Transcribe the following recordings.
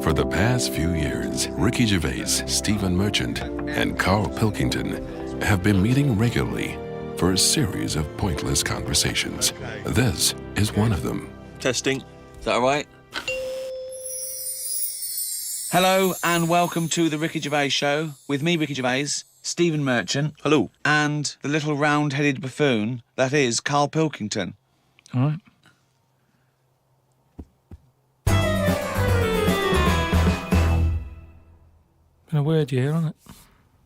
For the past few years, Ricky Gervais, Stephen Merchant, and Karl Pilkington have been meeting regularly for a series of pointless conversations. This is one of them. Testing. Is that all right? Hello and welcome to the Ricky Gervais Show with me, Ricky Gervais, Stephen Merchant. Hello. And the little round-headed buffoon that is Karl Pilkington. All right. Been a weird year, hasn't it?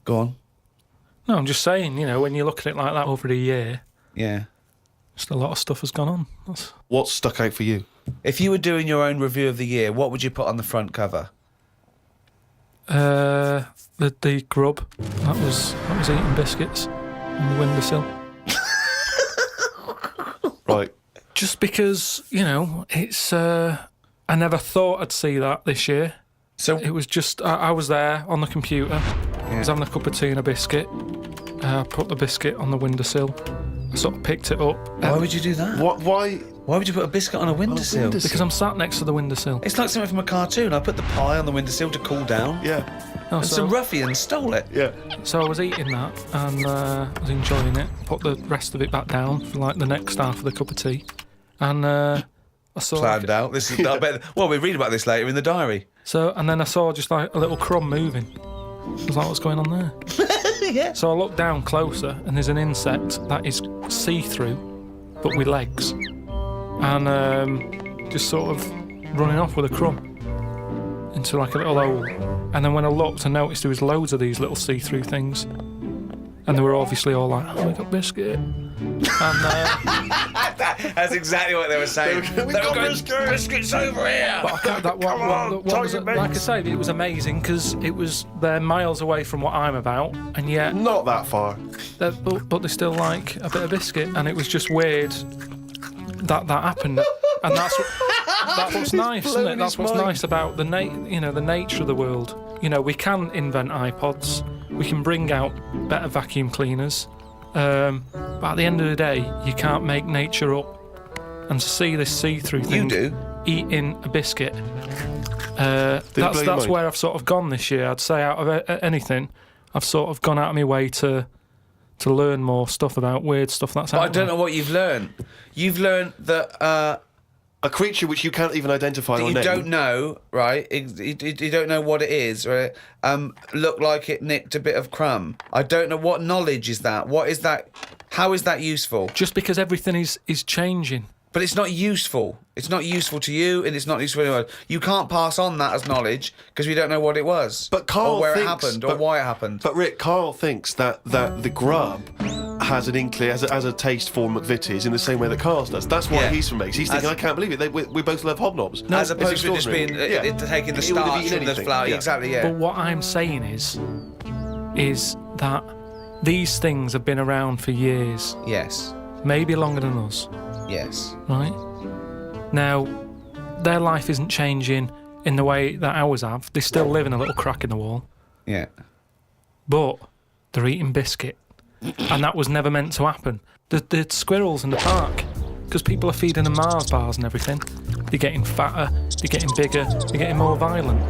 Go on. No, I'm just saying, you know, when you look at it like that over a year, Yeah. just a lot of stuff has gone on. What stuck out for you? If you were doing your own review of the year, what would you put on the front cover? The grub that was eating biscuits on the windowsill. Right. Just because, you know, it's I never thought I'd see that this year. So It was just I was there on the computer. I was having a cup of tea and a biscuit. I put the biscuit on the windowsill. I sort of picked it up. why would you do that? Why? Why would you put a biscuit on a windowsill? Because I'm sat next to the windowsill. It's like something from a cartoon. I put the pie on the windowsill to cool down. Yeah. No, And some ruffian stole it. Yeah. So I was eating that and I was enjoying it. Put the rest of it back down for like the next half of the cup of tea. And I saw... Planned out. This is. I bet. Well, we read about this later in the diary. And then I saw just like a little crumb moving. I was like, what's going on there? Yeah. So I looked down closer and there's an insect that is see-through, but with legs. And just sort of running off with a crumb into like a little hole. And then when I looked, I noticed there was loads of these little see-through things. And they were obviously all like, oh, we got biscuit. And That's exactly what they were saying. We got biscuits over here. but I can't, that, what was it? Like I say, it was amazing because it was they're miles away from what I'm about, and yet Not that far. but they still like a bit of biscuit, and it was just weird that happened. And that's what's nice, isn't it? That's what's nice about the the nature of the world. You know, we can invent iPods, we can bring out better vacuum cleaners, but at the end of the day, you can't make nature up. And to see this see-through thing eating a biscuit, that's where I've sort of gone this year. I'd say out of anything, I've sort of gone out of my way to learn more stuff about weird stuff that's out I don't know what you've learned. You've learned that A creature which you can't even identify or you name. don't know, right? You don't know what it is, right? Looked like it nicked a bit of crumb. I don't know what knowledge is that. What is that? How is that useful? Just because everything is changing. But it's not useful. It's not useful to you, and it's not useful to anyone. You can't pass on that as knowledge because we don't know what it was, But Karl or where thinks, it happened, or why it happened. But Rick, Karl thinks that the grub has an inkling, has a taste for McVitie's in the same way that Karl does. That's why Yeah. he's from Makes. He's thinking, I can't believe it. We both love hobnobs. As opposed to just being extraordinary. taking the He would have starch eaten from the anything. flour. Yeah. Exactly. Yeah. But what I'm saying is that these things have been around for years, Yes. maybe longer than us, Yes. right? Now, their life isn't changing in the way that ours have. They still live in a little crack in the wall, Yeah. but they're eating biscuit, and that was never meant to happen. The squirrels in the park, because people are feeding them Mars bars and everything, they're getting fatter, they're getting bigger, they're getting more violent.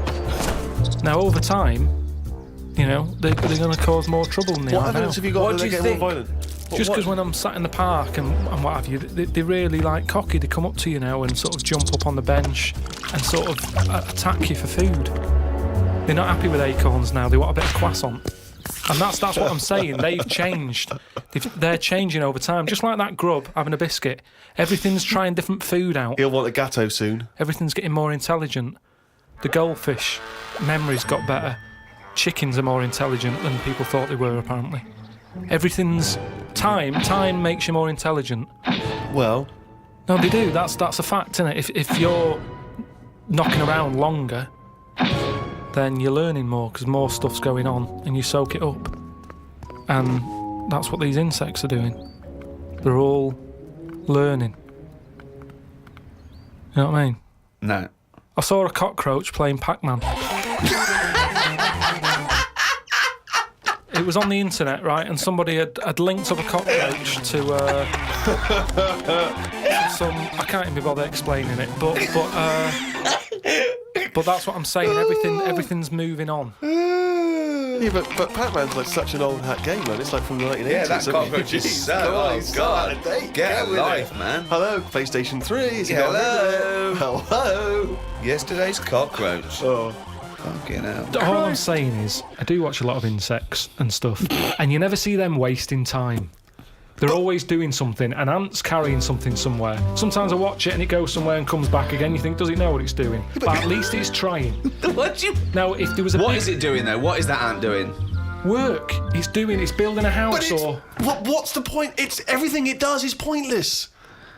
Now, over time, you know, they're going to cause more trouble than they What are now. evidence have you got What that do they you get think? more violent? Just because when I'm sat in the park and what have you, they're really like cocky. They come up to you now and sort of jump up on the bench and sort of attack you for food. They're not happy with acorns now. They want a bit of croissant. And that's what I'm saying. They've changed. They're changing over time. Just like that grub having a biscuit. Everything's trying different food out. He'll want a gatto soon. Everything's getting more intelligent. The goldfish memory's got better. Chickens are more intelligent than people thought they were, apparently. Everything's... Time makes you more intelligent. Well, No, they do. That's a fact, isn't it? If you're knocking around longer, then you're learning more because more stuff's going on and you soak it up. And that's what these insects are doing. They're all learning. You know what I mean? No. I saw a cockroach playing Pac-Man. It was on the internet, right? And somebody had linked up a cockroach to some... I can't even bother explaining it, but But that's what I'm saying. Everything's moving on. Yeah, but Pac-Man's like such an old hat game, man. It's like from the 1980s. Yeah, that isn't it? cockroach is Jeez, so come on, old. he's God, out of date. get a with life, it. man. Hello, PlayStation 3. Is he Hello. not rid of it? Hello. Yesterday's cockroach. Oh. Fucking hell. All I'm saying is, I do watch a lot of insects and stuff, and you never see them wasting time. They're always doing something. An ant's carrying something somewhere. Sometimes I watch it and it goes somewhere and comes back again. You think, does it know what it's doing? But at least it's trying. What do you... Now, if there was a What big is it doing, though? What is that ant doing? work, it's building a But house, it's, or what's the point? It's everything it does is pointless.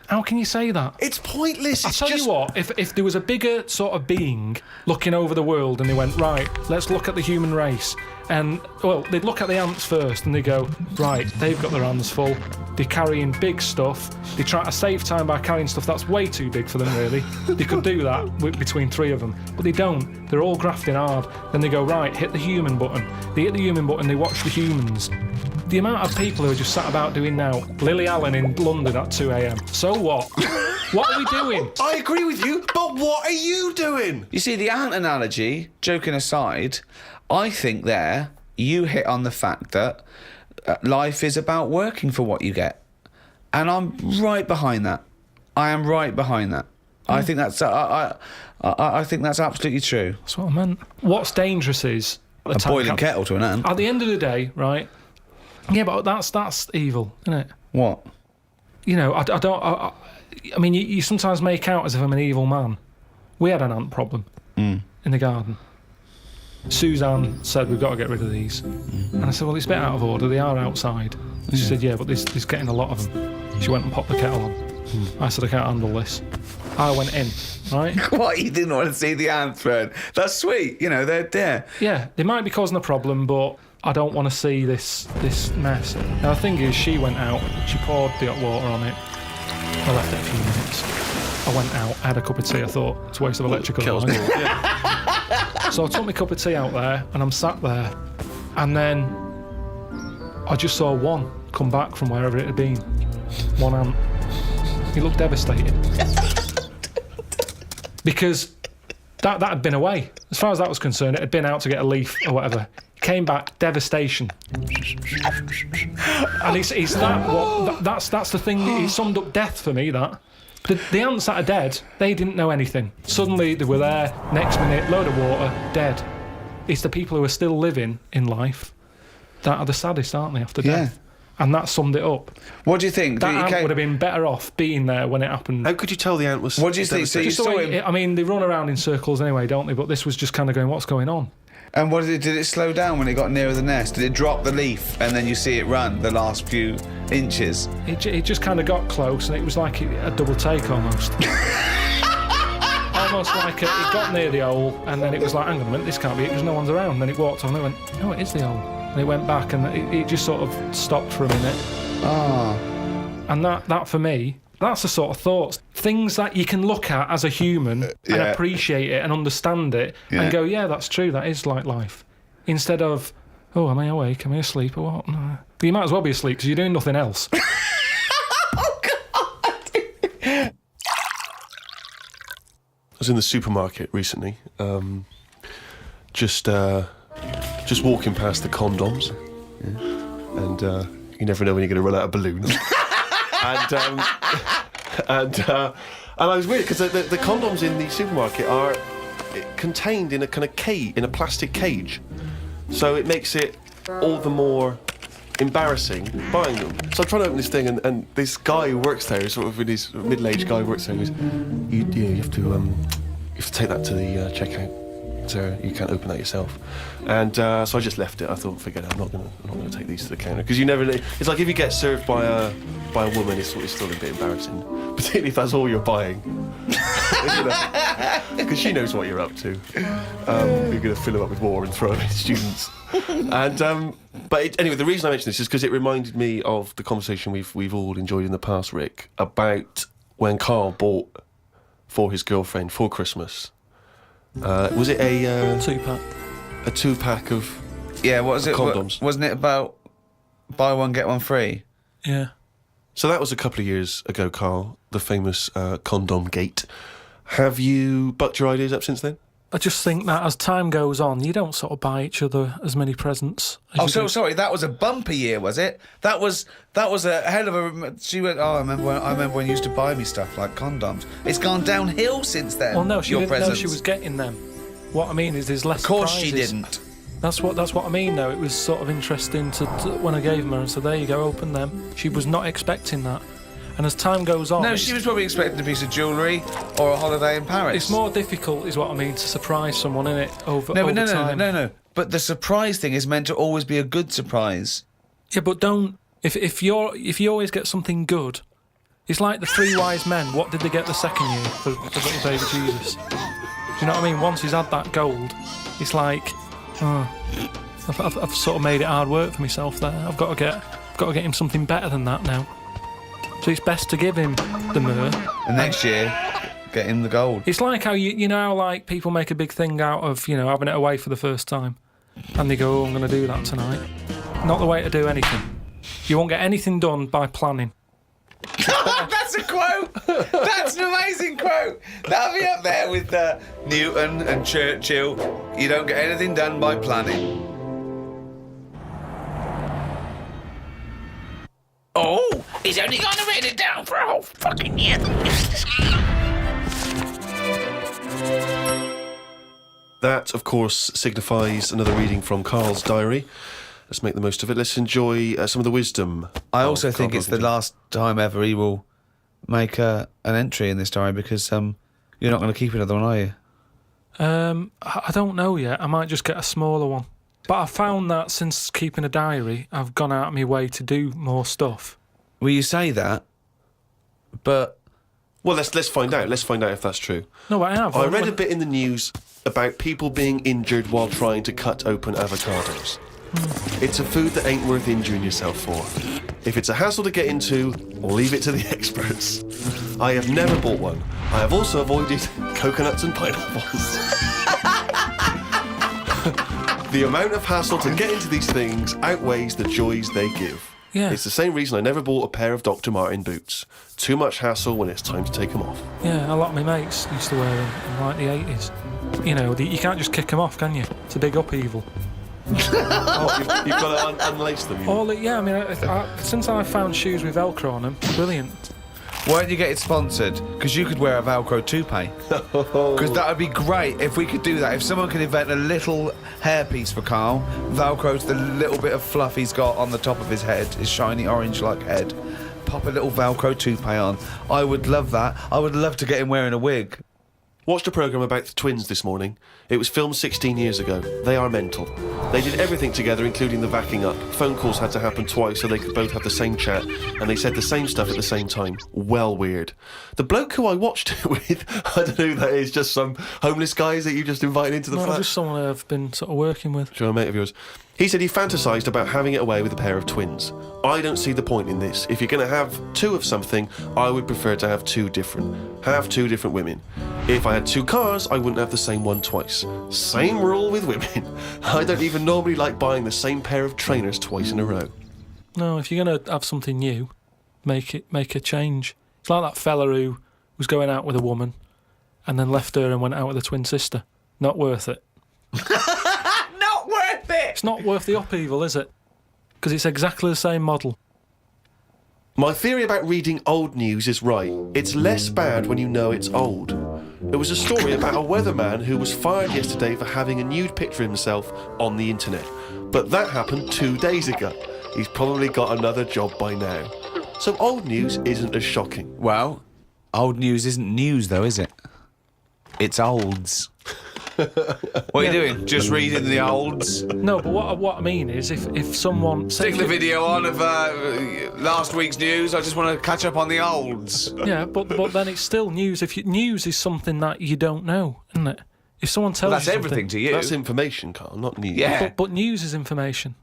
how can you say that? It's pointless. I'll It's tell just... you what, if there was a bigger sort of being looking over the world and they went, right, let's look at the human race, and, well, they'd look at the ants first and they go, right, they've got their hands full, they're carrying big stuff, they try to save time by carrying stuff that's way too big for them, really. They could do that between three of them, but they don't. They're all grafting hard. Then they go, right, hit the human button. They hit the human button, they watch the humans. The amount of people who are just sat about doing now, Lily Allen in London at 2 a.m. So what? What are we doing? I agree with you, but what are you doing? You see, the ant analogy, joking aside, I think there you hit on the fact that life is about working for what you get. And I'm right behind that. I am right behind that. I think that's I think that's absolutely true. That's what I meant. What's dangerous is A boiling kettle to an ant. At the end of the day, right? Yeah, but that's evil, isn't it? What? You know, I mean, you sometimes make out as if I'm an evil man. We had an ant problem in the garden. Suzanne said, we've got to get rid of these. And I said, well, it's a bit out of order. They are outside. And she said, yeah, but there's getting a lot of them. She went and popped the kettle on. I said, I can't handle this. I went in, right? What? You didn't want to see the ants burn? That's sweet. You know, they're there. Yeah, they might be causing a problem, but I don't want to see this mess. Now, the thing is, she went out, she poured the hot water on it. I left it a few minutes. I went out, I had a cup of tea. I thought, it's a waste of electrical Kills line. me. Yeah. So I took my cup of tea out there, and I'm sat there, and then I just saw one come back from wherever it had been. One ant. He looked devastated. Because that had been away. As far as that was concerned, it had been out to get a leaf or whatever. Came back, devastation. And it's that's the thing. He summed up death for me. That the ants that are dead, they didn't know anything. Suddenly they were there. Next minute, load of water, dead. It's the people who are still living in life that are the saddest, aren't they? After death. And that summed it up. What do you think? That ant would have been better off being there when it happened. How could you tell the ant was... What do you think? So you Just the saw way, him, I mean, they run around in circles anyway, don't they? But this was just kind of going, what's going on? and what did it slow down when it got nearer the nest? Did it drop the leaf and then you see it run the last few inches? It just kind of got close, and it was like a double take almost. Almost like it got near the hole, and then it was like, hang on a minute, this can't be it because no one's around. Then it walked on, and it went, no, it is the hole. And it went back, and it just sort of stopped for a minute. Ah. And that for me, that's the sort of thoughts, things that you can look at as a human and Yeah. appreciate it and understand it Yeah. and go, yeah, that's true, that is like life. Instead of, oh, am I awake? Am I asleep or what? No. You might as well be asleep because you're doing nothing else. I was in the supermarket recently, just walking past the condoms, and you never know when you're going to run out of balloons. and I was weird because the condoms in the supermarket are contained in a kind of cage, in a plastic cage, so it makes it all the more embarrassing buying them. So I'm trying to open this thing, and this guy who works there, sort of in his middle-aged guy who works there, goes, you have to take that to the checkout. So you can't open that yourself. And so I just left it. I thought, forget it. I'm not gonna take these to the counter, because you never know. It's like if you get served by a woman, it's still a bit embarrassing, particularly if that's all you're buying. Because she knows what you're up to. You're gonna fill them up with water and throw them at students. And anyway, the reason I mention this is because it reminded me of the conversation we've all enjoyed in the past, Rick, about when Karl bought for his girlfriend for Christmas. Was it a 2-pack. a 2-pack of Yeah, what was it? condoms? Wasn't it about buy one, get one free? Yeah. So that was a couple of years ago, Karl, the famous condom gate. Have you bucked your ideas up since then? I just think that as time goes on, you don't sort of buy each other as many presents. As you do. Sorry, that was a bumper year, was it? That was a hell of a. She went. Oh, I remember when you used to buy me stuff like condoms. It's gone downhill since then. Well, no, she didn't know presents. she was getting them. What I mean is, there's less. Of course, surprises. she didn't. That's what I mean, though. It was sort of interesting to when I gave them her and said, "There you go, open them." She was not expecting that. And as time goes on... No, she was probably expecting a piece of jewellery or a holiday in Paris. It's more difficult, is what I mean, to surprise someone, innit, over time. No. But the surprise thing is meant to always be a good surprise. Yeah, but don't... If you always get something good, it's like the three wise men. What did they get the second year for little baby Jesus? Do you know what I mean? Once he's had that gold, it's like... I've sort of made it hard work for myself there. I've got to get him something better than that now. So it's best to give him the myrrh. And next year, get him the gold. It's like how you know how like people make a big thing out of having it away for the first time, and they go, "Oh, I'm going to do that tonight." Not the way to do anything. You won't get anything done by planning. That's a quote. That's an amazing quote. That'll be up there with Newton and Churchill. You don't get anything done by planning. Oh, he's only going to write it down for a whole fucking year. That, of course, signifies another reading from Karl's diary. Let's make the most of it. Let's enjoy some of the wisdom. I also of think Karl it's the Pilkington. last time ever he will make an entry in this diary because you're not going to keep another one, are you? I don't know yet. I might just get a smaller one. But I found that since keeping a diary, I've gone out of my way to do more stuff. Well, you say that, but... Well, let's find out. Let's find out if that's true. No, I have. I read a bit in the news about people being injured while trying to cut open avocados. It's a food that ain't worth injuring yourself for. If it's a hassle to get into, leave it to the experts. I have never bought one. I have also avoided coconuts and pineapples. The amount of hassle to get into these things outweighs the joys they give. Yeah. It's the same reason I never bought a pair of Dr. Martin boots. Too much hassle when it's time to take them off. Yeah, a lot of my mates used to wear them in like the 80s. You can't just kick them off, can you? It's a big upheaval. You've got to unlace them. Since I found shoes with Velcro on them, brilliant. Why don't you get it sponsored? Because you could wear a Velcro toupee. Because that would be great if we could do that. If someone could invent a little hairpiece for Karl, Velcro's the little bit of fluff he's got on the top of his head, his shiny orange-like head. Pop a little Velcro toupee on. I would love that. I would love to get him wearing a wig. Watched a programme about the twins this morning. It was filmed 16 years ago. They are mental. They did everything together, including the backing up. Phone calls had to happen twice so they could both have the same chat, and they said the same stuff at the same time. Well weird. The bloke who I watched it with, I don't know who that is, just some homeless guys that you just invited into the No, flat? just someone I've been sort of working with. Sure, a mate of yours. He said he fantasised about having it away with a pair of twins. I don't see the point in this. If you're going to have two of something, I would prefer to have two different women. If I had two cars, I wouldn't have the same one twice. Same rule with women. I don't even normally like buying the same pair of trainers twice in a row. No, if you're going to have something new, make a change. It's like that fella who was going out with a woman and then left her and went out with a twin sister. Not worth it. Not worth it! It's not worth the upheaval, is it? Because it's exactly the same model. My theory about reading old news is right. It's less bad when you know it's old. There was a story about a weatherman who was fired yesterday for having a nude picture of himself on the internet. But that happened 2 days ago. He's probably got another job by now. So old news isn't as shocking. Well, old news isn't news, though, is it? It's olds. What are you doing? Just reading the olds? No, but what I mean is if someone... Stick the video on of last week's news. I just want to catch up on the olds. Yeah, but then it's still news. News is something that you don't know, isn't it? If someone tells That's you everything to you. That's information, Karl, not news. Yeah. But news is information.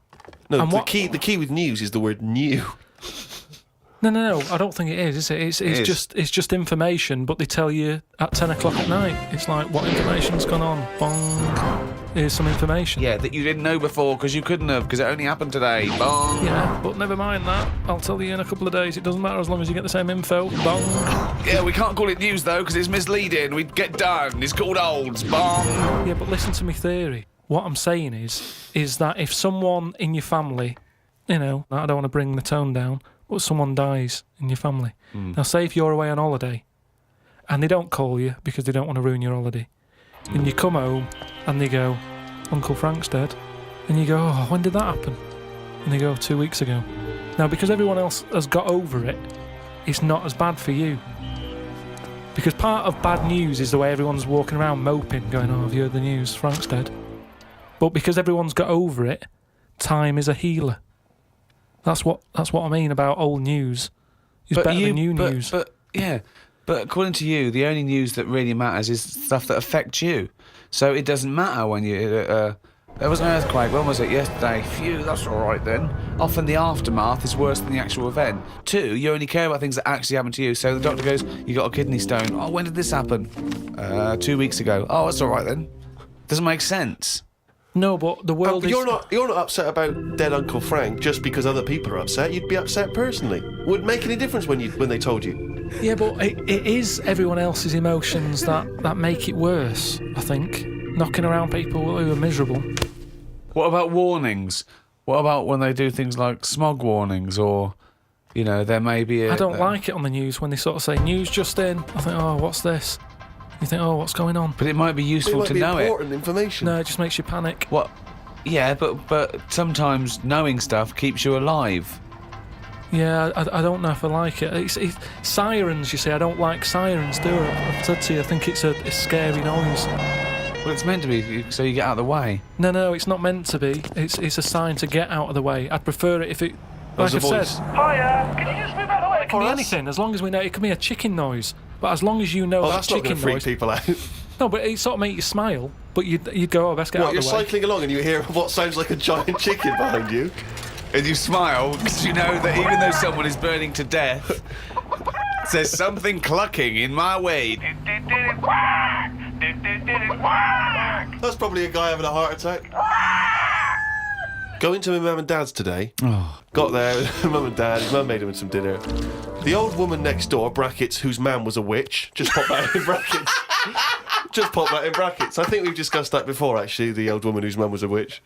No, And the key with news is the word new. No, I don't think it is it? It's just information, but they tell you at 10 o'clock at night. It's like, what information's gone on? Bong. Here's some information. Yeah, that you didn't know before because you couldn't have, because it only happened today. Bong. Yeah, but never mind that. I'll tell you in a couple of days. It doesn't matter as long as you get the same info. Bong. Yeah, we can't call it news though because it's misleading. We'd get done. It's called olds. Bong. Yeah, but listen to me theory. What I'm saying is that if someone in your family, I don't want to bring the tone down, but someone dies in your family. Now, say if you're away on holiday and they don't call you because they don't want to ruin your holiday, and you come home and they go, Uncle Frank's dead, and you go, oh, when did that happen? And they go, 2 weeks ago. Now, because everyone else has got over it, it's not as bad for you. Because part of bad news is the way everyone's walking around moping, going, oh, have you heard the news? Frank's dead. But because everyone's got over it, time is a healer. That's what I mean about old news. It's better than new news. But according to you, the only news that really matters is stuff that affects you. So it doesn't matter when you... there was an earthquake. When was it? Yesterday. Phew, that's all right then. Often the aftermath is worse than the actual event. 2, you only care about things that actually happen to you. So the doctor goes, you got a kidney stone. Oh, when did this happen? 2 weeks ago. Oh, that's all right then. Doesn't make sense. No, but the world is... You're not upset about dead Uncle Frank just because other people are upset. You'd be upset personally. Would it make any difference when they told you? Yeah, but it is everyone else's emotions that make it worse, I think. Knocking around people who are miserable. What about warnings? What about when they do things like smog warnings or, there may be a... I don't like it on the news when they sort of say, news just in. I think, oh, what's this? You think, oh, what's going on? But it might be useful to know it. Important information. No, it just makes you panic. What? Yeah, but sometimes knowing stuff keeps you alive. Yeah, I don't know if I like it. It's sirens, you see. I don't like sirens, do I? I've said to you, I think it's a scary noise. Well, it's meant to be so you get out of the way. No, it's not meant to be. It's a sign to get out of the way. I'd prefer it if it... Like I said... Hiya, can you just move out of the way? It can be anything, as long as we know. It can be a chicken noise. But as long as you know that that's not chicken going to freak noise... people out. No, but it sort of make you smile. But you'd go, oh, best get out of the way. You're cycling along and you hear what sounds like a giant chicken behind you. And you smile because you know that even though someone is burning to death, there's something clucking in my way. That's probably a guy having a heart attack. Going to my mum and dad's today. Got there with mum and dad. His mum made him some dinner. The old woman next door, brackets, whose man was a witch. Just pop that in brackets. Just pop that in brackets. I think we've discussed that before, actually, the old woman whose mum was a witch.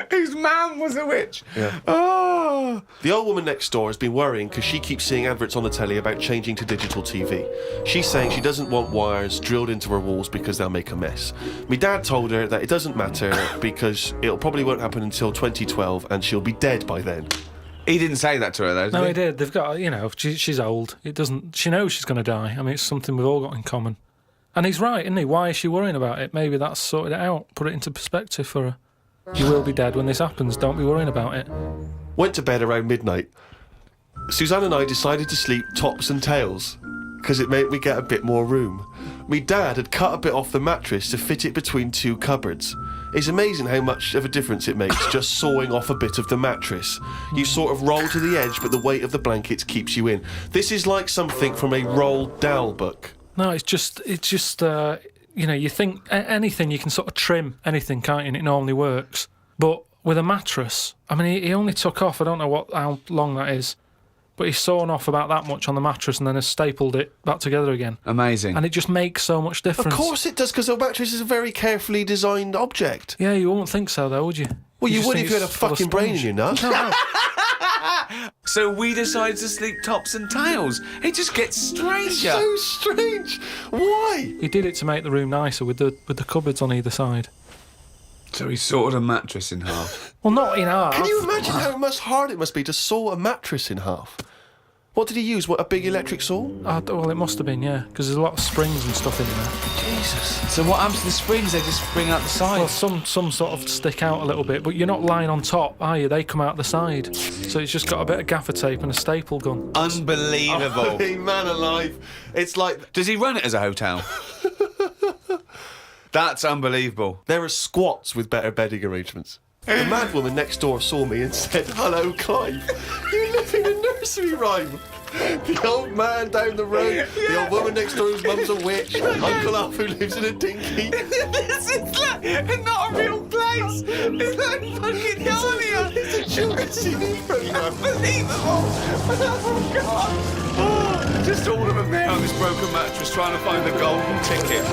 Whose man was a witch? Yeah. Oh. The old woman next door has been worrying because she keeps seeing adverts on the telly about changing to digital TV. She's saying she doesn't want wires drilled into her walls because they'll make a mess. My dad told her that it doesn't matter because it'll probably won't happen until 2012 and she'll be dead by then. He didn't say that to her, though, did No, he? he did. They've got, she's old. It doesn't. She knows she's going to die. I mean, it's something we've all got in common. And he's right, isn't he? Why is she worrying about it? Maybe that's sorted it out. Put it into perspective for her. You will be dead when this happens. Don't be worrying about it. Went to bed around midnight. Suzanne and I decided to sleep tops and tails because it made me get a bit more room. Me dad had cut a bit off the mattress to fit it between 2 cupboards. It's amazing how much of a difference it makes just sawing off a bit of the mattress. You sort of roll to the edge, but the weight of the blankets keeps you in. This is like something from a Roald Dahl book. No, it's just you think anything, you can sort of trim anything, can't you? And it normally works. But with a mattress, I mean, he only took off, I don't know how long that is, but he's sawn off about that much on the mattress and then has stapled it back together again. Amazing. And it just makes so much difference. Of course it does, because the mattress is a very carefully designed object. Yeah, you wouldn't think so, though, would you? Well, you just would think if you had a it's full of fucking brain in sponge. your nut. No. So we decided to sleep tops and tails. It just gets stranger. So strange. Why? He did it to make the room nicer with the cupboards on either side. So he sawed a mattress in half. Well, not in half. Can you imagine how much hard it must be to saw a mattress in half? What did he use? What, a big electric saw? Well, it must have been, yeah, because there's a lot of springs and stuff in there. Jesus. So what happens to the springs? They just spring out the side. Well, some sort of stick out a little bit, but you're not lying on top, are you? They come out the side. So it's just got a bit of gaffer tape and a staple gun. Unbelievable. Hey, man alive. It's like... Does he run it as a hotel? That's unbelievable. There are squats with better bedding arrangements. The mad woman next door saw me and said, "Hello, Clive. You living in a nursery rhyme. The old man down the road, the old woman next door whose mum's a witch, Uncle Alf who lives in a dinky. This is like not a real place. It's like fucking Narnia. It's a children's TV programme. Unbelievable. Oh, God. Oh, just all of them there on this broken mattress trying to find the golden ticket.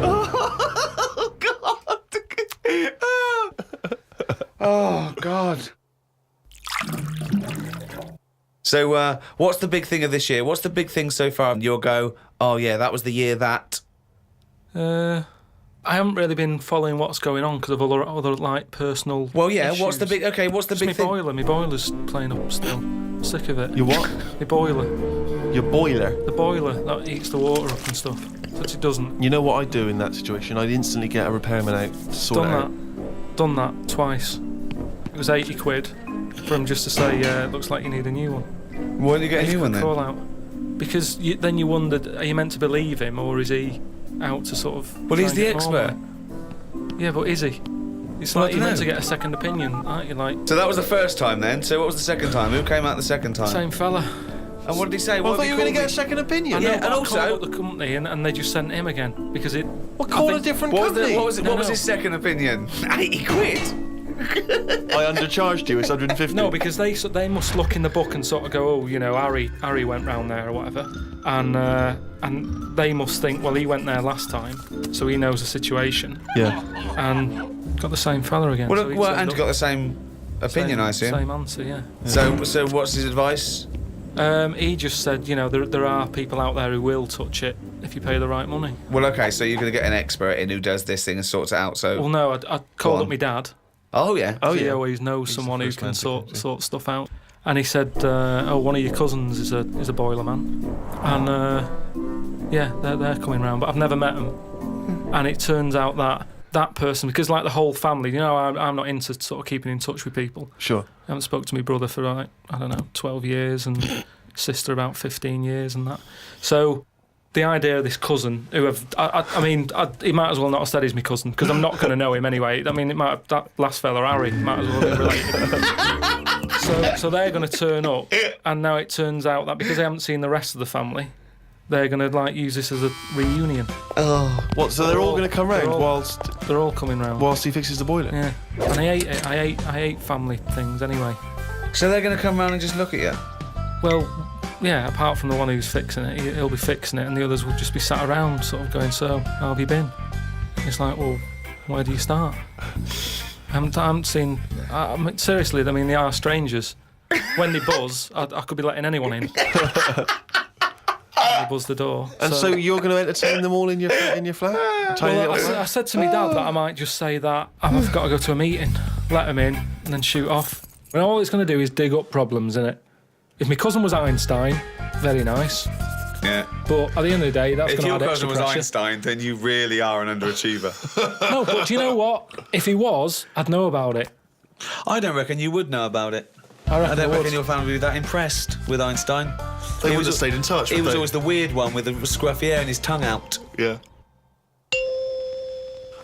Oh, God. Oh, God. So, what's the big thing of this year? What's the big thing so far? You'll go, oh, yeah, that was the year that... I haven't really been following what's going on because of other like personal. Well, yeah. issues. What's the big? Okay, what's the Just big thing? my boiler's playing up still. Sick of it. Your what? My boiler. Your boiler. The boiler that heats the water up and stuff. But it doesn't. You know what I'd do in that situation? I'd instantly get a repairman out to sort it out. Done that twice. It was 80 quid for him just to say, yeah, it looks like you need a new one. Why did you get a new one then? Call out. Because then you wondered, are you meant to believe him or is he out to sort of... Well, he's the expert. Yeah, but is he? It's like you're meant to get a second opinion, aren't you? Like. So that was the first time then. So what was the second time? Who came out the second time? Same fella. And what did he say? Well, I What thought did you he were going to call get a me? second opinion. I know, Yeah, but and I also- called up the company and they just sent him again because it. Well, call a different company. What was it? No, What was no. his second opinion? 80 quid. I undercharged you. It's 150. No, because they must look in the book and sort of go, oh, you know, Harry went round there or whatever, and they must think, well, he went there last time, so he knows the situation, Yeah. and got the same fella again. Well, so he well turned and up. got the same opinion, I assume. Same answer, yeah. So what's his advice? He just said, you know, there are people out there who will touch it if you pay the right money. Well, okay, so you're going to get an expert in who does this thing and sorts it out. So. Well, no, I called on. up my dad. Oh yeah. Oh, He yeah. always knows He's someone the who first can man to sort stuff out. And he said, oh, one of your cousins is a boiler man. And, yeah, they're coming round, but I've never met them. And it turns out that person, because like the whole family, you know, I'm not into sort of keeping in touch with people. Sure. I haven't spoke to my brother for, like, I don't know, 12 years, and sister about 15 years and that. So the idea of this cousin, who he might as well not have said he's my cousin, because I'm not going to know him anyway. I mean, that last fella, Harry, might as well be related. So they're going to turn up, and now it turns out that because they haven't seen the rest of the family, they're going to like use this as a reunion. Oh. What? So they're all going to come round They're all coming round. whilst he fixes the boiler. Yeah, and I hate it. I hate family things anyway. So they're going to come round and just look at you. Well, yeah, apart from the one who's fixing it, he'll be fixing it, and the others will just be sat around sort of going, so, how have you been? It's like, well, where do you start? I haven't seen... seriously, I mean, they are strangers. When they buzz, I could be letting anyone in. They buzz the door. And so you're going to entertain them all in your flat? Tiny Well, little flat? I said to my dad that I might just say that I've got to go to a meeting, let them in, and then shoot off. And all it's going to do is dig up problems, innit? If my cousin was Einstein, very nice. Yeah. But at the end of the day, that's If going to your add cousin extra was pressure. Einstein, then you really are an underachiever. No, but do you know what? If he was, I'd know about it. I don't reckon you would know about it. I I don't would. reckon your family would be that impressed with Einstein. They He would was- have stayed in touch. He would was they? always the weird one with the scruffy hair and his tongue out. Yeah.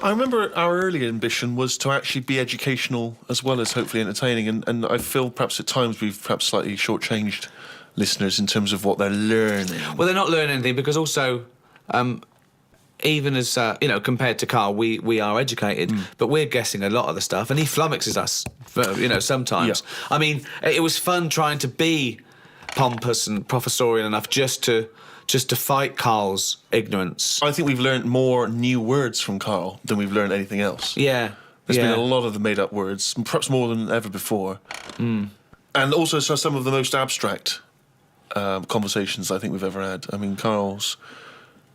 I remember our early ambition was to actually be educational as well as hopefully entertaining, and I feel perhaps at times we've perhaps slightly shortchanged listeners in terms of what they're learning. Well, they're not learning anything because also, even as, compared to Karl, we are educated, but we're guessing a lot of the stuff, and he flummoxes us, sometimes. Yeah. I mean, it was fun trying to be pompous and professorial enough just to fight Karl's ignorance. I think we've learned more new words from Karl than we've learned anything else. Yeah. There's yeah. been a lot of the made-up words, perhaps more than ever before. And also some of the most abstract conversations I think we've ever had. I mean, Karl's,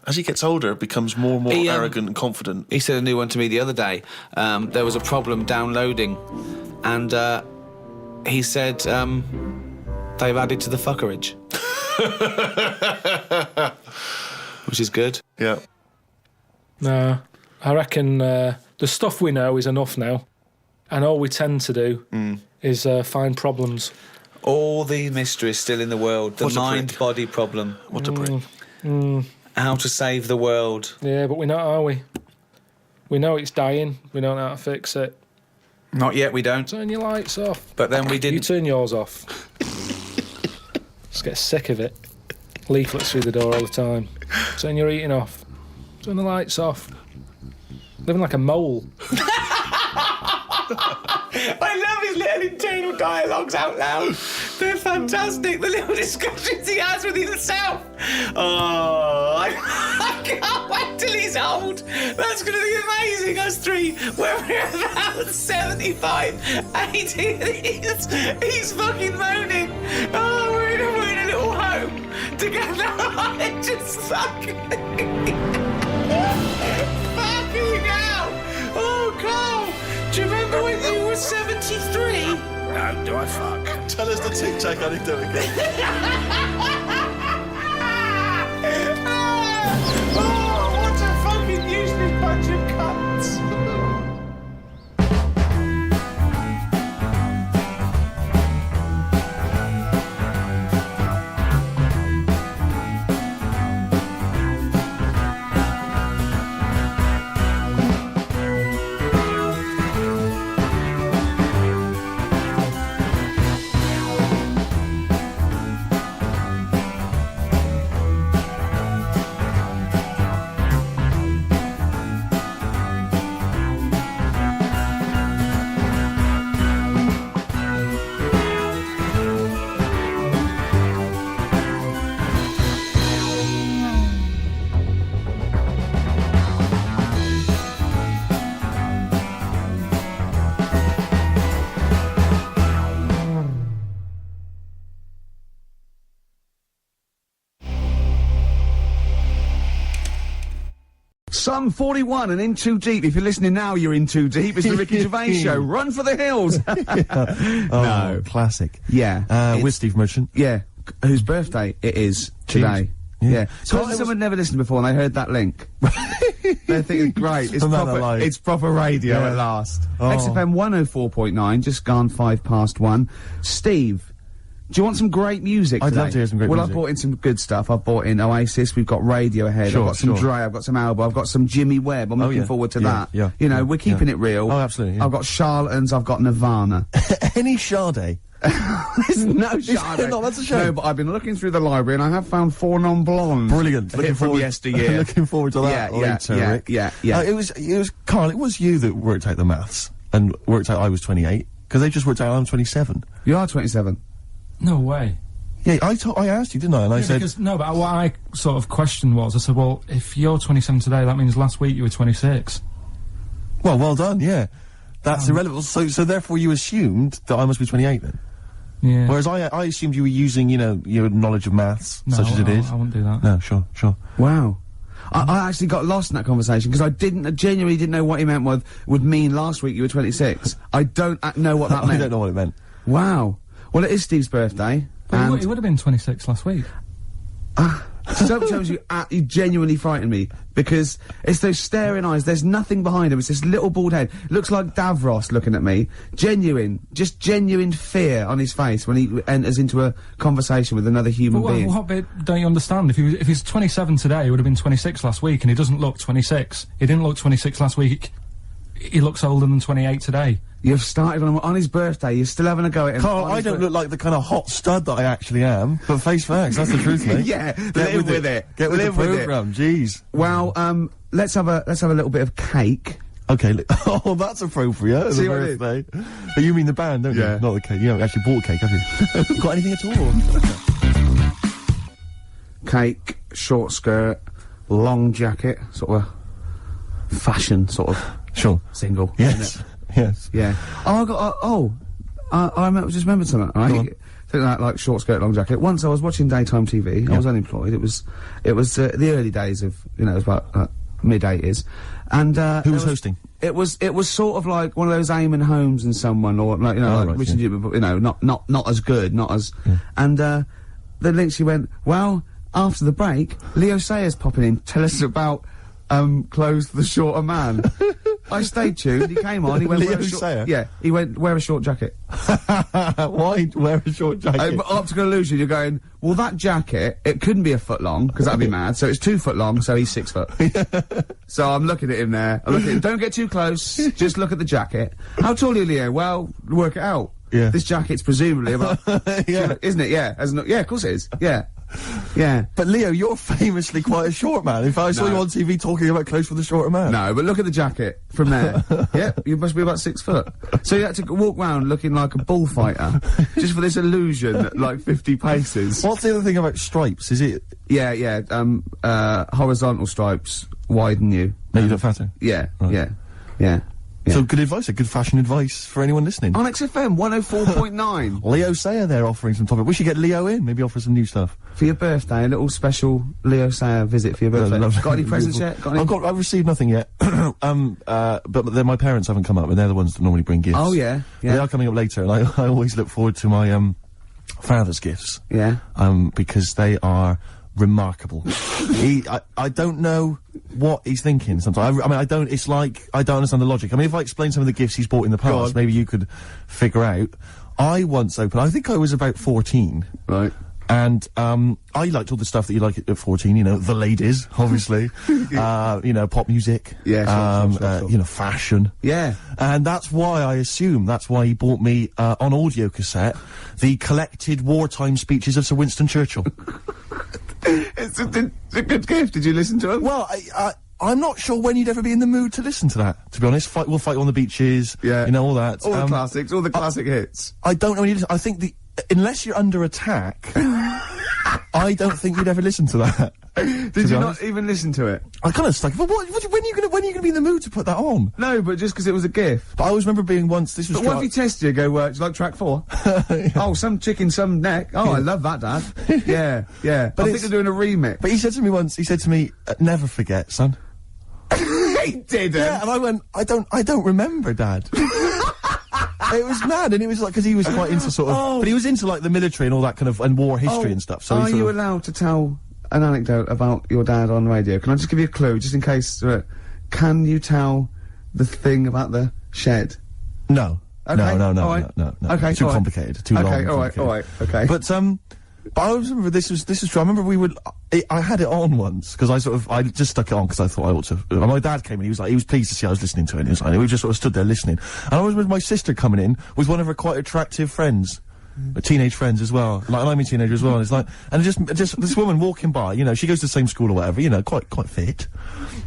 as he gets older, becomes more and more He, arrogant and confident. He said a new one to me the other day. There was a problem downloading, and he said they've added to the fuckerage. Which is good. Yeah. No, I reckon the stuff we know is enough now. And all we tend to do is find problems. All the mysteries still in the world. The What a prick. mind-body problem. What a prick. How to save the world. Yeah, but we know, are we? We know it's dying. We don't know how to fix it. Not yet, we don't. Turn your lights off. But then we You didn't. turn yours off. Just get sick of it. Leaflets through the door all the time. Turn your eating off. Turn the lights off. Living like a mole. I love his little internal dialogues out loud. They're fantastic. The little discussions he has with himself. Oh, I can't wait till he's old. That's going to be amazing. Us three, when we're about 75, 80, he's fucking moaning. Oh, we're in a little home together. I just fucking... fucking hell. Oh, Carl. Do you remember when you were 73? No, do I fuck? Tell us the tic-tac anecdote again. Oh, what a fucking useless bunch of cunts. Sum 41 and In Too Deep. If you're listening now, you're in too deep. It's the Ricky Gervais Show. Run for the hills. No. Classic. Yeah. With Steve Merchant. Yeah. Whose birthday it is today. Yeah. So someone never listened before and they heard that link. They're thinking, great, it's proper radio at last. XFM 104.9, just gone 1:05. Steve, do you want some great music today? I'd love to hear some great music. Well, I've brought in some good stuff. I've brought in Oasis, we've got Radiohead, I've got some Dre, I've got some Alba, I've got some Jimmy Webb. I'm looking forward to that. Yeah. You know, we're keeping it real. Oh, absolutely. Yeah. I've got Charlatans, I've got Nirvana. Any Sade? There's no Sade. No, that's a shame. No, but I've been looking through the library and I have found 4 non-blondes. Brilliant. Looking from yesteryear. Looking forward to that later, Rick. Yeah. It was Carl, it was you that worked out the maths and worked out I was 28, because they just worked out I'm 27. You are 27. No way. Yeah, I asked you, didn't I? And I said... Because, no, but what I sort of questioned was, I said, well, if you're 27 today, that means last week you were 26. Well done, yeah. That's irrelevant. So therefore you assumed that I must be 28 then? Yeah. Whereas I assumed you were using, you know, your knowledge of maths, No, such as it is. I wouldn't do that. No, sure. Wow. I actually got lost in that conversation because I genuinely didn't know what he meant would mean last week you were 26. I don't know what that meant. I don't know what it meant. Wow. Well, it is Steve's birthday. But he would have been 26 last week. Sometimes you genuinely frighten me because it's those staring eyes. There's nothing behind him. It's this little bald head. Looks like Davros looking at me. Genuine fear on his face when he enters into a conversation with another human being. What bit don't you understand? If he's 27 today, he would have been 26 last week, and he doesn't look 26. He didn't look 26 last week. He looks older than 28 today. You've started on his birthday. You're still having a go at him. Carl, I don't look like the kind of hot stud that I actually am, but face facts, that's the truth, mate. Yeah, live with it. Get with the programme, jeez. Well, let's have a little bit of cake. Okay, oh, that's appropriate. See the what it birthday. But you mean the band, don't Yeah. you? Not the cake. You haven't actually bought cake, have you? Got anything at all? Cake, short skirt, long jacket, sort of fashion sort of Sure. single. Yes. Isn't it? Yes. Yeah. Oh, I just remembered something. Go on. Right? Think like short skirt, long jacket. Once I was watching daytime TV. I was unemployed. It was the early days of it was about mid-80s, and Who was hosting? It was sort of like one of those Eamon Holmes and someone, or like right, Richard Jewett, but not as good, not as. Yeah. And then Lindsay went, well, after the break, Leo Sayers popping in, tell us about clothes for the shorter man. I stayed tuned. He came on. He went, Leo Sayer? Yeah. He went, wear a short jacket. Why wear a short jacket? Optical illusion. You're going, well, that jacket, it couldn't be a foot long because that'd be mad. So it's 2 foot long. So he's 6 foot. So I'm looking at him there. I'm looking. Don't get too close. Just look at the jacket. How tall are you, Leo? Well, work it out. Yeah. This jacket's presumably about... Yeah. Isn't it? Yeah. Yeah, of course it is. Yeah. Yeah. But Leo, you're famously quite a short man. In fact, I saw you on TV talking about close with a shorter man. No, but look at the jacket from there. Yeah, you must be about 6 foot. So you had to walk round looking like a bullfighter, just for this illusion at like 50 paces. What's the other thing about stripes? Is it... Yeah, horizontal stripes widen you. Make you look fatter? Yeah, Right. yeah. So good advice, good fashion advice for anyone listening. On XFM 104.9. Leo Sayer there offering some topic. We should get Leo in, maybe offer some new stuff. For your birthday, a little special Leo Sayer visit for your birthday. Lovely. Got any presents yet? I've received nothing yet. But then my parents haven't come up, and they're the ones that normally bring gifts. Oh, yeah. They are coming up later, and I always look forward to my father's gifts. Yeah. Because they are remarkable. I don't know what he's thinking sometimes. I don't understand the logic. I mean, if I explain some of the gifts he's bought in the past, maybe you could figure out. I once opened, I think I was about 14. Right. And, I liked all the stuff that you like at 14, you know, the ladies, obviously, you know, pop music. Yeah, sure. You know, fashion. Yeah. And that's why he bought me, on audio cassette, the collected wartime speeches of Sir Winston Churchill. It's a good gift. Did you listen to him? Well, I'm not sure when you'd ever be in the mood to listen to that, to be honest. We'll fight on the beaches. Yeah. You know, all that. All the classics, all the classic hits. I don't know when you listen. I think unless you're under attack, I don't think you'd ever listen to that. Did you not even listen to it? I kind of stuck. But when are you gonna be in the mood to put that on? No, but just because it was a gift. But I always remember being once. This was. But what if he tested you? Go, do you like track 4? Yeah. Oh, some chicken, some neck. Oh, I love that, Dad. Yeah. But I think they're doing a remix. But he said to me once. He said to me, "Never forget, son." He didn't. Yeah, and I went, I don't remember, Dad. It was mad, and it was like, because he was quite into sort of, but he was into like the military and all that kind of, and war history and stuff. So are you allowed to tell an anecdote about your dad on radio? Can I just give you a clue, just in case? Can you tell the thing about the shed? No. Okay. No. Okay. Too complicated. Too long. Okay. All right. Okay. But I always remember this was true. I remember I had it on once because I just stuck it on because I thought I ought to. My dad came in. He was pleased to see I was listening to it. And we just sort of stood there listening. And I always remember my sister coming in with one of her quite attractive friends. Teenage friends as well, like, and I'm a teenager as well, and it's like, and just this woman walking by, you know, she goes to the same school or whatever, you know, quite fit,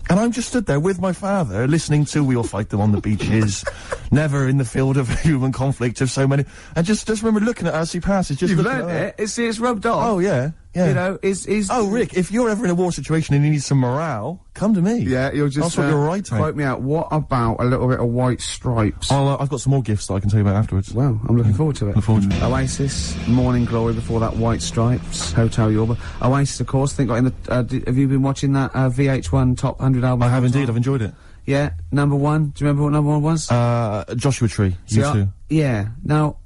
and I'm just stood there with my father, listening to "We All Fight Them on the Beaches," "Never in the Field of Human Conflict" of so many, and just remember looking at her as she passes, just you've looking learned at it. It's rubbed off. Oh yeah. You know, Oh, Rick, if you're ever in a war situation and you need some morale, come to me. Yeah, you'll just. I'll sort your right out. Quote me out. What about a little bit of White Stripes? I've got some more gifts that I can tell you about afterwards. Well, I'm looking forward to it. Look forward to it. Oasis, Morning Glory before that, White Stripes, Hotel Yorba. Oasis, of course, I think got in the, have you been watching that, VH1 Top 100 album? I have indeed, I've enjoyed it. Yeah, number 1, do you remember what number 1 was? Joshua Tree, U2. Yeah, now,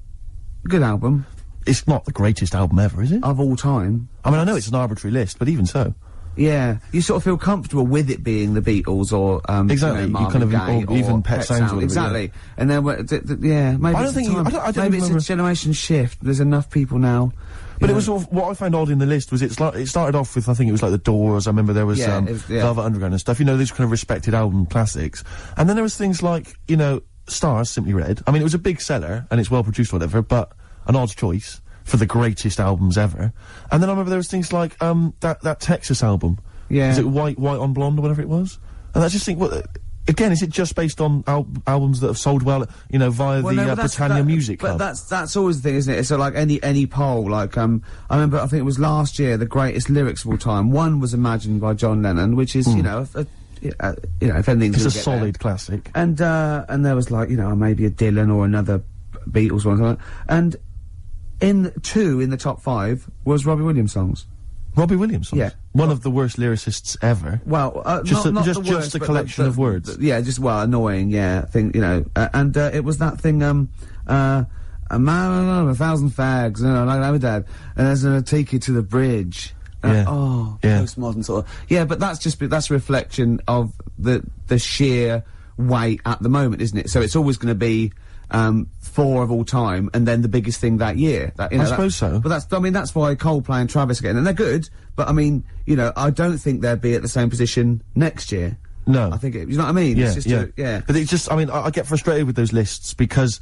good album. It's not the greatest album ever, is it? Of all time. I mean, I know it's an arbitrary list, but even so. Yeah, you sort of feel comfortable with it being the Beatles or, exactly. You know, you kind of, Gaye or even Pet Sounds. Exactly. Yeah. And then, maybe I don't it's think time. I don't maybe remember. it's a generation shift. There's enough people now. But it was sort of, what I found odd in the list was it started off with, I think it was like The Doors, I remember there was, Velvet Underground and stuff, you know, these kind of respected album classics. And then there was things like, you know, Stars, Simply Red. I mean, it was a big seller, and it's well produced or whatever, but an odd choice for the greatest albums ever. And then I remember there was things like, that Texas album. Yeah. Is it White on Blonde or whatever it was? And I just think, again, is it just based on albums that have sold well, you know, via the Britannia Music Club? But that's always the thing, isn't it? So like any poll, like I remember, I think it was last year, the greatest lyrics of all time. One was Imagine by John Lennon, which is you know, you know, if anything's it's a solid classic. And there was like, you know, maybe a Dylan or another Beatles one, and in the top 5 was Robbie Williams songs. Robbie Williams songs? Yeah. One of the worst lyricists ever. Well, just not the just worst, a collection of words. Yeah, just, annoying, yeah, thing, you know. And it was that thing, a man, 1,000 fags, you know, like I'm a dad, and there's gonna take you to the bridge. Postmodern sort of. Yeah, but that's a reflection of the sheer weight at the moment, isn't it? So it's always gonna be 4 of all time, and then the biggest thing that year. That, you know, I suppose so. But that's why Coldplay and Travis again, and they're good. But I mean, you know, I don't think they'll be at the same position next year. No, I think you know what I mean. Yeah, it's just yeah. yeah. But it's just, I mean, I get frustrated with those lists because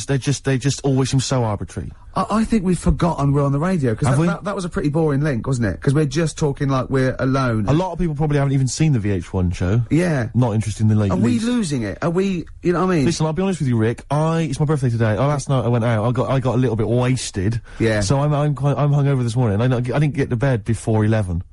they just always seem so arbitrary. I think we've forgotten we're on the radio, because that was a pretty boring link, wasn't it? Because we're just talking like we're alone. A lot of people probably haven't even seen the VH1 show. Yeah. Not interested in the late. Are we losing it? Are we, you know what I mean? Listen, I'll be honest with you, Rick. It's my birthday today. Last night I went out. I got a little bit wasted. Yeah. So I'm hungover this morning. I didn't get to bed before 11.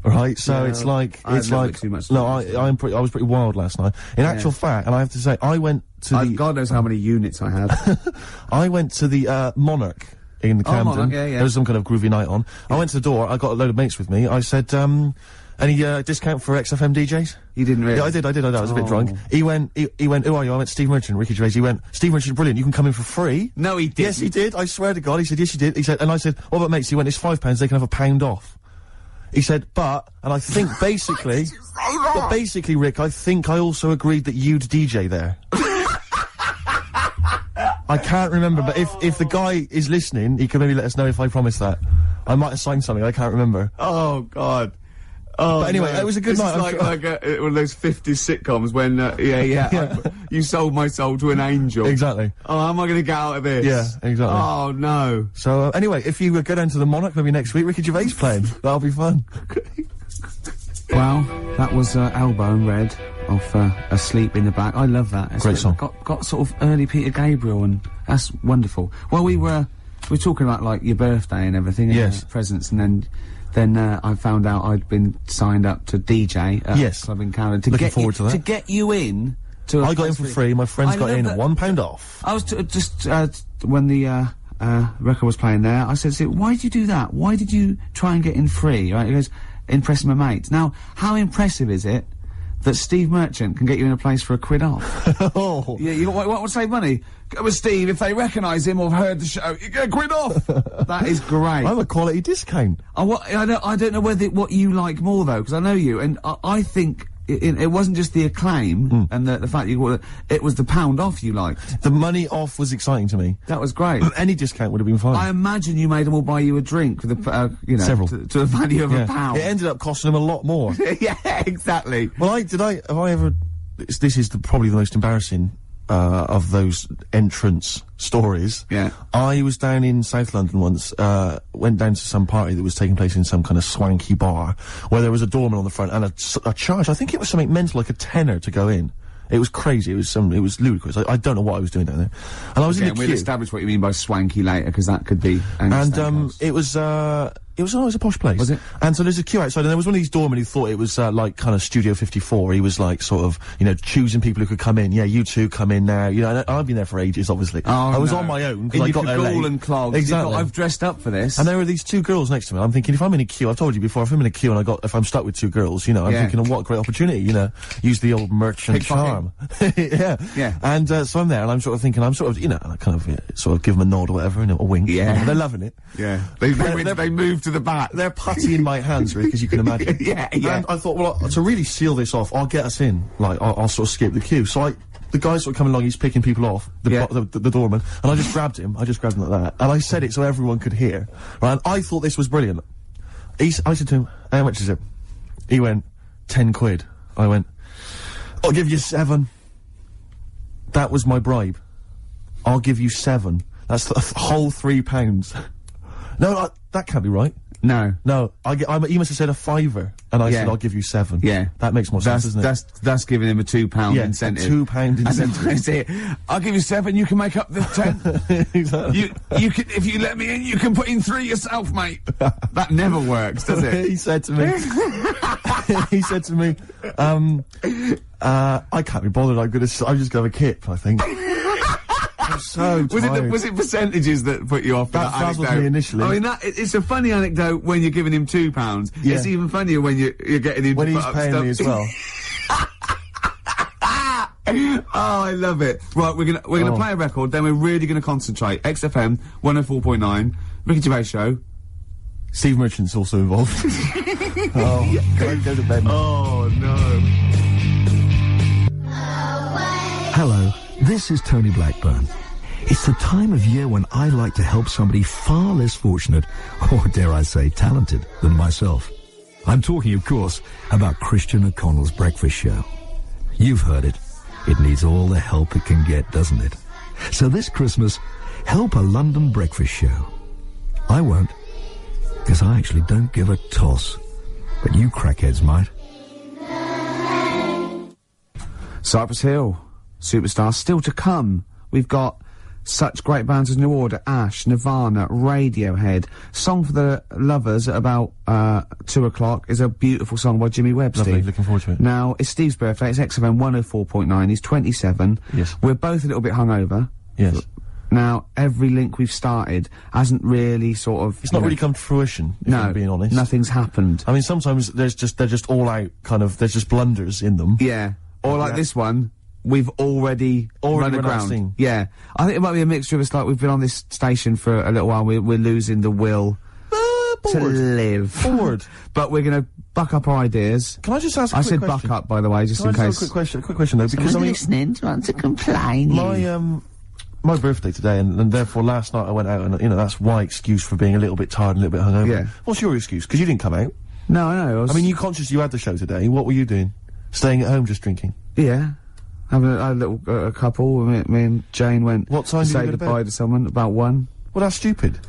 Right, so Yeah, it's like I had a little bit too much no, to I was pretty wild last night. In actual fact, and I have to say, I went to God knows how many units I have. I went to the Monarch in the Camden. Monarch, yeah. There was some kind of groovy night on. I went to the door. I got a load of mates with me. I said, any discount for XFM DJs? You didn't really? Yeah, I did. I was a bit drunk. He went, who are you? I went, Steve Merchant, Ricky Gervais. He went, Steve Merchant, brilliant. You can come in for free. No, he didn't. Yes, he did. I swear to God. He said, yes, you did. He said, and I said, what about mates? He went, it's £5. They can have £1 off. He said, and I think basically, Rick, I think I also agreed that you'd DJ there. I can't remember, but if the guy is listening, he can maybe let us know if I promised that. I might have signed something, I can't remember. Oh, God. Oh, but anyway, it was a good night. It's like one of those 50s sitcoms when, you sold my soul to an angel. Exactly. Oh, how am I going to get out of this? Yeah, exactly. Oh, no. So, anyway, if you go down to the Monarch maybe next week, Ricky Gervais playing. That'll be fun. Well, that was Elbow and Red off Asleep in the Back. I love that. Great song. Got sort of early Peter Gabriel, and that's wonderful. Well, we were talking about, like, your birthday and everything. Yes. And presents, and then I found out I'd been signed up to DJ at a club in Canada. Looking forward to that. To get you in. I got in for free. My friends got in at £1 off. I was just when the record was playing there, I said, why did you do that? Why did you try and get in free? Right? He goes, impressing my mates. Now, how impressive is it that Steve Merchant can get you in a place for £1 off? Oh. Yeah, you what would save money? Go with Steve, if they recognise him or have heard the show, you get £1 off! That is great. I have a quality discount. I don't know what you like more, though, because I know you, and I think it wasn't just the acclaim and the fact you got it was the £1 off you liked. The money off was exciting to me. That was great. Any discount would have been fine. I imagine you made them all buy you a drink for the several to the value of £1. It ended up costing them a lot more. Yeah, exactly. Well, have I ever? This is probably the most embarrassing of those entrance stories. Yeah. I was down in South London once, went down to some party that was taking place in some kind of swanky bar, where there was a doorman on the front and a charge. I think it was something mental, like a tenner to go in. It was crazy. It was ludicrous. I don't know what I was doing down there. And I was in the queue. We'll establish what you mean by swanky later, because that could be. And it was a posh place. Was it? And so there's a queue outside, and there was one of these doormen who thought it was like kind of Studio 54. He was like sort of, choosing people who could come in. Yeah, you two come in now. And I've been there for ages, obviously. Oh, I was on my own because I got there late. and clogs. Exactly. I've dressed up for this. And there were these two girls next to me. I'm thinking, if I'm in a queue, I've told you before, if I'm in a queue and if I'm stuck with two girls, I'm thinking, what a great opportunity, use the old merchant charm. Yeah. Yeah. And so I'm there, and I'm sort of thinking, sort of give them a nod or whatever, a wink. Yeah. They're loving it. Yeah. They move to the back. They're putty in my hands, Rick, as you can imagine. Yeah. And I thought, well, to really seal this off, I'll get us in. Like, I'll sort of skip the queue. So the guy's sort of coming along, he's picking people off, the doorman, and I just grabbed him. I just grabbed him like that. And I said it so everyone could hear. Right? And I thought this was brilliant. I said to him, how much is it? He went, 10 quid. I went, I'll give you 7. That was my bribe. I'll give you 7. That's the whole £3. No, that can't be right. No. He must have said a £5, and I said, I'll give you 7. Yeah. That makes more sense, doesn't it? That's giving him a £2 incentive. A £2 incentive. I say, I'll give you 7, you can make up the 10. Exactly. You can, if you let me in, you can put in 3 yourself, mate. That never works, does it? He said to me, I can't be bothered, I'm just gonna have a kip, I think. I'm so tired. Was it percentages that put you off? That frazzled me initially. I mean, it's a funny anecdote when you're giving him £2. Yeah. It's even funnier when you're getting him when to he's put up paying stuff. me as well. Oh, I love it. Right, we're gonna play a record, then we're really gonna concentrate. XFM 104.9, Ricky Gervais Show. Steve Merchant's also involved. Go to bed. Oh no. Hello, this is Tony Blackburn. It's the time of year when I like to help somebody far less fortunate, or dare I say talented, than myself. I'm talking, of course, about Christian O'Connell's Breakfast Show. You've heard it. It needs all the help it can get, doesn't it? So this Christmas, help a London breakfast show. I won't, because I actually don't give a toss. But you crackheads might. Cypress Hill, superstars still to come. We've got such great bands as New Order, Ash, Nirvana, Radiohead. Song for the Lovers at about 2 o'clock is a beautiful song by Jimmy Webb, Lovely, Steve. looking forward to it. Now, it's Steve's birthday, it's XFM 104.9, he's 27. Yes. We're both a little bit hungover. Yes. Now, every link we've started hasn't really sort of... It's not really come to fruition, if I'm being honest. Nothing's happened. I mean, sometimes they're just all out, kind of, there's just blunders in them. Yeah. Or like this one, we've already run run out of aground. steam. Yeah. I think it might be a mixture of us, like, we've been on this station for a little while, we're losing the will to live. Bored. But we're gonna buck up our ideas. Can I just ask a I quick said question? buck up, by the way, just Can in I case. just ask a quick question though, because I mean, listening to want to complain. my birthday today, and therefore last night I went out, and, you know, that's my excuse for being a little bit tired and a little bit hungover. Yeah. What's your excuse? Because you didn't come out. No, I know. I mean, you conscious you had the show today. What were you doing? Staying at home just drinking? Yeah. Having a little couple. Me and Jane went What time to did you say go to goodbye bed? to someone about 1. Well, that's stupid.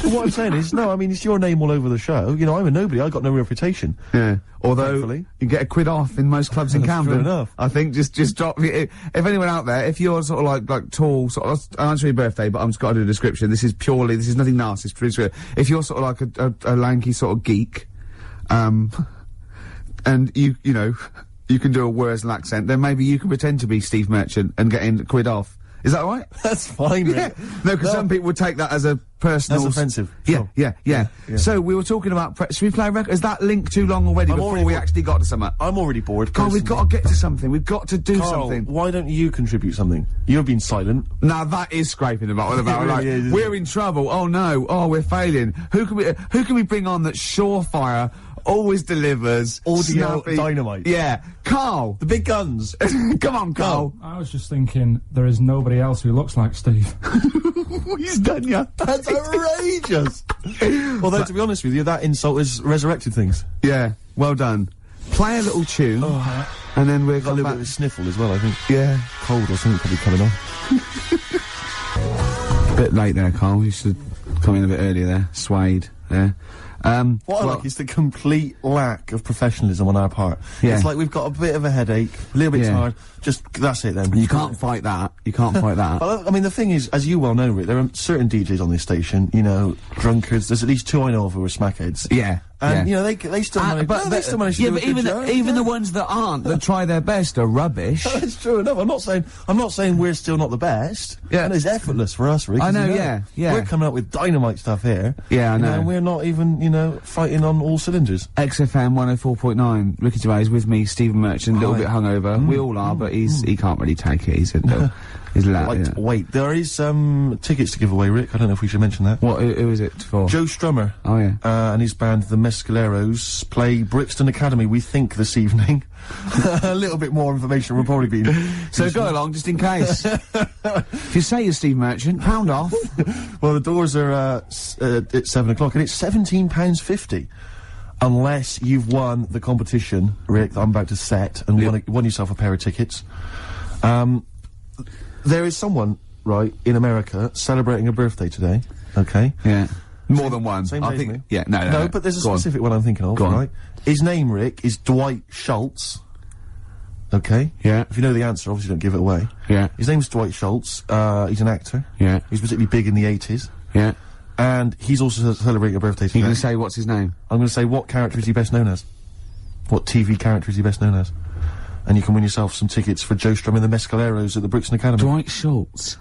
Well, what I'm saying is, no, I mean, it's your name all over the show. You know, I'm a nobody. I got no reputation. Yeah. Although Thankfully. you get a quid off in most clubs in That's Camden. true enough. I think just drop. If anyone out there, if you're sort of like tall, sort of, I'll answer your birthday, but I'm just got to do a description. This is nothing nasty. It's pretty sweet. If you're sort of like a lanky sort of geek, and you know, you can do a Worsley accent, then maybe you can pretend to be Steve Merchant and get in a quid off. Is that right? That's fine, Yeah. Rick. No, because some people would take that as a personal... That's offensive. Yeah, Sure. yeah. So we were talking about... should we play a record? Is that link too long already before already we bored. actually got to something? I'm already bored. Carl, we've got to get to something. We've got to do Carl, something. why don't you contribute something? You've been silent. Now that is scraping the bottom about really like is, isn't we're it? in trouble. Oh no. Oh, we're failing. Who can we bring on that's surefire, always delivers, Audio snappy? dynamite. Yeah, Carl. The big guns. Come on, Carl. I was just thinking, there is nobody else who looks like Steve. He's done ya. That's outrageous. Although, to be honest with you, that insult has resurrected things. Yeah, well done. Play a little tune, and then we're Got a little bit of a sniffle as well, I think. Yeah. Cold or something probably coming on. Bit late there, Carl. You should come in a bit earlier there. Swayed there. What I like is the complete lack of professionalism on our part. Yeah. It's like we've got a bit of a headache, a little bit Yeah. tired, just, that's it then. You can't fight that. You can't fight that. Well, I mean, the thing is, as you well know, Rick, there are certain DJs on this station, you know, drunkards. There's at least 2 I know of who are smackheads. Yeah. And, yeah. you know, they still manage, they still manage to yeah, do a but good even job. even the ones that aren't, that try their best, are rubbish. That's true enough. I'm not saying we're still not the best. Yeah. And it's effortless for us, Rick. I as know, you yeah. We're coming up with dynamite stuff here. Yeah, I You know. and we're not even, you know, fighting on all cylinders. XFM 104.9. Ricky Gervais with me, Stephen Merchant, a little bit hungover. We all are, but he can't really take it. He's he's loud. Like, wait, there is tickets to give away, Rick. I don't know if we should mention that. What? Who is it for? Joe Strummer. Oh yeah. And his band, the Mescaleros, play Brixton Academy, we think, this evening. A little bit more information will probably be... So go along, just in case. If you say you're Steve Merchant, pound off. Well, the doors are at 7 o'clock, and it's £17.50. Unless you've won the competition, Rick, that I'm about to set, and won yourself a pair of tickets. There is someone, right, in America, celebrating a birthday today, okay? Yeah. More than one. Same I day as think. me. Yeah. No. No, but there's a Go on. specific one I'm thinking of, Go on. right? His name, Rick, is Dwight Schultz. Okay? Yeah. If you know the answer, obviously don't give it away. Yeah. His name's Dwight Schultz. He's an actor. Yeah. He was particularly big in the 80s. Yeah. And he's also celebrating a birthday today. You're gonna say what's his name? I'm gonna say, what character is he best known as? What TV character is he best known as? And you can win yourself some tickets for Joe Strum and the Mescaleros at the Brixton Academy. Dwight Schultz.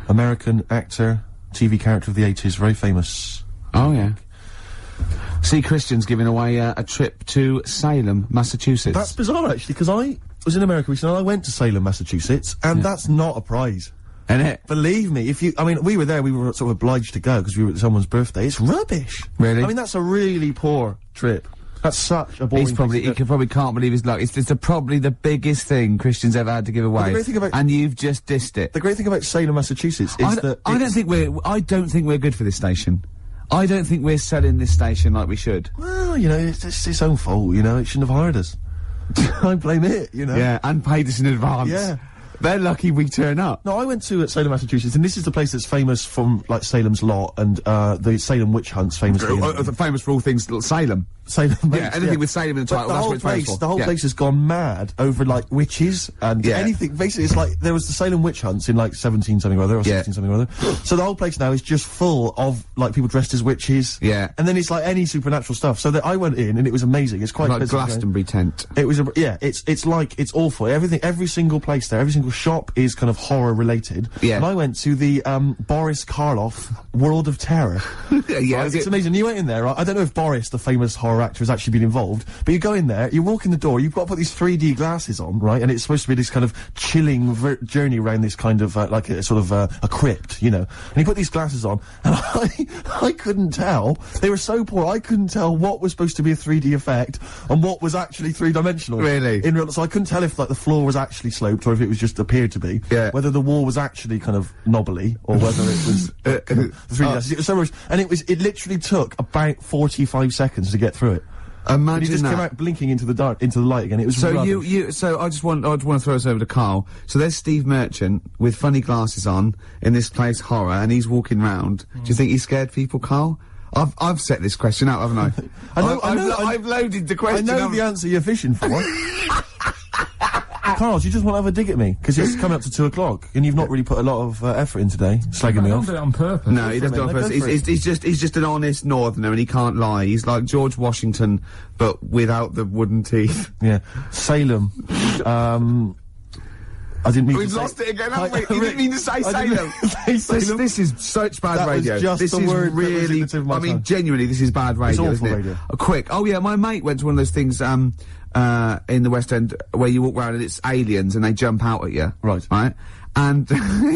American actor, TV character of the 80s, very famous. Oh yeah. See, Christian's giving away a trip to Salem, Massachusetts. That's bizarre, actually, because I was in America recently, and I went to Salem, Massachusetts, and that's not a prize. Innit? Believe me, I mean, we were there, we were sort of obliged to go, because we were at someone's birthday. It's rubbish. Really? I mean, that's a really poor trip. That's such a boring He probably can't believe his luck. It's probably the biggest thing Christian's ever had to give away. the great thing about- and you've just dissed it. The great thing about Salem, Massachusetts is that... I don't think we're good for this station. I don't think we're selling this station like we should. Well, you know, it's its own fault, you know, it shouldn't have hired us. I blame it, you know. Yeah, and paid us in advance. Yeah. They're lucky we turn up. No, I went to Salem, Massachusetts, and this is the place that's famous from, like, Salem's Lot and, the Salem witch hunts, famously. Famous for all things Salem. Salem. Yeah, anything with Salem in the title, that's what it's famous for. The whole place has gone mad over, like, witches and anything. Basically, it's like, there was the Salem witch hunts in, like, 17 something or other, or 16 something or other. So the whole place now is just full of, like, people dressed as witches. Yeah. And then it's like any supernatural stuff. So that I went in, and it was amazing. It's quite like Glastonbury tent. It was, it's like, it's awful. Every single place there, every single shop is kind of horror related. Yeah. And I went to the, Boris Karloff World of Terror. Yeah, right? It's amazing. You went in there, right? I don't know if Boris, the famous horror actor, has actually been involved, but you go in there, you walk in the door, you've got to put these 3D glasses on, right? And it's supposed to be this kind of chilling journey around this kind of, like a sort of, a crypt, you know? And you put these glasses on, and I couldn't tell. They were so poor, I couldn't tell what was supposed to be a 3D effect and what was actually three-dimensional. Really? So I couldn't tell if, like, the floor was actually sloped or if it was just appeared to be. Yeah. Whether the wall was actually kind of knobbly or whether it was kind of 3D glasses. It was so much, and it literally took about 45 seconds to get through it. Imagine and he just that. came out blinking into the light again. It was So rubbish. so I just want to throw us over to Carl. So there's Steve Merchant with funny glasses on in this place horror, and he's walking round. Do you think he scared people, Carl? I've set this question out, haven't I? I've loaded the question. I know the answer you're fishing for. Carl, do you just want to have a dig at me? Because it's coming up to 2 o'clock, and you've not really put a lot of effort in today, slagging me I off. don't do it on purpose. No, he doesn't do it on purpose. He's just an honest northerner, and he can't lie. He's like George Washington, but without the wooden teeth. Yeah. Salem. I didn't mean We've to say... lost it again, haven't we? You didn't mean to say Salem. This is such bad That was radio. just This the is word that was in really... the tip of my I mean, tongue. genuinely, this is bad radio, awful isn't it? radio. Quick. Oh, yeah, my mate went to one of those things, in the West End where you walk around and it's aliens and they jump out at you. Right. Right? And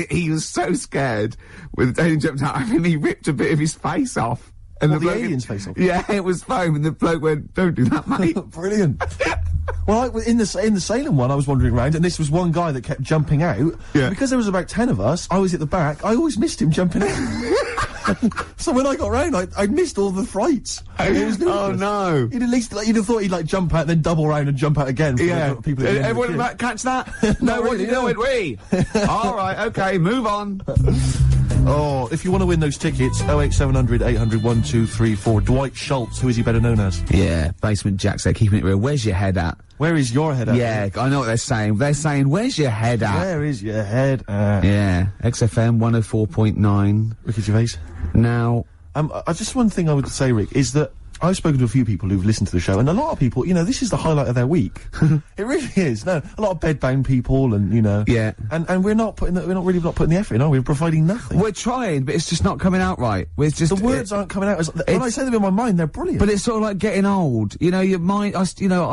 he was so scared when the alien jumped out and he ripped a bit of his face off. And What, the bloke- alien's face off? Yeah, it was foam and the bloke went, "Don't do that, mate." Brilliant. Well, in the Salem one, I was wandering around, and this was one guy that kept jumping out. Yeah. Because there was about 10 of us, I was at the back, I always missed him jumping out. So when I got round, I'd missed all the frights. It was Oh, ludicrous. no. You'd at least, you'd have thought he'd, jump out, then double round and jump out again. For Yeah. the people at the end of the Everyone queue. might catch that? Not No, what really, you doing? no. We? All right, okay, move on. Oh, if you want to win those tickets, 08700 800 1234. Dwight Schultz, who is he better known as? Yeah, Basement Jack's there, keeping it real. Where's your head at? Where is your head at? Yeah, I know what they're saying. They're saying, where's your head at? Where is your head at? Yeah, XFM 104.9. Ricky Gervais. Now, Just one thing I would say, Rick, is that I've spoken to a few people who've listened to the show, and a lot of people, this is the highlight of their week. It really is. No, a lot of bedbound people, and Yeah. and we're not putting the effort in, are we? We're providing nothing. we're trying, but it's just not coming out right. It's just The words aren't coming out as when I say them in my mind, they're brilliant. But it's sort of like getting old. Your mind, I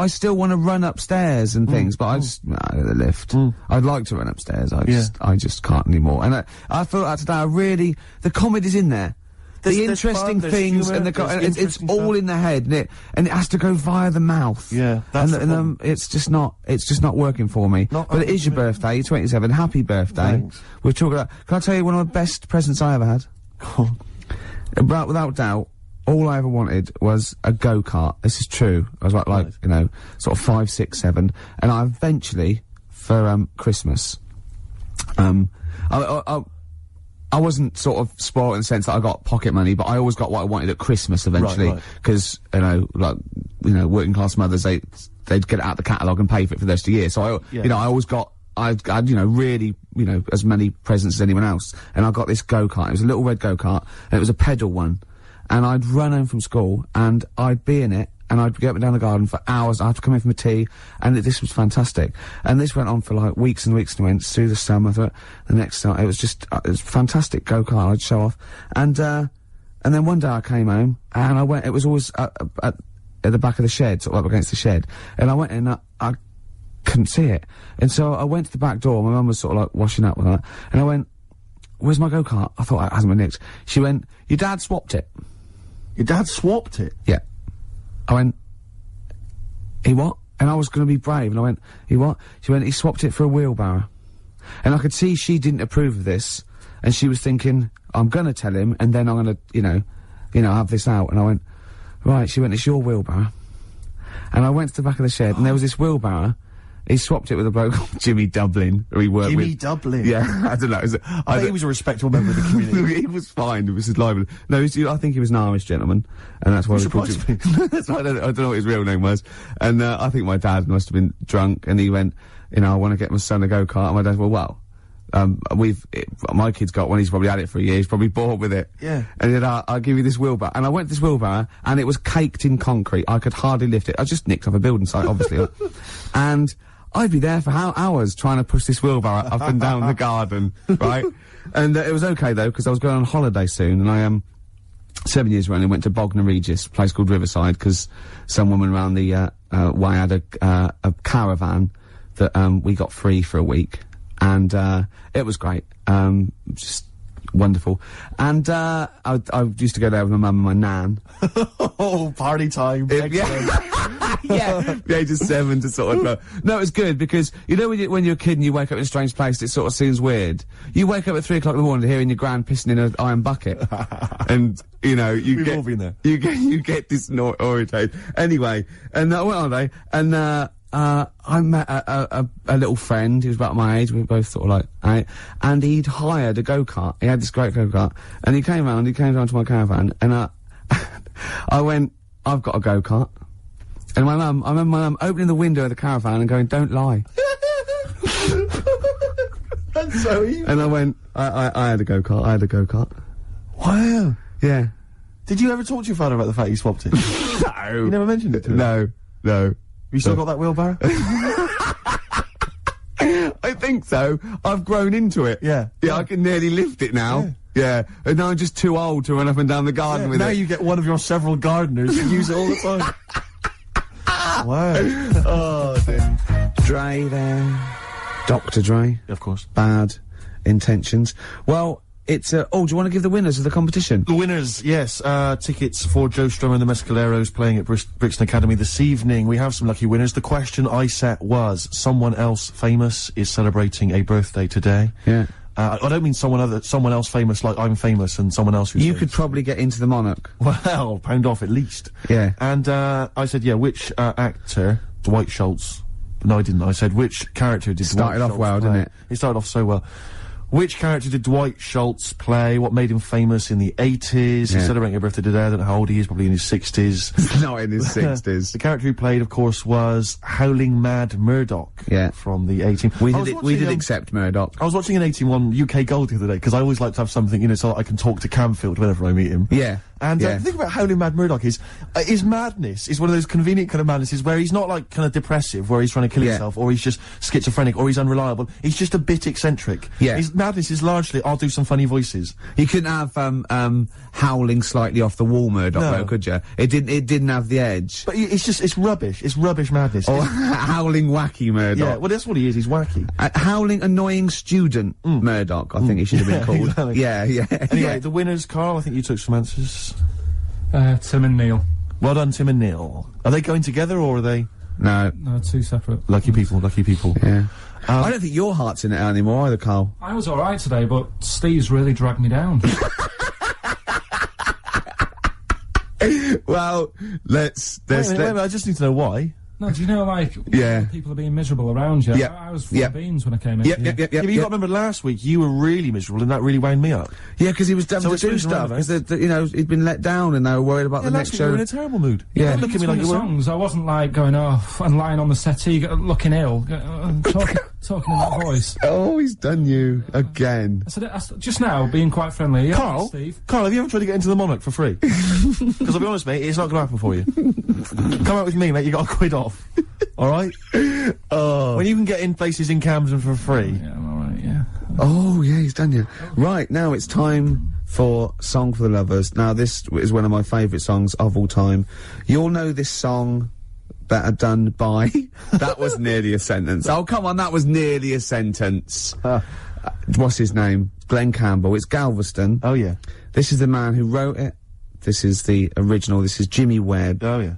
still want to run upstairs and things, but I just, the lift. I'd like to run upstairs. I just can't anymore. And I felt that today. The comedy's in there. The There's interesting fun, there's things humour, and there's it's interesting all stuff. in the head, and it has to go via the mouth. Yeah, that's the problem. it's just not working for me. Not But it is your 100%. birthday. You're 27. Happy birthday. Thanks. We're talking about. Can I tell you one of the best presents I ever had? Without doubt, all I ever wanted was a go-kart. This is true. I was like sort of 5, 6, 7, and I eventually, for Christmas, I wasn't sort of spoiled in the sense that I got pocket money, but I always got what I wanted at Christmas eventually, Right. because working class mothers they'd get it out the catalogue and pay for it for the rest of the year. So I always got. I had really, as many presents as anyone else. And I got this go-kart. It was a little red go-kart, and it was a pedal one. And I'd run home from school, and I'd be in it, and I'd go up and down the garden for hours. I'd have to come in from a tea, and this was fantastic. And this went on for like weeks and weeks and went through the summer, the next summer. It was just, it was fantastic go-kart. I'd show off. And then one day I came home, and I went, it was always at the back of the shed, sort of up against the shed. And I went in, I couldn't see it. And so I went to the back door. My mum was sort of like washing up with that. And I went, "Where's my go-kart?" I thought it hasn't been nicked. She went, "Your dad swapped it." Your dad swapped it. Yeah. I went, "He what?" And I was going to be brave. And I went, "He what?" She went, "He swapped it for a wheelbarrow." And I could see she didn't approve of this. And she was thinking, "I'm going to tell him, and then I'm going to, have this out." And I went, "Right." She went, "It's your wheelbarrow." And I went to the back of the shed, and there was this wheelbarrow, He swapped it with a bloke called Jimmy Dublin, who he worked with. Jimmy Dublin. Yeah, I don't know. I think he was a respectable member of the community. He was fine. It was his lively. No, I think he was an Irish gentleman, and that's why we called him. That's why I don't know what his real name was. And I think my dad must have been drunk, and he went, you know, I want to get my son a go-kart. And my dad said, well, my kid's got one. He's probably had it for a year. He's probably bored with it. Yeah. And he said, I'll give you this wheelbarrow. And I went to this wheelbarrow, and it was caked in concrete. I could hardly lift it. I just nicked off a building site, obviously. And I'd be there for hours trying to push this wheelbarrow up and down the garden, right? And it was okay though, because I was going on holiday soon, and I 7 years running went to Bognor Regis, a place called Riverside, because some woman around the way had a caravan that we got free for a week, and it was great, just wonderful. And I used to go there with my mum and my nan. Oh, party time! Yeah, the age of 7 to sort of no, it was good because you know when you're a kid and you wake up in a strange place, it sort of seems weird. You wake up at 3 o'clock in the morning hearing your gran pissing in an iron bucket, and you know We've all been there. You get disorientated. Anyway, and I went on holiday, and I met a little friend who was about my age. We were both sort of like, and he'd hired a go-kart. He had this great go-kart, and he came round to my caravan, and I went, I've got a go-kart. And I remember my mum opening the window of the caravan and going, don't lie. That's so evil. And I went, I had a go-kart. Wow. Yeah. Did you ever talk to your father about the fact you swapped it? No. You never mentioned it to him? No. You still got that wheelbarrow? I think so. I've grown into it. Yeah. Yeah, I can nearly lift it now. Yeah. And now I'm just too old to run up and down the garden with it. Now you get one of your several gardeners and use it all the time. Wow. Oh, dear. Dre there. Dr. Dre. Of course. Bad intentions. Well, it's, do you want to give the winners of the competition? The winners, yes. Tickets for Joe Strummer and the Mescaleros playing at Brixton Academy this evening. We have some lucky winners. The question I set was, someone else famous is celebrating a birthday today. Yeah. I don't mean someone else famous like I'm famous and someone else who's You famous. could probably get into the Monarch. Well, pound off at least. Yeah. And, I said, yeah, which, actor, Dwight Schultz. No, I didn't. I said, which character did Started Dwight off Schultz well, play? didn't it? It started off so well. Which character did Dwight Schultz play? What made him famous in the 80s? He's celebrating a birthday today. I don't know how old he is, probably in his 60s. Not in his 60s. The character he played, of course, was Howling Mad Murdoch. Yeah. From the 18... We did accept Murdoch. I was watching an 18-1 UK Gold the other day, because I always like to have something, you know, so that I can talk to Camfield whenever I meet him. Yeah. And the thing about Howling Mad Murdoch is, his madness is one of those convenient kind of madnesses where he's not like kind of depressive, where he's trying to kill himself, or he's just schizophrenic, or he's unreliable. He's just a bit eccentric. Yeah. His madness is largely, I'll do some funny voices. You couldn't have howling slightly off the wall Murdoch, though, could you? It didn't have the edge. But it's just, it's rubbish. It's rubbish madness. Or howling wacky Murdoch. Yeah, well, that's what he is. He's wacky. Howling annoying student Murdoch, I think he should have been called. Exactly. Yeah. Anyway, the winners, Carl, I think you took some answers. Tim and Neil. Well done, Tim and Neil. Are they going together, or are they... No. No, two separate. Lucky people, lucky people. Yeah. I don't think your heart's in it anymore either, Carl. I was alright today, but Steve's really dragged me down. Well, let's... Wait a minute, I just need to know why. No, do you know, like, people are being miserable around you? Yeah. I was full of beans when I came in. Yep. Yeah, but you got to remember last week, you were really miserable, and that really wound me up. Yeah, because he was having So to it's do really stuff, right, because, you know, he'd been let down and they were worried about the next last week show. you were in a terrible mood. Yeah. Look at me like you were. songs, I wasn't like going off and lying on the settee, looking ill, talking in that voice. Oh, he's done you again. I said, just now, being quite friendly. Yeah, Carl, Steve. Carl, have you ever tried to get into the Monarch for free? Because I'll be honest, mate, it's not going to happen for you. Come out with me, mate, you got to quid off. Alright? When you can get in places in Camden for free. Yeah, I'm alright, yeah. Oh, yeah, he's done you. Right, now it's time for Song for the Lovers. Now, this is one of my favourite songs of all time. You'll know this song better done by... That was nearly a sentence. Oh, come on, that was nearly a sentence. What's his name? Glenn Campbell. It's Galveston. Oh, yeah. This is the man who wrote it. This is the original. This is Jimmy Webb. Oh, yeah.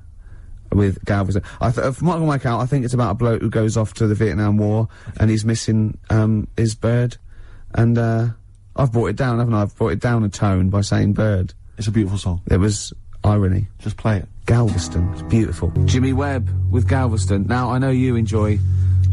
With Galveston. From what I can work out, I think it's about a bloke who goes off to the Vietnam War and he's missing his bird. And I've brought it down, haven't I? I've brought it down a tone by saying bird. It's a beautiful song. It was irony. Just play it. Galveston. It's beautiful. Jimmy Webb with Galveston. Now, I know you enjoy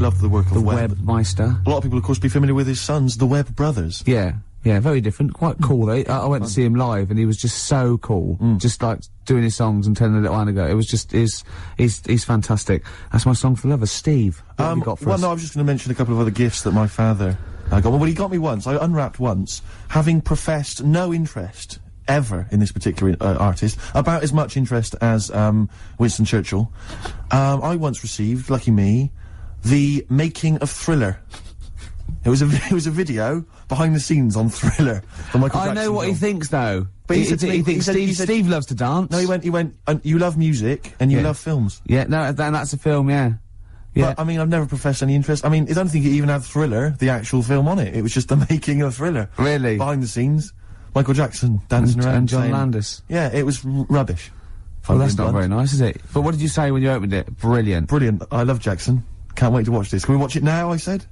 loved the work of The Webb. Webmeister. A lot of people, of course, be familiar with his sons, the Webb brothers. Yeah, very different. Quite cool. I went to see him live, and he was just so cool. Just like doing his songs and telling a little anecdote. It was just he's fantastic. That's my song for lovers. Steve, what have you got for us? No, I was just going to mention a couple of other gifts that my father got. Well, he got me once. I unwrapped once, having professed no interest ever in this particular artist, about as much interest as Winston Churchill. I once received, lucky me, the making of Thriller. It was a video behind the scenes on Thriller. The Michael Jackson know what film. he thinks though. But he thinks Steve loves to dance. No, he went. You love music and you love films. Yeah, no, that's a film. Yeah. Yeah. But, I mean, I've never professed any interest. I mean, I don't think it even had Thriller, the actual film, on it. It was just the making of Thriller. Really? Behind the scenes. Michael Jackson dancing around. And John saying, Landis. Yeah, it was rubbish. Well, that's not very nice, is it? But what did you say when you opened it? Brilliant. Brilliant. I love Jackson. Can't wait to watch this. Can we watch it now, I said?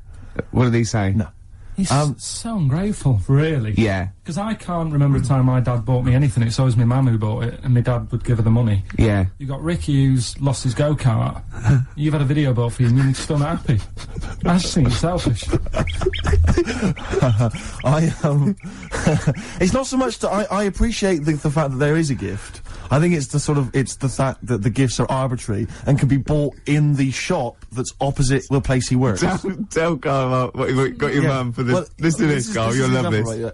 What did he say? No. He's so ungrateful, really. Yeah. Because I can't remember a time my dad bought me anything. It's always my mum who bought it, and my dad would give her the money. Yeah. You got Ricky who's lost his go-kart. You've had a video bought for you, and you're still not happy. I just think you're selfish. It's not so much that I appreciate the fact that there is a gift. I think it's the fact that the gifts are arbitrary and can be bought in the shop that's opposite the place he works. Tell Carl what you got your mum for this. Well, Listen to this, Carl. You'll love this. Right,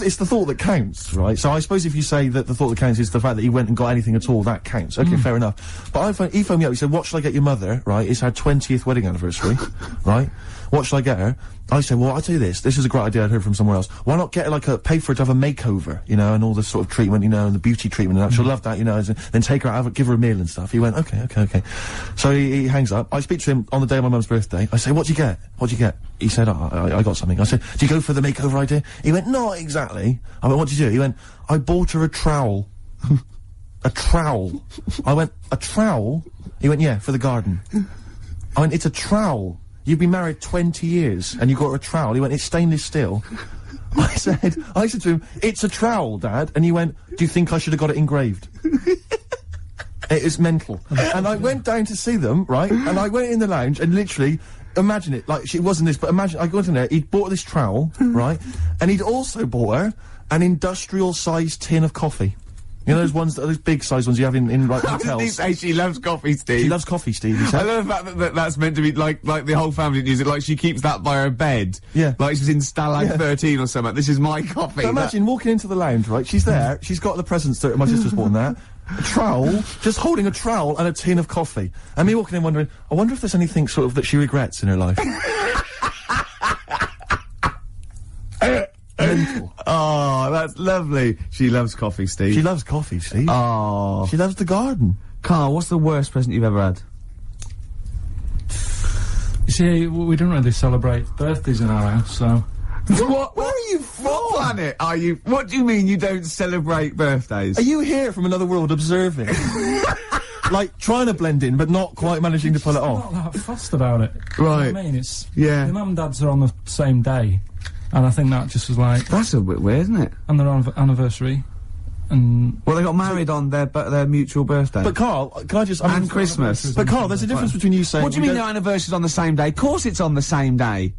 it's the thought that counts, right? So I suppose if you say that the thought that counts is the fact that he went and got anything at all, that counts. Okay, fair enough. But he phoned me up, he said, what shall I get your mother, right? It's her 20th wedding anniversary, right? What shall I get her? I said, well, I'll tell you this is a great idea I'd heard from somewhere else. Why not get her, pay for her to have a makeover, you know, and all this sort of treatment, you know, and the beauty treatment and that. She'll love that, you know, then take her out, give her a meal and stuff. He went, okay. So he hangs up. I speak to him on the day of my mum's birthday. I say, what'd you get? He said, I got something. I said, do you go for the makeover idea? He went, not exactly. I went, what'd you do? He went, I bought her a trowel. A trowel. I went, a trowel? He went, yeah, for the garden. I went, it's a trowel. You've been married 20 years and you got her a trowel. He went, it's stainless steel. I said to him, it's a trowel, Dad. And he went, do you think I should have got it engraved? It is mental. And I went down to see them, right? And I went in the lounge and literally, imagine it, like, it wasn't this, but imagine, I got in there, he'd bought this trowel, right? And he'd also bought her an industrial-sized tin of coffee. You know those big size ones you have in like hotels? Did he say she loves coffee, Steve? She loves coffee, Steve, he said. I love the fact that that's meant to be like the whole family use it, like she keeps that by her bed. Yeah. Like she's in Stalag 13 or something. This is my coffee. So imagine walking into the lounge, right? She's there, she's got the presents that my sister's bought that. A trowel, just holding a trowel and a tin of coffee. And me walking in wondering, I wonder if there's anything sort of that she regrets in her life. Mental. Oh, that's lovely. She loves coffee, Steve. She loves coffee, Steve. Oh. She loves the garden. Carl, what's the worst present you've ever had? You see, we don't really celebrate birthdays in our house, so... What? Where are you from? What planet are you? What do you mean you don't celebrate birthdays? Are you here from another world observing? Like, trying to blend in, but not quite managing to pull it off? Not that fussed about it. Right. You know what I mean? It's... Yeah. My mum and dad's are on the same day. And I think that just was like... That's a bit weird, isn't it? And their anniversary. And... Well, they got married on their mutual birthday. But Carl, can I just... And Christmas. But Carl, there's a difference between you saying... What do you mean their anniversary's on the same day? Of course it's on the same day.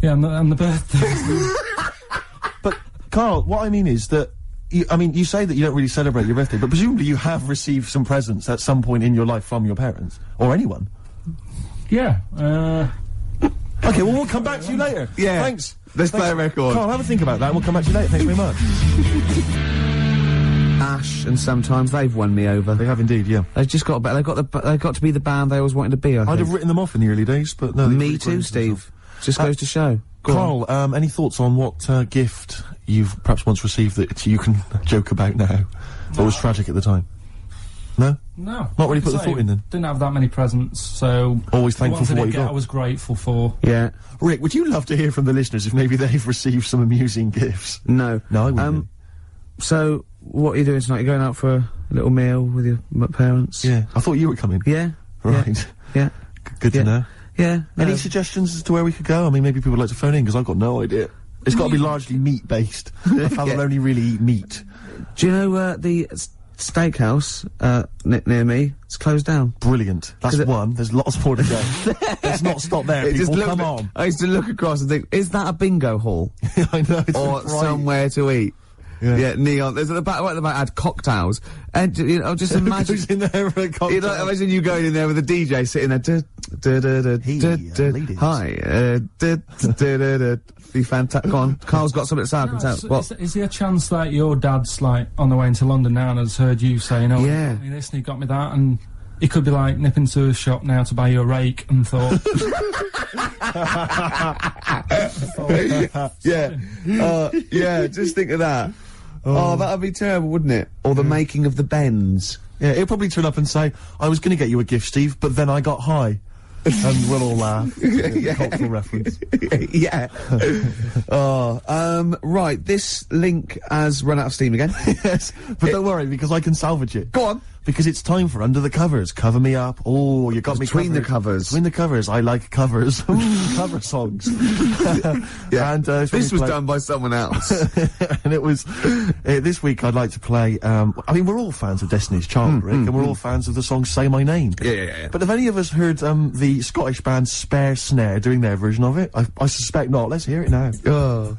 Yeah, and the birthday. But, Carl, what I mean is that... you say that you don't really celebrate your birthday, but presumably you have received some presents at some point in your life from your parents. Or anyone. Yeah, Okay, well, we'll come back to you later. Yeah. Thanks. Let's play a record. Carl, have a think about that and we'll come back to you later. Thanks very much. Ash and Sometimes, they've won me over. They have indeed, yeah. They've just got they've got to be the band they always wanted to be, I think. I'd have written them off in the early days, but no. Me too, Steve. Just goes to show. Go Carl, any thoughts on what gift you've perhaps once received that you can joke about now? Or was tragic at the time? No? No. Not really put the thought in then? Didn't have that many presents, so... Always thankful for what you got. I was grateful for. Yeah. Rick, would you love to hear from the listeners if maybe they've received some amusing gifts? No. No, I wouldn't. So, what are you doing tonight? You're going out for a little meal with your parents? Yeah. I thought you were coming. Yeah. Right. Yeah. Good to know. Yeah. Any suggestions as to where we could go? I mean, maybe people would like to phone in, because I've got no idea. It's got to be largely meat-based. A fella will only really eat meat. Do you know, steakhouse near me. It's closed down. Brilliant. That's one. There's lots more to go. Let's not stop there, It just people. looked Come at- on. I used to look across and think, is that a bingo hall? I know. It's Or bright. somewhere to eat? Yeah. Neon. There's at the back, right at the back, had cocktails. And, you know, just imagine. Who's in there for a cocktail? You know, imagine you going in there with a DJ sitting there. ladies. Hi. Be fantastic. Go on. Carl's got something to say. I can tell. What? Is there a chance that your dad's like on the way into London now and has heard you saying, "Oh, Yeah. he got me this and he got me that," and he could be like nipping to a shop now to buy you a rake and thought, Yeah, just think of that. Oh, that'd be terrible, wouldn't it? Or the making of the Bends. Yeah, he'll probably turn up and say, I was going to get you a gift, Steve, but then I got high. And we'll all laugh. Cultural reference. Yeah. Right, this link has run out of steam again. Yes, but don't worry, because I can salvage it. Go on. Because it's time for Under the Covers. Cover me up. Oh, you got me Between the covered. covers. Between the covers. I like covers. Cover songs. Yeah. And, This was done by someone else. and it was this week I'd like to play I mean, we're all fans of Destiny's Child, Rick, and we're all fans of the song Say My Name. Yeah. But have any of us heard the Scottish band Spare Snare doing their version of it? I suspect not. Let's hear it now. Oh.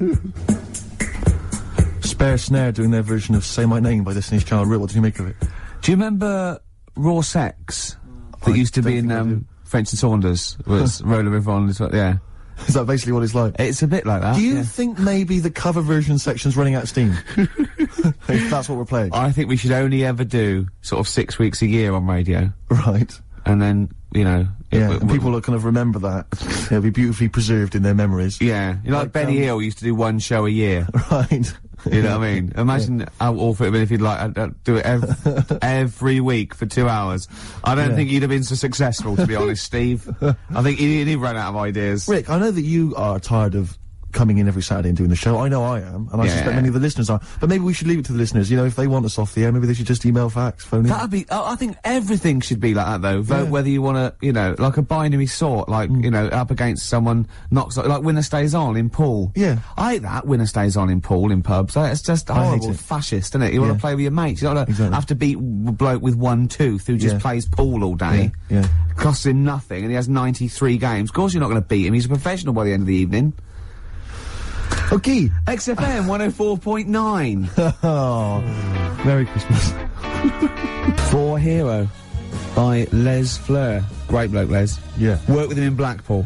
Spare Snare doing their version of Say My Name by Destiny's Child. Rick, what do you make of it? Do you remember Raw Sex? That I used to be don't think I in do. French and Saunders. Was Roller Yvonne, yeah. Is that basically what it's like? It's a bit like that. Do you yeah. think maybe the cover version section's running out of steam? If that's what we're playing. I think we should only ever do sort of 6 weeks a year on radio. Right. And then, you know... Yeah, and people will kind of remember that. It'll be beautifully preserved in their memories. Yeah. You know, like Benny Hill used to do one show a year. Right. You know what I mean? Imagine how awful it'd been if you'd like do it every week for 2 hours. I don't think you'd have been so successful, to be honest, Steve. I think he'd run out of ideas. Rick, I know that you are tired of coming in every Saturday and doing the show. I know I am, and I suspect many of the listeners are. But maybe we should leave it to the listeners. You know, if they want us off the air, maybe they should just email, fax, phone in. That'd be. I think everything should be like that, though. Vote whether you want to, you know, like a binary sort, like you know, up against someone knocks like Winner Stays On in pool. Yeah, I hate that Winner Stays On in pool in pubs. It's just horrible, fascist, isn't it? You want to play with your mates. You don't want to have to beat a bloke with one tooth who just plays pool all day. Yeah. Costs him nothing, and he has 93 games. Of course, you're not going to beat him. He's a professional by the end of the evening. Okay. XFM 104.9. Oh, Merry Christmas. For Hero by Les Fleur. Great bloke, Les. Yeah. Worked with him in Blackpool.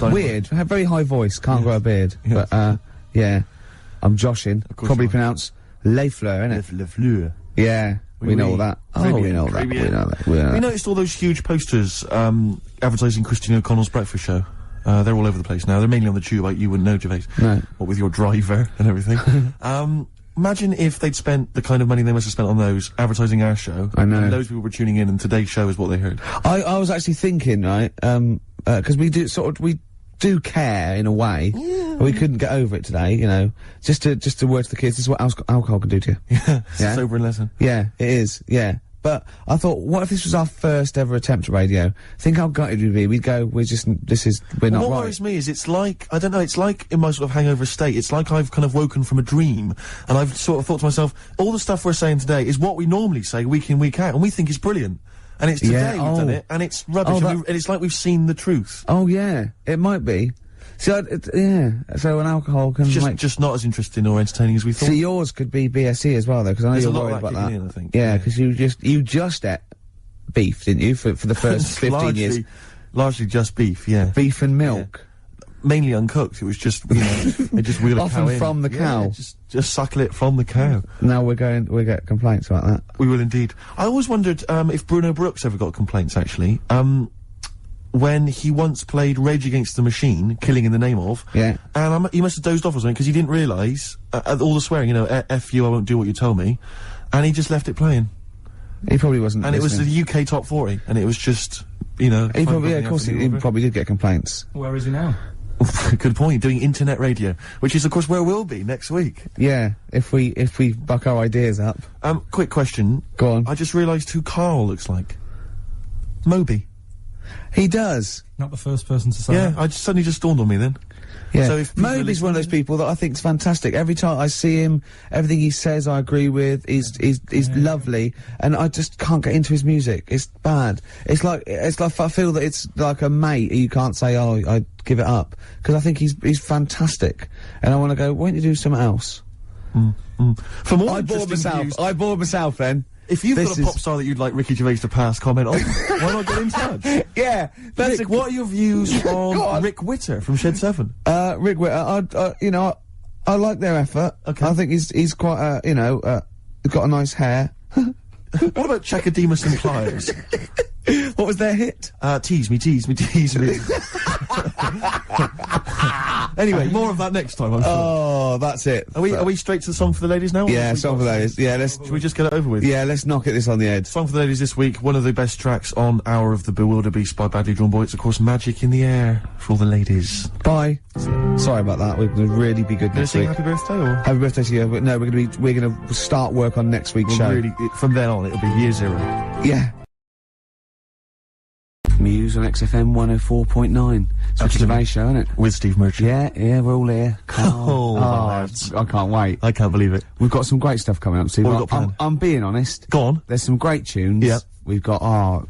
Weird. Had very high voice. Can't grow a beard. Yeah. But, yeah. I'm joshing. course Probably you are. pronounced Les Fleur, innit? Le Fleur. Yeah. We know all that. Très Oh, we bien, know très that. We bien. know that. We know We that. noticed all those huge posters advertising Christine O'Connell's breakfast show. They're all over the place now. They're mainly on the tube, like you wouldn't know, Gervais. No. What with your driver and everything. Imagine if they'd spent the kind of money they must have spent on those advertising our show. I know. And those people were tuning in, and today's show is what they heard. I was actually thinking, right, because we do care in a way. Yeah. We couldn't get over it today, you know. Just to word to the kids, this is what alcohol can do to you. Yeah, it's Yeah. a sobering lesson. Yeah, it is, yeah. But I thought, what if this was our first ever attempt at radio? Think how gutted we'd be. We'd go, we're not What right. worries me is it's like, I don't know, it's like in my sort of hangover state, it's like I've kind of woken from a dream, and I've sort of thought to myself, all the stuff we're saying today is what we normally say week in, week out, and we think it's brilliant. And it's today we've done it, and it's rubbish, and it's like we've seen the truth. Oh yeah, it might be. See, yeah. So an alcohol can It's just not as interesting or entertaining as we thought. See, yours could be BSE as well, though, because I know There's you're a lot worried of that about that. kicking in, I think. Yeah, because you just ate beef, didn't you, for the first 15 years? Largely just beef, yeah. Beef and milk. Yeah. Mainly uncooked. It was just, you know, they just wheel a Often cow in. from the cow. Yeah, just suckle it from the cow. Now we get complaints about that. We will indeed. I always wondered if Bruno Brooks ever got complaints, actually. When he once played Rage Against the Machine, Killing in the Name of, Yeah. and he must have dozed off or something, because he didn't realise, all the swearing, you know, F you, I won't do what you tell me, and he just left it playing. He probably wasn't And listening. it was the UK Top 40, and it was just, you know... He probably, yeah, of course, he probably did get complaints. where is he now? Good point, doing internet radio, which is, of course, where we'll be next week. Yeah, if we buck our ideas up. Quick question. Go on. I just realised who Carl looks like. Moby. He does. Not the first person to say Yeah, that. suddenly just dawned on me then. Yeah. So if people are Moby's one of those listening- people that I think's fantastic. Every time I see him, everything he says I agree with. He's lovely, and I just can't get into his music. It's bad. It's like I feel that it's like a mate you can't say, oh, I give it up, because I think he's fantastic, and I want to go, why don't you do something else? For more I bored interesting myself. views, I bored myself then. if you've This got a is- pop star that you'd like Ricky Gervais to pass comment on, why not get in touch? Yeah, that's Rick, what are your views Go on on. Rick Witter from Shed 7? Rick Witter, you know, I like their effort. Okay. I think he's quite, you know, got a nice hair. What about Chakademus and Pliers? What was their hit? Tease me, tease me, tease me. Anyway, more of that next time, I'm sure. Oh, that's it. Are we straight to the song for the ladies now? Yeah, song for those. Yeah, Should we just get it over with? Yeah, let's knock this on the head. Song for the ladies this week, one of the best tracks on Hour of the Bewilderbeast by Badly Drawn Boy. It's, of course, Magic in the Air for all the ladies. Bye. Sorry about that. We're gonna really be good Gonna next sing week. happy birthday, or? Happy birthday to you. But no, we're gonna start work on next week's show. Really, from then on, it'll be year 0. Yeah. Muse on XFM 104.9. It's Ricky Gervais show, isn't it? With Steve Merchant. Yeah, we're all here. Oh, my I can't wait. I can't believe it. We've got some great stuff coming up, Steve. What have we got planned? I'm being honest. Go on. There's some great tunes. Yep. We've got,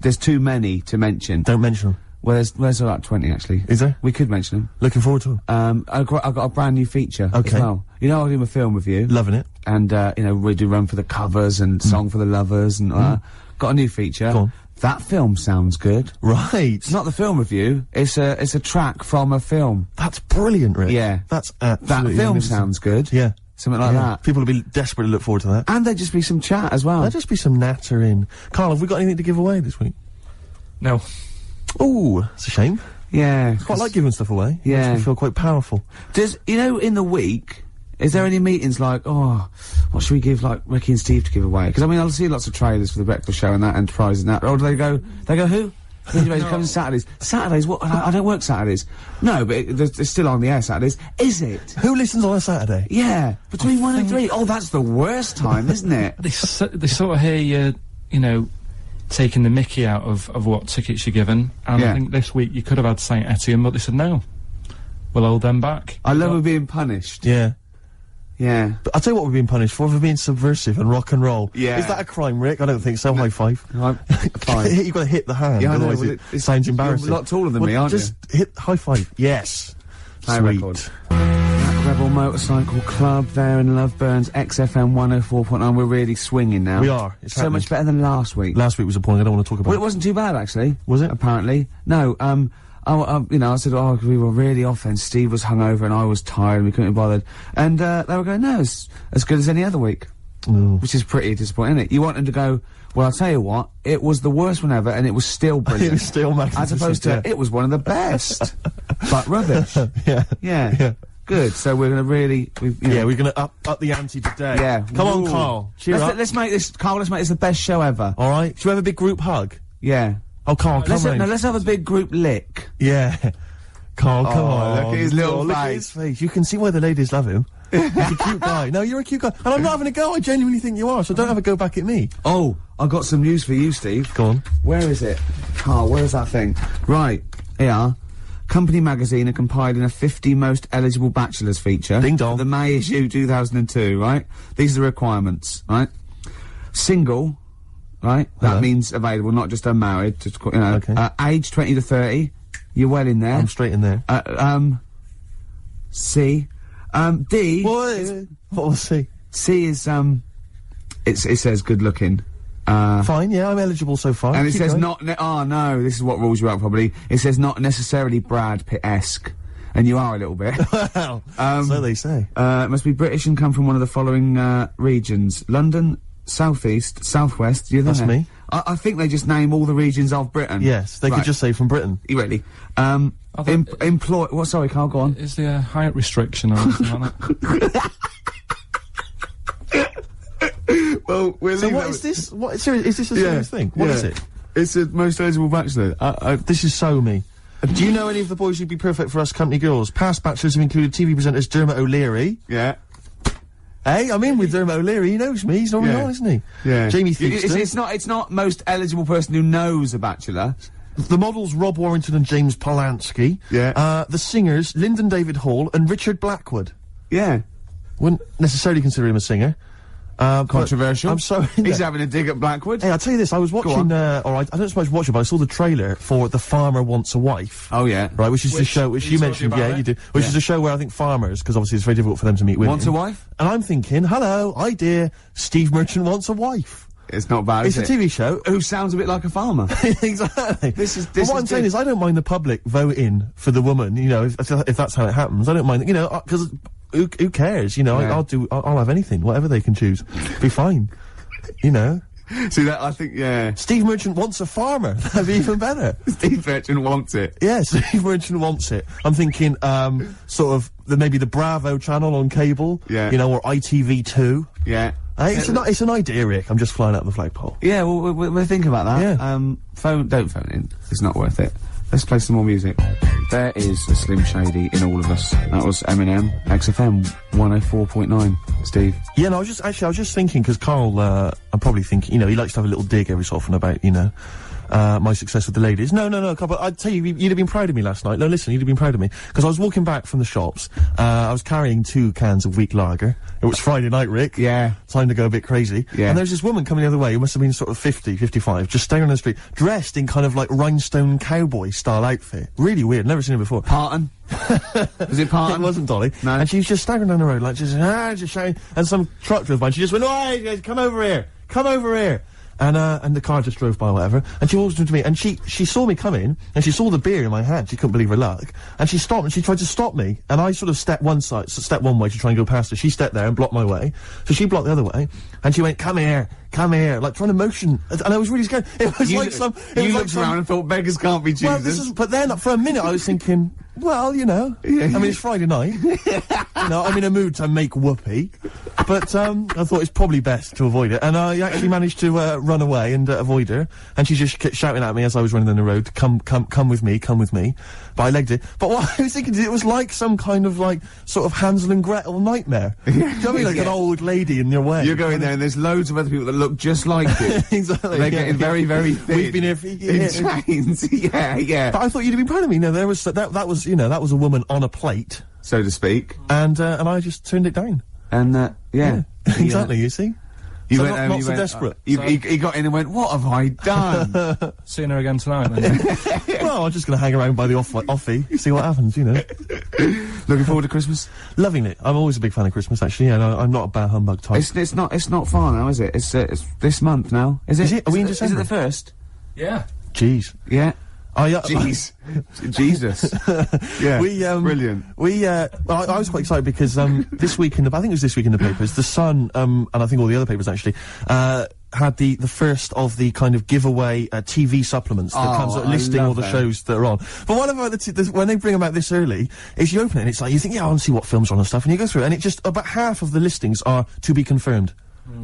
there's too many to mention. Don't mention them. Well, there's about 20 actually. Is there? We could mention them. Looking forward to them. I've got a brand new feature Okay. as well. You know, I do a film with you. Loving it. And, you know, we do Run for the Covers and Song for the Lovers and, got a new feature. Go on. That film sounds good. Right. It's not the film review, it's a track from a film. That's brilliant, Rick. Yeah. That's That absolutely film magnificent. sounds good. Yeah. Something like Yeah. that. People will be desperate to look forward to that. And there'd just be some chat as well. There'll just be some natter in. Carl, have we got anything to give away this week? No. Ooh, it's a shame. Yeah. Quite like giving stuff away. Yeah. Makes me feel quite powerful. Does, you know, in the week, is there any meetings like, oh, what should we give, like, Ricky and Steve to give away? Because, I mean, I'll see lots of trailers for the breakfast show and that, Enterprise and that. Or do they go, who? Anyway, it comes Saturdays. Saturdays, what? I don't work Saturdays. No, but it's still on the air Saturdays. Is it? Who listens on a Saturday? Yeah. Between 1 and 3. Oh, that's the worst time, isn't it? They sort of hear you know, taking the mickey out of what tickets you're given. And Yeah. I think this week you could have had St. Etienne, but they said no. We'll hold them back. I love we're being punished. Yeah. Yeah. But I'll tell you what we're being punished for being subversive and rock and roll. Yeah. Is that a crime, Rick? I don't think so. High five. Fine. You've got to hit the hand, Yeah, I know, otherwise well, it sounds embarrassing. You're a lot taller than me, aren't just hit high five. Yes. Play Sweet. record. That Rebel Motorcycle Club there in Loveburns, XFM 104.9. We're really swinging now. We are. It's so happening. much better than last week. Last week was appalling. I don't want to talk about Well, it. it wasn't too bad actually. Was it? Apparently, no. You know, I said, oh, we were really off, and Steve was hungover, and I was tired, and we couldn't be bothered. And they were going, no, it's as good as any other week, which is pretty disappointing, isn't it? You want them to go, well, I'll tell you what, it was the worst one ever, and it was still brilliant. It was still magnificent. As opposed to, yeah. it was one of the best, but rubbish. Yeah. Yeah. Yeah. Good. So we're going to really, Yeah, we're going to up the ante today. Yeah. Come on, Ooh. Carl. Cheer up. Let's make this, Carl, let's make this the best show ever. All right. Should we have a big group hug? Yeah. Oh, Carl, come round. Let's have a big group lick. Yeah. Carl, come on. look at his little Look at face. his face. You can see why the ladies love him. He's a cute guy. No, you're a cute guy. And I'm not having a go. I genuinely think you are, so don't have a go back at me. Oh, I've got some news for you, Steve. Go on. Where is it? Carl, where is that thing? Right, here. Company Magazine are compiling a 50 most eligible bachelors feature. Ding dong. For the May issue 2002, right? These are the requirements, right? Single, right? Hello. That means available, not just unmarried, just, you know. Okay. Age 20 to 30. You're well in there. I'm straight in there. C. D. What was C? C is, it says good looking. Fine, yeah, I'm eligible so far. And it Keep says going. not, oh no, this is what rules you out probably. It says not necessarily Brad Pitt-esque. And you are a little bit. Well, so they say. Must be British and come from one of the following, regions. London, South East, South West, you're there. That's me. I think they just name all the regions of Britain. Yes, they Right. could just say from Britain. Really. thought- Employ, well, sorry, Carl, go on. Is there a height restriction or anything like that? Well, we'll So what is this? What, seriously, is this a serious thing? What is it? It's the most eligible bachelor. This is so me. Do you know any of the boys who'd be perfect for us company girls? Past bachelors have included TV presenters Dermot O'Leary. Yeah. Hey, I'm in with Dermot O'Leary. He knows me. He's normally Yeah. on, isn't he? Yeah. Jamie It's Theakston. not most eligible person who knows a bachelor. the models Rob Warrington and James Polanski. Yeah. The singers Lyndon David Hall and Richard Blackwood. Yeah. Wouldn't necessarily consider him a singer. But Controversial. I'm sorry. He's having a dig at Blackwood. Hey, I'll tell you this, I was watching, I don't suppose watch it, but I saw the trailer for The Farmer Wants a Wife. Oh, yeah. Right, which is the show, which you mentioned, about yeah, it? you do, which is a show where I think farmers, because obviously it's very difficult for them to meet women. Wants a wife? And I'm thinking, hello, idea, Steve Merchant wants a wife. It's not bad, It's a is it? TV show. Who sounds a bit like a farmer. Exactly. But what I'm saying is, I don't mind the public voting for the woman, you know, if that's how it happens. I don't mind, you know, because who cares, you know, Yeah. I'll have anything, whatever they can choose. Be fine. You know? See, that, I think, yeah. Steve Merchant wants a farmer. That'd be even better. Steve Merchant wants it. Yeah, Steve Merchant wants it. I'm thinking, sort of, maybe the Bravo channel on cable. Yeah. You know, or ITV2. Yeah. It's an idea, Rick. I'm just flying out the flagpole. Yeah, well, we'll think about that. Yeah. Don't phone in. It's not worth it. Let's play some more music. There is a Slim Shady in all of us. That was Eminem, XFM 104.9. Steve? Yeah, no, I was just thinking, because Karl, I'm probably thinking, you know, he likes to have a little dig every so often about, you know, my success with the ladies. No, Karl, I'd tell you, you'd have been proud of me last night. No, listen, you'd have been proud of me. Because I was walking back from the shops, I was carrying 2 cans of weak lager. It was Friday night, Rick. Yeah. Time to go a bit crazy. Yeah. And there's this woman coming the other way, who must have been sort of 50, 55, just standing on the street, dressed in kind of like rhinestone cowboy style outfit. Really weird, never seen her before. Parton? Was it Parton? It wasn't Dolly. No. And she was just staggering down the road, like, just shouting, and some truck drove by, and she just went, "Oi, come over here! Come over here!" And the car just drove by, whatever, and she walked into me, and she saw me coming, and she saw the beer in my hand, she couldn't believe her luck, and she stopped, and she tried to stop me, and I sort of stepped one way to try and go past her, she stepped there and blocked my way, so she blocked the other way, and she went, come here, like trying to motion, and I was really scared. It was like some... You looked around and thought, beggars can't be choosers. Well, but then, for a minute, I was thinking, well, you know, I mean, it's Friday night, you know, I'm in a mood to make whoopee, but, I thought it's probably best to avoid it, and I actually managed to, run away and, avoid her, and she just kept shouting at me as I was running down the road, come with me, but I legged it. But what I was thinking is, it was like some kind of, like, sort of Hansel and Gretel nightmare. Do you know what I mean? Like an old lady in your way. You're going there and there's loads of other people that look just like you. Exactly. They're getting very, very thin. We've been here for years. In chains. Yeah. But I thought you'd have been proud of me. No, there was, that was, you know, that was a woman on a plate. So to speak. And I just turned it down. And, yeah. Exactly, you see? You So went not, home, not you so went, desperate. He got in and went, what have I done? Seeing her again tonight, then. Well, I'm just going to hang around by the offie, see what happens, you know. Looking forward to Christmas? Loving it. I'm always a big fan of Christmas, actually. Yeah, no, I'm not a bah humbug type. It's not far now, is it? It's this month now. Is it? Is it? Are we in Is December? it the 1st? Yeah. Jeez. Yeah. Oh, yeah. Jeez. Jesus. Yeah. Brilliant. I was quite excited because, this week I think it was this week in the papers, The Sun, and I think all the other papers actually, had the first of the kind of giveaway, TV supplements that comes out listing all the shows that are on. But what about when they bring them out this early, is you open it and it's like, you think, yeah, I want to see what films are on and stuff, and you go through it, and it just, about half of the listings are to be confirmed.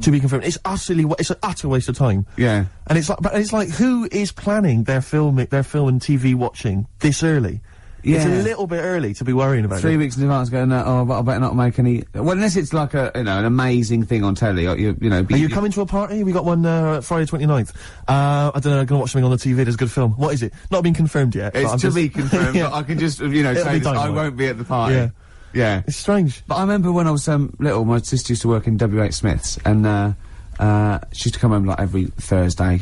To be confirmed. It's it's an utter waste of time. Yeah. And it's like, who is planning their film and TV watching this early? Yeah. It's a little bit early to be worrying about 3 it. weeks in advance going, but I better not make any... Well, unless it's like an amazing thing on telly, or you know... Are you coming to a party? We got one, Friday 29th. I don't know, I'm gonna watch something on the TV, there's a good film. What is it? Not been confirmed yet. It's to be confirmed, Yeah. but I can just, say this, I won't be at the party. Yeah. Yeah. It's strange. But I remember when I was little, my sister used to work in W.H. Smith's, and she used to come home like every Thursday.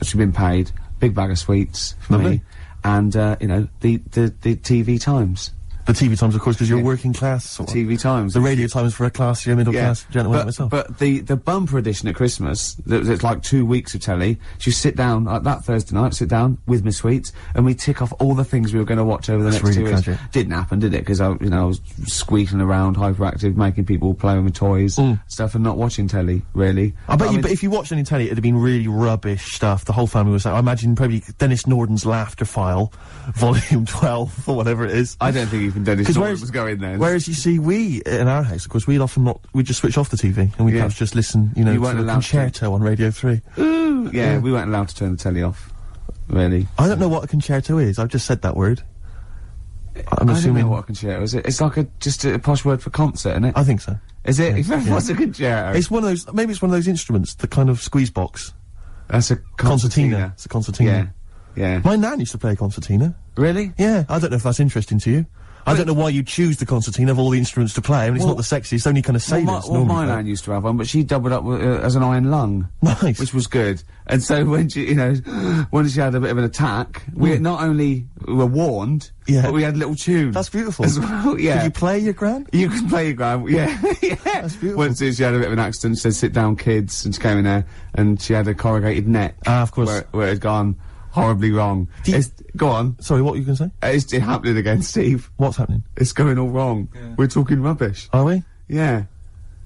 She'd been paid, big bag of sweets for Lovely. me, and the TV Times. The TV Times, of course, because you're working class. Sort of. TV Times. The Radio Times for a classier middle class gentleman like myself. But the bumper edition at Christmas, it's like 2 weeks of telly. You sit down, like that Thursday night, sit down with my sweets, and we tick off all the things we were going to watch over the next 2 weeks. Didn't happen, did it? Because I was squeaking around, hyperactive, making people play with my toys, stuff, and not watching telly, really. I bet you, but if you watched any telly, it'd have been really rubbish stuff. The whole family was, I imagine, probably Dennis Norden's Laughter File, Volume 12, or whatever it is. I don't think even Dennis Norden was going there. Whereas, you see, we, in our house, of course, we'd just switch off the TV, and we'd perhaps just listen, to the concerto on Radio 3. Ooh, yeah, we weren't allowed to turn the telly off, really. I don't know what a concerto is, I've just said that word. I'm I assuming... don't know what a concerto is. It's like just a posh word for concert, isn't it? I think so. Is it? Yeah. What's a concerto? It's one of those, maybe it's one of those instruments, the kind of squeeze box. That's a concertina. It's a concertina. Yeah. Yeah. My nan used to play a concertina. Really? Yeah, I don't know if that's interesting to you. I don't know why you choose the concertina of all the instruments to play. I mean, it's not the sexiest, only kind of sailors my nan used to have one, but she doubled up as an iron lung. Nice. Which was good. And so when she, you know, when she had a bit of an attack, we not only were warned, but we had little tunes. That's beautiful. As well, yeah. Could you play your gran? You can play your gran, yeah. Yeah. That's beautiful. Once she had a bit of an accident, she said, sit down kids, and she came in there, and she had a corrugated neck. Ah, of course. Where it had gone horribly wrong. Go on. Sorry, what were you going to say? It's happening again, Steve. What's happening? It's going all wrong. Yeah. We're talking rubbish. Are we? Yeah.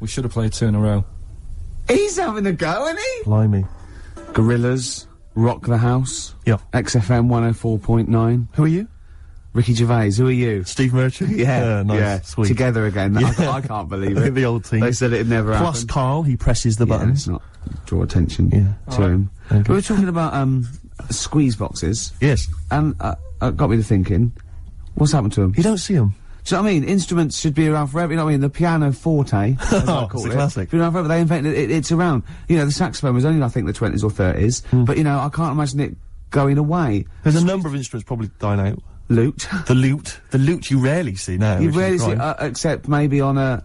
We should have played 2 in a row. He's having a go, isn't he? Blimey. Gorillas, Rock the House. Yeah. XFM 104.9. Who are you? Ricky Gervais, who are you? Steve Merchant? Yeah, nice. yeah. Sweet. Together again. I can't believe it. The old team. They said it'd never happen. Plus Carl, he presses the buttons. Let's not draw attention to him. Okay. We were talking about squeeze boxes. Yes. And got me to thinking, what's happened to them? You don't see them. Do you know what I mean? Instruments should be around forever. You know what I mean? The piano forte, as I call it's a it. classic. Been around forever. They invented it. It's around. You know, the saxophone was only, I think, the 20s or 30s. But, you know, I can't imagine it going away. There's a number of instruments probably dying out. Lute. The lute you rarely see now. You which is rarely a see, crime. except maybe on a,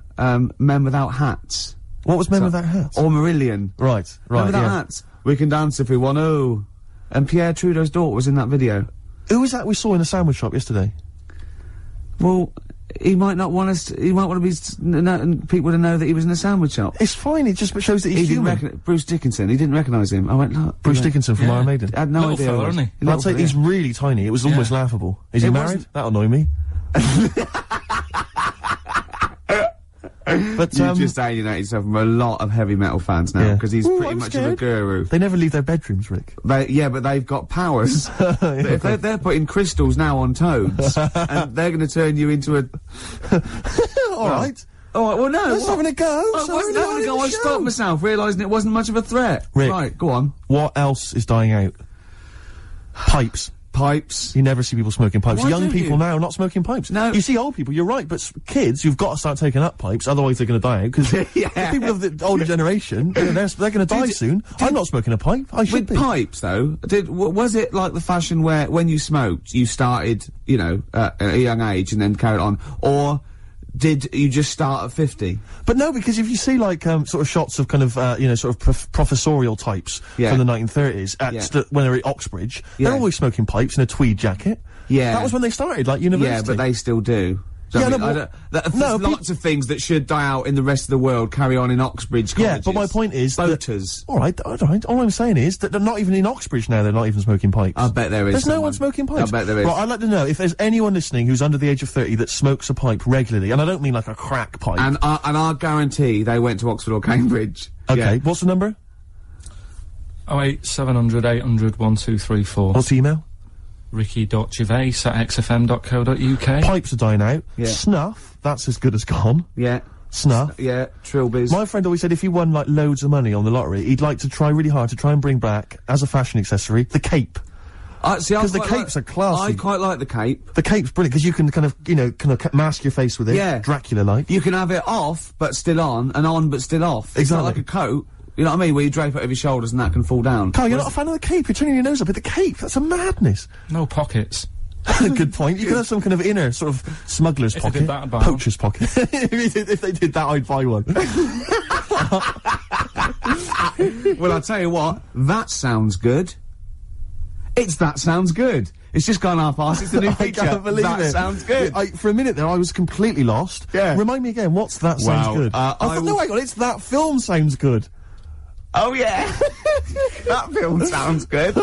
Men Without Hats. What was Men Without Hats? Or Marillion. Right, Men Without Hats. We can dance if we want to. And Pierre Trudeau's daughter was in that video. Who was that we saw in a sandwich shop yesterday? Well, he might not want us. He might want people to know that he was in a sandwich shop. It's fine. It just shows that he's He didn't human. Bruce Dickinson. He didn't recognise him. I went, look. Bruce Dickinson from Iron Maiden. I had no Little idea. fella, who it was. isn't he? I'd say he's really tiny. It was almost laughable. Is he It married? wasn't- That'll annoy me. But You just alienate yourself from a lot of heavy metal fans now because he's pretty I'm much of a scared. guru. They never leave their bedrooms, Rick. But they've got powers. If they're putting crystals now on toads, and they're going to turn you into a. All right. All right. Well, no. Let's having a go. I wasn't having a go. I stopped myself, realising it wasn't much of a threat. Rick. Right. Go on. What else is dying out? Pipes. Pipes. You never see people smoking pipes. Why Young don't people you? now are not smoking pipes. No. You see old people, you're right, but kids, you've got to start taking up pipes, otherwise they're going to die out, because Yeah. people of the older generation, you know, they're going to die soon. I'm not smoking a pipe. I should With be. pipes, though, was it like the fashion where when you smoked, you started, you know, at a young age and then carried on, or did you just start at 50? But no, because if you see like sort of shots of kind of you know, sort of professorial types Yeah. from the 1930s when they were at Oxbridge, they're always smoking pipes in a tweed jacket. Yeah. That was when they started, like university. Yeah, but they still do. Yeah, I no, mean, but- there's no, lots of things that should die out in the rest of the world carry on in Oxbridge Yeah, colleges. but my point is that- boaters. All right. All I'm saying is that they're not even in Oxbridge now. They're not even smoking pipes. I bet there is. There's no someone. one smoking pipes. I bet there is. Right, I'd like to know if there's anyone listening who's under the age of 30 that smokes a pipe regularly, and I don't mean like a crack pipe. And I guarantee they went to Oxford or Cambridge. Okay, Yeah. what's the number? 08700 800 1234. What's the email? ricky.gervais@xfm.co.uk. Pipes are dying out. Yeah. Snuff, that's as good as gone. Yeah. Snuff. Yeah. Trilbies. My friend always said if he won like loads of money on the lottery, he'd like to try really hard to try and bring back, as a fashion accessory, the cape. See, I 'Cause the quite capes like- are classy. I quite like the cape. The cape's brilliant because you can kind of, you know, mask your face with it. Yeah. Dracula-like. You can have it off, but still on, and on, but still off. It's not like Exactly. a coat. You know what I mean? Where you drape it over your shoulders and that can fall down. Carl, you're not a fan of the cape. You're turning your nose up at the cape. That's a madness. No pockets. Good point. You could have some kind of inner sort of smuggler's If they pocket, did that, I'd buy poacher's pocket. if they did that, I'd buy one. Well, I'll tell you what, that sounds good. It's That Sounds Good. It's just gone half-assed. It's the new I feature. can't believe that it. sounds good. For a minute there, I was completely lost. Yeah. Remind me again. What's That Sounds Well, Good? I thought, no, will- hang on. It's That Film Sounds Good. Oh yeah, that film sounds good.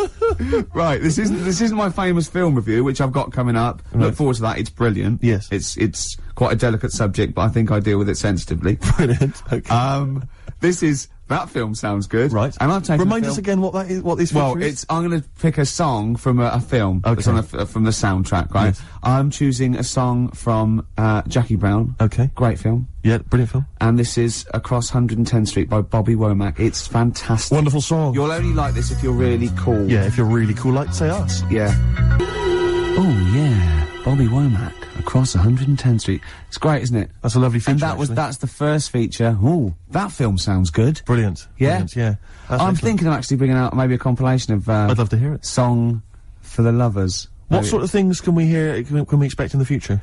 Right, this isn't my famous film review, which I've got coming up. Look forward to that. It's brilliant. Yes. it's quite a delicate subject, but I think I deal with it sensitively. Brilliant. Okay. This is That Film Sounds Good. Right. And I've taken Remind a us film- again what that is. What this Well, feature is? I'm going to pick a song from a film that's Okay. on from the soundtrack, right? Yes. I'm choosing a song from Jackie Brown. Okay. Great film. Yeah, brilliant film. And this is Across 110th Street by Bobby Womack. It's fantastic. Wonderful song. You'll only like this if you're really cool. Yeah, if you're really cool, like say us. Yeah. Oh yeah, Bobby Womack, Across 110th Street. It's great, isn't it? That's a lovely feature. And actually. that's the first feature. Ooh, that film sounds good. Brilliant. Yeah? Brilliant, yeah. That's I'm excellent. thinking of actually bringing out maybe a compilation of I'd love to hear it. song for the lovers. What sort of things can we hear? Can we expect in the future?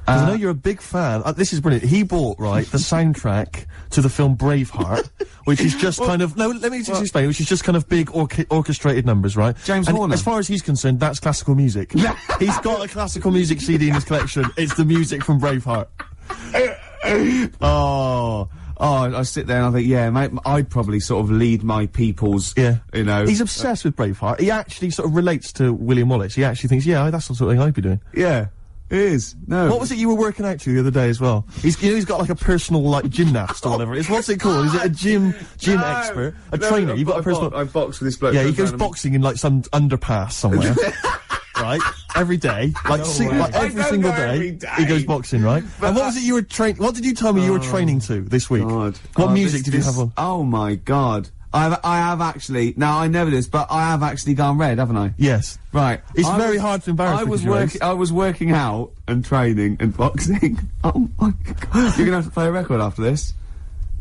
'Cause I know you're a big fan. This is brilliant. He bought, right, the soundtrack to the film Braveheart, which is just kind of... No, let me just explain. Which is just kind of big orchestrated numbers, right? James and Horner. as far as he's concerned, that's classical music. He's got a classical music CD in his collection. It's the music from Braveheart. Oh, I sit there and I think, yeah, mate, I'd probably sort of lead my people's, you know... He's obsessed with Braveheart. He actually sort of relates to William Wallace. He actually thinks, yeah, that's the sort of thing I'd be doing. Yeah. It is. No. What was it you were working out to the other day as well? He's got like a personal like gymnast or whatever. What's it called? Is it a gym expert? A trainer? You've got a personal... I box with this bloke. Yeah, he goes boxing in like some underpass somewhere. Right? Every day. Like, every single day. He goes boxing, right? And what was it you were what did you tell me you were training to this week? God. What music did you have on? Oh my God. I have actually, now I know this, but I have actually gone red, haven't I? Yes. Right. It's very hard to embarrass I was working out and training and boxing. Oh my God. You're gonna have to play a record after this.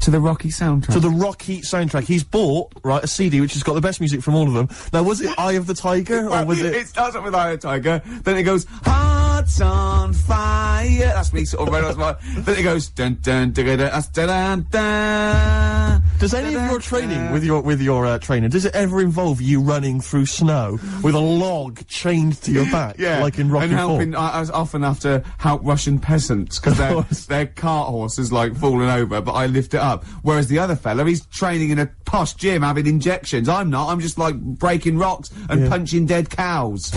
To the Rocky soundtrack. To the Rocky soundtrack. He's bought, right, a CD which has got the best music from all of them. Now, was it Eye of the Tiger, or was it... It starts off with Eye of the Tiger, then it goes, Hearts on Fire. That's me sort of red on fire. Then it goes, dun dun dun dun dun dun dun. Does any of your training, with your trainer, does it ever involve you running through snow with a log chained to your back? Yeah. Like in Rocky and helping, IV? I was often have to help Russian peasants, because their cart horse is like falling over, but I lift it up. Whereas the other fella, he's training in a posh gym having injections. I'm not. I'm just like breaking rocks and punching dead cows.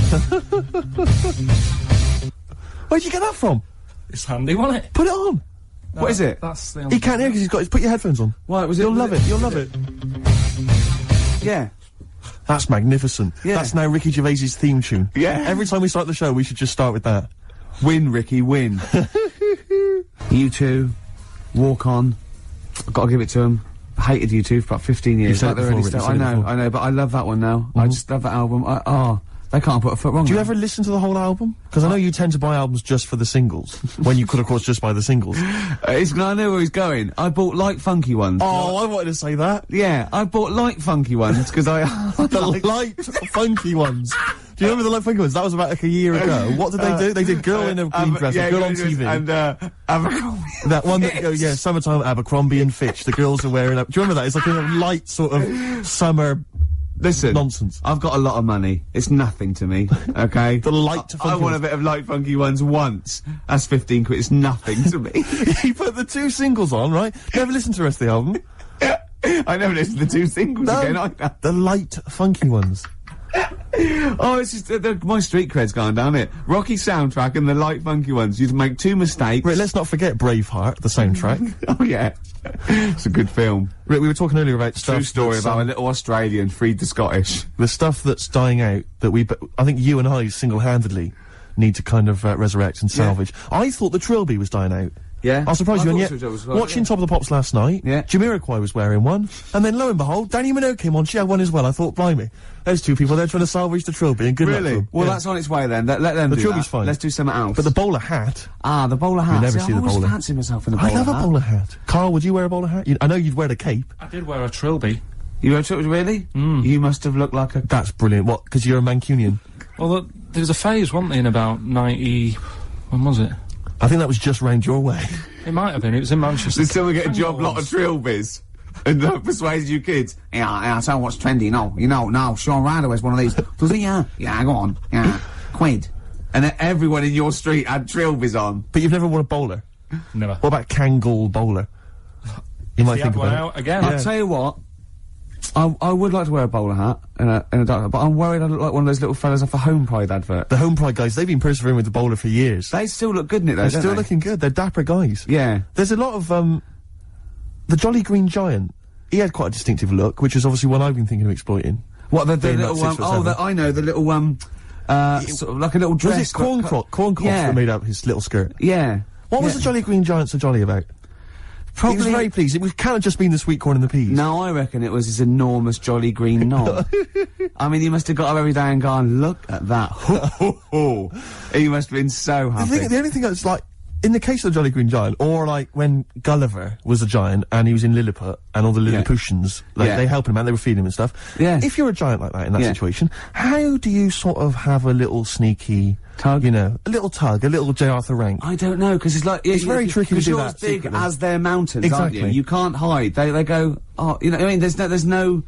Where'd you get that from? It's handy, wasn't it? Put it on. What is it? That's the He can't hear because put your headphones on. Why was it? You'll love it. You'll love it. Yeah. That's magnificent. Yeah. That's now Ricky Gervais's theme tune. Yeah. Every time we start the show, we should just start with that. Win, Ricky, win. You two, walk on. I've got to give it to him. Hated you two for about 15 years. You've said it before, Rick, I know, but I love that one now. I just love that album. They can't put a foot wrong. Do you ever listen to the whole album? Because I know you tend to buy albums just for the singles, when you could, of course, just buy the singles. I know where he's going. I bought light funky ones. Oh, I wanted to say that. Yeah, I bought light funky ones, because The light funky ones. Do you remember the light funky ones? That was about like a year ago. What did they do? They did Girl in a Green Dress, a Girl on TV. And, Abercrombie. That one that goes, yeah, summertime Abercrombie and Fitch. The girls are wearing up. Do you remember that? It's like a light sort of summer... Listen, nonsense. I've got a lot of money. It's nothing to me, okay? The light funky I want a bit of light funky ones once. That's 15 quid. It's nothing to me. You put the two singles on, right? Never listened to the rest of the album. I never listened to the two singles again either. The light funky ones. Oh, it's just my street cred's gone down it. Rocky soundtrack and the light funky ones. You'd make two mistakes. Right, let's not forget Braveheart, the soundtrack. Oh yeah, it's a good film. Rick, we were talking earlier about stuff. True story about a little Australian freed the Scottish. The stuff that's dying out that I think you and I single-handedly need to kind of resurrect and salvage. I thought the Trilby was dying out. Yeah. I'll surprise you, and yet, well, watching Top of the Pops last night, Jamiroquai was wearing one, and then lo and behold, Danny Minogue came on, she had one as well. I thought, blimey, there's two people there trying to salvage the Trilby, and good luck to them. Well, that's on its way then. Let them do that. The Trilby's fine. Let's do something else. But the bowler hat... Ah, the bowler hat. You never see the I always bowler. fancy myself in a bowler hat. I love a bowler hat. Carl, would you wear a bowler hat? I know you'd wear the cape. I did wear a Trilby. You wear a Trilby, really? You must have looked like a... That's brilliant. What, because you're a Mancunian? Well, there was a phase, wasn't there, in about 90... When was it? I think that was just round your way. It might have been. It was in Manchester. Did someone get a job lot of Trilbys? And persuaded you kids? Yeah, I'll tell you what's trendy. No, Sean Ryder wears one of these. Does he? Yeah, go on. Yeah, quid. And then everyone in your street had Trilbys on. But you've never worn a bowler? Never. What about Kangol bowler? You might think about it. Out again. I'll tell you what. I would like to wear a bowler hat and a dark hat, but I'm worried I look like one of those little fellas off a Home Pride advert. The Home Pride guys, they've been persevering with the bowler for years. They still look good in it though, They're still looking good. They're dapper guys. Yeah. There's a lot of, the Jolly Green Giant, he had quite a distinctive look, which is obviously one I've been thinking of exploiting. What, the Being little, about 6 or 7. I know, the little, sort of like a little dress. Was it Corncroft that made up his little skirt? Yeah. What was the Jolly Green Giant so jolly about? He was very pleased. It can't have just been the sweet corn and the peas. No, I reckon it was his enormous jolly green knob. I mean, he must have got up every day and gone, look at that. Ho, ho, ho. He must have been so happy. The only thing that's like, in the case of the Jolly Green Giant, or like when Gulliver was a giant and he was in Lilliput and all the Lilliputians, they helped him out, they were feeding him and stuff. Yeah. If you're a giant like that in that situation, how do you sort of have a little sneaky tug? You know, a little tug, a little J. Arthur Rank. I don't know, because it's like... It's very tricky to do you're that as big secretly. as their mountains, Exactly. aren't you? You can't hide. They go, oh, you know, I mean, there's no...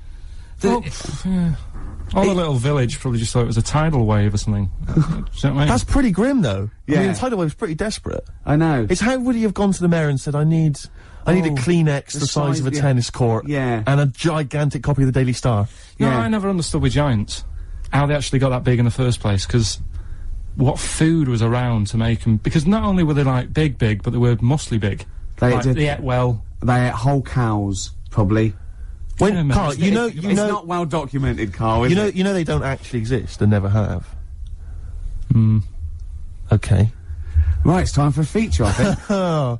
All the little village probably just thought it was a tidal wave or something. Do you know what I mean? That's pretty grim, though. Yeah. I mean, the tidal wave was pretty desperate. I know. It's how would he have gone to the mayor and said, I need a Kleenex the size of a tennis court and a gigantic copy of the Daily Star. No, I never understood with giants how they actually got that big in the first place, because what food was around to make them... Because not only were they, like, big, but they were mostly big. They ate well. They ate whole cows, probably. When, Carl, it's not well documented, Carl, is it? You know they don't actually exist and never have. Okay. Right, it's time for a feature, I think. Oh,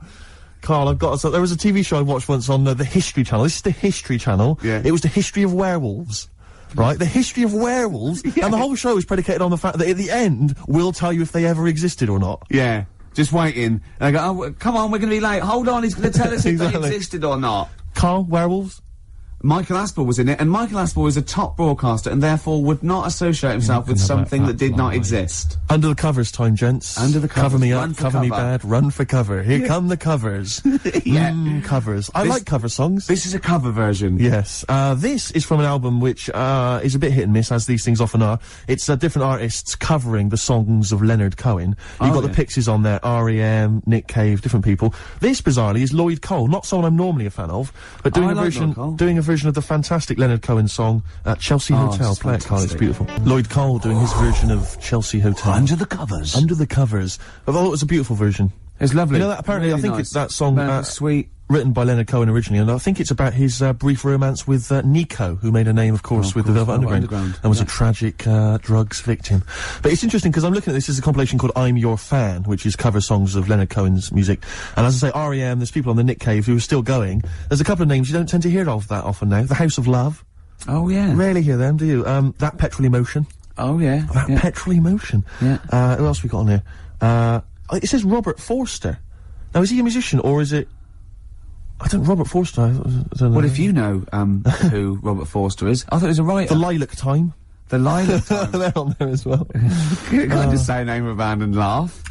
Carl, I've got... So there was a TV show I watched once on the History Channel. This is the History Channel. Yeah. It was the history of werewolves. Right? The history of werewolves. And the whole show is predicated on the fact that at the end, we'll tell you if they ever existed or not. Yeah. Just waiting. And I go, oh, come on, we're going to be late. Hold on, he's going to tell us if they existed or not. Carl, werewolves? Michael Aspel was in it, and Michael Aspel was a top broadcaster and therefore would not associate himself with something that did not exist. Under the covers time, gents. Under the covers. Cover me Run up, for cover me cover. bad, run for cover. Here come the covers. Covers. I like cover songs. This is a cover version. Yes. This is from an album which is a bit hit and miss, as these things often are. It's different artists covering the songs of Leonard Cohen. You've got the Pixies on there, R.E.M., Nick Cave, different people. This, bizarrely, is Lloyd Cole, not someone I'm normally a fan of, but doing a version of the fantastic Leonard Cohen song, Chelsea Hotel. Play it, Carl, it's beautiful. Lloyd Cole doing his version of Chelsea Hotel. Under the covers. Under the covers. I thought it was a beautiful version. It's lovely. You know that apparently, really I think nice. it's that song, sweet. written by Leonard Cohen originally, and I think it's about his brief romance with Nico, who made a name, of course, with the Velvet Underground, and was a tragic drugs victim. But it's interesting because I'm looking at this as a compilation called I'm Your Fan, which is cover songs of Leonard Cohen's music. And as I say, R.E.M., there's people on the Nick Cave who are still going. There's a couple of names you don't tend to hear of that often now. The House of Love. Oh, yeah. Rarely hear them, do you? That Petrol Emotion. Oh, yeah. That Petrol Emotion. Yeah. Who else we got on here? It says Robert Forster. Now, is he a musician, or is it... Robert Forster, I don't know. Well, if you know, who Robert Forster is, I thought he was a writer. The Lilac Time. The Lilac Time. They're on there as well. Can't just say a name of a band and laugh.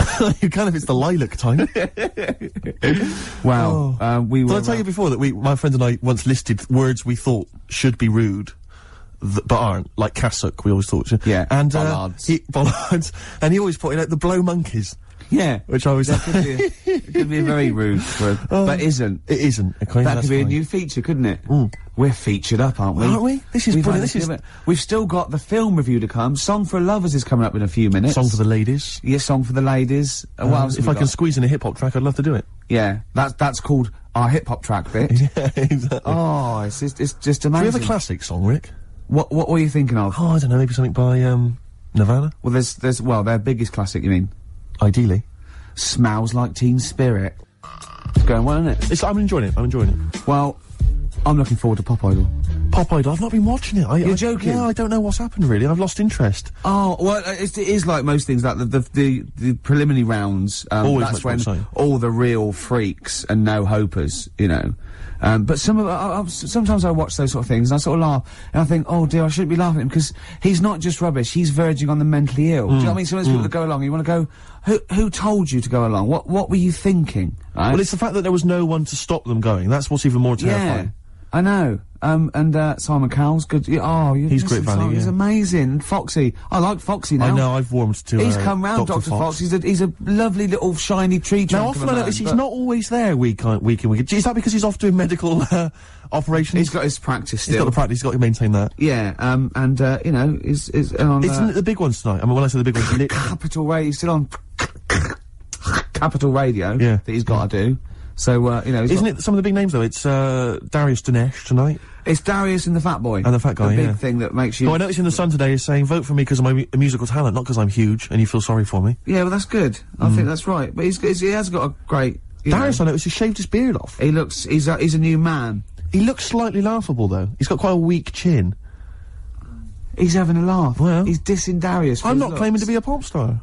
You can if it's the Lilac Time. Wow. We were... Did I tell you before that my friend and I once listed words we thought should be rude, but aren't, like cassock, we always thought. Yeah, and bollards. Bollards. And he always pointed out the blow monkeys. Yeah. Which I was... It could be a very rude word, but isn't. It isn't. Okay, that could be a new feature, couldn't it? We're featured up, aren't we? Aren't we? This is brilliant. We've still got the film review to come. Song for Lovers is coming up in a few minutes. Song for the ladies. Yeah, Song for the ladies. What else if I can squeeze in a hip-hop track, I'd love to do it. Yeah, that's called our hip-hop track bit. Yeah, exactly. Oh, it's just amazing. Do we have a classic song, Rick? What were you thinking of? Oh, I don't know, maybe something by, Nirvana? Well, there's their biggest classic, you mean? Ideally. Smells Like Teen Spirit. It's going well, isn't it? I'm enjoying it. Well, I'm looking forward to Pop Idol. Pop Idol? I've not been watching it. You're joking? Yeah, I don't know what's happened, really. I've lost interest. Oh, well, it is like most things, like the preliminary rounds, Always that's much when all the real freaks and no-hopers, you know. But sometimes I watch those sort of things and I sort of laugh and I think, oh dear, I shouldn't be laughing at him because he's not just rubbish, he's verging on the mentally ill. Do you know what I mean? Sometimes people that go along, you want to go, who told you to go along? What were you thinking? Right? Well, it's the fact that there was no one to stop them going. That's what's even more terrifying. Yeah, I know. And Simon Cowell's good. He's great value. He's amazing. And Foxy, I like Foxy now. I know. I've warmed to. He's come round, Dr. Fox. He's a lovely little shiny tree trunk. Now, often I notice he's not always there week in, week. Is that because he's off doing medical operations? He's got his practice still. He's got the practice. He's got to maintain that. Yeah. you know, is on. Isn't it the big ones tonight? I mean, when I say the big ones, Capital Radio. He's still on Capital Radio. Yeah. That he's got to do. So you know, isn't it some of the big names though? It's Darius Dinesh tonight. It's Darius and the Fat Boy. And the Fat Guy, the big thing that makes you... Oh, I noticed in the Sun today is saying, vote for me because of my musical talent, not because I'm huge and you feel sorry for me. Yeah, well, that's good. I think that's right. But he has got a great... Darius, I noticed, he shaved his beard off. He's a new man. He looks slightly laughable, though. He's got quite a weak chin. He's having a laugh. Well... He's dissing Darius for I'm his not looks. claiming to be a pop star.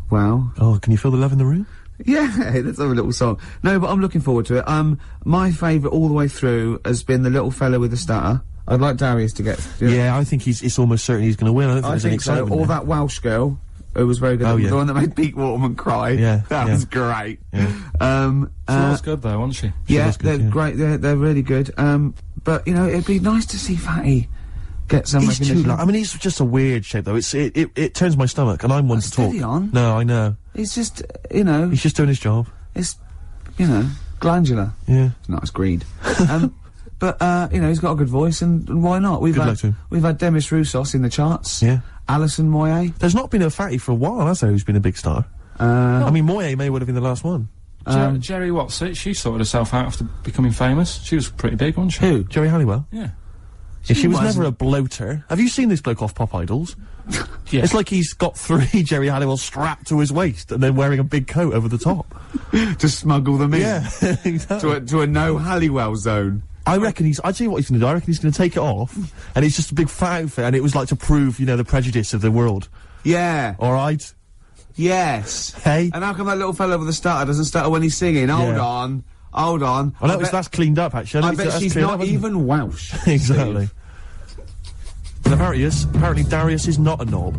Well... Oh, can you feel the love in the room? Yeah, let's have a little song. No, but I'm looking forward to it. My favourite all the way through has been the little fella with the stutter. I'd like Darius to get... Yeah, I think it's almost certain he's going to win. I don't think there's any so. excitement Or there. that Welsh girl, who was very good. Oh, yeah. The one that made Pete Waterman cry. Yeah, That yeah. was great. Yeah. She was good though, wasn't she? Yeah, was good, they're yeah. great. They're really good. But, you know, it'd be nice to see Fatty get some He's too recognition. I mean, he's just a weird shape, though. It turns my stomach, and I'm one to talk. steady on. No, I know. It's just, you know, He's just doing his job. it's, you know, glandular. Yeah. It's not, it's greed. But, you know, he's got a good voice, and why not? Good luck to him. We've had Demis Roussos in the charts. Yeah. Alison Moyet. There's not been a fatty for a while, has there, who's been a big star? I mean, Moyet may would have been the last one. Jerry Watts, she sorted herself out after becoming famous. She was pretty big, wasn't she? Who? Jerry Halliwell? Yeah. Yeah, she was wasn't. never a bloater. Have you seen this bloke off Pop Idols? Yeah. It's like he's got 3 Jerry Halliwell strapped to his waist and then wearing a big coat over the top. To smuggle them in. Yeah, exactly. To a no Halliwell zone. I reckon I'd tell you what he's going to do. I reckon he's going to take it off, and it's just a big fat outfit, and it was like to prove, you know, the prejudice of the world. Yeah. All right? Yes. Hey? And how come that little fella with the stutter doesn't stutter when he's singing? Hold on. Hold on. I know that's cleaned up, actually. I bet she's not even Welsh. Exactly. And apparently Darius is not a knob.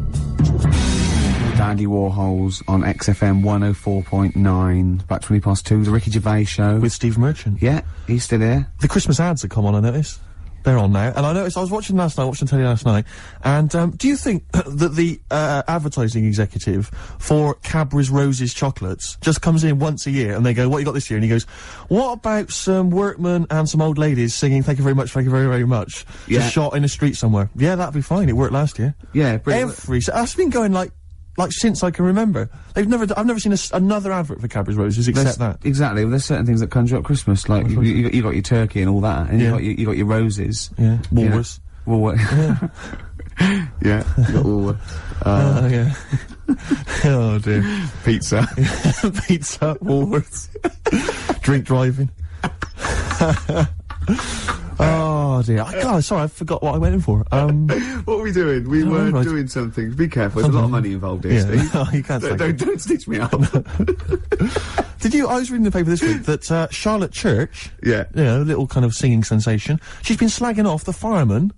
Dandy Warhols on XFM 104.9. About 20 past 2. The Ricky Gervais show. With Steve Merchant. Yeah, he's still here. The Christmas ads have come on, I noticed. They're on now. And I noticed, I was watching telly last night, and do you think that the advertising executive for Cadbury's Roses chocolates just comes in once a year and they go, what you got this year? And he goes, what about some workmen and some old ladies singing thank you very much, thank you very, very much? Yeah. Just shot in a street somewhere. Yeah, that'd be fine. It worked last year. Yeah, brilliant. That's been going like since I can remember. I've never seen another advert for Cadbury's Roses except that. Exactly. Well, there's certain things that conjure up Christmas, like you got your turkey and all that, and Yeah. you got your roses. Yeah. Woolworths. Woolworths. Yeah. You got Woolworths. Yeah. Oh dear. Pizza. Pizza, Woolworths. Drink driving. Oh dear. Sorry, I forgot what I went in for. What were we doing? We were right. doing something. Be careful. There's a lot of money involved here, Steve. No, you can't say. Don't stitch me up. I was reading the paper this week that Charlotte Church, Yeah. you know, little kind of singing sensation, she's been slagging off the firemen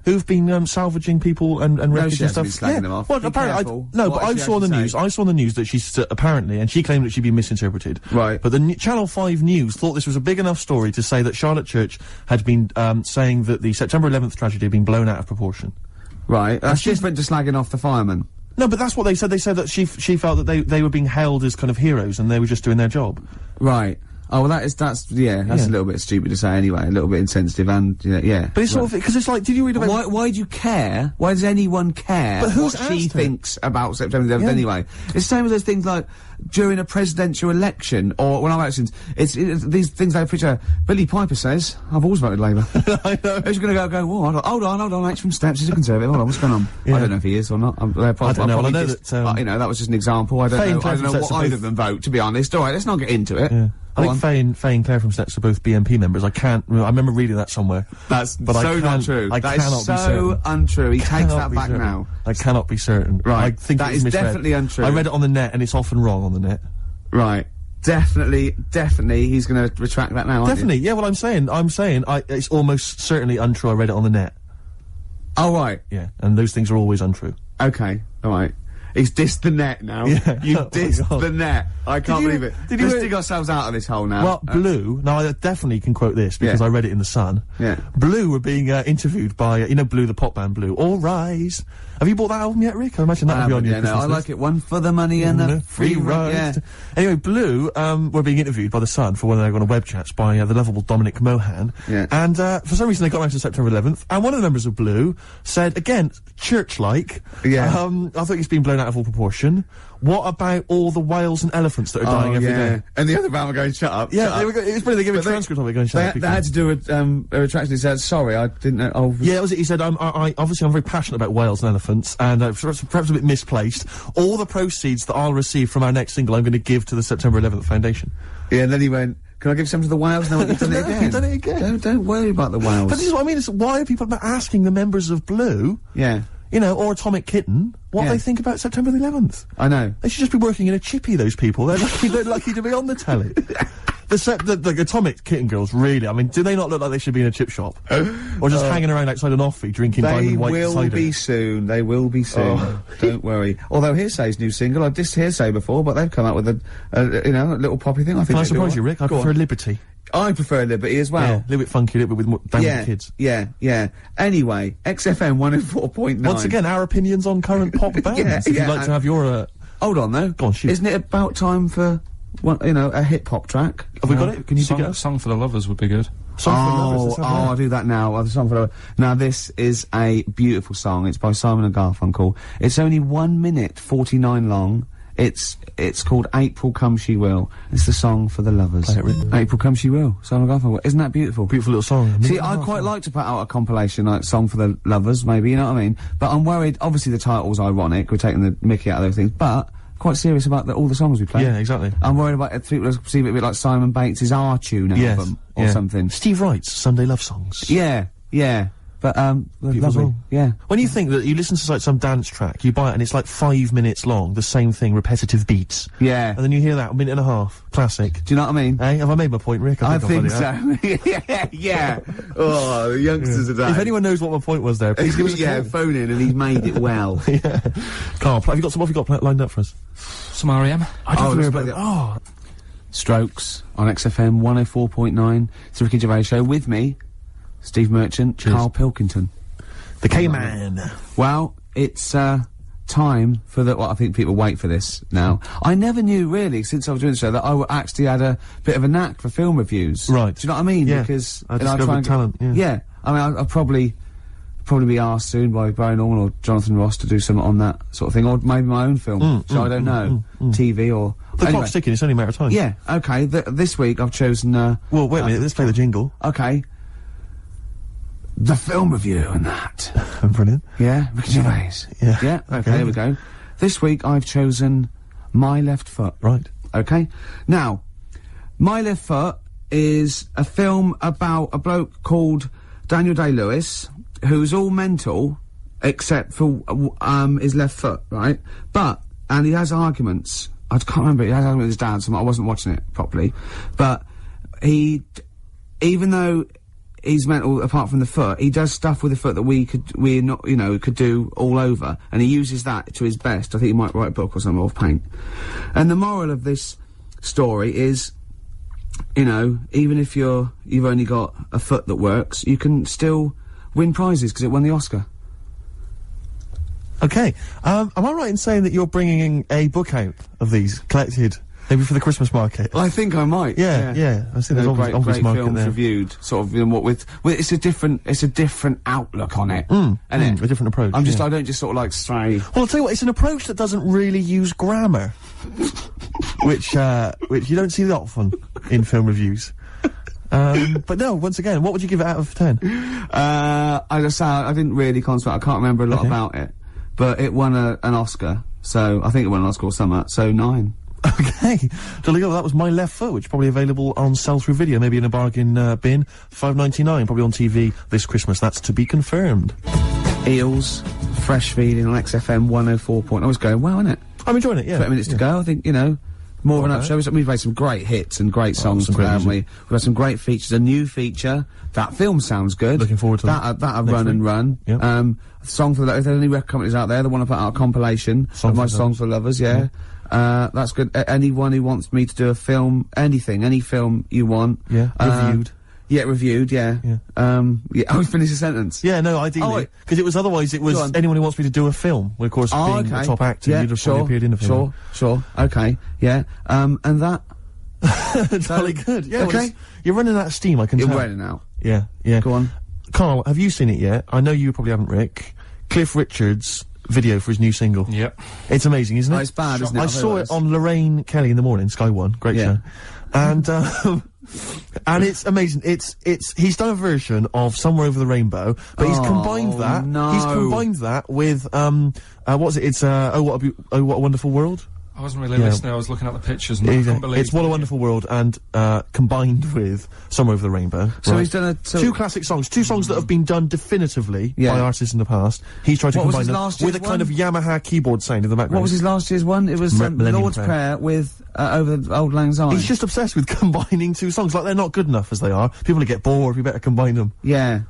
who've been salvaging people and wreckage she and hasn't stuff. been slagging them off. Well, Be apparently, careful. but What I has she saw had the to news. say? I saw the news that she's apparently, and she claimed that she'd been misinterpreted. Right. But the Channel 5 News thought this was a big enough story to say that Charlotte Church had been saying that the September 11th tragedy had been blown out of proportion. Right. That's different to slagging off the firemen. No, but that's what they said. They said that she felt that they were being hailed as kind of heroes and they were just doing their job. Right. Oh, well, that's a little bit stupid to say anyway, a little bit insensitive and, yeah. But it's sort of, because it's like, did you read about... Why do you care? Why does anyone care But who's what she asked her? thinks about September the 11th anyway? It's the same as those things like during a presidential election or when I'm elections. It's these things they picture. Billy Piper says, I've always voted Labour. I know. Who's going to go, hold on, H from Steps, he's a Conservative, hold on, what's going on? Yeah. I don't know if he is or not. I don't know. Well, I know that, you know, that was just an example. I don't Faye and know Claire from what Steps are either both- of them vote, to be honest. Alright, let's not get into it. Yeah. I Go think Faye and Claire from Steps are both BNP members. I remember reading that somewhere. That's But I so not can't- true. I That cannot is be so certain. untrue. He takes Cannot that be back certain. now. I cannot be certain. Right. I think That it was is misread. definitely untrue. I read it on the net, and it's often wrong on the net. Right. Definitely, he's going to retract that now, aren't Definitely, yeah. Well, I'm saying, it's almost certainly untrue. I read it on the net. you? Oh, right. Yeah, and those things are always untrue. Okay. All right. He's dissed the net now. Yeah. You Oh my dissed God. the net. I can't you- believe it. did you Let's hear- dig ourselves out of this hole now. Well, Blue. Now, I definitely can quote this because Yeah. I read it in the Sun. Yeah. Blue were being interviewed by, Blue, the pop band Blue. All Rise. Have you bought that album yet, Rick? I imagine that would be on your Christmas I list. like it. One for the money and a free ride. Yeah. Anyway, Blue were being interviewed by The Sun for one of their on web chats by the lovable Dominic Mohan. Yeah. And for some reason they got around to September 11th, and one of the members of Blue said, again, church-like, Yeah. I think it's been blown out of all proportion. What about all the whales and elephants that are dying every day? And the other band were going, shut up. Yeah, shut it up. was brilliant. They gave a But they- transcript of it going, shut up. They had to do a retraction. He said, sorry, I didn't know. Oh, Yeah, that was it. He said, obviously I'm very passionate about whales and elephants, and perhaps a bit misplaced. All the proceeds that I'll receive from our next single I'm going to give to the September 11th Foundation. Yeah, and then he went, can I give some to the whales? No, you've done it No, again. you've done it again. Don't worry about the whales. But this is what I mean, why are people asking the members of Blue, Yeah. You know, or Atomic Kitten, what they think about September the 11th. I know. They should just be working in a chippy, those people. They're lucky to be on the telly. The Atomic Kitten girls, really, I mean, do they not look like they should be in a chip shop? Or just hanging around outside an offie, drinking diamond white cider? They will be soon. They will be soon. Don't worry. Although Hearsay's new single, I've dissed Hearsay before, but they've come out with a little poppy thing. I think. Can I surprise you, Rick? I prefer Liberty. I prefer Liberty as well. Yeah, a little bit funky, a little bit with more down kids. Yeah. Anyway, XFM 104.9. Once again, our opinions on current pop bands. If you'd like to have your, Hold on, though. Go on, shoot. Isn't it about time for, a hip-hop track? Have we got it? Can you dig it up? Song for the Lovers would be good. I'll do that now. The Song for the Lovers. Now, this is a beautiful song. It's by Simon and Garfunkel. It's only 1 minute 49 long. It's called April Come She Will. It's the song for the lovers. April Come She Will. Simon and Garfunkel. Isn't that beautiful? Beautiful little song. See, I'd quite like to put out a compilation, like Song for the Lovers, maybe, you know what I mean? But I'm worried, obviously the title's ironic, we're taking the mickey out of those things, but quite serious about all the songs we play. Yeah, exactly. I'm worried about it, people perceive it a bit like Simon Bates' R-Tune album, or something. Steve Wright's Sunday Love Songs. Yeah. But, lovely. Yeah. When you think that you listen to like some dance track, you buy it and it's like 5 minutes long, the same thing, repetitive beats. Yeah. And then you hear that, a minute and a half. Classic. Do you know what I mean? Hey, have I made my point, Rick? I think so. Yeah. Oh, the youngsters today. If anyone knows what my point was there, please give us a call. Phone in and he's made it well. Yeah. Carl, what have you got lined up for us? Some R.E.M. I don't know about Strokes on XFM 104.9. It's the Ricky Gervais Show with me, Steve Merchant, Karl Pilkington. The K-Man. Well, it's, time for the, I think people wait for this now. I never knew, really, since I was doing the show, that I actually had a bit of a knack for film reviews. Right. Do you know what I mean? Yeah. Because I discovered talent, Yeah. I mean, I'll probably be asked soon by Barry Norman or Jonathan Ross to do something on that sort of thing, or maybe my own film, so I don't know. TV or... The clock's ticking, it's only a matter of time. Yeah, okay, this week I've chosen, well, wait a minute, let's play the jingle. Okay. The film review and that. Brilliant. Yeah, Ricky Gervais. Yeah. Okay, there we go. This week I've chosen My Left Foot. Right. Okay. Now, My Left Foot is a film about a bloke called Daniel Day-Lewis, who's all mental, except for, his left foot, right? And he has arguments. I can't remember, he has arguments with his dad, so I wasn't watching it properly. But even though he's mental apart from the foot, he does stuff with the foot that could do all over, and he uses that to his best. I think he might write a book or something, or paint. And the moral of this story is, even if you've only got a foot that works, you can still win prizes, because it won the Oscar. Okay. Am I right in saying that you're bringing a book out of these, collected, maybe for the Christmas market? I think I might. Yeah. I see there's obvious great market films there. reviewed, sort of, what with it's a different outlook on it, isn't it? A different approach. I don't just sort of like stray. Well, I'll tell you what, it's an approach that doesn't really use grammar, which you don't see that often in film reviews. But no, once again, what would you give it out of 10? I didn't really concentrate. I can't remember a lot about it, but it won an Oscar, so I think it won an Oscar or something, so 9. Okay, jolly good. That was My Left Foot, which is probably available on sell-through video, maybe in a bargain bin, $5.99, probably on TV this Christmas. That's to be confirmed. Eels, fresh feeding on XFM 104. I was going well, isn't it? I'm enjoying it. Yeah. 20 minutes to go. I think more of an up show. We've made some great hits and great songs, haven't we? We've had some great features. A new feature. That film sounds good. Looking forward to that. That'll run and run. Yep. Song for the, if there's any record companies out there that want to put out a compilation of my songs for lovers, yeah. That's good. Anyone who wants me to do a film, any film you want. Yeah. Reviewed. Yeah, reviewed, yeah. I finish a sentence. Yeah, no, ideally. Because otherwise it was anyone who wants me to do a film. Well, of course, being the top actor, you'd have probably appeared in a film. Sure, okay, yeah. And that... Jolly good, yeah. Okay. Well, you're running out of steam, I can tell. You're running out. Yeah. Go on. Carl, have you seen it yet? I know you probably haven't, Rick. Cliff Richard's video for his new single. Yep. It's amazing, isn't it? Oh, it's bad, isn't it? I saw it on Lorraine Kelly in the morning, Sky One. Great show. And, and it's amazing. He's done a version of Somewhere Over the Rainbow, but he's combined that with, what was it? It's, Oh, What a Wonderful World? I wasn't really listening, I was looking at the pictures and I couldn't believe it's What a Wonderful World and combined with Somewhere Over the Rainbow. So he's done two classic songs, two songs that have been done definitively by artists in the past. He's tried to combine them with a kind of Yamaha keyboard sound in the background. What was his last year's one? It was Lord's Prayer with Over Old Lang Syne. He's just obsessed with combining two songs. Like, they're not good enough as they are. People will get bored, we better combine them. Yeah.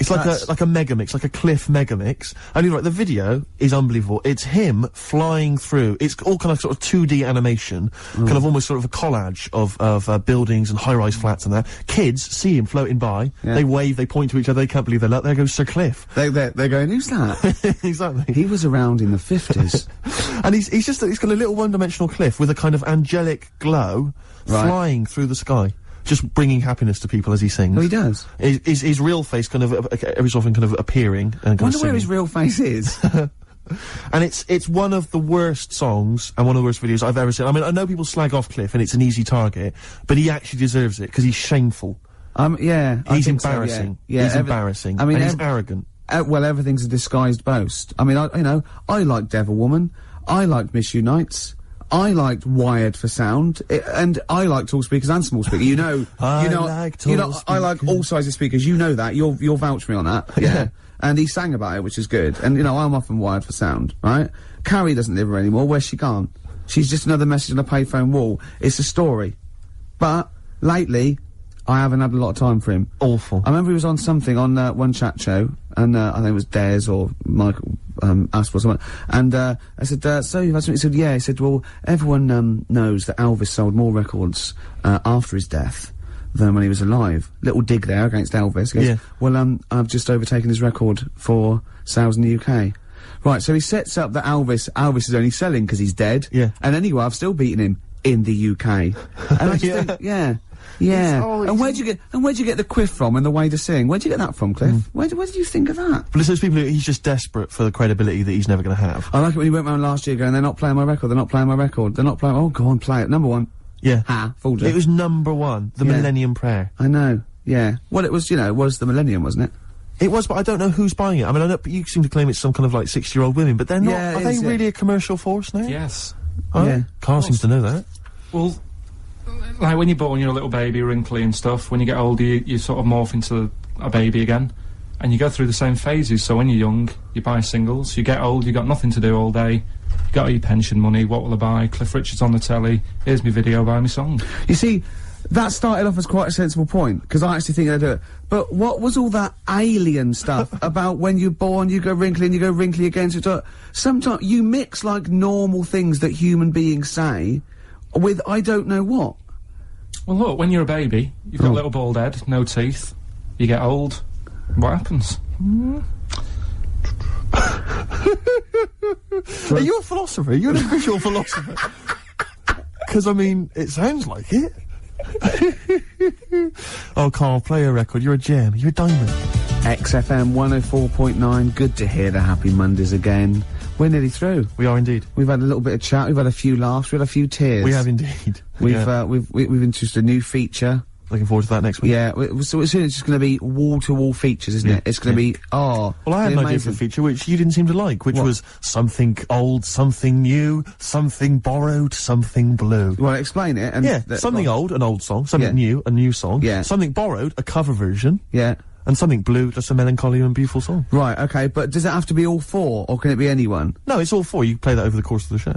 It's like a mega mix, like a Cliff mega mix. And you're right, the video is unbelievable. It's him flying through. It's all kind of sort of 2D animation, kind of almost sort of a collage of buildings and high-rise flats and that. Kids see him floating by. Yeah. They wave, they point to each other. They can't believe their luck. There goes Sir Cliff. They're going, who's that? Exactly. He was around in the 50s. And he's got a little one-dimensional Cliff with a kind of angelic glow flying through the sky. Just bringing happiness to people as he sings. Oh, he does. His real face kind of every so often kind of appearing and kind wonder of where his real face is. And it's one of the worst songs and one of the worst videos I've ever seen. I mean, I know people slag off Cliff and it's an easy target, but he actually deserves it because he's shameful. Yeah. He's embarrassing. So, yeah. He's embarrassing. I mean, and he's arrogant. Well, everything's a disguised boast. I mean, I liked Devil Woman. I liked Miss Unites. I liked Wired for Sound, and I like tall speakers and small speakers. I like all sizes speakers. You know that. You'll vouch for me on that. Yeah. And he sang about it, which is good. And I'm often wired for sound, right? Carrie doesn't live here anymore. Where's she gone? She's just another message on a payphone wall. It's a story. But lately, I haven't had a lot of time for him. Awful. I remember he was on something on one chat show, and I think it was Des or Michael Asp or someone. And I said, "So you've had something?" He said, "Yeah." He said, "Well, everyone knows that Elvis sold more records after his death than when he was alive." Little dig there against Elvis. He goes, yeah. "Well, I've just overtaken his record for sales in the UK." Right. So he sets up that Elvis is only selling because he's dead. Yeah. And anyway, I've still beaten him in the UK. And I just think, yeah. And where'd you get the quiff from and the way to sing? Where'd you get that from, Cliff? Where did you think of that? But it's those people he's just desperate for the credibility that he's never going to have. I like it when he went round last year going, they're not playing my record, they're not playing my record, they're not playing, oh, go on, play it. Number one. Yeah. Fooled you. It was number one, the Millennium Prayer. I know, yeah. Well, it was, was the Millennium, wasn't it? It was, but I don't know who's buying it. I mean, I know, but you seem to claim it's some kind of like 60-year-old women, but they're not. Yeah, are they really a commercial force now? Yes. Oh, yeah. Carl seems to know that. Well, like when you're born, you're a little baby, wrinkly and stuff. When you get older, you sort of morph into a baby again. And you go through the same phases. So when you're young, you buy singles. You get old, you got nothing to do all day. You got your pension money. What will I buy? Cliff Richard's on the telly. Here's my video, buy me song. You see, that started off as quite a sensible point, because I actually think they do it. But what was all that alien stuff about when you're born, you go wrinkly and you go wrinkly again? So sometimes you mix, like, normal things that human beings say with I don't know what. Well, look, when you're a baby, you've got a little bald head, no teeth. You get old. What happens? Are you a philosopher? Are you an official philosopher? Because, I mean, it sounds like it. Oh, Carl, play a record. You're a gem. You're a diamond. XFM 104.9. Good to hear the Happy Mondays again. We're nearly through. We are indeed. We've had a little bit of chat. We've had a few laughs. We've had a few tears. We have indeed. We've introduced a new feature. Looking forward to that next week. Yeah. So it's just going to be wall-to-wall features, isn't it? It's going to be Well, I had an idea for a feature which you didn't seem to like, which was something old, something new, something borrowed, something blue. Well, explain it. And something old, an old song. Something new, a new song. Yeah. Something borrowed, a cover version. Yeah. And something blue, just a melancholy and beautiful song. Right, okay, but does it have to be all four, or can it be any one? No, it's all four. You play that over the course of the show.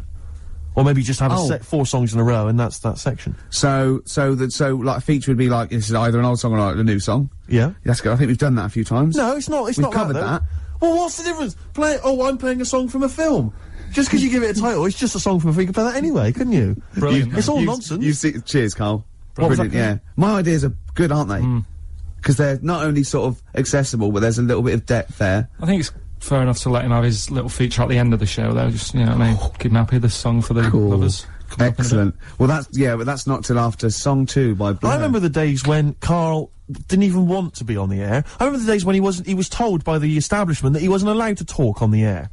Or maybe just have four songs in a row, and that's that section. So like a feature would be like, this is either an old song or like a new song. Yeah. That's good. I think we've done that a few times. No, it's not. We've covered that. Well, what's the difference? I'm playing a song from a film. Just because you give it a title, it's just a song from a film. You could play that anyway, couldn't you? Brilliant. It's all nonsense. Cheers, Carl. Brilliant, yeah. My ideas are good, aren't they? Because they're not only sort of accessible, but there's a little bit of depth there. I think it's fair enough to let him have his little feature at the end of the show, though. Just, you know what I mean? Keep him happy, this song for the lovers. Excellent. Well, but that's not till after song 2 by Blur. I remember the days when Carl didn't even want to be on the air. I remember the days when he was told by the establishment that he wasn't allowed to talk on the air.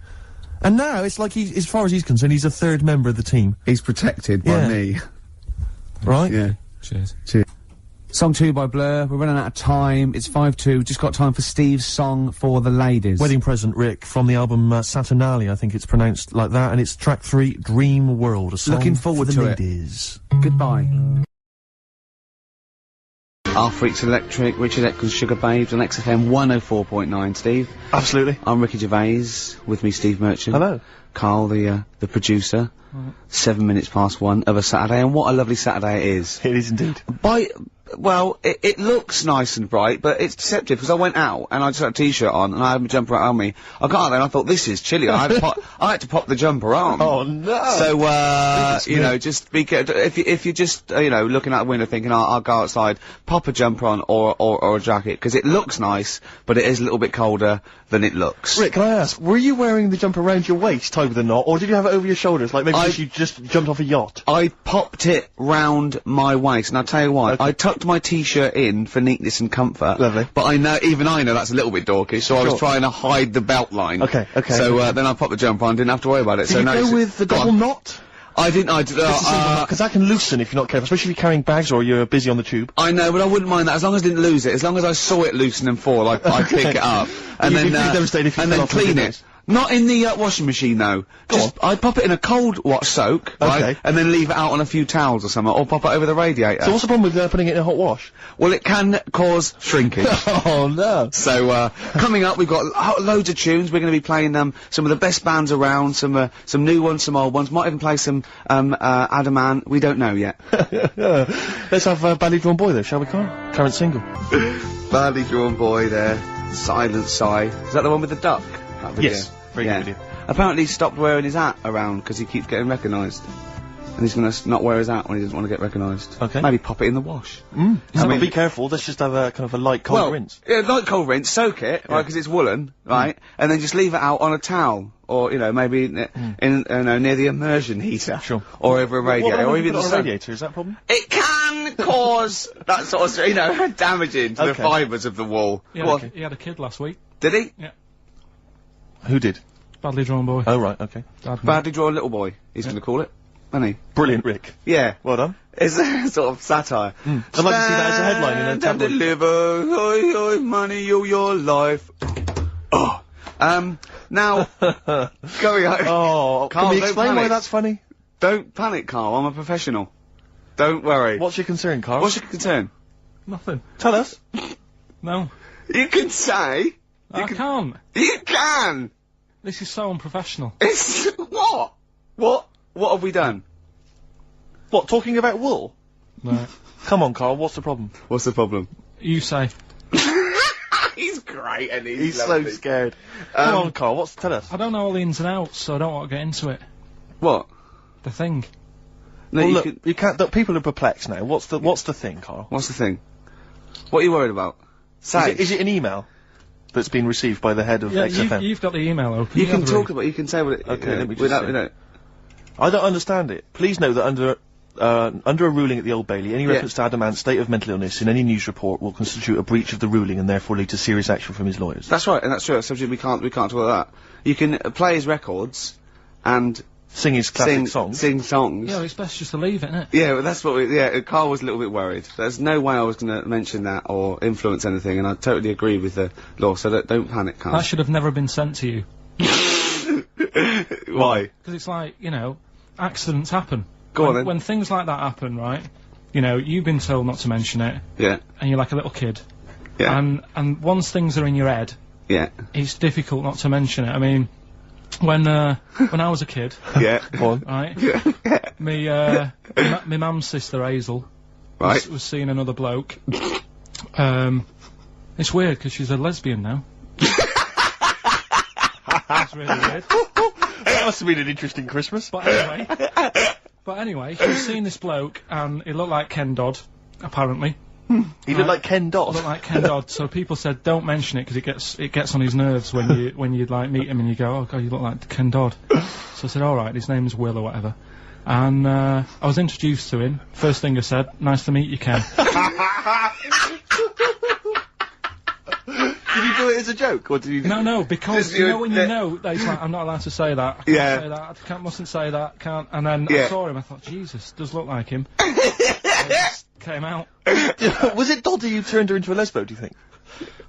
And now, it's like as far as he's concerned, he's a third member of the team. He's protected by me. Right? Yeah. Cheers. Cheers. Song 2 by Blur. We're running out of time. It's 5-2. Just got time for Steve's song for the ladies. Wedding present, Rick, from the album Saturnali, I think it's pronounced like that, and it's track 3, Dream World, a song Looking forward for the to it. ladies. Goodbye. Our Freaks Electric, Richard Eccles, Sugar Babes on XFM 104.9, Steve. Absolutely. I'm Ricky Gervais, with me Steve Merchant. Hello. Carl, the producer. 7 minutes past 1 of a Saturday, and what a lovely Saturday it is. It is indeed. Well, it looks nice and bright, but it's deceptive, because I went out, and I just had a t-shirt on, and I had my jumper on me. I got out there, and I thought, this is chilly. I had to pop the jumper on. Oh, no! So, you know, just be careful. If you're just, you know, looking out the window thinking, I'll go outside, pop a jumper on, or a jacket, because it looks nice, but it is a little bit colder than it looks. Rick, can I ask, were you wearing the jumper around your waist, tied with a knot, or did you have it over your shoulders, like maybe you just jumped off a yacht? I popped it round my waist, and I'll tell you why. Okay. I tucked my t-shirt in for neatness and comfort. Lovely. But I know that's a little bit dorky, so I was trying to hide the belt line. Okay. So, then I popped the jumper on, didn't have to worry about it. Did you go with the double knot? I didn't, because that can loosen if you're not careful, especially if you're carrying bags or you're busy on the tube. I know, but I wouldn't mind that, as long as I didn't lose it. As long as I saw it loosen and fall, I'd pick it up. And You'd be devastated if you and fell then off the clean windows. it. Not in the washing machine, though. I'd pop it in a cold wash soak, right? Okay. And then leave it out on a few towels or something, or pop it over the radiator. So what's the problem with putting it in a hot wash? Well, it can cause shrinkage. Oh, no. So, coming up, we've got loads of tunes. We're going to be playing some of the best bands around, some new ones, some old ones. Might even play some Adamant. We don't know yet. Let's have Badly Drawn Boy, though, shall we, Carl? Current single. Badly Drawn Boy there. Silent Sigh. Is that the one with the duck? That video? Yes. Very good video. Apparently he stopped wearing his hat around because he keeps getting recognised. And he's going to not wear his hat when he doesn't want to get recognised. Okay. Maybe pop it in the wash. I mean, be careful, let's just have a kind of a light cold rinse. Yeah, light cold rinse, soak it, right, because it's woolen, right, and then just leave it out on a towel, or, you know, maybe near the immersion heater. Sure. Or over a radiator, or even on a radiator, is that a problem? It can cause that sort of, you know, damaging to the fibres of the wall. He had a kid last week. Did he? Yeah. Who did? Badly Drawn Boy. Oh, right, okay. Badly Drawn Little Boy, he's going to call it, isn't he? Brilliant, Rick. Yeah. Well done. It's a sort of satire. I'd like to see that as a headline in a Stand and tabloid. deliver, oi, oi, money, your life. Oh. Now, going on. Oh, Carl, can we don't explain why panic. that's funny? Don't panic, Carl, I'm a professional. Don't worry. What's your concern, Carl? What's your concern? Nothing. Tell us. No. You can say. I can't. You can! This is so unprofessional. It's. What? What have we done? What, talking about wool? Right. Come on, Carl, what's the problem? What's the problem? You say. He's great, and He's lovely. so scared. Come on, Carl, tell us. I don't know all the ins and outs, so I don't want to get into it. What? The thing. No, Well, you look, can- you can't, people are perplexed now. What's the thing, Carl? What's the thing? What are you worried about? Say. Is it an email that's been received by the head of Yeah, XFM? you've got the email open. You can have a talk read. about. You can say what it. Okay, let me just without, see. you know, I don't understand it. Please know that under a ruling at the Old Bailey, any reference to Adamant's state of mental illness in any news report will constitute a breach of the ruling and therefore lead to serious action from his lawyers. That's right, and that's true. Subject we can't talk about that. You can play his records and Sing his classic songs. Sing songs. Yeah, it's best just to leave it, isn't it? Yeah, well, that's what we. Yeah, Carl was a little bit worried. There's no way I was going to mention that or influence anything, and I totally agree with the law. So don't panic, Carl. That should have never been sent to you. Why? Because it's like, you know, accidents happen. Go on then. When things like that happen, right? You know, you've been told not to mention it, Yeah. and you're like a little kid. Yeah. And once things are in your head, Yeah. it's difficult not to mention it. I mean, when I was a kid, Yeah. Go on. right? Yeah. My mum's sister Hazel Right. was seeing another bloke. It's weird because she's a lesbian now. That's really weird. That must have been an interesting Christmas. But anyway, she was seeing this bloke, and he looked like Ken Dodd, apparently. He looked like Ken Dodd. Looked like Ken Dodd. So people said, don't mention it because it gets on his nerves when you like meet him and you go, oh god, you look like Ken Dodd. So I said, all right, his name's Will or whatever. And I was introduced to him. First thing I said, nice to meet you, Ken. Did you do it as a joke, or did you? No, because Just you know when you know that he's like, I'm not allowed to say that. I can't say that. I mustn't say that. Can't. And then I saw him. I thought, Jesus, does look like him. came out. Was it Doddy who turned her into a lesbo, do you think?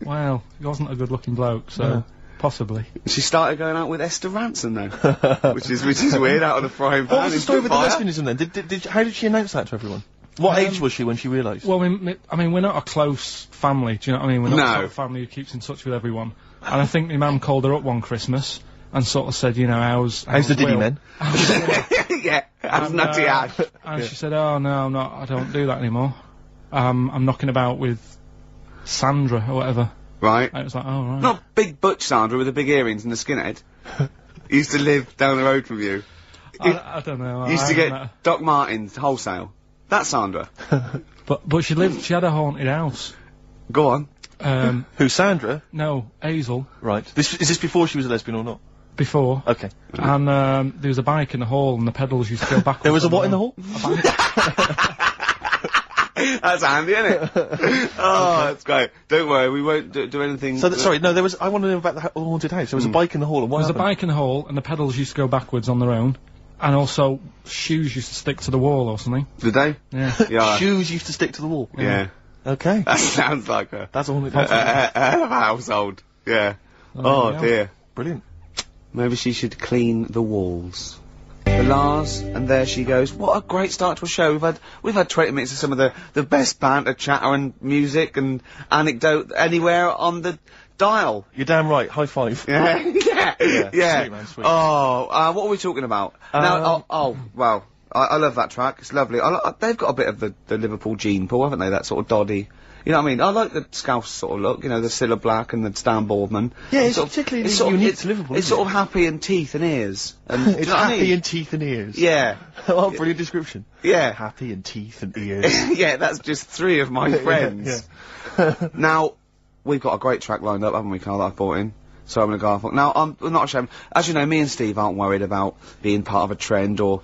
Well, he wasn't a good-looking bloke, so possibly. She started going out with Esther Ransom then, which is weird, out of the frying pan. What was the story with the fire. lesbianism then? How did she announce that to everyone? What age was she when she realised? Well, I mean, we're not a close family, do you know what I mean? We're not No. the sort of family who keeps in touch with everyone. And I think my mum called her up one Christmas and sort of said, you know, how's the Diddy Will? men? Yeah, how's Nutty Ash? And she said, oh, no, I don't do that anymore. I'm knocking about with Sandra or whatever. Right. And it was like, oh, right. Not big butch Sandra with the big earrings and the skinhead. Used to live down the road from you. I don't know. Used to get Doc Martens wholesale. That's Sandra. But she had a haunted house. Go on. Who, Sandra? No, Hazel. Right. Is this before she was a lesbian or not? Before. Okay. And there was a bike in the hall and the pedals used to go backwards. There was a what in the hall? That's handy, isn't it? Oh, that's great. Don't worry, we won't do anything. So, sorry, no, there was, I want to know about the haunted house. There was a bike in the hall and what There was a happened? bike in the hall and the pedals used to go backwards on their own. And also, shoes used to stick to the wall or something. Did they? Yeah. Yeah. Shoes used to stick to the wall. Yeah. Okay. That sounds like a That's a haunted house. hell of a household. Yeah. Oh yeah. dear. Brilliant. Maybe she should clean the walls. The Lars, and there she goes. What a great start to a show. We've had 20 minutes of some of the best banter, chatter and music and anecdote anywhere on the dial. You're damn right. High five. Yeah. Yeah. Sweet, man, sweet. Oh, what are we talking about? Now, well, I love that track. It's lovely. They've got a bit of the Liverpool gene pool, haven't they? That sort of doddy. You know what I mean? I like the Scouse sort of look, you know, the Cilla Black and the Stan Boardman. Yeah, it's particularly unique to Liverpool, It's isn't sort of happy in teeth and ears. And, do you It's know what I happy mean? in teeth and ears. Yeah. Oh, brilliant description. Yeah. Happy in teeth and ears. Yeah, that's just 3 of my friends. Now, we've got a great track lined up, haven't we, Carl, that I've brought in? So I'm gonna go off. Now, I'm not ashamed. As you know, me and Steve aren't worried about being part of a trend or,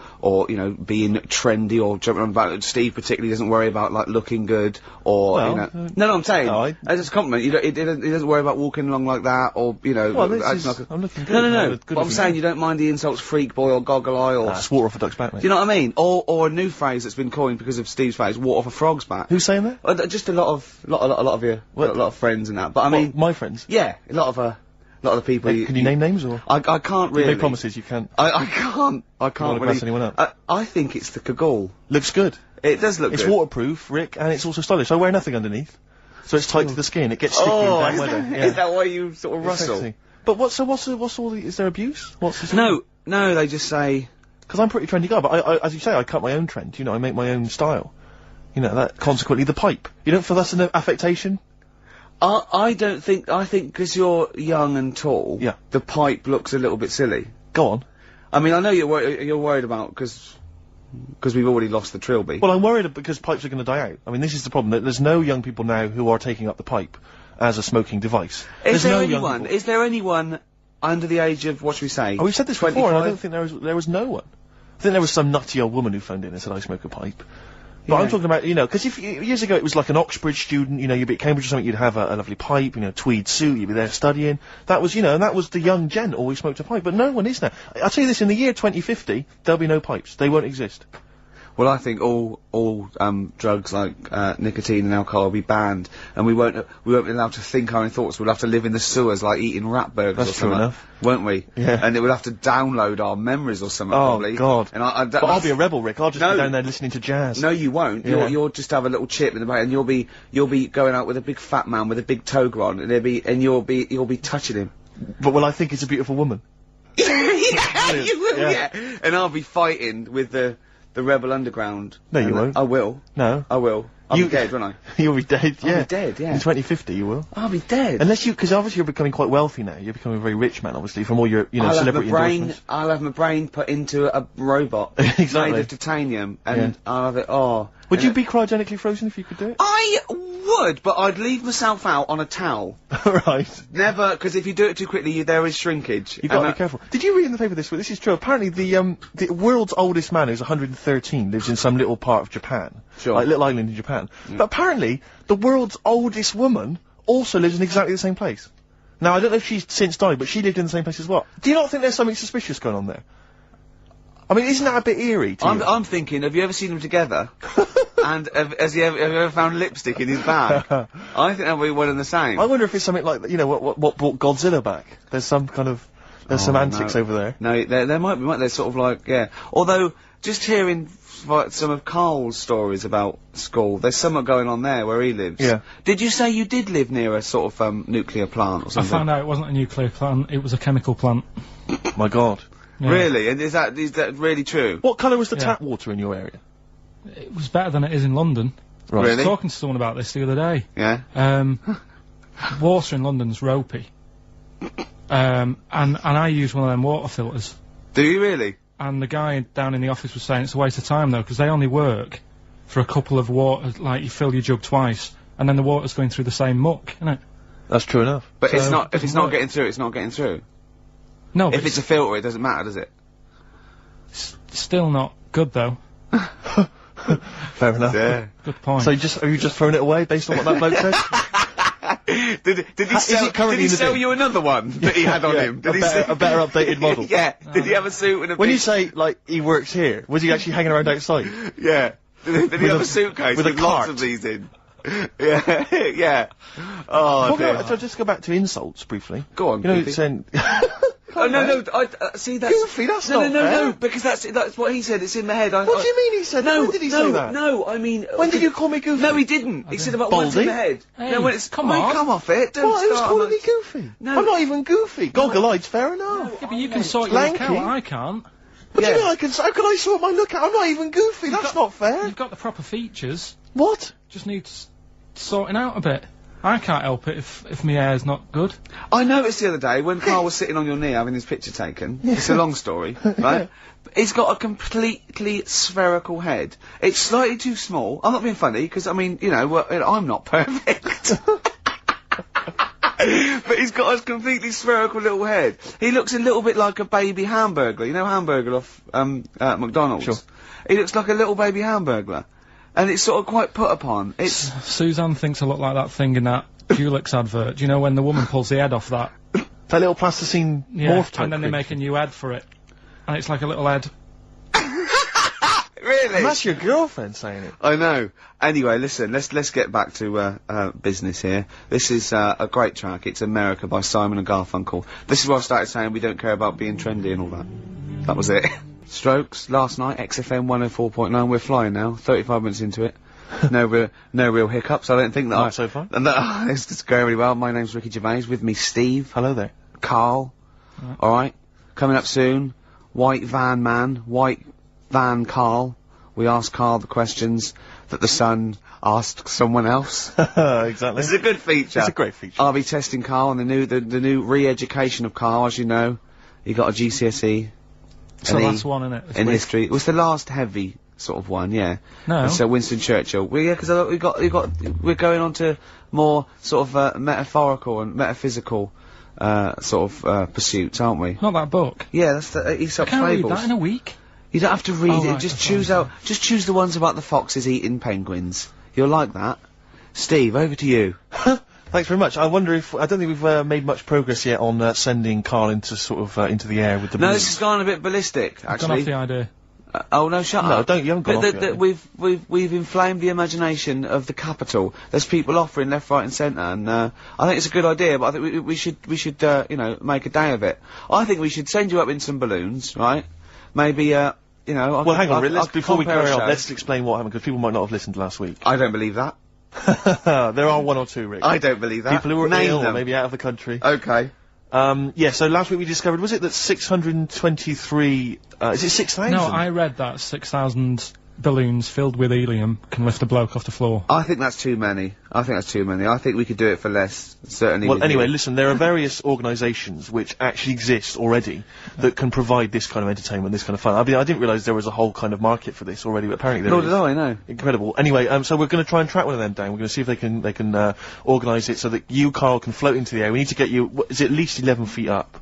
you know, being trendy or jumping on about it. Steve particularly doesn't worry about, like, looking good or, Well, you know. No, I'm saying. no, As a compliment, he doesn't worry about walking along like that or, you know. Well, this acting is- I'm looking good. No. I'm good But I'm looking saying good. you don't mind the insults freak boy or goggle eye or. Just water off a duck's back, mate. Do you know what I mean? Or a new phrase that's been coined because of Steve's phrase, water off a frog's back. Who's saying that? Just a lot of your, a lot of friends and that. But I mean, my friends. yeah, a lot of the people. Can you name names or? I can't really. You make promises, you can't. I can't wanna really. pass anyone up? I think it's the Kagul. Looks good. It does look It's good. waterproof, Rick, and it's also stylish. I wear nothing underneath, so it's tight to the skin. It gets sticky in Oh, bad is weather. that, is that why you sort of It's rustle? sexy. But what's all the, is there abuse? What's the No, they just say. Because I'm a pretty trendy guy, but I, as you say, I cut my own trend. You know, I make my own style. You know, that consequently the pipe. You don't feel that's an affectation? I don't think. I think because you're young and tall. Yeah. The pipe looks a little bit silly. Go on. I mean, I know you're worried about because we've already lost the trilby. Well, I'm worried because pipes are going to die out. I mean, this is the problem. There's no young people now who are taking up the pipe as a smoking device. Is there no young anyone? people. Is there anyone under the age of what should we say? Oh, we've said this before, and I 25? don't think there was no one. I think there was some nutty old woman who phoned in and said I smoke a pipe. But Yeah. I'm talking about, you know, because years ago it was like an Oxbridge student, you know, you'd be at Cambridge or something, you'd have a lovely pipe, you know, tweed suit, you'd be there studying. That was, you know, and that was the young gent always smoked a pipe, but no one is now. I'll tell you this, in the year 2050, there'll be no pipes. They won't exist. Well, I think all drugs like nicotine and alcohol will be banned, and we won't be allowed to think our own thoughts. We'll have to live in the sewers like eating rat burgers That's or true something, enough. won't we? Yeah. And it will have to download our memories or something. Oh, probably. God. And But I'll be a rebel, Rick. I'll just No. be down there listening to jazz. No, you won't. Yeah. You'll just have a little chip in the back, and you'll be going out with a big fat man with a big toga on, and you'll be touching him. But will I think it's a beautiful woman? Yeah, you will. Yeah. Yeah. And I'll be fighting with the Rebel Underground. No, you And won't. I will. No. I will. I'll be dead, won't I? You'll be dead, yeah. I'll be dead, yeah. In 2050, you will. I'll be dead. Unless because obviously you're becoming quite wealthy now. You're becoming a very rich man, obviously, from all your, you know, celebrity endorsements. I'll have my brain put into a robot Exactly. made of titanium, and Yeah. I'll have it. Oh, Would you be cryogenically frozen if you could do it? I would, but I'd leave myself out on a towel. Right. Never, because if you do it too quickly, there is shrinkage. You've got to And be careful. Did you read in the paper this week? This is true. Apparently, the world's oldest man, who's 113, lives in some little part of Japan. Sure. Like little island in Japan. But apparently, the world's oldest woman also lives in exactly the same place. Now, I don't know if she's since died, but she lived in the same place as well. Do you not think there's something suspicious going on there? I mean, isn't that a bit eerie to you? I'm thinking, have you ever seen them together? And have you ever found lipstick in his bag? I think that'll be one and the same. I wonder if it's something like, you know, what brought Godzilla back? There's some kind of, there's some antics over there. No, there might be, they're sort of like, yeah. Although, just hearing like, some of Karl's stories about school, there's something going on there where he lives. Yeah. Did you say you did live near a sort of, nuclear plant or something? I found out it wasn't a nuclear plant, it was a chemical plant. My God. Yeah. Really? And is that really true? What colour was the tap water in your area? It was better than it is in London. Right. Really? I was talking to someone about this the other day. Yeah. Water in London's ropey. And I use one of them water filters. Do you really? And the guy down in the office was saying it's a waste of time though, because they only work for a couple of water, like you fill your jug twice, and then the water's going through the same muck, isn't it? That's true enough. But So it's not, if it it's not doesn't getting through, it's not getting through. No, If it's a filter, it doesn't matter, does it? still not good though. Fair enough. Yeah. Good point. So have you just thrown it away based on what that bloke said? Did he sell you another one that he had on him? Did a better updated model. Yeah. Did he have a suit and a When big... you say, like, he works here, was he actually hanging around outside? Yeah. Did he have a suitcase with a with lots cart? of these in? Yeah. Yeah. Oh, dear. So just go back to insults briefly. Go on, You know, Goofy. saying... Oh, no, see, that's... Goofy, that's no, not no, fair. no, because that's what he said, it's in my head. What do you mean he said that? When did he say that? No, I mean... When did you call me Goofy? No, he didn't. He said about what's in Baldy? my head. Hey, no, when it's... come Mate, on. come off it. Don't What? Who's start calling on me a- Goofy? No. I'm not even Goofy. Goggle-eyed's fair enough. Yeah, but you can sort your look Lanky. out, I can't. What do you mean I can... How can I sort my look out? I'm not even Goofy. That's not fair. You've got the proper features, What? just needs sorting out a bit. I can't help it if my hair's not good. I noticed the other day when Karl was sitting on your knee having his picture taken. It's a long story, right? He's got a completely spherical head. It's slightly too small. I'm not being funny because I mean, you know, I'm not perfect. But he's got a completely spherical little head. He looks a little bit like a baby hamburger. You know, hamburger off McDonald's. Sure. He looks like a little baby hamburger, and it's sort of quite put upon. It's Suzanne thinks I look like that thing in that Dulux advert. Do you know when the woman pulls the head off that? That little plasticine morph type and then they make a new head for it. And it's like a little head. really. And that's your girlfriend saying it. I know. Anyway, listen, let's get back to business here. This is a great track. It's America by Simon and Garfunkel. This is where I started saying we don't care about being trendy and all that. That was it. Strokes last night, XFM 104.9. We're flying now. 35 minutes into it. No real hiccups. I don't think that. Not so far. And that, it's just going really well. My name's Ricky Gervais. With me, Steve. Hello there. Karl. All right. Coming up soon. White Van Man. White Van Karl. We ask Karl the questions that the Sun asked someone else. Exactly. It's a good feature. It's a great feature. I'll be testing Karl on the new re-education of Karl, as you know. He got a GCSE. It's the last one, isn't it? In history. It was the last heavy sort of one, yeah. No. So Winston Churchill. Well, yeah, because we're going on to more sort of metaphorical and metaphysical sort of pursuits, aren't we? Not that book. Yeah, that's the Aesop's Can't read Fables. that in a week. You don't have to read Oh, it. right, Just that's choose fine. Just choose the ones about the foxes eating penguins. You'll like that. Steve, over to you. Thanks very much. I wonder if I don't think we've made much progress yet on sending Karl into sort of into the air with the. No, balloons. this has gone a bit ballistic, Gone actually. off the idea. Oh no, shut No, up! don't. You haven't gone But off yet. we've inflamed the imagination of the capital. There's people offering left, right, and centre, and I think it's a good idea. But I think we should you know, make a day of it. I think we should send you up in some balloons, right? Maybe you know. Well, hang on. I'll Before we compare a carry on, show. let's explain what happened because people might not have listened last week. I don't believe that. There are one or two, Rick. I don't believe that. People who are Name ill, them. or maybe out of the country. Okay. Yeah. So last week we discovered was it that 623? Is it 6,000? No, I read that 6,000 balloons filled with helium can lift a bloke off the floor. I think that's too many. I think we could do it for less. Certainly. Well, with anyway, you. listen, there are various organisations which actually exist already that can provide this kind of entertainment, this kind of fun. I mean, I didn't realise there was a whole kind of market for this already, but apparently there Nor is. did I, no. Incredible. Anyway, so we're going to try and track one of them down. We're going to see if they can organise it so that you, Karl, can float into the air. We need to get you, is it at least 11 feet up?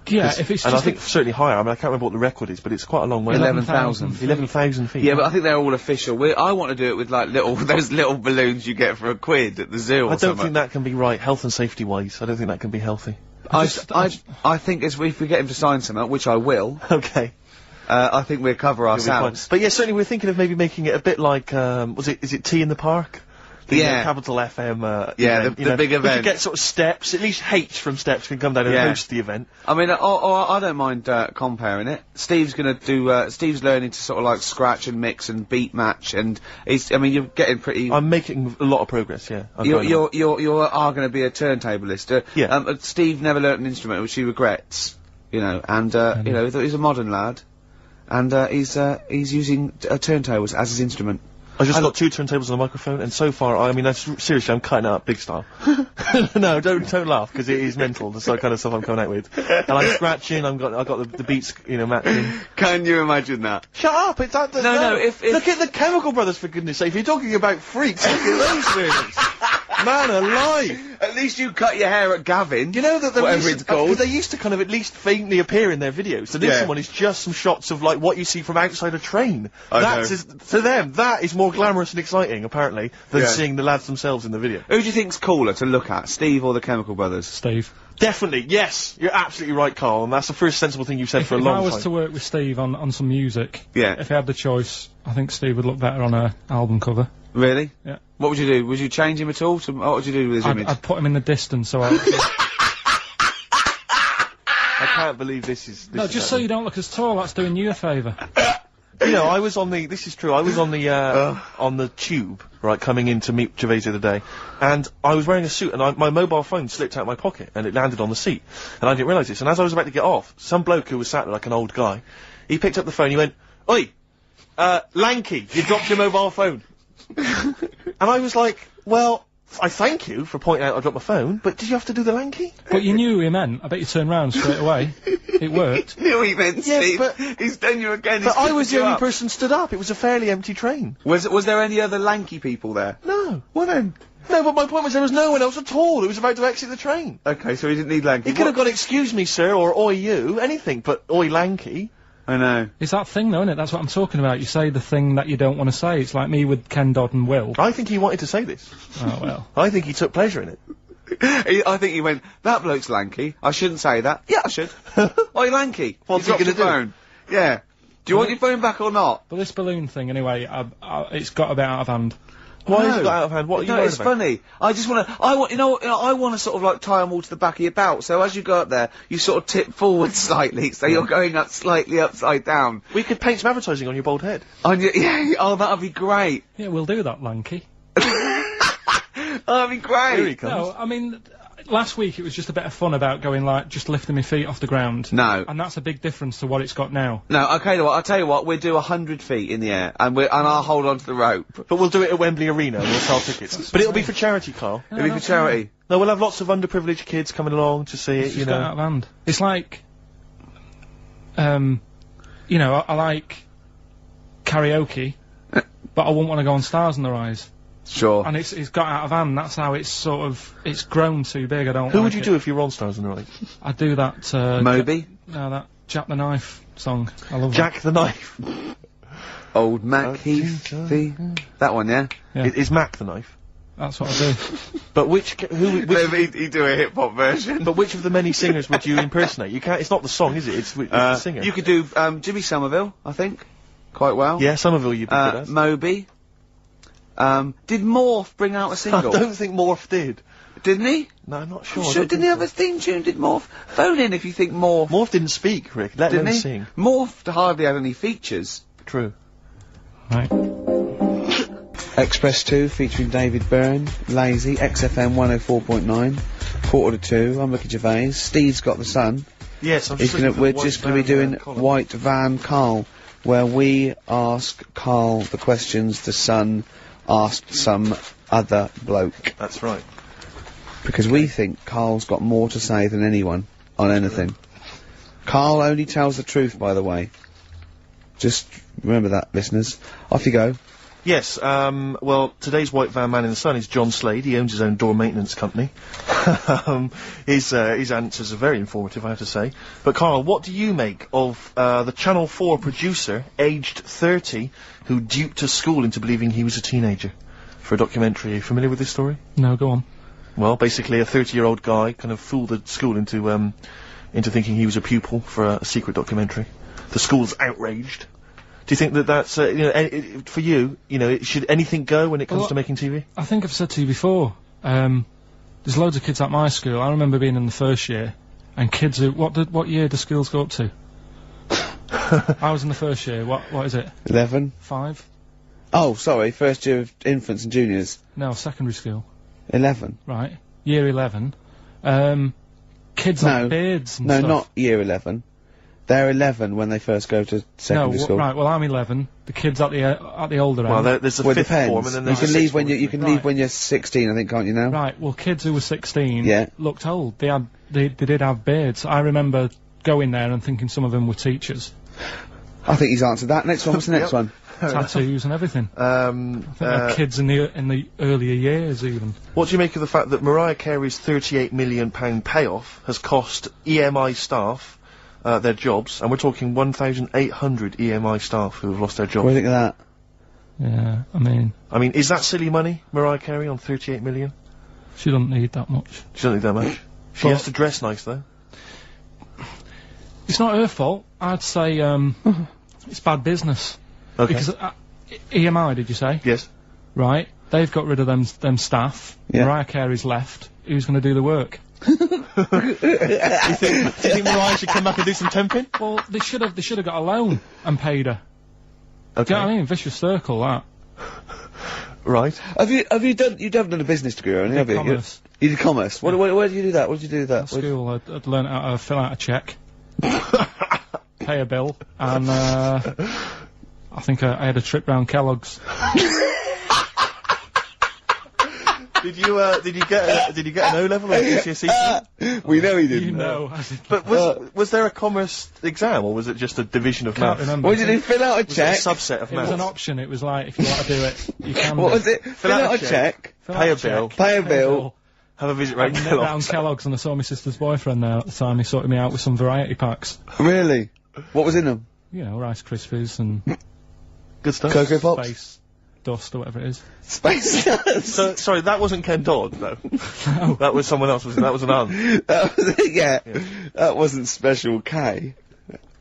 Yeah, if it's and just I think certainly higher. I mean, I can't remember what the record is, but it's quite a long way. 11,000. 11,000 feet. Yeah, but I think they're all official. I want to do it with like those little balloons you get for £1 at the zoo. Or I don't think that can be right, health and safety wise. I don't think that can be healthy. I think if we get him to sign something, which I will. Okay. I think we'll cover It'll be fine. ourselves. But yeah, certainly we're thinking of maybe making it a bit like, is it Tea in the Park? The Yeah. Capital FM, Yeah, event, the you know. big We event. could get sort of Steps, at least H from Steps can come down and Yeah. host the event. I mean, or I don't mind comparing it. Steve's gonna do. Steve's learning to sort of like scratch and mix and beat match, and I mean, you're getting pretty. I'm making a lot of progress, yeah. You are going to be a turntablist. Yeah. Steve never learnt an instrument, which he regrets. You know, and you know, he's a modern lad, and he's using turntables as his instrument. I just got 2 turntables and a microphone, and so far, I mean, seriously, I'm cutting it up big style. No, don't laugh, because it is mental, the sort of kind of stuff I'm coming out with. And I'm scratching, I've got the beats, you know, matching. Can you imagine that? Shut up, it's that. No, if look at the Chemical Brothers, for goodness sake. If you're talking about freaks, look at those movies. Man alive! At least you cut your hair at Gavin. You know that whatever it's called. They used to kind of at least faintly appear in their videos. So this one is just some shots of like what you see from outside a train. To them, that is more glamorous and exciting, apparently, than seeing the lads themselves in the video. Who do you think's cooler to look at, Steve or the Chemical Brothers? Steve. Definitely, yes, you're absolutely right, Carl, and that's the first sensible thing you've said for a long time. If I was to work with Steve on some music, Yeah. if I had the choice, I think Steve would look better on a album cover. Really? Yeah. What would you do? Would you change him at all? What would you do with his image? I'd put him in the distance, so I can't believe this is. No, just so you don't look as tall. That's doing you a favour. You know, I was on the. This is true. I was on the tube, right, coming in to meet Gervais the other day, and I was wearing a suit, and my mobile phone slipped out of my pocket, and it landed on the seat, and I didn't realise this. And as I was about to get off, some bloke who was sat there like an old guy, he picked up the phone. He went, "Oi, lanky, you dropped your mobile phone." And I was like, well, I thank you for pointing out I dropped my phone, but did you have to do the lanky? But you knew who he meant. I bet you turned round straight away. It worked. Knew what he meant, Yes, Steve. but- He's done you again. But he's I was picked the you only up. person stood up. It was a fairly empty train. Was there any other lanky people there? No. Well then. No, but my point was there was no one else at all who was about to exit the train. Okay, so he didn't need lanky. He could have gone, excuse me, sir, or oi you, anything, but oi lanky. I know. It's that thing, though, isn't it? That's what I'm talking about. You say the thing that you don't want to say. It's like me with Ken Dodd and Will. I think he wanted to say this. Oh, well. I think he took pleasure in it. I think he went, that bloke's lanky. I shouldn't say that. Yeah, I should. Oi, lanky. What's You he dropped gonna your phone. Yeah. Do you want your phone back or not? But this balloon thing, anyway, it's got a bit out of hand. Why No. is it got out of hand? What are you No, worried it's about? funny. I just want to. I want to sort of like tie them all to the back of your belt. So as you go up there, you sort of tip forward slightly, so you're going up slightly upside down. We could paint some advertising on your bald head. Yeah. Oh, that'd be great. Yeah, we'll do that, Lanky. That'd be great. Here he comes. No, I mean, last week it was just a bit of fun about going, like, just lifting my feet off the ground. No. And that's a big difference to what it's got now. No, okay, I'll tell you what, we'll do 100 feet in the air, and I'll hold on to the rope. But we'll do it at Wembley Arena and we'll sell tickets. But it'll be for charity, Carl. It'll be for charity. No, we'll have lots of underprivileged kids coming along to see it, It's you just got out know. of hand. It's like, you know, I like karaoke, but I wouldn't want to go on Stars in Their Eyes. Sure. And it's got out of hand. That's how it's sort of, it's grown too big. I don't Who like would you it. do if you were on Stars in the Right? I'd do that, Moby? No, that Jack the Knife song. I love Jack the Knife. Old Mac Heath. That one, yeah? Yeah. Is Mac the Knife? that. That's what I do. But which He'd do a hip-hop version. but which of the many singers would you impersonate? You can't, it's not the song, is it? It's the singer. You could do, Jimmy Somerville, I think. Quite well. Yeah, Somerville you'd be good at. Moby. Did Morph bring out a I single? don't think Morph did. Didn't he? No, I'm not sure. I'm I sure, don't didn't he think have a theme tune, did Morph? Phone in if you think Morph. so. Morph didn't speak, Rick. Let Didn't him he? sing. Morph hardly had any features. True. Right. Express 2 featuring David Byrne, Lazy, XFM 104.9, 1:45. I'm Ricky Gervais. Steve's got the Sun. Yes, I'm just looking for We're the just White going to be Van, doing column. White Van Carl, where we ask Carl the questions the Sun asked some other bloke. That's right. Because we think Carl's got more to say than anyone on anything. Carl only tells the truth, by the way. Just remember that, listeners. Off you go. Yes, well, today's White Van Man in the Sun is John Slade. He owns his own door maintenance company. His answers are very informative, I have to say. But, Carl, what do you make of the Channel 4 producer, aged 30, who duped a school into believing he was a teenager for a documentary? Are you familiar with this story? No, go on. Well, basically, a 30-year-old guy kind of fooled the school into thinking he was a pupil for a secret documentary. the school's outraged. Do you think that that's, you know, for you, you know, should anything go when it comes to making TV? I think I've said to you before, there's loads of kids at my school. I remember being in the first year, and kids who, what year do schools go up to? I was in the first year, what is it? 11. 5? Oh, sorry, first year of infants and juniors. No, secondary school. 11. Right, year 11. Kids have beards and no, stuff. not year 11. They're 11 when they first go to secondary school. Right, well I'm 11. The kids at the older end. Well, there's the fifth form, and then there's you can leave when you can leave when you're 16, I think, can't you now? Right. Well, kids who were 16 looked old. They did have beards. I remember going there and thinking some of them were teachers. I think he's answered that. Next one. What's the next one? Tattoos and everything. I think they're kids in the earlier years even. What do you make of the fact that Mariah Carey's £38 million payoff has cost EMI staff their jobs, and we're talking 1,800 EMI staff who have lost their jobs? What do you think of that? Yeah, I mean, is that silly money, Mariah Carey, on 38 million? She doesn't need that much. She doesn't need that much. She has to dress nice, though. It's not her fault. I'd say, it's bad business. Okay. Because, EMI, did you say? Yes. Right. They've got rid of them staff. Yeah. Mariah Carey's left. Who's gonna do the work? do you think Mariah should come back and do some temping? Well, they should have got a loan and paid her. Okay. Do you know what I mean? Vicious circle, that. Right. Have you haven't done a business degree or anything, have you? Commerce. You did commerce. Where did you do that? What did you do that? At school, I'd learned how to fill out a cheque, pay a bill, and I think I had a trip round Kellogg's. Did you get an O level or GCSE? We know he didn't. You know. But was there a commerce exam, or was it just a division of maths? Remember. What did you do? Fill out a cheque? Was it a subset of It maths? was an option. It was like, if you want to do it, you can. What was it? Fill out a cheque. Pay a bill. Pay a bill. Have a visit And round round Kellogg's. Kellogg's, and I saw my sister's boyfriend there at the time. He sorted me out with some variety packs. Really? What was in them? You know, Rice Krispies and Good stuff. Cocoa Pops? Space Dust or whatever it is. Space Nuts. So, sorry, that wasn't Ken Dodd, though. No. That was someone else, that was an aunt. That wasn't Special K.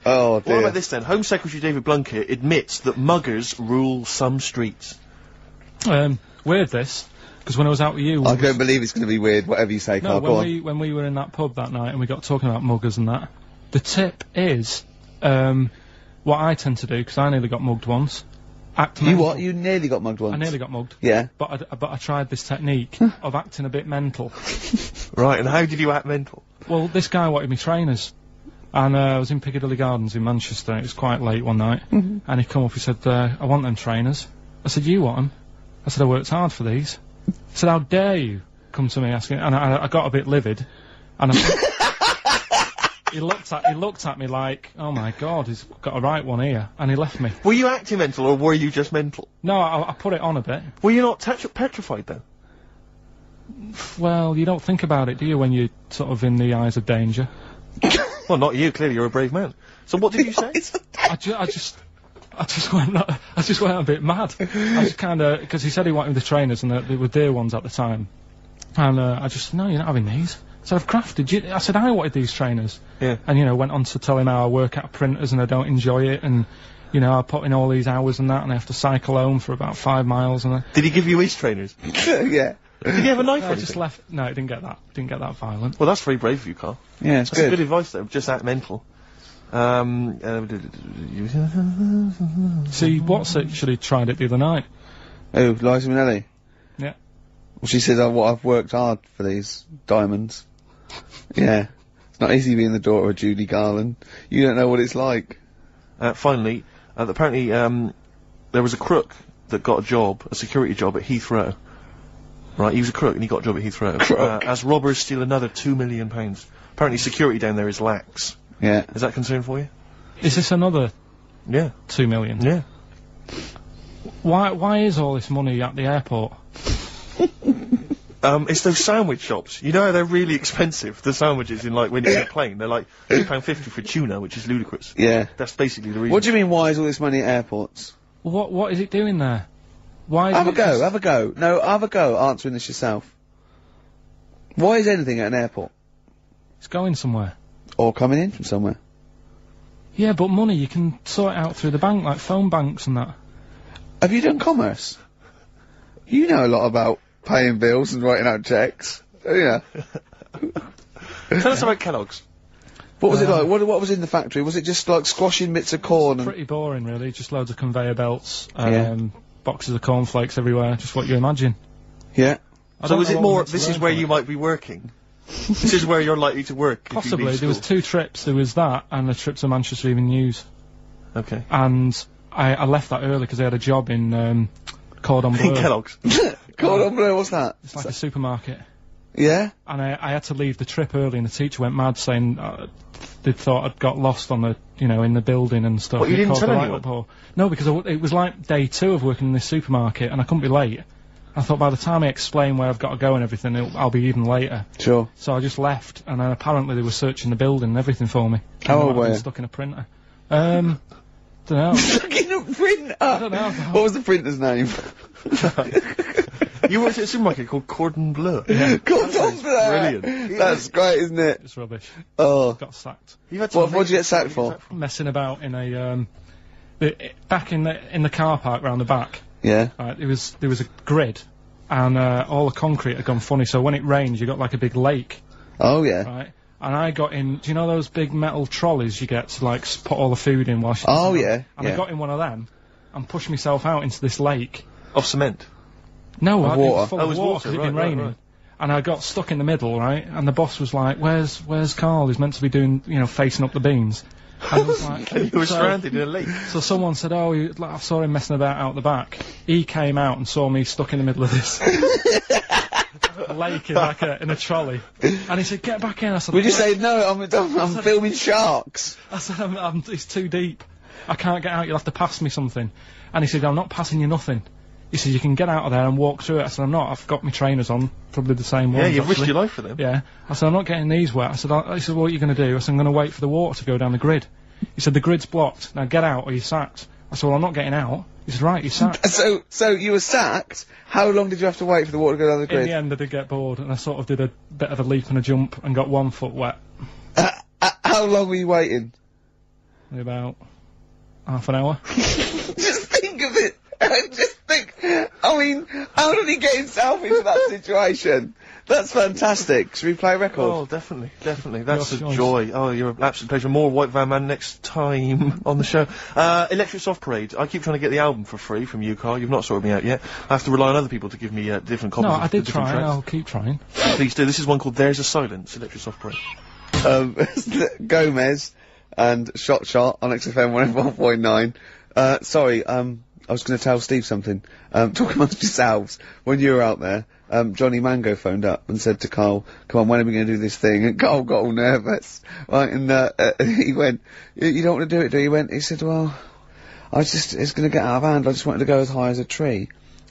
Oh, dear. What about this then? Home Secretary David Blunkett admits that muggers rule some streets. Weird this, because when I was out with you... I don't believe it's going to be weird, whatever you say, Carl. No, when we were in that pub that night and we got talking about muggers and that, the tip is, what I tend to do, because I nearly got mugged once. You what? You nearly got mugged once? I nearly got mugged. Yeah. But I tried this technique of acting a bit mental. Right, and how did you act mental? Well, this guy wanted me trainers. And I was in Piccadilly Gardens in Manchester, it was quite late one night, and he come up, he said, I want them trainers. I said, you want them? I said, I worked hard for these. He said, how dare you come to me asking, and I got a bit livid, and he looked at me like, oh my god, he's got a right one here, and he left me. Were you acting mental, or were you just mental? No, I put it on a bit. Were you not petrified then? Well, you don't think about it, do you, when you're sort of in the eyes of danger? Well, not you, clearly you're a brave man. So what did you say? I just went a bit mad. I just kinda, because he said he wanted the trainers and they were dear ones at the time. And I just, no, you're not having these. I said, I've crafted you. I said, I wanted these trainers. Yeah. And, you know, went on to tell him how I work at printers and I don't enjoy it, and, you know, I put in all these hours and that, and I have to cycle home for about 5 miles and Did he give you his trainers? Yeah. Did he have a knife or I anything? just left. No, it didn't get that. Didn't get that violent. Well, that's very brave of you, Carl. Yeah, it's That's good advice, though. Just act mental. See, what's it? Should have tried it the other night. Oh, Liza Minnelli? Yeah. Well, she says, I've worked hard for these diamonds. Yeah. It's not easy being the daughter of Judy Garland. You don't know what it's like. Finally, apparently, there was a crook that got a security job at Heathrow. Right, he was a crook and he got a job at Heathrow. As robbers steal another £2 million. Apparently security down there is lax. Yeah. Is that concern for you? Is this another? Yeah. 2 million. Yeah. Why is all this money at the airport? It's those sandwich shops. You know how they're really expensive, the sandwiches in, like, when you're in a plane? They're like £2.50 for tuna, which is ludicrous. Yeah. That's basically the reason. What do you mean, why is all this money at airports? What is it doing there? Why? Have a go. No, have a go answering this yourself. Why is anything at an airport? It's going somewhere. Or coming in from somewhere. Yeah, but money, you can sort it out through the bank, like phone banks and that. Have you done commerce? You know a lot about paying bills and writing out checks. Yeah. Tell us about Kellogg's. What was it like? What was in the factory? Was it just like squashing bits of corn? And Pretty boring, really. Just loads of conveyor belts, Yeah. boxes of cornflakes everywhere, just what you imagine. yeah. I So don't is know it what more, we're meant to this is learn where from you it. might be working? This is where you're likely to work if you Possibly. leave There was school. 2 trips. There was that and a trip to Manchester Evening News. Okay. And I left that early because I had a job in Cordon Bleu. In Kellogg's. Cordon Bleu, what's that? It's like a supermarket. Yeah. And I had to leave the trip early, and the teacher went mad saying they thought I'd got lost on the, in the building and stuff. What, you It didn't caused tell a light anyone? uproar. No, because it was like day 2 of working in this supermarket, and I couldn't be late. I thought by the time I explain where I've got to go and everything, I'll be even later. Sure. So I just left, and then apparently they were searching the building and everything for me. How And I old might have were been you? Stuck in a printer. Don't know. Fucking a printer! I don't know. What was the printer's name? You worked at a supermarket called Cordon Bleu. Cordon Bleu! Brilliant. That's great, isn't it? It's rubbish. Oh. Got sacked. You've had some What'd you amazing get sacked stories. for? Messing about in a back in the car park round the back. Yeah. Right, there was a grid, and all the concrete had gone funny. So when it rains, you got like a big lake, Oh, yeah. right? And I got in. Do you know those big metal trolleys you get to like put all the food in while? Oh, yeah. And Yeah. I got in one of them, and pushed myself out into this lake. Of cement. No, Of it water. was full Oh, it of was water water, 'cause it'd been right, raining. right. And I got stuck in the middle, right? And the boss was like, "Where's Carl? He's meant to be doing, facing up the beams." And I was like, And you were so- stranded in a lake. So someone said, "Oh, I saw him messing about out the back." He came out and saw me stuck in the middle of this lake in a trolley, and he said, "Get back in." I said, We just say, no, I'm filming sharks. I said, "It's too deep. I can't get out. You'll have to pass me something." And he said, "I'm not passing you nothing." He said, "You can get out of there and walk through it." I said, "I'm not. I've got my trainers on, probably the same ones." Yeah, you've risked actually." your life for them. Yeah. I said, "I'm not getting these wet." I said, he said, "What are you going to do?" I said, "I'm going to wait for the water to go down the grid." He said, "The grid's blocked. Now get out or you're sacked." I said, "Well, I'm not getting out." He said, "Right, you're sacked." So you were sacked? How long did you have to wait for the water to go down the In the grid? end, I did get bored, and I sort of did a bit of a leap and a jump and got 1 foot wet. How long were you waiting? Maybe about half an hour. Just think of it. Just think. I mean, how did he get himself into that situation? That's fantastic. Should we play a record? Oh, definitely. That's Your a choice. joy. Oh, you're an absolute pleasure. More White Van Man next time on the show. Electric Soft Parade. I keep trying to get the album for free from you, Carl. You've not sorted me out yet. I have to rely on other people to give me different copies No, of I did the different try, and tracks. I'll keep trying. Please do. This is one called There's a Silence, Electric Soft Parade. Gomez and Shot on XFM 101.9. Sorry, I was going to tell Steve something. Talk amongst yourselves. When you were out there, Johnny Mango phoned up and said to Carl, "Come on, when are we going to do this thing?" And Carl got all nervous, right? And he went, "You don't want to do it, do you?" He said, "Well, it's going to get out of hand. I just wanted to go as high as a tree."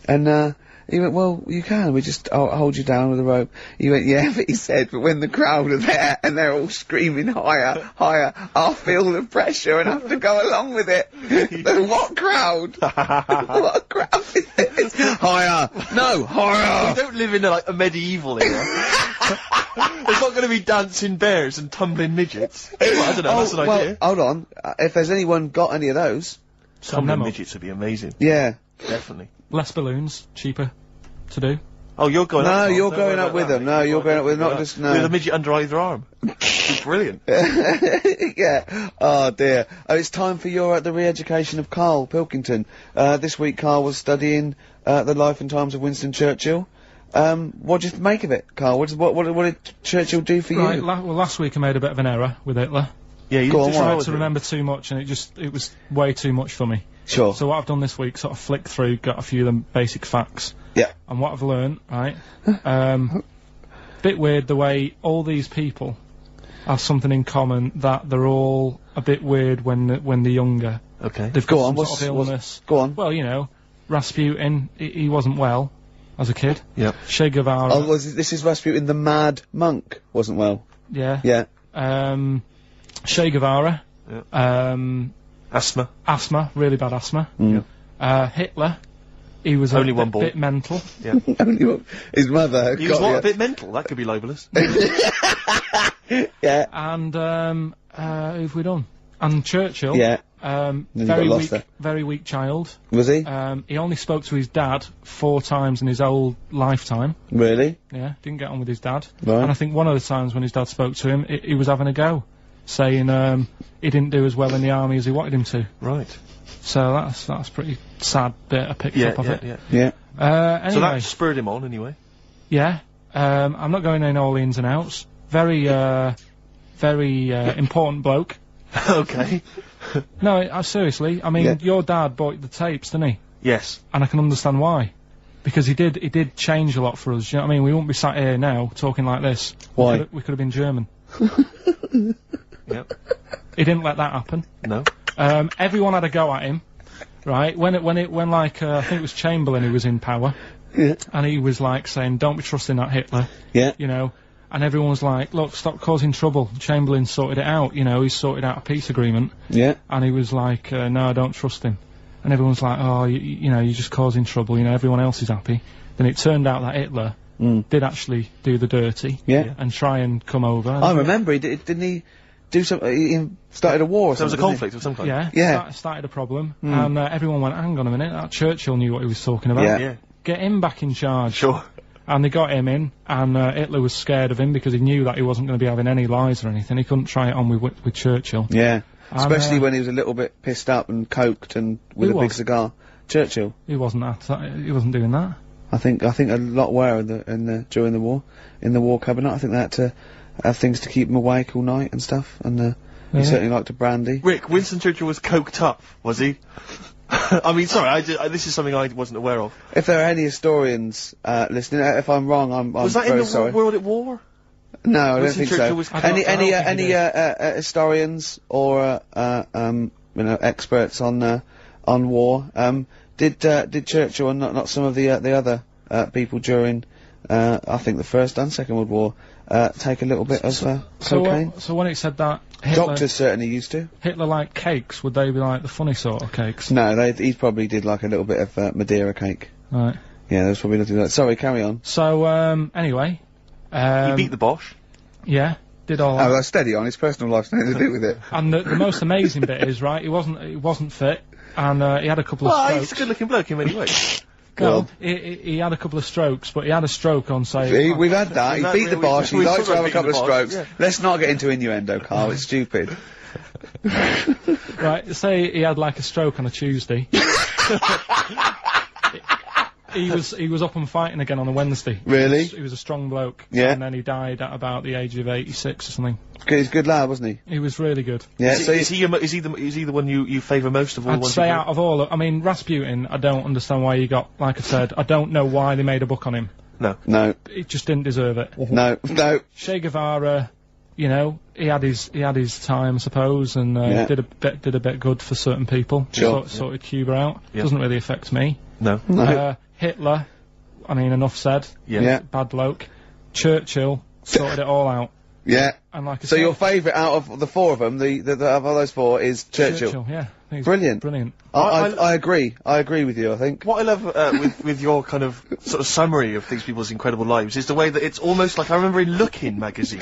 And he went, "Well, you can. I'll hold you down with a rope." He went, "Yeah," but he said, "But when the crowd are there and they're all screaming higher, higher, I'll feel the pressure and have to go along with it." The what crowd? What crowd is this? Higher! No, higher! We don't live in a medieval era. There's not going to be dancing bears and tumbling midgets. Well, I don't know, that's an well, idea. hold on. If there's anyone got any of those, Tumbling Nemo. midgets would be amazing. yeah. Definitely. Less balloons, cheaper to do. Oh, you're going up. No, Carl. you're Don't worry going up about with that, them. mate. No, you're going up with You're not going just up no. With a midget under either arm. It's brilliant. Yeah. Oh dear. Oh, it's time for the re-education of Karl Pilkington. This week, Karl was studying the life and times of Winston Churchill. What did you make of it, Karl? What did Churchill do for Right. you? Well, last week I made a bit of an error with Hitler. Yeah, you Go on, just why? Tried roll to with it. remember too much, and it was way too much for me. Sure. So what I've done this week, sort of flicked through, got a few of them basic facts. Yeah. And what I've learned, right? Bit weird the way all these people have something in common, that they're all a bit weird when they're younger. Okay. They've Go got on, some sort of illness. Go on. Well, Rasputin, he wasn't well as a kid. Yep. Che Guevara, Oh, this is Rasputin, the mad monk, wasn't well. yeah. Yeah. Che Guevara, Asthma. asthma, really bad asthma. Mm. Hitler, he was Only a one bit, ball. bit mental. His mother. He was got a bit mental. That could be libelous. Yeah. And who've we done? And Churchill. Yeah. Then you got lost there. Very weak child. Was he? He only spoke to his dad 4 times in his whole lifetime. Really? Yeah, didn't get on with his dad. Right. And I think one of the times when his dad spoke to him, he was having a go, saying he didn't do as well in the army as he wanted him to. Right. So that's pretty sad bit I picked up of it. Yeah. Anyway. So that spurred him on, anyway. Yeah. I'm not going in all the ins and outs. Very important bloke. Okay. No, seriously. I mean, your dad bought the tapes, didn't he? Yes. And I can understand why. Because he did change a lot for us. You know what I mean? We wouldn't be sat here now talking like this. Why? We could have been German. Yep. He didn't let that happen. No. Everyone had a go at him, right? When I think it was Chamberlain who was in power. Yeah. And he was like saying, "Don't be trusting that Hitler." Yeah. You know. And everyone was like, "Look, stop causing trouble." Chamberlain sorted it out. You know, he sorted out a peace agreement. Yeah. And he was like, "No, I don't trust him." And everyone's like, "Oh, you know, you're just causing trouble." You know, everyone else is happy. Then it turned out that Hitler did actually do the dirty. Yeah. And try and come over. I remember didn't he do something? He started a war. Or There was a something, conflict of some kind. Yeah. Yeah. Started a problem. And everyone went, "Hang on a minute, that Churchill knew what he was talking about." Yeah. Get him back in charge. Sure. And they got him in, and Hitler was scared of him because he knew that he wasn't going to be having any lies or anything. He couldn't try it on with Churchill. Yeah. And, Especially when he was a little bit pissed up and coked and with a big cigar. Churchill. He wasn't he wasn't doing that. I think a lot were during the war, in the war cabinet. I think they had to have things to keep him awake all night and stuff. And he certainly liked a brandy. Rick, Winston Churchill was coked up, was he? I mean, sorry, this is something I wasn't aware of. If there are any historians listening, if I'm wrong, I'm Was that very in the sorry. World at War? No, I don't Winston think Churchill so. was Any historians or experts on war did Churchill and not some of the other people during I think the First and Second World War take a little bit of cocaine? So when it said that Hitler, Doctors certainly used to. Hitler liked cakes, would they be like the funny sort of cakes? No, he probably did like a little bit of Madeira cake. Right. Yeah, there's probably nothing like that. Sorry, carry on. So anyway, He beat the Bosch. yeah, did all that. Oh, that's steady on. His personal life's nothing to do with it. And the most amazing bit is, right, he wasn't fit, and he had a couple of Well, strokes. he's a good-looking bloke in many ways. Well, he had a couple of strokes, but he had a stroke on, say... We've had that. He beat the Bosch. He we likes to talked have a about couple of beating the Bosch, strokes. yeah. Let's not get into innuendo, Carl. It's stupid. Right, say he had like a stroke on a Tuesday. He was up and fighting again on a Wednesday. Really? He was a strong bloke. Yeah. And then he died at about the age of 86 or something. He's a good lad, wasn't he? He was really good. Yeah. Is he the one you favour most of all the I'd ones say you out of all, I mean, Rasputin, I don't understand why he got, like I said, I don't know why they made a book on him. No. He just didn't deserve it. No. Che Guevara, you know, he had his time, I suppose, and did a bit good for certain people. Sure. Sorted Cuba out. Yeah. Doesn't really affect me. No. Hitler, I mean, enough said. Yeah. Bad bloke. Churchill sorted it all out. Yeah. And like I So said, your favourite out of the four of them, the of those four, is Churchill. yeah. I think he's Brilliant. Brilliant. I agree. I agree with you. I think. What I love with your kind of sort of summary of these people's incredible lives is the way that it's almost like I remember in Lookin' magazine.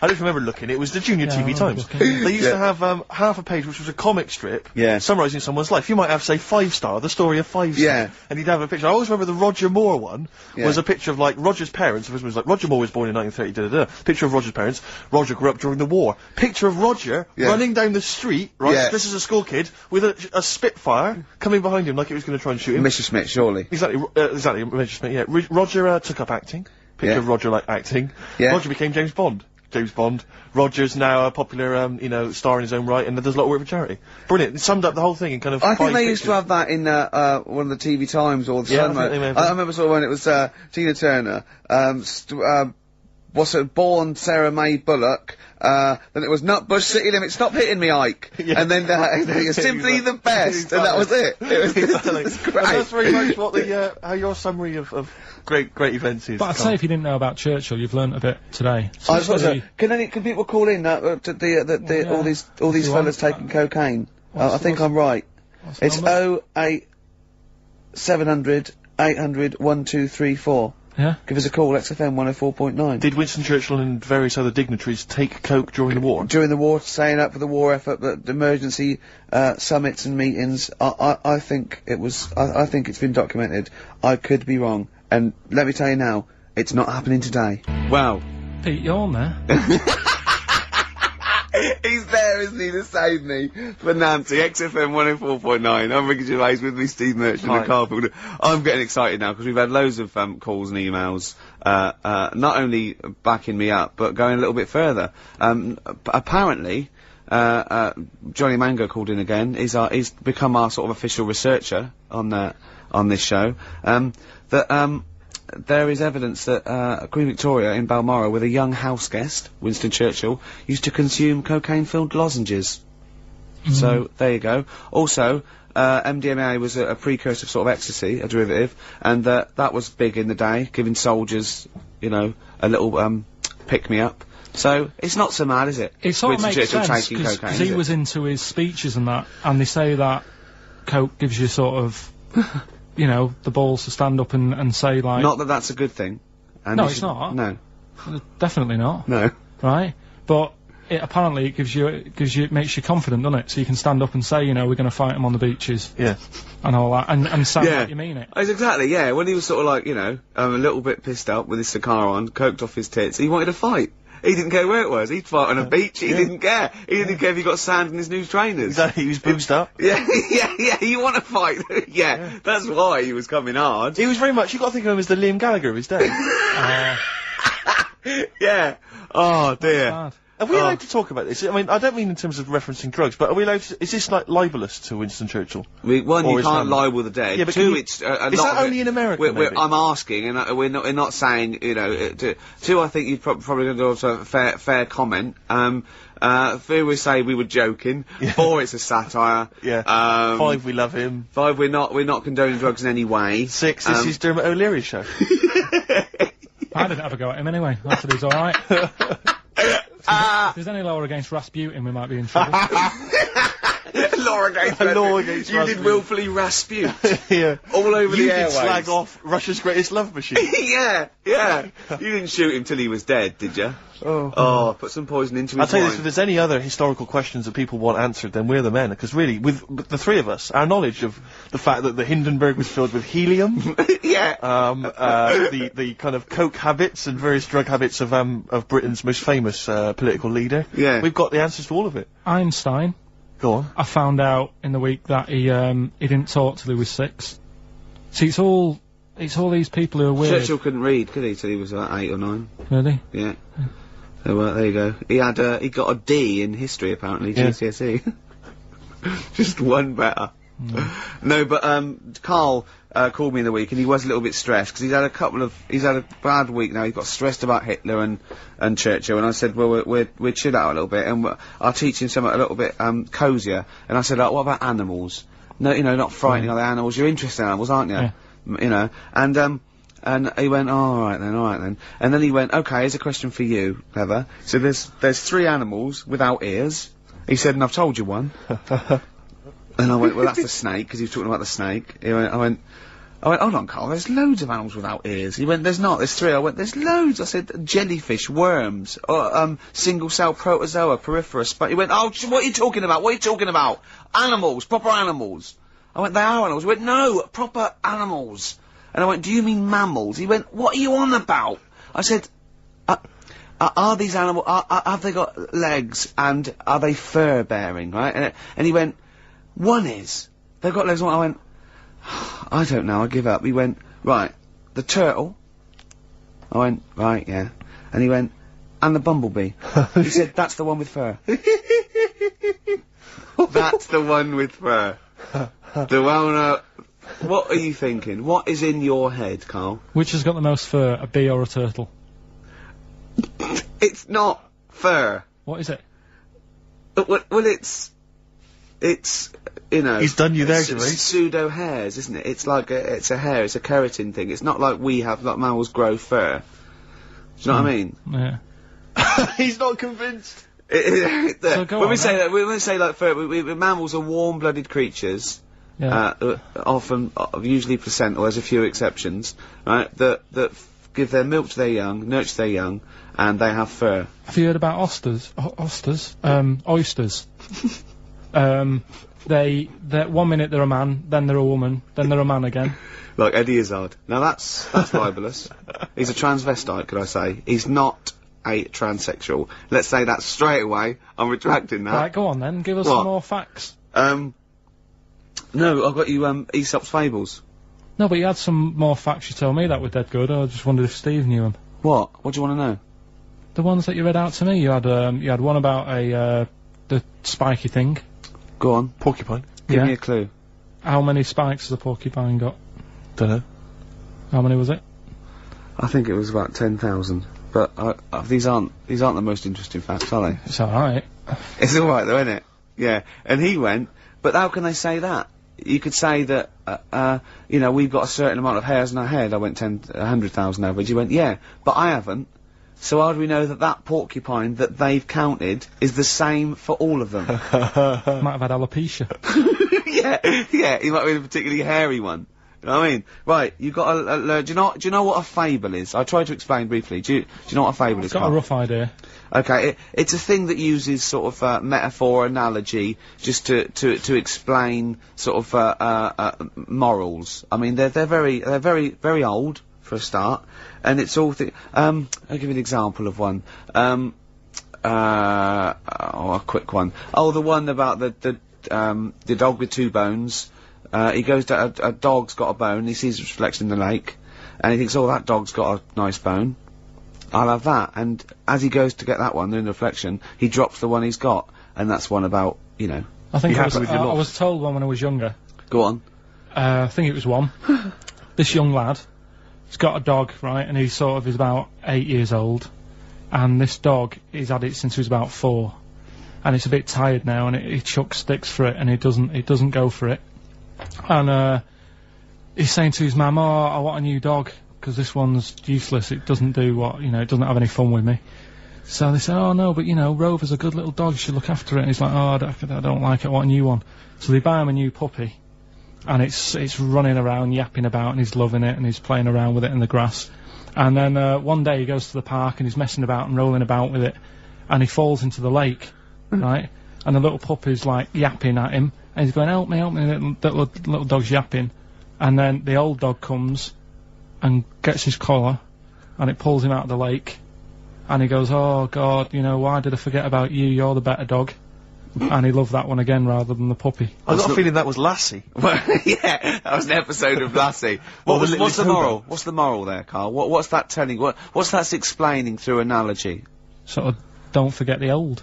I don't remember Lookin', it was the Junior Yeah, I TV remember Times. Lookin'. They used to have half a page which was a comic strip summarising someone's life. You might have, say, 5 Star, the story of 5 Star. Yeah. And you'd have a picture. I always remember the Roger Moore one was a picture of, like, Roger's parents. It was like, Roger Moore was born in 1930, Picture of Roger's parents. Roger grew up during the war. Picture of Roger running down the street, right? Yeah. This is a school kid with a Spitfire coming behind him like it was going to try and shoot him. Mr. Smith, surely. Exactly, Mr. Smith, yeah. Roger took up acting. Picture of Roger, like, acting. Yeah. Roger became James Bond. Roger's now a popular, star in his own right, and does a lot of work for charity. Brilliant. It summed up the whole thing in kind of I think 5 they used to pictures. have that in one of the TV Times or the Yeah, I Sun. think they may have I done. remember sort of when it was Tina Turner, born Sarah May Bullock. Then it was Nutbush City Limits. Stop hitting me, Ike. Yeah. And then simply the best, and that was it. It was Exactly. it was And great. that's very much what the how your summary of great events is. But I'd say if you didn't know about Churchill, you've learnt a bit today. I was Especially- can people call in to yeah. all these If you fellas want. taking cocaine? What's- I think I'm right. what's the It's number? 08700 800 1234. Yeah. Give us a call, XFM 104.9. Did Winston Churchill and various other dignitaries take coke during the war? During the war, saying up for the war effort, but the emergency summits and meetings, I think it was, I think it's been documented. I could be wrong. And let me tell you now, it's not happening today. Wow. Pete, you're on there. He's there, isn't he, to save me? For Nancy, XFM 104.9. I'm Ricky Gervais, with me, Steve Merchant and Karl Pilkington. I'm getting excited now, because we've had loads of calls and emails, not only backing me up, but going a little bit further. Apparently, Johnny Mango called in again. He's become our sort of official researcher on this show. There is evidence that Queen Victoria in Balmoral, with a young house guest, Winston Churchill, used to consume cocaine-filled lozenges. So, there you go. Also, MDMA was a precursor of sort of ecstasy, a derivative, and that was big in the day, giving soldiers, you know, a little, pick-me-up. So, it's not so mad, is it? It sort of Winston makes Churchill sense, taking cocaine, because is he it? was into his speeches and that, and they say that coke gives you sort of, you know, the balls to stand up and say, like... Not that that's a good thing. And No, you it's should- not. No. Definitely not. No. Right? But apparently it it makes you confident, doesn't it? So you can stand up and say, you know, we're going to fight them on the beaches. Yeah. And all that, and sound like you mean it. Exactly, yeah. When he was sort of like, you know, a little bit pissed up with his cigar on, coked off his tits, he wanted to fight. He didn't care where it was. He'd fight on a beach. He didn't care. He didn't care if he got sand in his new trainers. Exactly, he was boozed up. Yeah, yeah. You want to fight? yeah, that's why he was coming hard. He was very much, you got to think of him as the Liam Gallagher of his day. Yeah. Oh dear. Bad. Are we allowed to talk about this? I mean, I don't mean in terms of referencing drugs, but are we allowed to, is this like libelous to Winston Churchill? One, Or you his can't family? libel the dead. Yeah, but Two, can you- it's a lot is that of only it- in America, maybe? I'm asking, and we're not saying, you know. Two, I think you'd probably going to also a fair comment. Three, we say we were joking. Four, it's a satire. Yeah. 5, we love him. 5, we're not condoning drugs in any way. 6, this is Dermot O'Leary's show. I didn't have a go at him anyway. I said he's alright. If there's any law against Rasputin, we might be in trouble. Law against Law against You did Rasputin. willfully Rasputin. Yeah. All over You the did airwaves. slag off Russia's greatest love machine. yeah. You didn't shoot him till he was dead, did you? Oh, put some poison into his I'll tell you wine. this, if there's any other historical questions that people want answered, then we're the men, because really, with the three of us, our knowledge of the fact that the Hindenburg was filled with helium, yeah. the kind of coke habits and various drug habits of Britain's most famous political leader, Yeah. we've got the answers to all of it. Einstein, Go on. I found out in the week that he didn't talk till he was 6. See, it's all these people who are weird. Churchill couldn't read, could he, till he was like 8 or 9? Really? Yeah. So, there you go. He got a D in history, apparently, Yeah. GCSE. Just one better. No, but, Karl, called me in the week, and he was a little bit stressed, because he's had a bad week now. He got stressed about Hitler and Churchill, and I said, well, we're chill out a little bit, and I'll teach him something a little bit, cosier. And I said, like, what about animals? No, you know, not frightening other animals. You're interested in animals, aren't you? Yeah. You know, and he went, oh, all right then. And then he went, okay, here's a question for you, Clever. So there's 3 animals without ears. He said, and I've told you one. And I went, well, that's the snake, because he was talking about the snake. I went, hold on, Carl, there's loads of animals without ears. He went, there's not, there's 3. I went, there's loads. I said, jellyfish, worms, single-cell protozoa, peripherous. He went, oh, what are you talking about? What are you talking about? Animals, proper animals. I went, they are animals. He went, no, proper animals. And I went, do you mean mammals? He went, what are you on about? I said, are these animals, have they got legs, and are they fur-bearing, right? And he went, one is. They've got legs. I went, I don't know, I give up. He went, right, the turtle. I went, right, yeah. And he went, and the bumblebee. He said, that's the one with fur. That's the one with fur. The one, what are you thinking? What is in your head, Karl? Which has got the most fur, a bee or a turtle? It's not fur. What is it? Well, it's, you know... He's done you there, Gervais. Pseudo hairs, isn't it? It's like it's a hair, it's a keratin thing. It's not like we have, like mammals grow fur. Do you know what I mean? Yeah. He's not convinced. So go when on, we say that, when we say like fur, mammals are warm-blooded creatures. Yeah. Often, usually placental. There's a few exceptions, right? That give their milk to their young, nurture their young, and they have fur. Have you heard about oysters? Oysters. They 1 minute they're a man, then they're a woman, then they're a man again. Like Eddie Izzard. Now that's libelous. He's a transvestite, could I say? He's not a transsexual. Let's say that straight away. I'm retracting that. Right, go on then. Give us What? some more facts. No, I've got you, Aesop's Fables. No, but you had some more facts you told me that were dead good. I just wondered if Steve knew them. What? What do you want to know? The ones that you read out to me. You had one about the spiky thing. Go on. Porcupine. Give me a clue. How many spikes has a porcupine got? Dunno. How many was it? I think it was about 10,000. But these aren't the most interesting facts, are they? It's alright. It's alright though, isn't it? Yeah. And he went, but how can they say that? You could say that, you know, we've got a certain amount of hairs in our head. I went 100,000 average. You went, yeah, but I haven't. So how do we know that that porcupine that they've counted is the same for all of them? Might have had alopecia. yeah, he might be a particularly hairy one. You know what I mean? Right, you've got to, do you know what a fable is? I tried to explain briefly. Do you know what a fable is? I've got a rough idea. Okay, it's a thing that uses sort of, metaphor, analogy, just to explain sort of, morals. I mean, they're very old, for a start, and it's all I'll give you an example of one. A quick one. Oh, the one about the dog with two bones. He goes to a dog's got a bone, he sees its reflection in the lake, and he thinks, oh, that dog's got a nice bone. I'll have that. And as he goes to get that one, in the reflection, he drops the one he's got, and that's one about, you know. I think I was told one when I was younger. Go on. I think it was one. This young lad, he's got a dog, right, and he's about 8 years old, and this dog, he's had it since he was about 4, and it's a bit tired now, and he chucks sticks for it, and it doesn't go for it. And he's saying to his mum, oh, I want a new dog, because this one's useless, it doesn't do what, you know, it doesn't have any fun with me. So they say, oh no, but you know, Rover's a good little dog, you should look after it. And he's like, oh, I don't like it, I want a new one. So they buy him a new puppy, and it's running around, yapping about, and he's loving it, and he's playing around with it in the grass. And then one day he goes to the park, and he's messing about and rolling about with it, and he falls into the lake, right? And the little puppy's like yapping at him, and he's going, help me, and the little dog's yapping. And then the old dog comes and gets his collar, and it pulls him out of the lake, and he goes, oh God, you know, why did I forget about you, you're the better dog. And he loved that one again rather than the puppy. I got a feeling that was Lassie. Well, yeah, that was an episode of Lassie. What's the moral? What's the moral there, Carl? What's that telling? What's that explaining through analogy? Sort of, don't forget the old.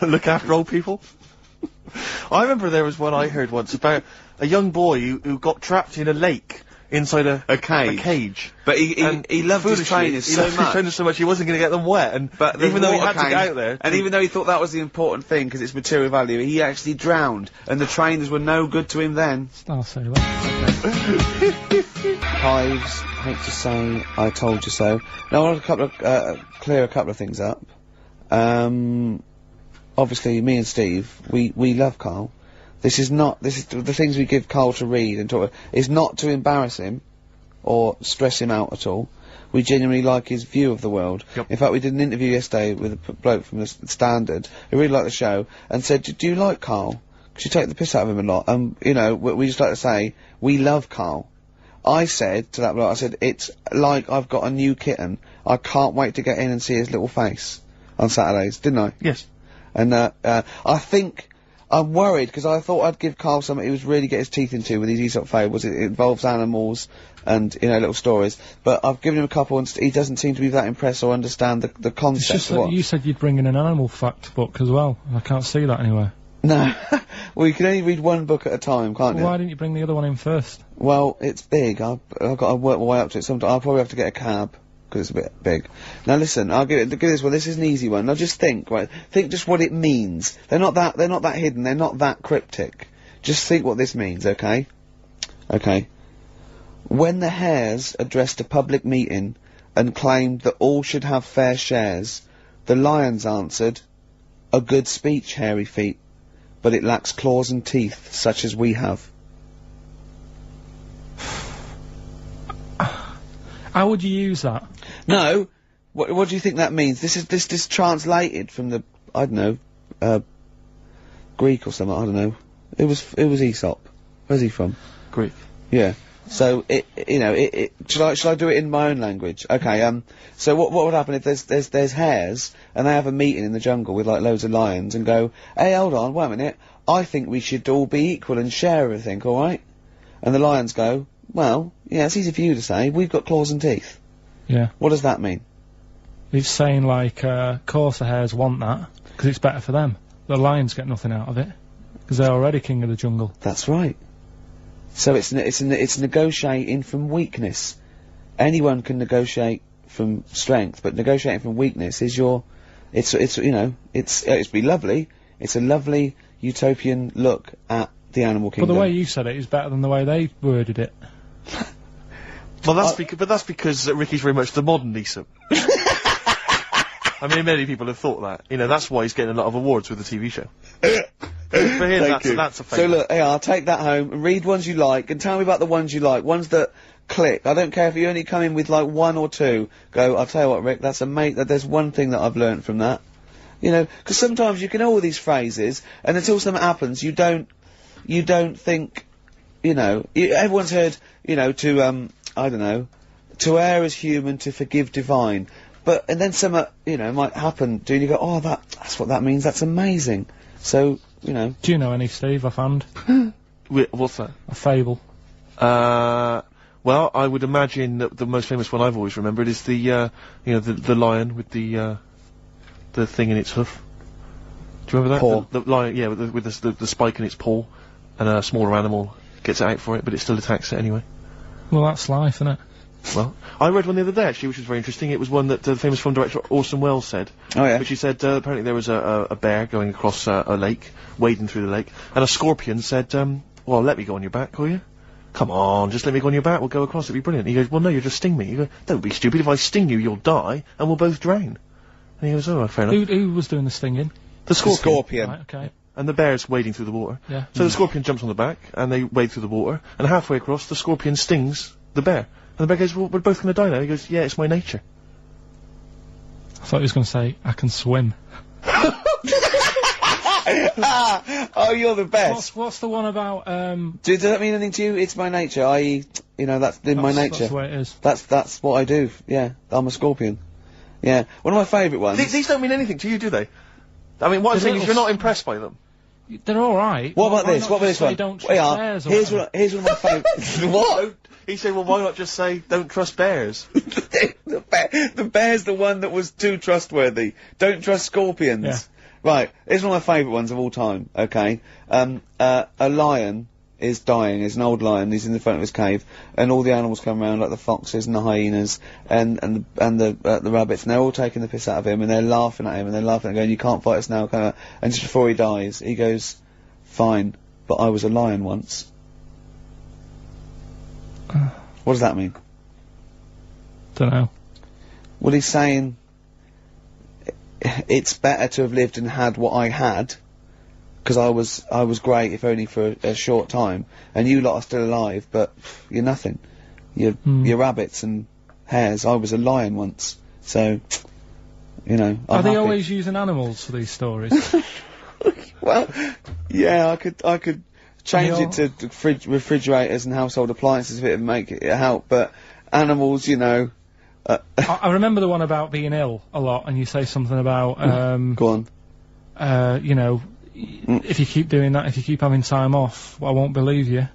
Look after old people. I remember there was one I heard once about a young boy who got trapped in a lake inside a cage. But he loved his trainers so much he wasn't going to get them wet, but even though he had to get out there, and even though he thought that was the important thing because it's material value, he actually drowned, and the trainers were no good to him then. I'll say that. Hives, hate to say, I told you so. Now I want to clear a couple of things up. Obviously, me and Steve, we love Karl. This is the things we give Karl to read and talk, is not to embarrass him or stress him out at all. We genuinely like his view of the world. Yep. In fact, we did an interview yesterday with a bloke from the Standard who really liked the show and said, do you like Karl? Because you take the piss out of him a lot. You know, we just like to say, we love Karl. I said to that bloke, I said, it's like I've got a new kitten. I can't wait to get in and see his little face on Saturdays, didn't I? Yes. And, I think, I'm worried, because I thought I'd give Karl something he was really get his teeth into with these Aesop fables. It involves animals and, you know, little stories. But I've given him a couple and he doesn't seem to be that impressed or understand the concept. It's just that you said you'd bring in an animal fact book as well. I can't see that anywhere. No. Well, you can only read one book at a time, can't you? Why didn't you bring the other one in first? Well, it's big. I've got to work my way up to it. Sometime I'll probably have to get a cab, because it's a bit big. Now listen, I'll give this one. This is an easy one. Now just think, right? Think just what it means. They're not that hidden. They're not that cryptic. Just think what this means, okay? Okay. When the Hares addressed a public meeting and claimed that all should have fair shares, the Lions answered, "A good speech, hairy feet, but it lacks claws and teeth such as we have." How would you use that? No. What do you think that means? This is translated from the, I don't know, Greek or something, I don't know. It was Aesop. Where's he from? Greek. Yeah. So should I do it in my own language? Okay. So what would happen if there's hares and they have a meeting in the jungle with like loads of lions and go, hey, hold on, wait a minute. I think we should all be equal and share everything, all right? And the lions go, well, yeah, it's easy for you to say. We've got claws and teeth. Yeah. What does that mean? It's saying like, course the hares want that because it's better for them. The lions get nothing out of it because they're already king of the jungle. That's right. So it's negotiating from weakness. Anyone can negotiate from strength, but negotiating from weakness is it's be lovely. It's a lovely utopian look at the animal kingdom. But the way you said it is better than the way they worded it. Well, that's because Ricky's very much the modern Aesop. I mean, many people have thought that. You know, that's why he's getting a lot of awards with the TV show. For him, that's a favourite. So look, hey, I'll take that home and read ones you like and tell me about the ones you like. Ones that click. I don't care if you only come in with like one or two. Go, I'll tell you what, Rick, that's there's one thing that I've learnt from that. You know, because sometimes you can know all these phrases and until something happens, you don't think, you know, everyone's heard, you know, I don't know, to err is human, to forgive divine. And then something, you know, might happen to you and you go, oh, that's what that means, that's amazing. So, you know. Do you know any, Steve, offhand? What's that? A fable. Well, I would imagine that the most famous one I've always remembered is the, you know, the lion with the thing in its hoof. Do you remember that? Paw. The lion, yeah, with the spike in its paw, and a smaller animal gets out for it, but it still attacks it anyway. Well, that's life, isn't it? Well, I read one the other day, actually, which was very interesting. It was one that the famous film director Orson Welles said. Oh, yeah? Which he said, apparently there was a bear going across a lake, wading through the lake, and a scorpion said, well, let me go on your back, will you? Come on, just let me go on your back, we'll go across, it'll be brilliant. He goes, well, no, you'll just sting me. You go, don't be stupid, if I sting you, you'll die, and we'll both drown. And he goes, oh, fair enough. Who was doing the stinging? The scorpion. Right, okay. And the bear's wading through the water. Yeah. So the scorpion jumps on the back, and they wade through the water, and halfway across, the scorpion stings the bear. And the bear goes, well, we're both gonna die now. He goes, yeah, it's my nature. I thought he was gonna say, I can swim. Oh, you're the best. What's the one about, Does that mean anything to you? It's my nature, i.e., you know, that's in my nature. That's the way it is. That's what I do, yeah. I'm a scorpion. Yeah. One of my favourite ones. These don't mean anything to you, do they? I mean, what I'm saying is you're not impressed by them. They're alright. What about this? What about this one? Don't trust bears or here's whatever. here's one of my favourites. What? He said, well, why not just say, don't trust bears? the bear's the one that was too trustworthy. Don't trust scorpions. Yeah. Right, here's one of my favourite ones of all time, okay? A lion is dying, it's an old lion, he's in the front of his cave, and all the animals come around, like the foxes and the hyenas, and the rabbits, and they're all taking the piss out of him, and they're laughing at him, and they're laughing and going, you can't fight us now, and just before he dies, he goes, fine, but I was a lion once. What does that mean? Don't know. Well, he's saying it's better to have lived and had what I had, because I was great, if only for a short time, and you lot are still alive, but you're nothing. You're rabbits and hares. I was a lion once, so you know. Are they always using animals for these stories? Well, yeah, I could change it to refrigerators and household appliances if it would make it help, but animals, you know. I remember the one about being ill a lot, and you say something about go on. you know, if you keep doing that, if you keep having time off, I won't believe you.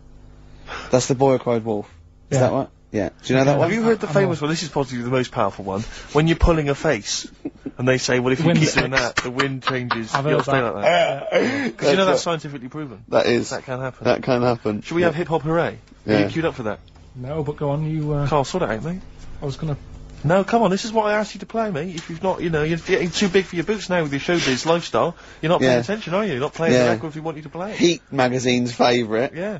That's the boy who cried wolf. Is that right? Yeah. Do you know that one? Have you heard the famous one? This is possibly the most powerful one. When you're pulling a face, and they say, well, if you keep doing that, the wind changes. I've You'll heard stay like that. Because you know that's scientifically proven. That is. That can happen. That can happen. Should we have hip hop hooray? Yeah. Are you queued up for that? No, but go on, you. Carl, sort it out, mate. I was gonna. No, come on, this is what I asked you to play, mate. If you've not, you know, you're getting too big for your boots now with your showbiz lifestyle. You're not paying attention, are you? You're not playing the record if we want you to play it. Heat magazine's favourite. Yeah.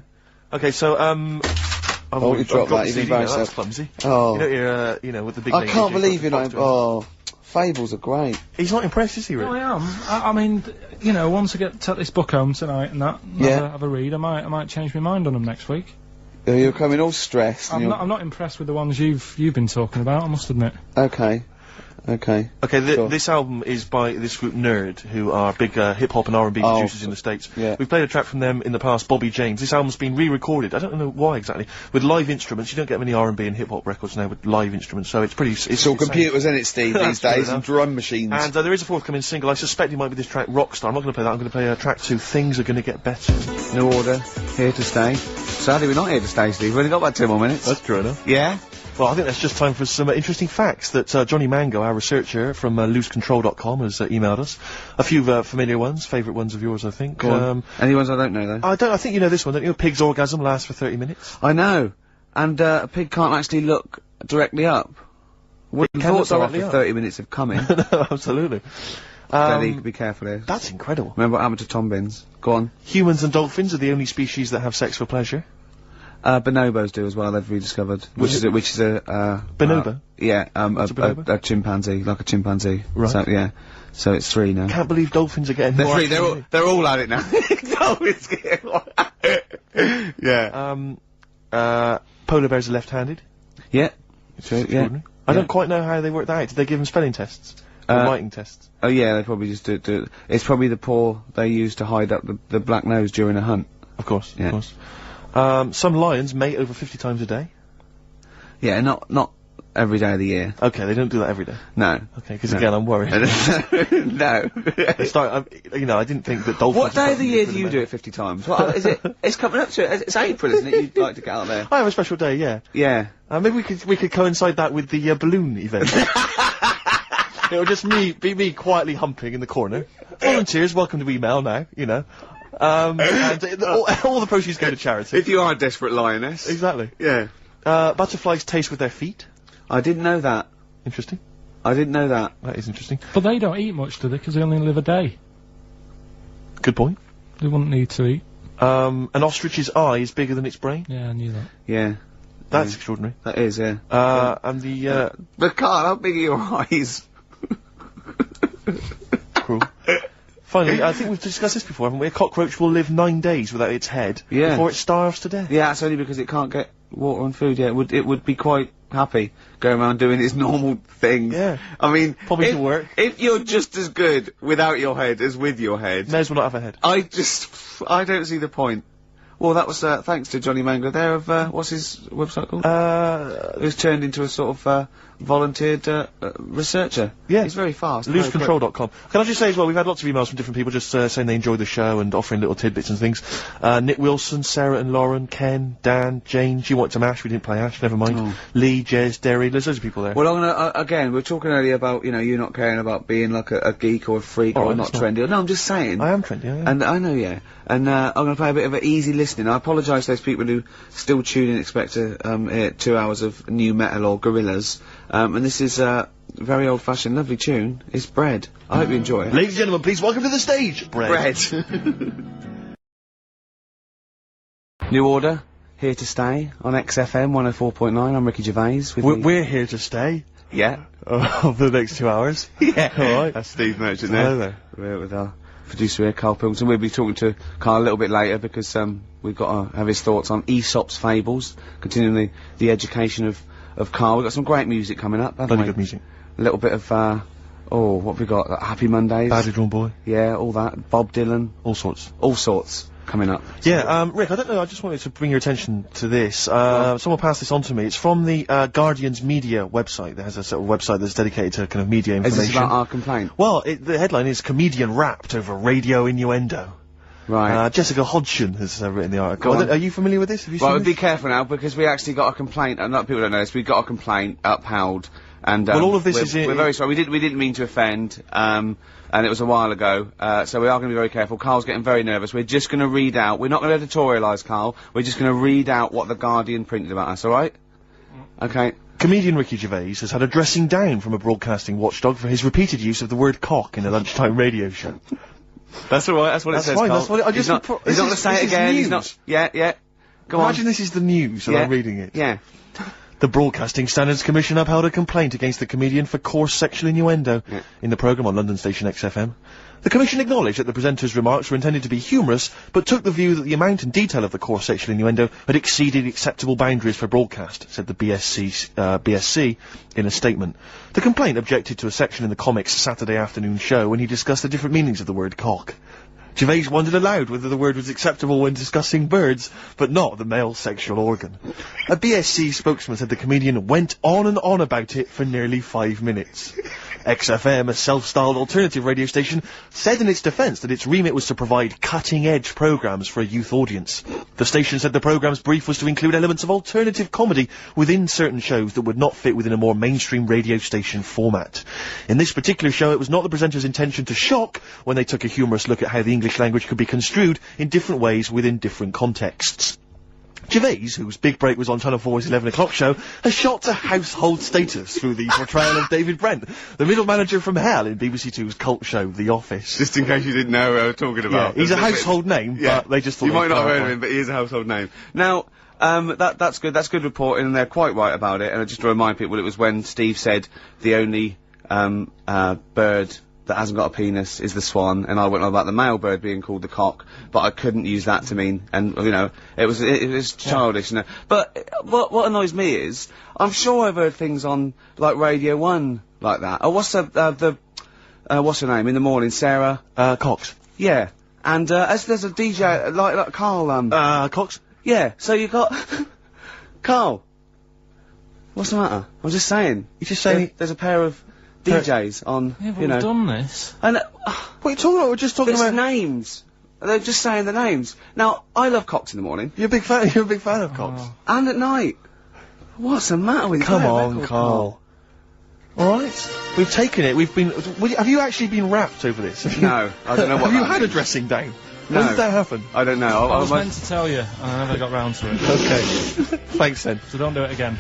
Okay, so, Oh, you dropped that, you've embarrassed That's yourself. clumsy. Oh. You know, you're, you know, with the big I can't name, believe you're not. Oh, fables are great. He's not impressed, is he, Rick? No, I am. I mean, you know, once I take this book home tonight and that, have a read, I might change my mind on them next week. You're coming all stressed. I'm not impressed with the ones you've been talking about, I must admit. Okay. Okay, Sure. this album is by this group Nerd, who are big hip-hop and R&B producers in the States. Yeah. We've played a track from them in the past, Bobby James. This album's been re-recorded, I don't know why exactly, with live instruments. You don't get many R&B and hip-hop records now with live instruments, so it's pretty... It's all computers, isn't it, Steve, these days, and drum machines. And there is a forthcoming single. I suspect it might be this track, Rockstar. I'm not going to play that, I'm going to play track 2, Things Are Gonna Get Better. New Order, here to stay. Sadly, we're not here to stay, Steve. We've only got about 2 more minutes. That's true enough. Yeah? Well, I think that's just time for some interesting facts that Johnny Mango, our researcher from loosecontrol.com, has emailed us. A few familiar ones, favourite ones of yours, I think. Go on. Any ones I don't know, though? I think you know this one, don't you? A pig's orgasm lasts for 30 minutes. I know. And a pig can't actually look directly up. Wouldn't can look thought so directly after up. 30 minutes of coming. No, absolutely. Daddy, be careful here. That's incredible. Remember what happened to Tom Binns? Go on. Humans and dolphins are the only species that have sex for pleasure. Bonobos do as well, they've rediscovered. Which is a, Bonobo? Yeah, What's a bonobo? a chimpanzee, like a chimpanzee. Right. So, yeah. So it's 3 now. Can't believe dolphins are getting more They're 3, active. they're all at it now. Dolphins getting Yeah. Polar bears are left-handed. Yeah. True, yeah. Extraordinary. I don't quite know how they work that out. Did they give them spelling tests? Or writing tests? Oh yeah, they probably just do it. It's probably the paw they use to hide up the black nose during a hunt. Of course, Yeah. of course. Some lions mate over 50 times a day. Yeah, not every day of the year. Okay, they don't do that every day. No. Okay, because No. again, I'm worried. No. They start, I didn't think that dolphins... What day of the year do you do it 50 times? What is it? It's coming up to it. It's April, isn't it? You'd like to get out there. I have a special day, yeah. Yeah. Maybe we could coincide that with the balloon event. It'll just be me quietly humping in the corner. Volunteers, welcome to email now, you know. And all the proceeds go to charity. If you are a desperate lioness. Exactly. Yeah. Butterflies taste with their feet. I didn't know that. Interesting. I didn't know that. That is interesting. But they don't eat much, do they? Because they only live a day. Good point. They wouldn't need to eat. An ostrich's eye is bigger than its brain. Yeah, I knew that. Yeah. That's extraordinary. That is, yeah. And the, But Carl, how big are your eyes? cruel. Finally, I think we've discussed this before, haven't we? A cockroach will live 9 days without its head before it starves to death. Yeah, that's only because it can't get water and food. Yeah, it would be quite happy going around doing its normal things. Yeah. I mean, Probably to work. If you're just as good without your head as with your head, May as well not have a head. I don't see the point. Well, that was thanks to Johnny Mango there of what's his website called? Who's turned into a sort of volunteered researcher. Yeah. He's very fast. very quick. Loosecontrol.com. Can I just say as well, we've had lots of emails from different people just saying they enjoy the show and offering little tidbits and things. Nick Wilson, Sarah and Lauren, Ken, Dan, Jane, she wanted to Ash, we didn't play Ash, never mind. Oh. Lee, Jez, Derry, there's loads of people there. Well, I'm gonna again. We were talking earlier about you not caring about being like a geek or a freak or right, not that's trendy. No, I'm just saying. I am trendy, I am. And I know, yeah. And I'm going to play a bit of an easy listening. I apologise to those people who still tune in and expect to hear 2 hours of new metal or Gorillaz. And this is a very old-fashioned, lovely tune. It's Bread. I hope you enjoy it. Ladies and gentlemen, please welcome to the stage, Bread. New Order, here to stay on XFM 104.9. I'm Ricky Gervais. With me. We're here to stay. Yeah. For the next 2 hours. Yeah. Alright. That's Steve Merchant Hello there. there. We're with our producer here, Karl Pilkington. We'll be talking to Karl a little bit later because we've got to have his thoughts on Aesop's fables, continuing the education of Karl. We've got some great music coming up, haven't Bloody we? good music. A little bit of what have we got? Happy Mondays. Badly Drawn Boy. Yeah, all that. Bob Dylan. All sorts. All sorts coming up. Yeah, Rick, I don't know, I just wanted to bring your attention to this. Someone passed this on to me. It's from the Guardian's media website. There has a sort of website that's dedicated to kind of media Is information. this about our complaint? Well, the headline is Comedian Rapped Over Radio Innuendo. Right. Jessica Hodgson has written the article. Go on. Are you familiar with this? Have you Well, seen be this? careful now because we actually got a complaint. A lot of people don't know this. We got a complaint upheld. And Well, all of this we're very sorry. We didn't mean to offend. And it was a while ago. So we are going to be very careful. Carl's getting very nervous. We're just going to read out. We're not going to editorialise, Carl. We're just going to read out what the Guardian printed about us. All right? Okay. Comedian Ricky Gervais has had a dressing down from a broadcasting watchdog for his repeated use of the word cock in a lunchtime radio show. That's all right. That's what That's it says. fine, Carl. that's what I just... He's not going to say it again. He's not. Yeah, yeah. Go on. Imagine this is the news and Yeah. I'm reading it. Yeah. The Broadcasting Standards Commission upheld a complaint against the comedian for coarse sexual innuendo in the programme on London station XFM. The Commission acknowledged that the presenter's remarks were intended to be humorous, but took the view that the amount and detail of the coarse sexual innuendo had exceeded acceptable boundaries for broadcast, said the BSC in a statement. The complaint objected to a section in the comic's Saturday afternoon show when he discussed the different meanings of the word cock. Gervais wondered aloud whether the word was acceptable when discussing birds, but not the male sexual organ. A BSC spokesman said the comedian went on and on about it for nearly 5 minutes. XFM, a self-styled alternative radio station, said in its defence that its remit was to provide cutting-edge programmes for a youth audience. The station said the programme's brief was to include elements of alternative comedy within certain shows that would not fit within a more mainstream radio station format. In this particular show, it was not the presenter's intention to shock when they took a humorous look at how the English language could be construed in different ways within different contexts. Gervais, whose big break was on Channel 4's 11 o'clock show, has shot to household status through the portrayal of David Brent, the middle manager from hell in BBC Two's cult show The Office. Just in case you didn't know what I was talking about. Yeah, he's a household name, but they just thought... You might not have heard of him, but he is a household name. Now, that's good. That's good reporting, and they're quite right about it. And just to remind people, it was when Steve said the only bird that hasn't got a penis is the swan, and I went on about the male bird being called the cock, but I couldn't use that to mean, and you know, it was childish, you know. But what annoys me is, I'm sure I've heard things on like Radio 1 like that. Oh, what's what's her name in the morning? Sarah Cox. Yeah, and as there's a DJ like Karl Cox. Yeah, so you got Karl. What's the matter? I'm just saying. You're just saying there's a pair of DJs on, Yeah, but you know. we've done this. And What are you talking about? We're just talking it's about names. They're just saying the names. Now, I love cocks in the morning. You're a big fan. You're a big fan of Cox. And at night. What's the matter with you? Come Play a on, record, Carl. All right, we've taken it. We've been. Have you actually been wrapped over this? No, I don't know what. Have you that had a means. dressing down? No. When did that happen? I don't know. I was meant to tell you, and I never got round to it. Okay. Thanks then. So don't do it again.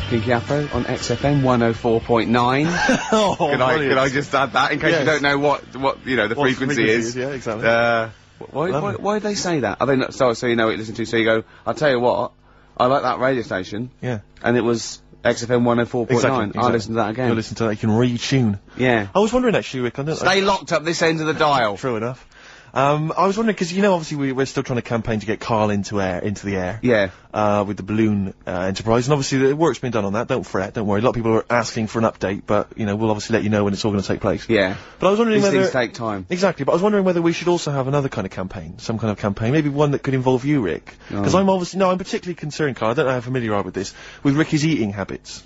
Pinky Afro on XFM 104.9. Oh, Could I just add that in case you don't know what you know the What frequency is? Yeah, exactly. Why do they say that? Are they not so you know what you listen to? So you go, I'll tell you what, I like that radio station. Yeah. And it was XFM 104.9. Exactly. I'll listen to that again. You'll listen to that. You can retune. Yeah. I was wondering actually, Rick. Stay locked up this end of the dial. True enough. I was wondering because you know obviously we're still trying to campaign to get Karl into the air. Yeah. With the balloon enterprise, and obviously the work's been done on that. Don't fret, don't worry. A lot of people are asking for an update, but you know we'll obviously let you know when it's all going to take place. Yeah. But I was wondering These whether things take time. Exactly, but I was wondering whether we should also have another kind of campaign, some kind of campaign, maybe one that could involve you, Rick. Because I'm particularly concerned, Karl. I don't know how familiar you are with this, with Ricky's eating habits.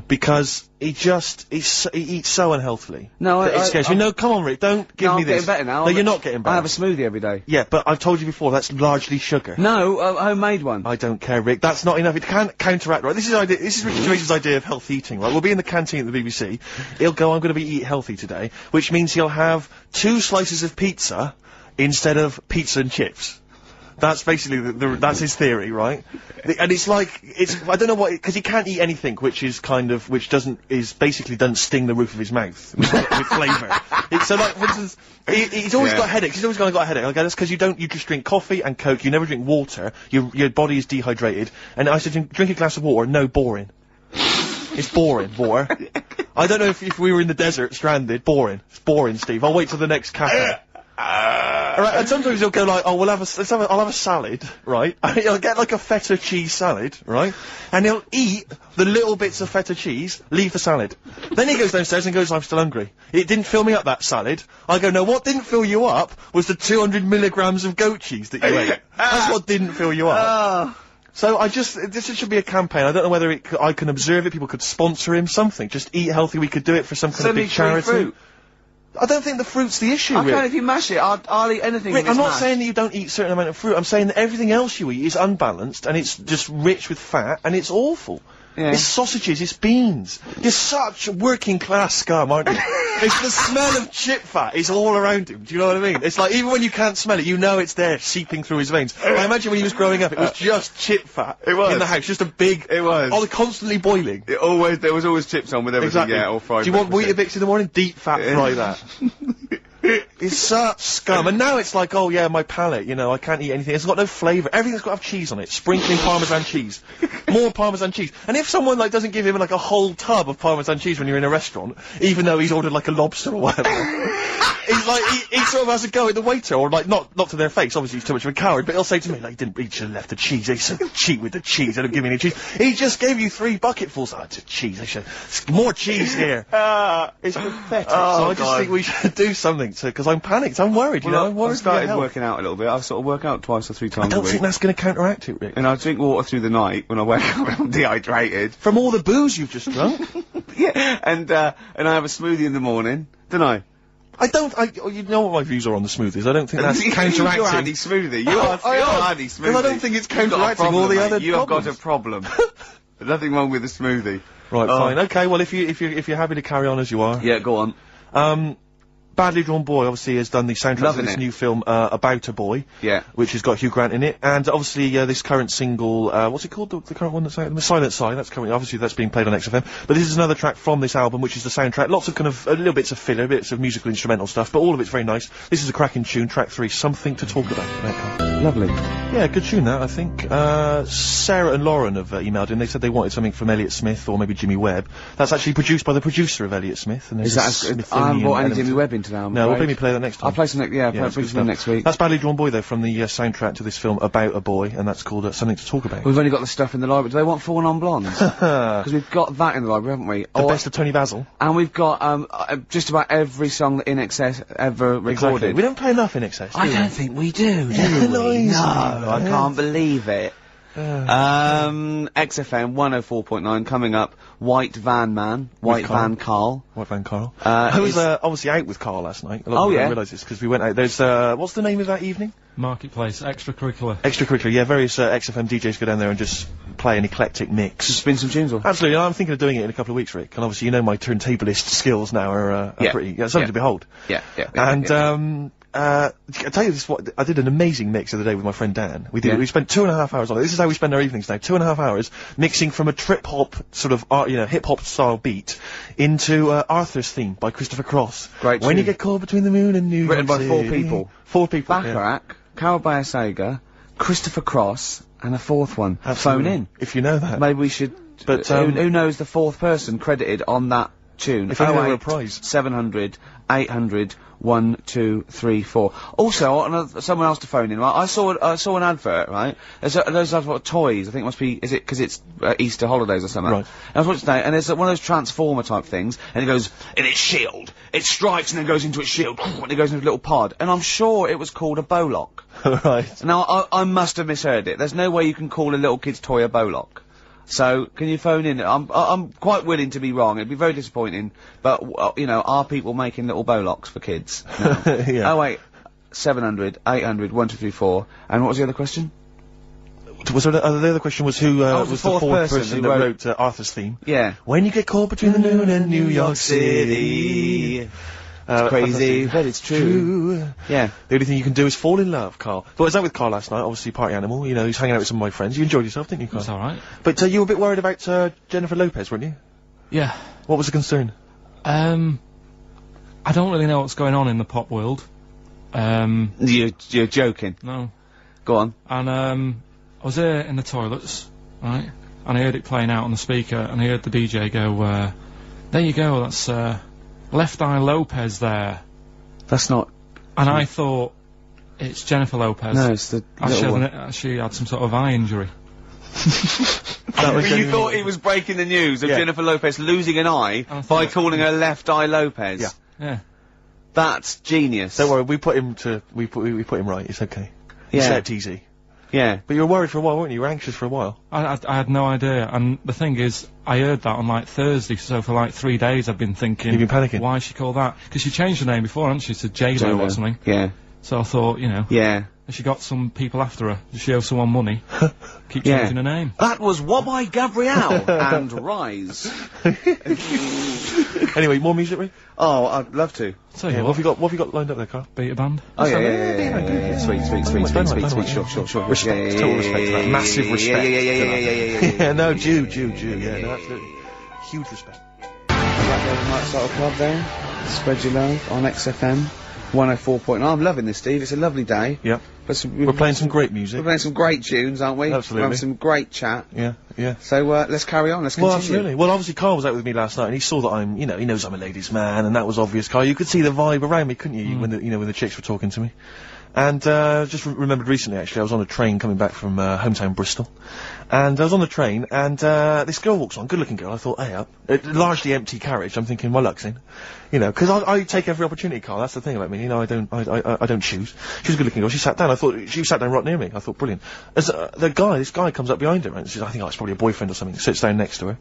Because he eats so unhealthily. No, it scares me. No, come on, Rick, don't give me this. I'm getting better now. No, you're not getting better. I have a smoothie every day. Yeah, but I've told you before, that's largely sugar. No, a homemade one. I don't care, Rick. That's not enough. It can't counteract, right? This is Ricky Gervais's idea of healthy eating, right? We'll be in the canteen at the BBC. He'll go, I'm going to eat healthy today, which means he'll have 2 slices of pizza instead of pizza and chips. That's basically that's his theory, right? And it's like, I don't know what, because he can't eat anything which basically doesn't sting the roof of his mouth with flavour. So like, for instance, he's always got headaches, he's always got a headache. Okay, that's because you just drink coffee and Coke, you never drink water, your body is dehydrated, and I said, drink a glass of water, no, boring. It's boring, water. I don't know if we were in the desert, stranded, boring. It's boring, Steve. I'll wait till the next cafe. Right, and sometimes he'll go like, oh, I'll have a salad, right? And he'll get like a feta cheese salad, right? And he'll eat the little bits of feta cheese, leave the salad. Then he goes downstairs and goes, I'm still hungry. It didn't fill me up, that salad. I go, no, what didn't fill you up was the 200 milligrams of goat cheese that you ate. That's what didn't fill you up. So this should be a campaign. I don't know whether I can observe it, people could sponsor him, something. Just eat healthy, we could do it for some kind of big charity. Fruit. I don't think the fruit's the issue, Rick. Okay, if you mash it, I'll eat anything. Rick, I'm not mashed. saying that you don't eat a certain amount of fruit. I'm saying that everything else you eat is unbalanced and it's just rich with fat and it's awful. Yeah. It's sausages, it's beans. You're such a working class scum, aren't you? It's the smell of chip fat. It's all around him. Do you know what I mean? It's like, even when you can't smell it, you know it's there, seeping through his veins. I imagine when he was growing up, it was just chip fat. It was. In the house, just a big... It was. Oh, constantly boiling. There was always chips on with everything, Exactly. yeah, or fried. Do you want Weetabix in the morning? Deep fat fry that. It's such scum. And now it's like, oh yeah, my palate, you know, I can't eat anything. It's got no flavour. Everything's got to have cheese on it. Sprinkling Parmesan cheese. More Parmesan cheese. And if someone, like, doesn't give him, like, a whole tub of Parmesan cheese when you're in a restaurant, even though he's ordered, like, a lobster or whatever, he's like, he sort of has a go at the waiter, or, like, not to their face, obviously he's too much of a coward, but he'll say to me, like, he should have left the cheese. He's so cheap with the cheese. They don't give me any cheese. He just gave you 3 bucketfuls. Oh, it's cheese. I should... More cheese here. It's pathetic. Oh, so I just think we should do something because I'm panicked. I'm worried, you know. I'm worried. I started working out a little bit. I sort of work out twice or 3 times a week. I don't think that's going to counteract it, Rick. And I drink water through the night when I wake up and I'm dehydrated. From all the booze you've just drunk. Yeah, and I have a smoothie in the morning, don't I? You know what my views are on the smoothies. I don't think that's counteracting. You're anti-smoothie. You are anti-smoothie. Because I don't think it's counteracting all the other You have got a problem. There's nothing wrong with the smoothie. Right, fine. Okay, well, if you're happy to carry on as you are. Yeah, go on. Badly Drawn Boy obviously has done the soundtrack to this new film, About a Boy. Yeah. Which has got Hugh Grant in it. And obviously, this current single, what's it called? The current one that's out? The Silent Side, that's coming, obviously that's being played on XFM. But this is another track from this album, which is the soundtrack. Lots of kind of, little bits of filler, bits of musical instrumental stuff, but all of it's very nice. This is a cracking tune, track 3, Something to Talk About. Lovely. Yeah, good tune that, I think. Sarah and Lauren have emailed in. They said they wanted something from Elliott Smith or maybe Jimmy Webb. That's actually produced by the producer of Elliott Smith. And is that I haven't brought any Jimmy Webb into that. No, we'll maybe play that next time. I'll play some next week. That's Badly Drawn Boy though, from the soundtrack to this film About a Boy, and that's called Something to Talk About. We've only got the stuff in the library. Do they want 4 non-blondes? Because we've got that in the library, haven't we? The best of Tony Basil. And we've got just about every song that In Excess ever recorded. Exactly. We don't play enough In Excess, I don't think we do we? No, I can't believe it. XFM 104.9 coming up. White Van Karl. I was obviously out with Karl last night. A lot of people don't realise this because we went out. There's what's the name of that evening? Marketplace, extracurricular. Extracurricular, yeah. Various XFM DJs go down there and just play an eclectic mix. Just spin some tunes on. Absolutely, I'm thinking of doing it in a couple of weeks, Rick. And obviously, you know my turntablist skills now are pretty something to behold. I tell you this, I did an amazing mix the other day with my friend Dan. We spent 2.5 hours on it. This is how we spend our evenings now. 2.5 hours mixing from a trip-hop sort of, hip-hop style beat into, Arthur's Theme by Christopher Cross. Great When You Get Caught Between the Moon and New York Written by City. 4 people. 4 people. Bacharach, Carol Bayer-Sager, Christopher Cross, and a 4th one. Absolutely. Phone in. If you know that. Maybe we should, but, who knows the 4th person credited on that tune? If only there were a prize. 700, 800, 1, 2, 3, 4. Also, I want someone else to phone in, right? I saw an advert, right? There's advert toys. I think it must be, is it because it's Easter holidays or something? Right. And I was watching today, and there's one of those Transformer type things, and it goes, in its shield, it strikes and then goes into its shield, and it goes into a little pod, and I'm sure it was called a Bowlock. Right. Now, I must have misheard it. There's no way you can call a little kid's toy a Bowlock. So, can you phone in? I'm quite willing to be wrong. It'd be very disappointing, but, are people making little Bowlocks for kids? No. Yeah. Oh wait, 700, 800, 1, 2, 3, 4. And what was the other question? Was there the other question was who, was the fourth person who that wrote Arthur's Theme? Yeah. When you get caught between the moon and New York City. It's crazy, but it's true. Yeah. The only thing you can do is fall in love, Karl. But I was out with Karl last night, obviously party animal, you know, he's hanging out with some of my friends. You enjoyed yourself, didn't you, Karl? It's alright. But you were a bit worried about Jennifer Lopez, weren't you? Yeah. What was the concern? I don't really know what's going on in the pop world. You're joking. No. Go on. And I was there in the toilets, right? And I heard it playing out on the speaker, and I heard the DJ go, there you go, that's Left Eye Lopez there. That's not... And I thought, it's Jennifer Lopez. No, it's the little one. She had some sort of eye injury. You thought he was breaking the news of Jennifer Lopez losing an eye by calling her Left Eye Lopez? Yeah. Yeah. That's genius. Don't worry, we put him right, it's okay. He slept easy. Yeah. But you were worried for a while, weren't you? You were anxious for a while. I had no idea, and the thing is, I heard that on like Thursday, so for like 3 days I've been thinking... You've been panicking? Why she called that? Because she changed her name before, hadn't she, to J-Lo or something? Yeah. So I thought, you know... Yeah. Has she got some people after her? Does she owe someone money? Keep changing her name. That was What by Gabrielle and Rise. Anyway, more music, Rick? Oh, I'd love to. So yeah, what have you got lined up there, Karl? Beta band. Oh yeah. Sweet. Sure. Respect, total respect for that. Massive respect. Yeah, no, Jew. Yeah, no, absolutely. Huge respect. Night Style Club there. Spread your love on XFM. 104.9. I'm loving this, Steve. It's a lovely day. Yeah. We're playing some great music. We're playing some great tunes, aren't we? Absolutely. We're having some great chat. Yeah, yeah. So, let's carry on. Let's continue. Well, absolutely. Well, obviously, Carl was out with me last night, and he saw that I'm, you know, he knows I'm a ladies' man, and that was obvious, Carl. You could see the vibe around me, couldn't you, when the chicks were talking to me. And, just remembered recently, actually, I was on a train coming back from, hometown Bristol. And I was on the train, and, this girl walks on, good-looking girl. I thought, hey up. Largely empty carriage. I'm thinking, my luck's in. You know, 'cause I take every opportunity, Carl. That's the thing about me. You know, I don't choose. She was a good-looking girl. She sat down. I thought, she sat down right near me. I thought, brilliant. As, this guy comes up behind her, and says, I think it's probably a boyfriend or something, sits down next to her.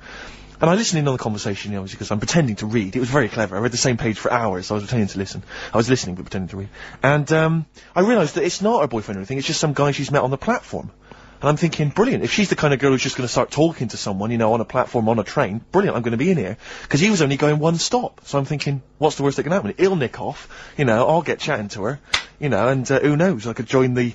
And I listened in on the conversation, you know, because I'm pretending to read. It was very clever. I read the same page for hours, so I was pretending to listen. I was listening, but pretending to read. And, I realised that it's not her boyfriend or anything, it's just some guy she's met on the platform. And I'm thinking, brilliant, if she's the kind of girl who's just gonna start talking to someone, you know, on a platform, on a train, brilliant, I'm gonna be in here. 'Cause he was only going one stop. So I'm thinking, what's the worst that can happen? He'll nick off, you know, I'll get chatting to her, you know, and, who knows, I could join the...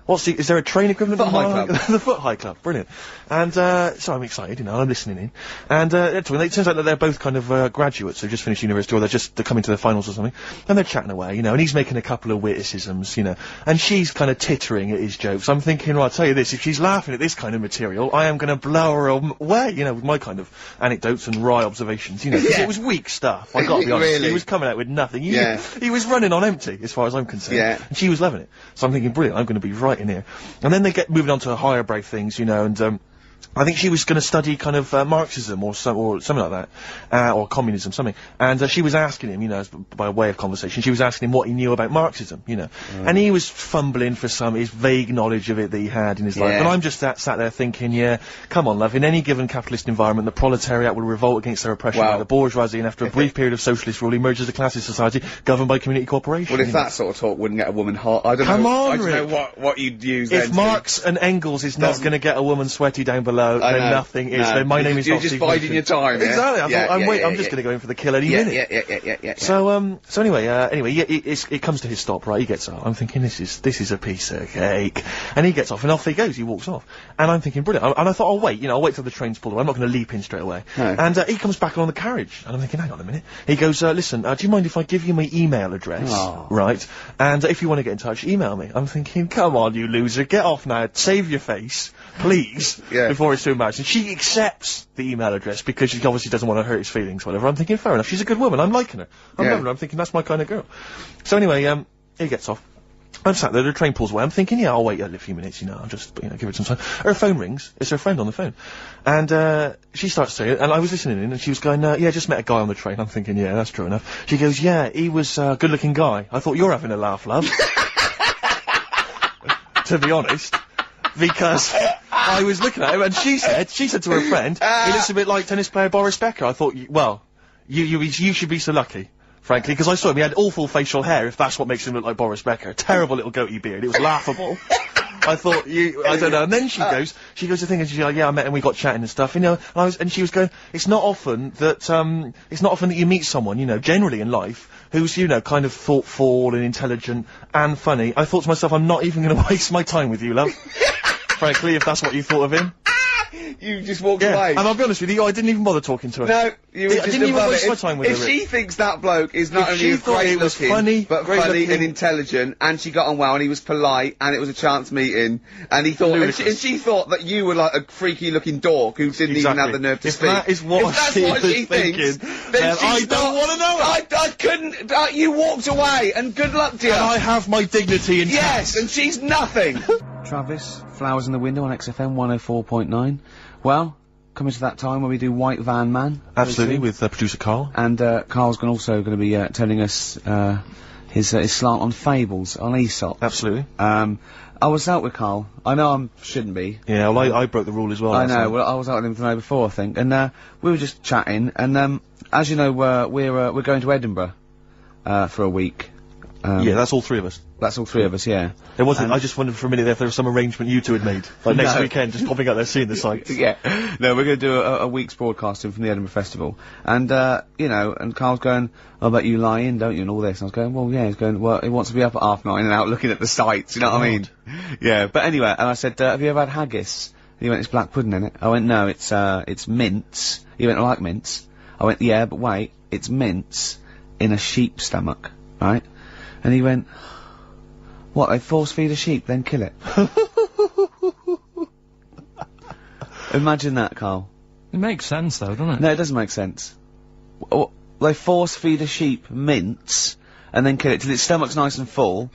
is there a train equivalent? Foot High Club. The Foot High Club, brilliant. And, so I'm excited, you know, I'm listening in. And, it turns out that they're both kind of, graduates, they've just finished university, or they're coming to their finals or something. And they're chatting away, you know, and he's making a couple of witticisms, you know. And she's kind of tittering at his jokes. I'm thinking, well, I'll tell you this, if she's laughing at this kind of material, I am gonna blow her away, you know, with my kind of anecdotes and wry observations, you know. 'Cause it was weak stuff, I gotta be honest. Really? He was coming out with nothing. He was running on empty, as far as I'm concerned. Yeah. And she was loving it. So I'm thinking, brilliant, I'm gonna be right in here. And then they get moving on to higher brow things, you know, and, I think she was going to study kind of Marxism or something like that, or communism, something. And she was asking him, you know, by way of conversation, she was asking him what he knew about Marxism, you know. And he was fumbling for his vague knowledge of it that he had in his life. And I'm just sat there thinking, yeah, come on, love, in any given capitalist environment, the proletariat will revolt against their oppression by the bourgeoisie, and after a brief period of socialist rule, emerges a classist society governed by community cooperation. Well, if that sort of talk wouldn't get a woman hot, I don't know. I don't know what you'd use. If Marx and Engels is not going to get a woman sweaty down below, then nothing is. Then my name is. You're just biding your time. Exactly. I'm just going to go in for the kill any minute. Yeah. So anyway, it comes to his stop, right? He gets out. I'm thinking this is a piece of cake, and he gets off, and off he goes. He walks off, and I'm thinking brilliant. And I thought, I'll wait. You know, I'll wait till the train's pulled away. I'm not going to leap in straight away. No. And he comes back on the carriage, and I'm thinking, hang on a minute. He goes, listen, do you mind if I give you my email address? Oh. Right. And if you want to get in touch, email me. I'm thinking, come on, you loser, get off now. Save your face, please, before it's too embarrassing. She accepts the email address because she obviously doesn't want to hurt his feelings, whatever. I'm thinking, fair enough. She's a good woman. I'm liking her. I'm loving her. I'm thinking that's my kind of girl. So anyway, he gets off. I'm sat there, the train pulls away. I'm thinking, yeah, I'll wait a few minutes, you know, I'll just, you know, give it some time. Her phone rings. It's her friend on the phone. And, she starts saying it, and I was listening in, and she was going, yeah, just met a guy on the train. I'm thinking, yeah, that's true enough. She goes, yeah, he was a good-looking guy. I thought, you're having a laugh, love. To be honest. Because I was looking at him, and she said to her friend, he looks a bit like tennis player Boris Becker. I thought, well, you should be so lucky. Frankly, because I saw him, he had awful facial hair, if that's what makes him look like Boris Becker. Terrible little goatee beard, it was laughable. I thought, I don't know, and then she goes to thing, and she's like, yeah, I met him, we got chatting and stuff, you know, and she was going, it's not often that you meet someone, you know, generally in life, who's, you know, kind of thoughtful and intelligent and funny. I thought to myself, I'm not even gonna waste my time with you, love. Frankly, if that's what you thought of him. You just walked away. And I'll be honest with you, I didn't even bother talking to her. No, you were just I didn't even waste my time with her. If she thinks that bloke is not only great looking, but funny and intelligent, and she got on well, and he was polite, and it was a chance meeting, and he thought, and she thought that you were like a freaky looking dork who didn't even have the nerve to speak. That is what she thinks, then I don't want to know it. I couldn't, you walked away, and good luck to you. And I have my dignity intact. Yes, and she's nothing. Travis, Flowers in the Window on XFM 104.9. Well, coming to that time where we do White Van Man. Absolutely, with producer Carl. And Carl's also going to be telling us his slant on fables, on Aesop. Absolutely. I was out with Carl. I know I shouldn't be. Yeah, well, I broke the rule as well. I know. Well, I was out with him the night before, I think, and we were just chatting. And as you know, we're going to Edinburgh for a week. Yeah, that's all three of us. That's all three of us, yeah. It wasn't, I just wondered for a minute if there was some arrangement you two had made. Like next weekend, just popping out there seeing the sights. Yeah. No, we're going to do a week's broadcasting from the Edinburgh Festival. And, you know, and Carl's going, I bet you lie in, don't you, and all this. And I was going, well, yeah. He's going, well, he wants to be up at 9:30 and out looking at the sights, you know what I mean? Yeah, but anyway, and I said, have you ever had haggis? And he went, it's black pudding in it. I went, no, it's mince. He went, I like mince. I went, yeah, but wait, it's mince in a sheep's stomach, right? And he went, what, they force feed a sheep, then kill it? Imagine that, Carl. It makes sense, though, doesn't it? No, it doesn't make sense. They force feed a sheep mince, and then kill it till its stomach's nice and full,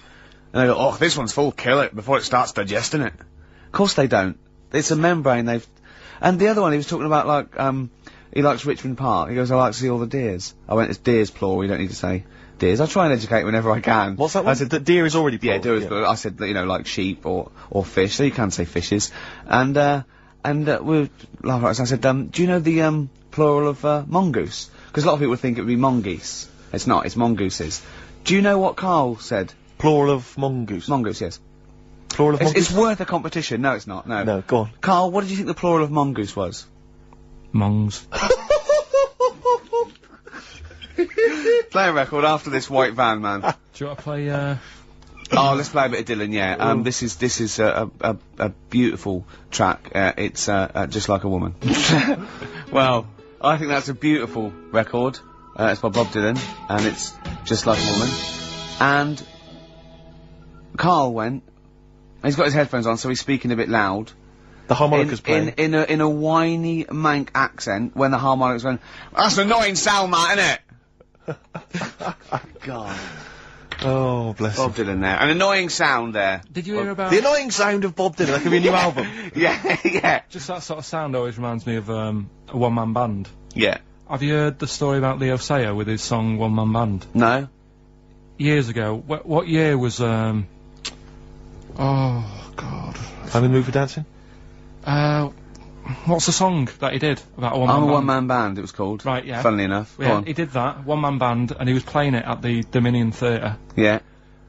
and they go, oh, this one's full, kill it, before it starts digesting it. Of course they don't. It's a membrane and the other one, he was talking about, like, he likes Richmond Park. He goes, I like to see all the deers. I went, it's deers, plural, you don't need to say deers. I try and educate whenever I can. What's that one? I said that deer is already plural. Yeah, deer is plural. I said, that, you know, like sheep or fish, so you can say fishes. And we laughed at I said, do you know the, plural of, mongoose? Because a lot of people think it would be mongoose. It's not, it's mongooses. Do you know what Carl said? Plural of mongoose. Mongoose, yes. Plural of mongoose? It's worth a competition. No, it's not, no. No, go on. Carl, what did you think the plural of mongoose was? Mongs. Play a record after this white van, man. Do you want to play, Oh, let's play a bit of Dylan, yeah. This is a beautiful track. It's, Just Like a Woman. Well, I think that's a beautiful record. It's by Bob Dylan, and it's Just Like a Woman. And Carl went, he's got his headphones on, so he's speaking a bit loud. The harmonica's playing. In a whiny mank accent, when the harmonica's going, that's an annoying sound, that, innit? God. Oh, bless Bob Dylan there. An annoying sound there. Did you hear about... The annoying sound of Bob Dylan, that could be a new album. Yeah, yeah. Just that sort of sound always reminds me of, a one-man band. Yeah. Have you heard the story about Leo Sayer with his song One Man Band? No. Years ago. What year was, oh, God. I'm in the mood for dancing? What's the song that he did about a one-man I'm band? a one-man band, it was called. Right, yeah. Funnily enough. Go Yeah, on. he did that, one-man band, and he was playing it at the Dominion Theatre. Yeah.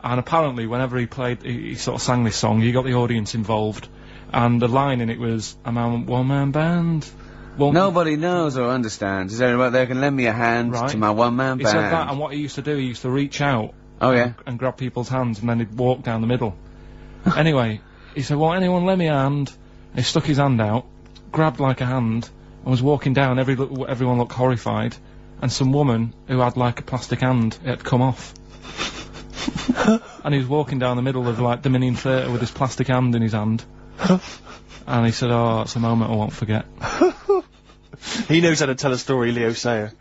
And apparently, whenever he played, he sort of sang this song, he got the audience involved. And the line in it was, I'm a one-man band. Nobody knows or understands. Is anyone out there can lend me a hand to my one-man He band? said that, and what he used to do, he used to reach out. Oh, yeah? And grab people's hands, and then he'd walk down the middle. Anyway, he said, well, anyone lend me a hand? And he stuck his hand out, grabbed like a hand, and was walking down. Everyone looked horrified. And some woman who had like a plastic hand, it had come off. And he was walking down the middle of like Dominion Theatre with his plastic hand in his hand. And he said, oh, it's a moment I won't forget. He knows how to tell a story, Leo Sayer.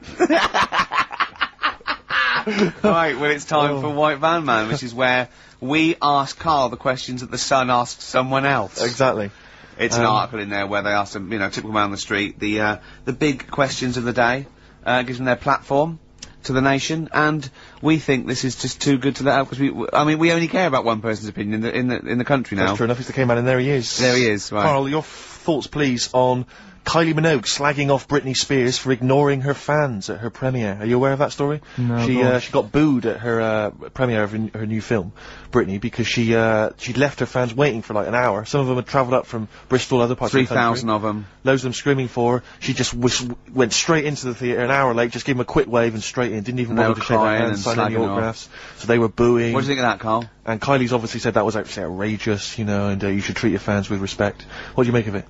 Right, well, it's time for White Van Man, which is where we ask Carl the questions that the Sun asks someone else. Exactly. It's an article in there where they ask them, you know, typical man on the street, the big questions of the day, gives them their platform to the nation, and we think this is just too good to let out, because we only care about one person's opinion in the country now. That's true enough, he's the K-Man, and there he is. There he is, right. Carl, your thoughts, please, on Kylie Minogue slagging off Britney Spears for ignoring her fans at her premiere. Are you aware of that story? No. She got booed at her premiere of her new film, Britney, because she'd left her fans waiting for like an hour. Some of them had travelled up from Bristol, other parts of the country. 3,000 of them. Loads of them screaming for her. She just went straight into the theatre an hour late, just gave them a quick wave and straight in. Didn't even bother to shake their hands, sign any autographs. So they were booing. What do you think of that, Carl? And Kylie's obviously said that was actually outrageous, you know, and you should treat your fans with respect. What do you make of it?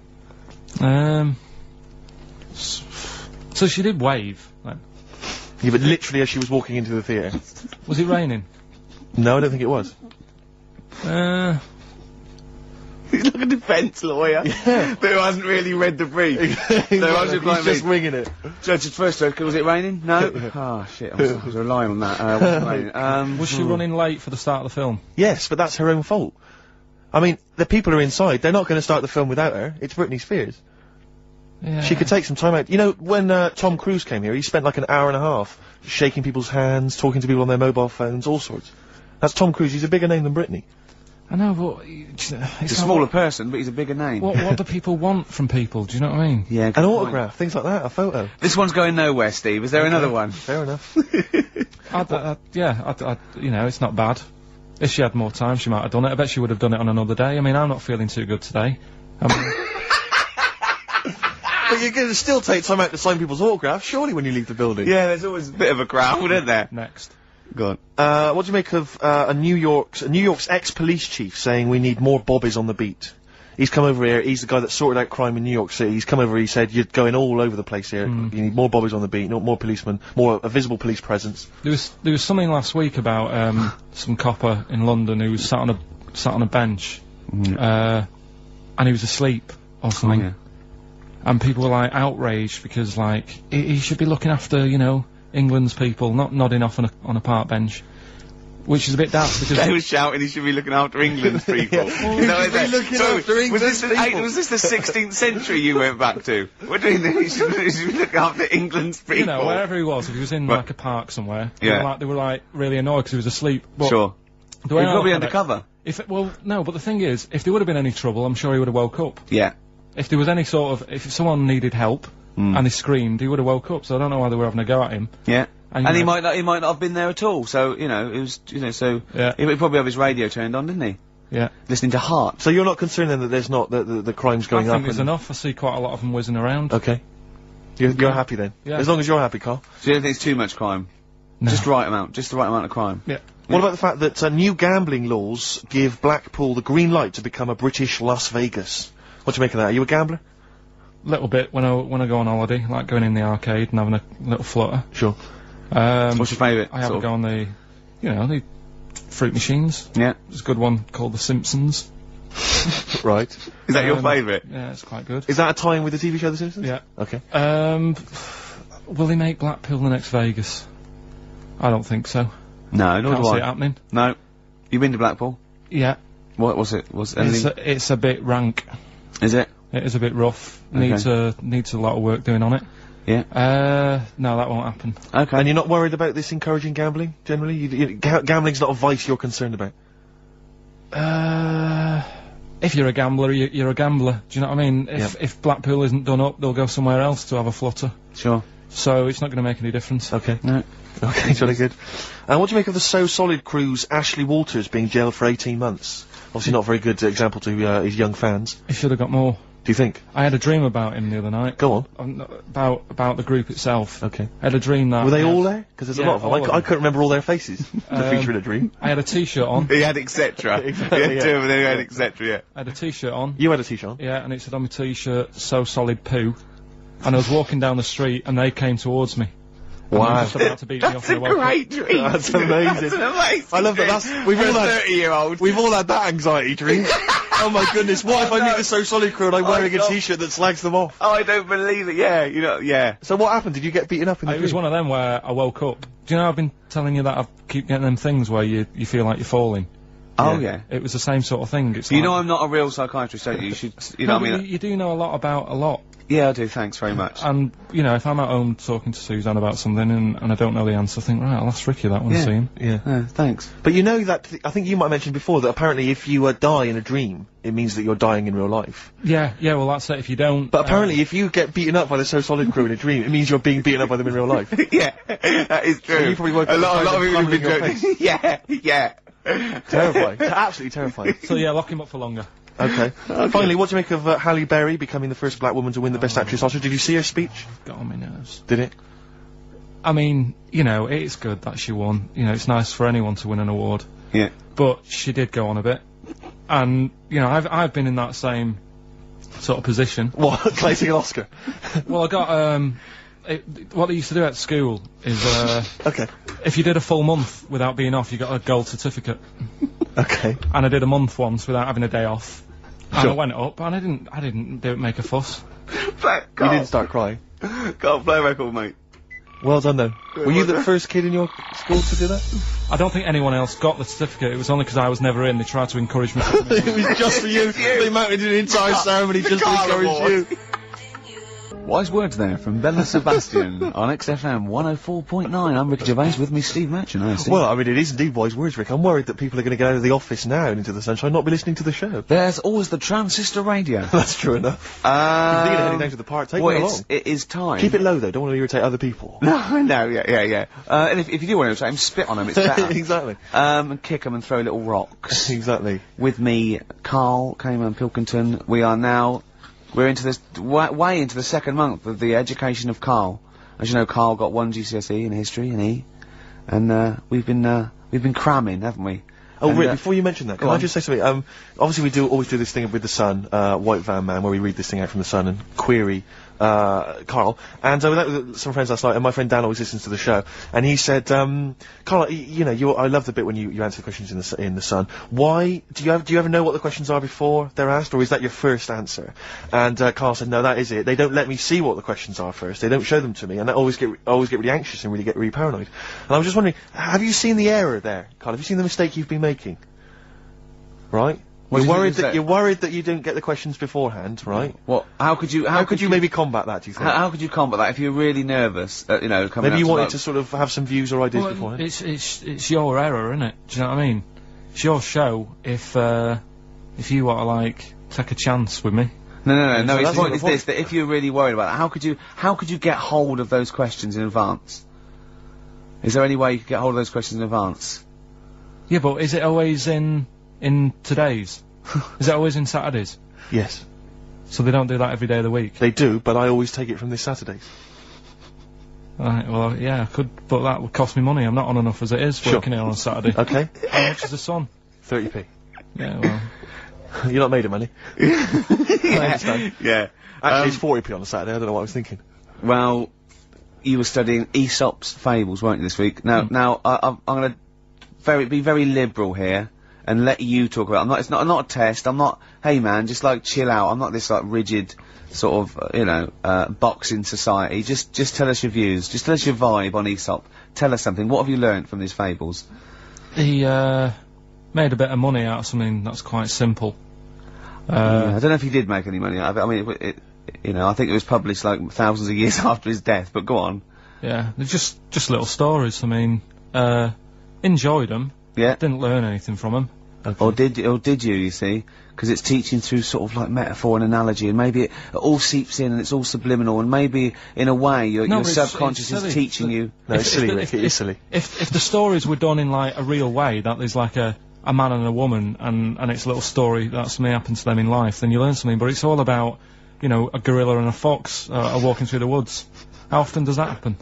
So she did wave, then? Yeah, but literally as she was walking into the theatre. Was it raining? No, I don't think it was. He's like a defence lawyer. Yeah. Who hasn't really read the brief. He's just winging it. Judge's first joke, was it raining? No? Oh, shit, I was relying on that. Was it raining? Was she running late for the start of the film? Yes, but that's her own fault. I mean, the people are inside, they're not going to start the film without her. It's Britney Spears. Yeah. She could take some time out. You know, when Tom Cruise came here, he spent like an hour and a half shaking people's hands, talking to people on their mobile phones, all sorts. That's Tom Cruise. He's a bigger name than Britney. I know, but he's a smaller person, but he's a bigger name. What do people want from people? Do you know what I mean? Yeah, an autograph, things like that, a photo. This one's going nowhere, Steve. Is there another one? Fair enough. Yeah, you know, it's not bad. If she had more time, she might have done it. I bet she would have done it on another day. I mean, I'm not feeling too good today. But you're going to still take time out to sign people's autographs, surely, when you leave the building. Yeah, there's always a bit of a crowd, isn't there? Next. Go on. What do you make of New York's ex-police chief saying we need more bobbies on the beat? He's come over here. He's the guy that sorted out crime in New York City. He's come over. He said, "You're going all over the place here. You need more bobbies on the beat, more policemen, a visible police presence." There was something last week about some copper in London who was sat on a bench, and he was asleep or something. yeah. And people were like outraged because like he should be looking after, you know, England's people, not nodding off on a park bench, which is a bit daft because They were shouting he should be looking after England's people. Was this the 16th century you went back to? What do you mean he should be looking after England's people? you know, wherever he was, if he was in like a park somewhere, Yeah. they were like really annoyed because he was asleep. But Sure. the way He's I got to look be at undercover. well, no, but the thing is, if there would have been any trouble, I'm sure he would have woke up. Yeah. If there was any sort of, if someone needed help and he screamed, he would have woke up. So I don't know why they were having a go at him. Yeah. And, And you he know- might not have been there at all, so, you know, it was, you know, so... Yeah. He would probably have his radio turned on, didn't he? Yeah. Listening to Heart. So you're not concerned then that there's not the crime's going I up? think there's enough. I see quite a lot of them whizzing around. Okay. You're happy then? Yeah. As long as you're happy, Carl. So you don't think it's too much crime? No. Just the right amount of crime? Yeah. What about the fact that new gambling laws give Blackpool the green light to become a British Las Vegas? What do you make of that? Are you a gambler? Little bit when I go on holiday, like going in the arcade and having a little flutter. Sure. What's your favourite? I have a sort go on the, you know, the fruit machines. Yeah. There's a good one called The Simpsons. Right. Is that your favourite? Yeah, it's quite good. Is that a tie-in with the TV show The Simpsons? Yeah. Okay. Will they make Blackpool the next Vegas? I don't think so. No, nor Can't do see I. it happening. No. You been to Blackpool? Yeah. What was it? Was anything? It's a bit rank. Is it? It is a bit rough. Okay. Needs a lot of work doing on it. Yeah. No, that won't happen. Okay. And you're not worried about this encouraging gambling, generally? Gambling's not a vice you're concerned about? If you're a gambler, you're a gambler. Do you know what I mean? If Blackpool isn't done up, they'll go somewhere else to have a flutter. Sure. So it's not going to make any difference. Okay. No. Okay, jolly good. And what do you make of the So Solid crew's Ashley Walters being jailed for 18 months? Obviously not a very good example to his young fans. He should have got more. Do you think? I had a dream about him the other night. Go on. About the group itself. Okay. I had a dream that... Were they all there? Because there's a lot of them. all I couldn't remember all their faces. The feature in a dream. I had a t-shirt on. He had etc. Exactly, He had yeah. two of them, he had etc. Yeah. I had a t-shirt on. You had a t-shirt on? Yeah, and it said on my t-shirt, "So Solid Poo." And I was walking down the street and they came towards me. And they were just about to beat me off. That's a great dream. That's amazing. That's an amazing I love that. dream. We've all For a had 30-year-old. We've all had that anxiety dream. Oh my goodness! What if I meet the So Solid crew and I'm wearing a God. t-shirt that slags them off? Oh, I don't believe it. Yeah, you know, yeah. So what happened? Did you get beaten up in the It was dream? one of them where I woke up. Do you know I've been telling you that I keep getting them things where you feel like you're falling? Oh, yeah. It was the same sort of thing. It's You like, know I'm not a real psychiatrist, don't you? You should, you know no, what I but mean? you do know a lot about a lot. Yeah, I do, thanks very much. And, you know, if I'm at home talking to Suzanne about something and I don't know the answer, I think, right, I'll ask Ricky that one, Yeah. see him. Yeah. Thanks. But you know that, I think you might have mentioned before that apparently if you die in a dream, it means that you're dying in real life. Yeah, well, that's it. If you don't... But apparently if you get beaten up by the So Solid crew in a dream, it means you're being beaten up by them in real life. Yeah, that is true. So you probably woke up a lot with of people have been your face. joking. Yeah. Terrifying. Absolutely terrifying. So, yeah, lock him up for longer. Okay. Finally, what do you make of Halle Berry becoming the first black woman to win the Best Actress Oscar? Did you see her speech? Got on my nerves. Did it? I mean, you know, it's good that she won. You know, it's nice for anyone to win an award. Yeah. But she did go on a bit. And, you know, I've been in that same sort of position. What? Collecting an Oscar? Well, I got, what they used to do at school is, Okay. if you did a full month without being off, you got a gold certificate. Okay. And I did a month once without having a day off. And Sure. I went up, and I didn't make a fuss. You didn't start crying. Can't play record, mate. Well done, though. Were you the first kid in your school to do that? I don't think anyone else got the certificate. It was only because I was never in. They tried to encourage me. It was just for you. They mounted an entire ceremony just to encourage you. Wise words there from Bella Sebastian on XFM 104.9. I'm Ricky Gervais, with me Steve Merchant. Hi, Steve. Well, I mean, it is indeed wise words, Rick. I'm worried that people are going to get out of the office now and into the sunshine, not be listening to the show. There's always the transistor radio. That's true enough. If you're heading down to the park, take well, me along. it is time. Keep it low, though. Don't want to irritate other people. No, yeah. And if you do want to irritate him, spit on him, it's better. Exactly. And kick 'em and throw little rocks. Exactly. With me, Karl Pilkington. We're into this, way into the second month of the education of Karl. As you know, Karl got 1 GCSE in history and we've been cramming, haven't we? Oh, And, Rick, before you mention that, can go I on. just say something? Obviously we always do this thing with the Sun, White Van Man, where we read this thing out from the Sun and query Karl. And we met with some friends last night, and my friend Dan always listens to the show, and he said, Karl, you know, I love the bit when you answer the questions in the Sun. Why do you ever know what the questions are before they're asked, or is that your first answer? And Karl said, no, that is it. They don't let me see what the questions are first. They don't show them to me, and I always get really anxious and get really paranoid. And I was just wondering, have you seen the error there, Karl? Have you seen the mistake you've been making? Right? You're worried that you didn't get the questions beforehand, right? What? How could you maybe combat that? Do you think? How could you combat that if you're really nervous? You know, coming Maybe you out wanted like- to sort of have some views or ideas beforehand. It's your error, isn't it? Do you know what I mean? It's your show. If you want to like take a chance with me. No. His that's point the is point. this: that if you're really worried about that, how could you get hold of those questions in advance? Is there any way you could get hold of those questions in advance? Yeah, but is it always in today's? Is it always in Saturdays? Yes, So they don't do that every day of the week? they do, but I always take it from this Saturday. Right, well, yeah, I could, but that would cost me money. I'm not on enough as it is Sure. working here on a Saturday. Okay, How much is the Sun? 30p. Yeah, well, You're not made of money. I understand. Yeah. Actually, it's 40p on a Saturday. I don't know what I was thinking. Well, you were studying Aesop's fables, weren't you, this week? Now, I'm going to be very liberal here and let you talk about it. It's not a test. I'm not, hey man, just like chill out. I'm not this like rigid sort of, box in society. Just tell us your views. Just tell us your vibe on Aesop. Tell us something. What have you learnt from these fables? he made a bit of money out of something that's quite simple. I don't know if he did make any money out of it. I mean, I think it was published like thousands of years after his death, but go on. Yeah, they're just little stories. I mean, enjoyed them. Yeah. Didn't learn anything from them. Or did you, you see? Because it's teaching through sort of like metaphor and analogy, and maybe it all seeps in and it's all subliminal, and maybe in a way your but subconscious it's is silly. teaching you. No, it's silly, Rick. It is silly. If the stories were done in like a real way, that there's like a man and a woman, and it's a little story that something happened to them in life, then you learn something. But it's all about, you know, a gorilla and a fox are walking through the woods. How often does that happen?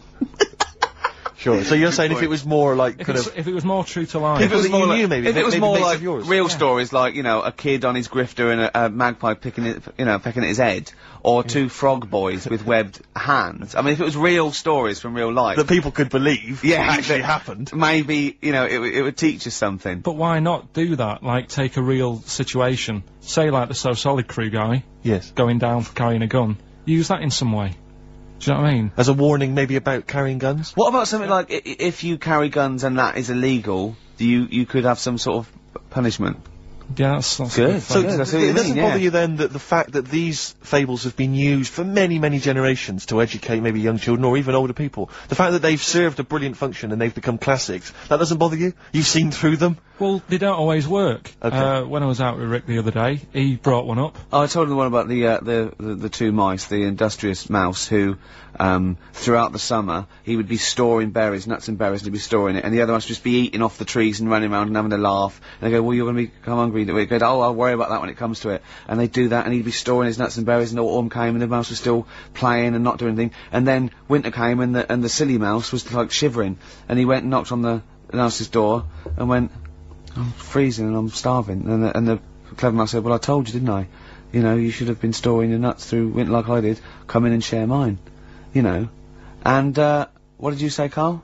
Sure. So you're saying if it was more like If it was more true to life. People that you knew, maybe. If it was maybe more mates like of yours. real stories, like, you know, a kid on his grifter and a magpie pecking at his head, or two frog boys with webbed hands. I mean, if it was real stories from real life, that people could believe actually that happened. maybe, you know, it would teach us something. But why not do that? Like, take a real situation. Say, like, the So Solid Crew guy. Yes. Going down for carrying a gun. Use that in some way. Do you know what I mean? As a warning, maybe about carrying guns. What about something like, if you carry guns and that is illegal, you could have some sort of punishment? Yeah, that's Good. So Good, that's what you it doesn't mean, bother yeah. you then that the fact that these fables have been used for many, many generations to educate maybe young children or even older people, the fact that they've served a brilliant function and they've become classics, that doesn't bother you? You've seen through them? Well, they don't always work. Okay. When I was out with Rick the other day, he brought one up. Oh, I told him the one about the two mice, the industrious mouse, who, throughout the summer, he would be storing berries, nuts and berries, and he'd be storing it, and the other mice would just be eating off the trees and running around and having a laugh, and they go, well, you're gonna become hungry, he goes, oh, I'll worry about that when it comes to it, and they'd do that, and he'd be storing his nuts and berries, and autumn came, and the mouse was still playing and not doing anything, and then winter came, and the silly mouse was, like, shivering, and he went and knocked on the mouse's door, and went, I'm freezing and I'm starving, and the clever mouse said, well, I told you, didn't I? You know, you should have been storing your nuts through winter like I did. Come in and share mine. You know. And, what did you say, Carl?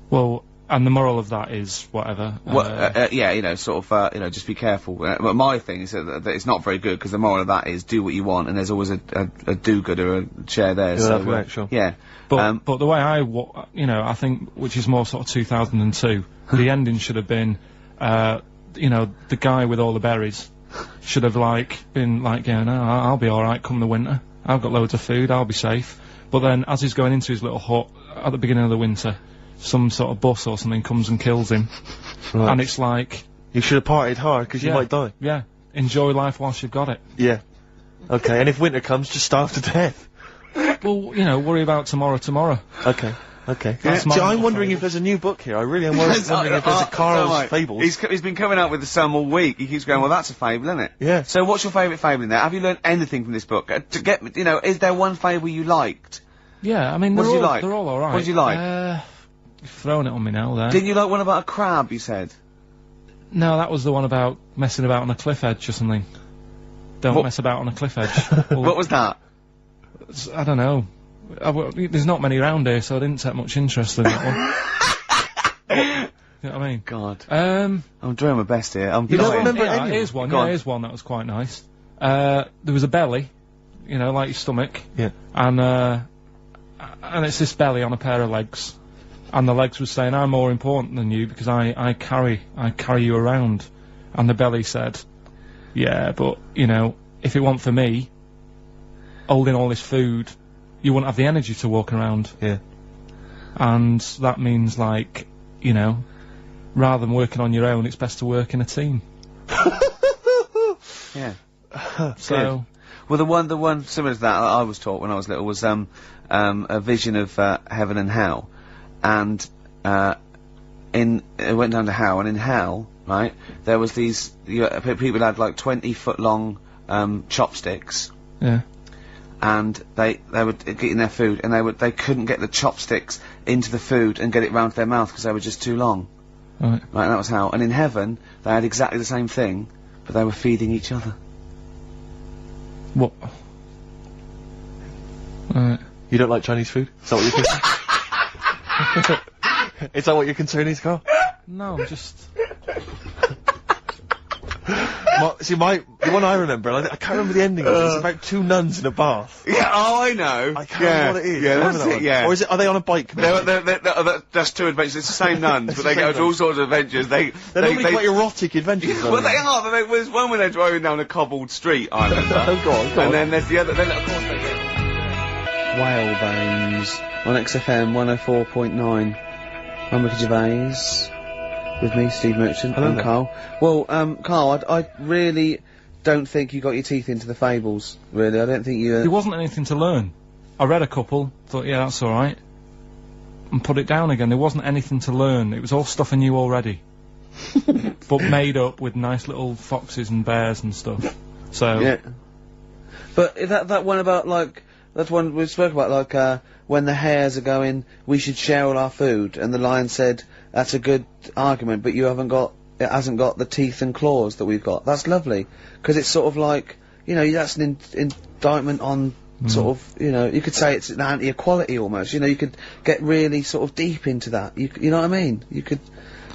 Well, and the moral of that is whatever. Yeah, you know, sort of, you know, just be careful. But my thing is that it's not very good, because the moral of that is do what you want, and there's always a do-gooder, a chair there, Yeah, so, right, sure. yeah. But the way I think, which is more sort of 2002, the ending should have been, you know, the guy with all the berries should have, like, been, like, going, oh, I'll be alright come the winter. I've got loads of food, I'll be safe. But then, as he's going into his little hut at the beginning of the winter, some sort of bus or something comes and kills him. Right. And it's like... You should have partied hard, because you might die. Yeah. Enjoy life whilst you've got it. Yeah. Okay, and if winter comes, just starve to death. Well, you know, worry about tomorrow. Okay. Okay. That's See, my I'm little wondering fable. if there's a new book here. I really am wondering if there's a Karl's Fables. He's been coming out with some all week. He keeps going, well, that's a fable, isn't it? Yeah. So what's your favourite fable in there? Have you learned anything from this book? To get, you know, is there one fable you liked? Yeah, I mean, What they're did you all, like? they're all alright. What did you like? You've thrown it on me now, there. Didn't you like one about a crab, you said? No, that was the one about messing about on a cliff edge or something. Don't mess about on a cliff edge. What was that? I don't know. There's not many around here, so I didn't take much interest in that one. You know what I mean? God. I'm doing my best here. You don't remember any? Here's one. Yeah, here's one that was quite nice. There was a belly, you know, like your stomach. Yeah. And it's this belly on a pair of legs, and the legs was saying, "I'm more important than you because I carry you around," and the belly said, "Yeah, but you know, if it weren't for me holding all this food, you wouldn't have the energy to walk around." Yeah. And that means, like, you know, rather than working on your own, it's best to work in a team. Yeah. So, Well, the one similar to that I was taught when I was little was a vision of heaven and hell, and it went down to hell, and in hell, right, there was these people had like 20-foot long chopsticks. yeah. And they were getting their food, and they couldn't get the chopsticks into the food and get it round to their mouth because they were just too long. Right. Right, and that was how. And in heaven, they had exactly the same thing, but they were feeding each other. What? Right. You don't like Chinese food? Is that what you're concerned? Is that what your concern is, Carl? No, I'm just. The one I remember, I can't remember the ending of it, it's about two nuns in a bath. Yeah, oh, I know. I can't remember what it is. Yeah, Remember that's that it, one? yeah. Or are they on a bike? That's two adventures. It's the same nuns, but they go to all sorts of adventures. They're normally quite erotic adventures. Well, they are, but there's one where they're driving down a cobbled street, I remember. Oh, go on. And then there's the other, then of course they get Whalebones on XFM 104.9. I'm Ricky Gervais. With me, Steve Merchant, Hello and there. Carl. Well, Carl, I really don't think you got your teeth into the fables, really. I don't think you... There wasn't anything to learn. I read a couple, thought, yeah, that's alright. And put it down again. There wasn't anything to learn. It was all stuff I knew already. But made up with nice little foxes and bears and stuff. So... Yeah. But that one about, like... That one we spoke about, like, when the hares are going, we should share all our food, and the lion said, that's a good argument, but it hasn't got the teeth and claws that we've got. That's lovely. Because it's sort of like, you know, that's an indictment on sort of, you know, you could say it's an anti-equality almost. You know, you could get really sort of deep into that. You know what I mean? You could...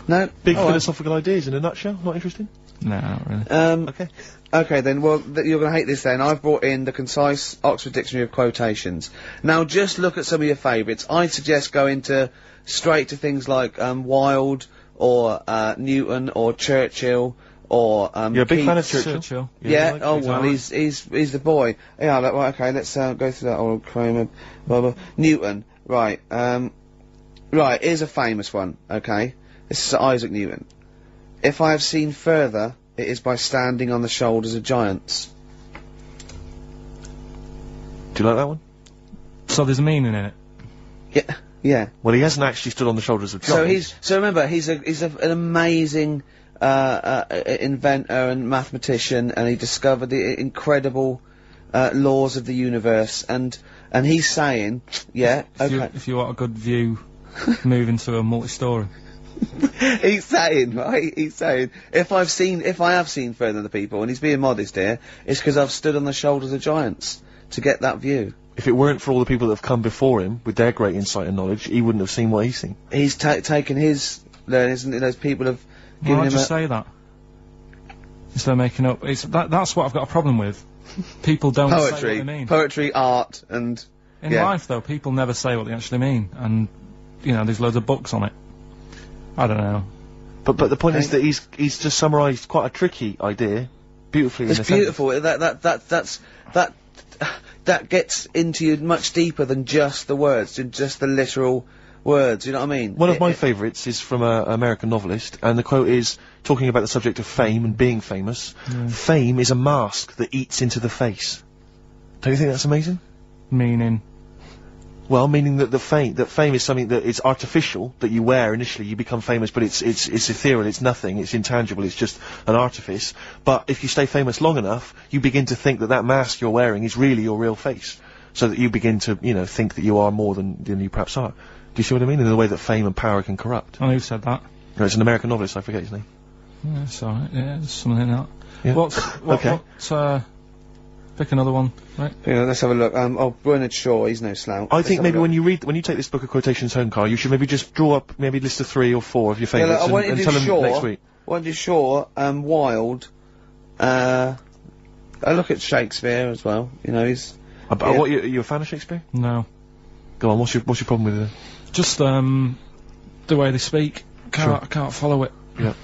No? Big philosophical ideas in a nutshell, not interesting? No, not really. Okay. Okay then, well, you're gonna hate this then. I've brought in the concise Oxford Dictionary of Quotations. Now, just look at some of your favourites. I'd suggest going straight to things like, Wilde, or, Newton, or Churchill, or, You're a big Keats. fan of Churchill? Yeah, like oh Keats, well, alright. he's the boy. Yeah, well, okay, let's, go through that old Kramer, blah, blah. Newton, right, right, here's a famous one, okay? This is Sir Isaac Newton. If I have seen further, it is by standing on the shoulders of giants. Do you like that one? So there's a meaning in it. Yeah, yeah. Well, he hasn't actually stood on the shoulders of giants. So remember, he's an amazing, inventor and mathematician, and he discovered the incredible, laws of the universe, and he's saying, yeah, okay. If you want a good view, move into a multi-story. He's saying, right, if I have seen further than the people, and he's being modest here, it's because I've stood on the shoulders of giants to get that view. If it weren't for all the people that have come before him, with their great insight and knowledge, he wouldn't have seen what he's seen. He's taken his learnings, and those people have given Why him just say that? Instead of making up, that's what I've got a problem with. People don't say what they mean. Poetry, art, and... In life, though, people never say what they actually mean, and, you know, there's loads of books on it. I don't know. But the point is that he's just summarised quite a tricky idea, beautifully. It's beautiful. That gets into you much deeper than just the words, just the literal words. You know what I mean? One of my favourites is from an American novelist, and the quote is talking about the subject of fame and being famous. Yeah. Fame is a mask that eats into the face. Don't you think that's amazing? Meaning? Well, meaning that fame is something that is artificial, that you wear initially, you become famous, but it's ethereal, it's nothing, it's intangible, it's just an artifice. But if you stay famous long enough, you begin to think that mask you're wearing is really your real face. So that you begin to, you know, think that you are more than you perhaps are. Do you see what I mean? In the way that fame and power can corrupt. And who said that? No, it's an American novelist, I forget his name. Yeah, it's alright. Yeah, there's something in that. Yeah. Pick another one, right? Yeah, let's have a look. Bernard Shaw, he's no slouch. I think maybe when you take this book of quotations home, Carl, you should maybe just draw up maybe a list of 3 or 4 of your favourites and tell them next week. I want to do Shaw, Wilde, I look at Shakespeare as well, you know, he's... What, you a fan of Shakespeare? No. Go on, what's your problem with it? Just, the way they speak. I can't follow it. Yeah.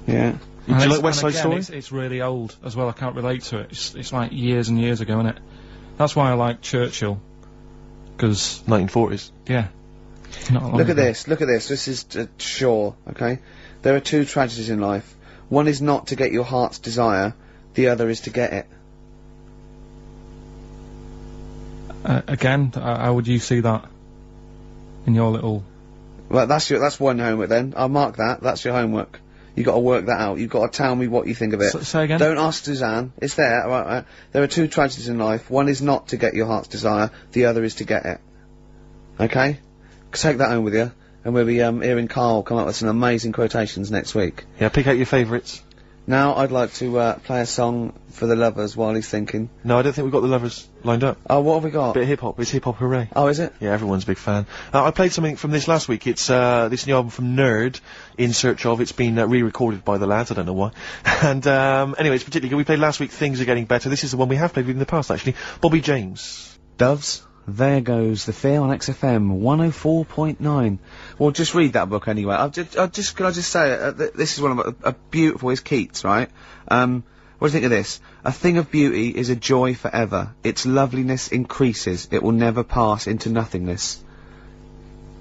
Yeah. Do you like West Side Story? It's really old as well. I can't relate to it. It's like years and years ago, isn't it? That's why I like Churchill. Because 1940s. Yeah. Look at this. This is Shaw. Okay. There are 2 tragedies in life. One is not to get your heart's desire. The other is to get it. Again, how would you see that in your little? Well, that's one homework then. I'll mark that. That's your homework. You got to work that out. You've got to tell me what you think of it. Say again? Don't ask Suzanne. It's there. Right. There are 2 tragedies in life. One is not to get your heart's desire. The other is to get it. Okay? Take that home with you. And we'll be hearing Karl come up with some amazing quotations next week. Yeah, pick out your favourites. Now I'd like to play a song for the lovers while he's thinking. No, I don't think we've got the lovers lined up. Oh, what have we got? Bit of hip-hop. It's hip-hop hooray. Oh, is it? Yeah, everyone's a big fan. I played something from this last week. It's this new album from Nerd, In Search Of. It's been re-recorded by the lads, I don't know why. And anyway, it's particularly good. We played last week Things Are Getting Better. This is the one we have played in the past, actually. Bobby James. Doves. There goes the fear on XFM 104.9. Well, just read that book anyway. Can I just say, this is one of a beautiful, is Keats, right? What do you think of this? A thing of beauty is a joy forever. Its loveliness increases. It will never pass into nothingness.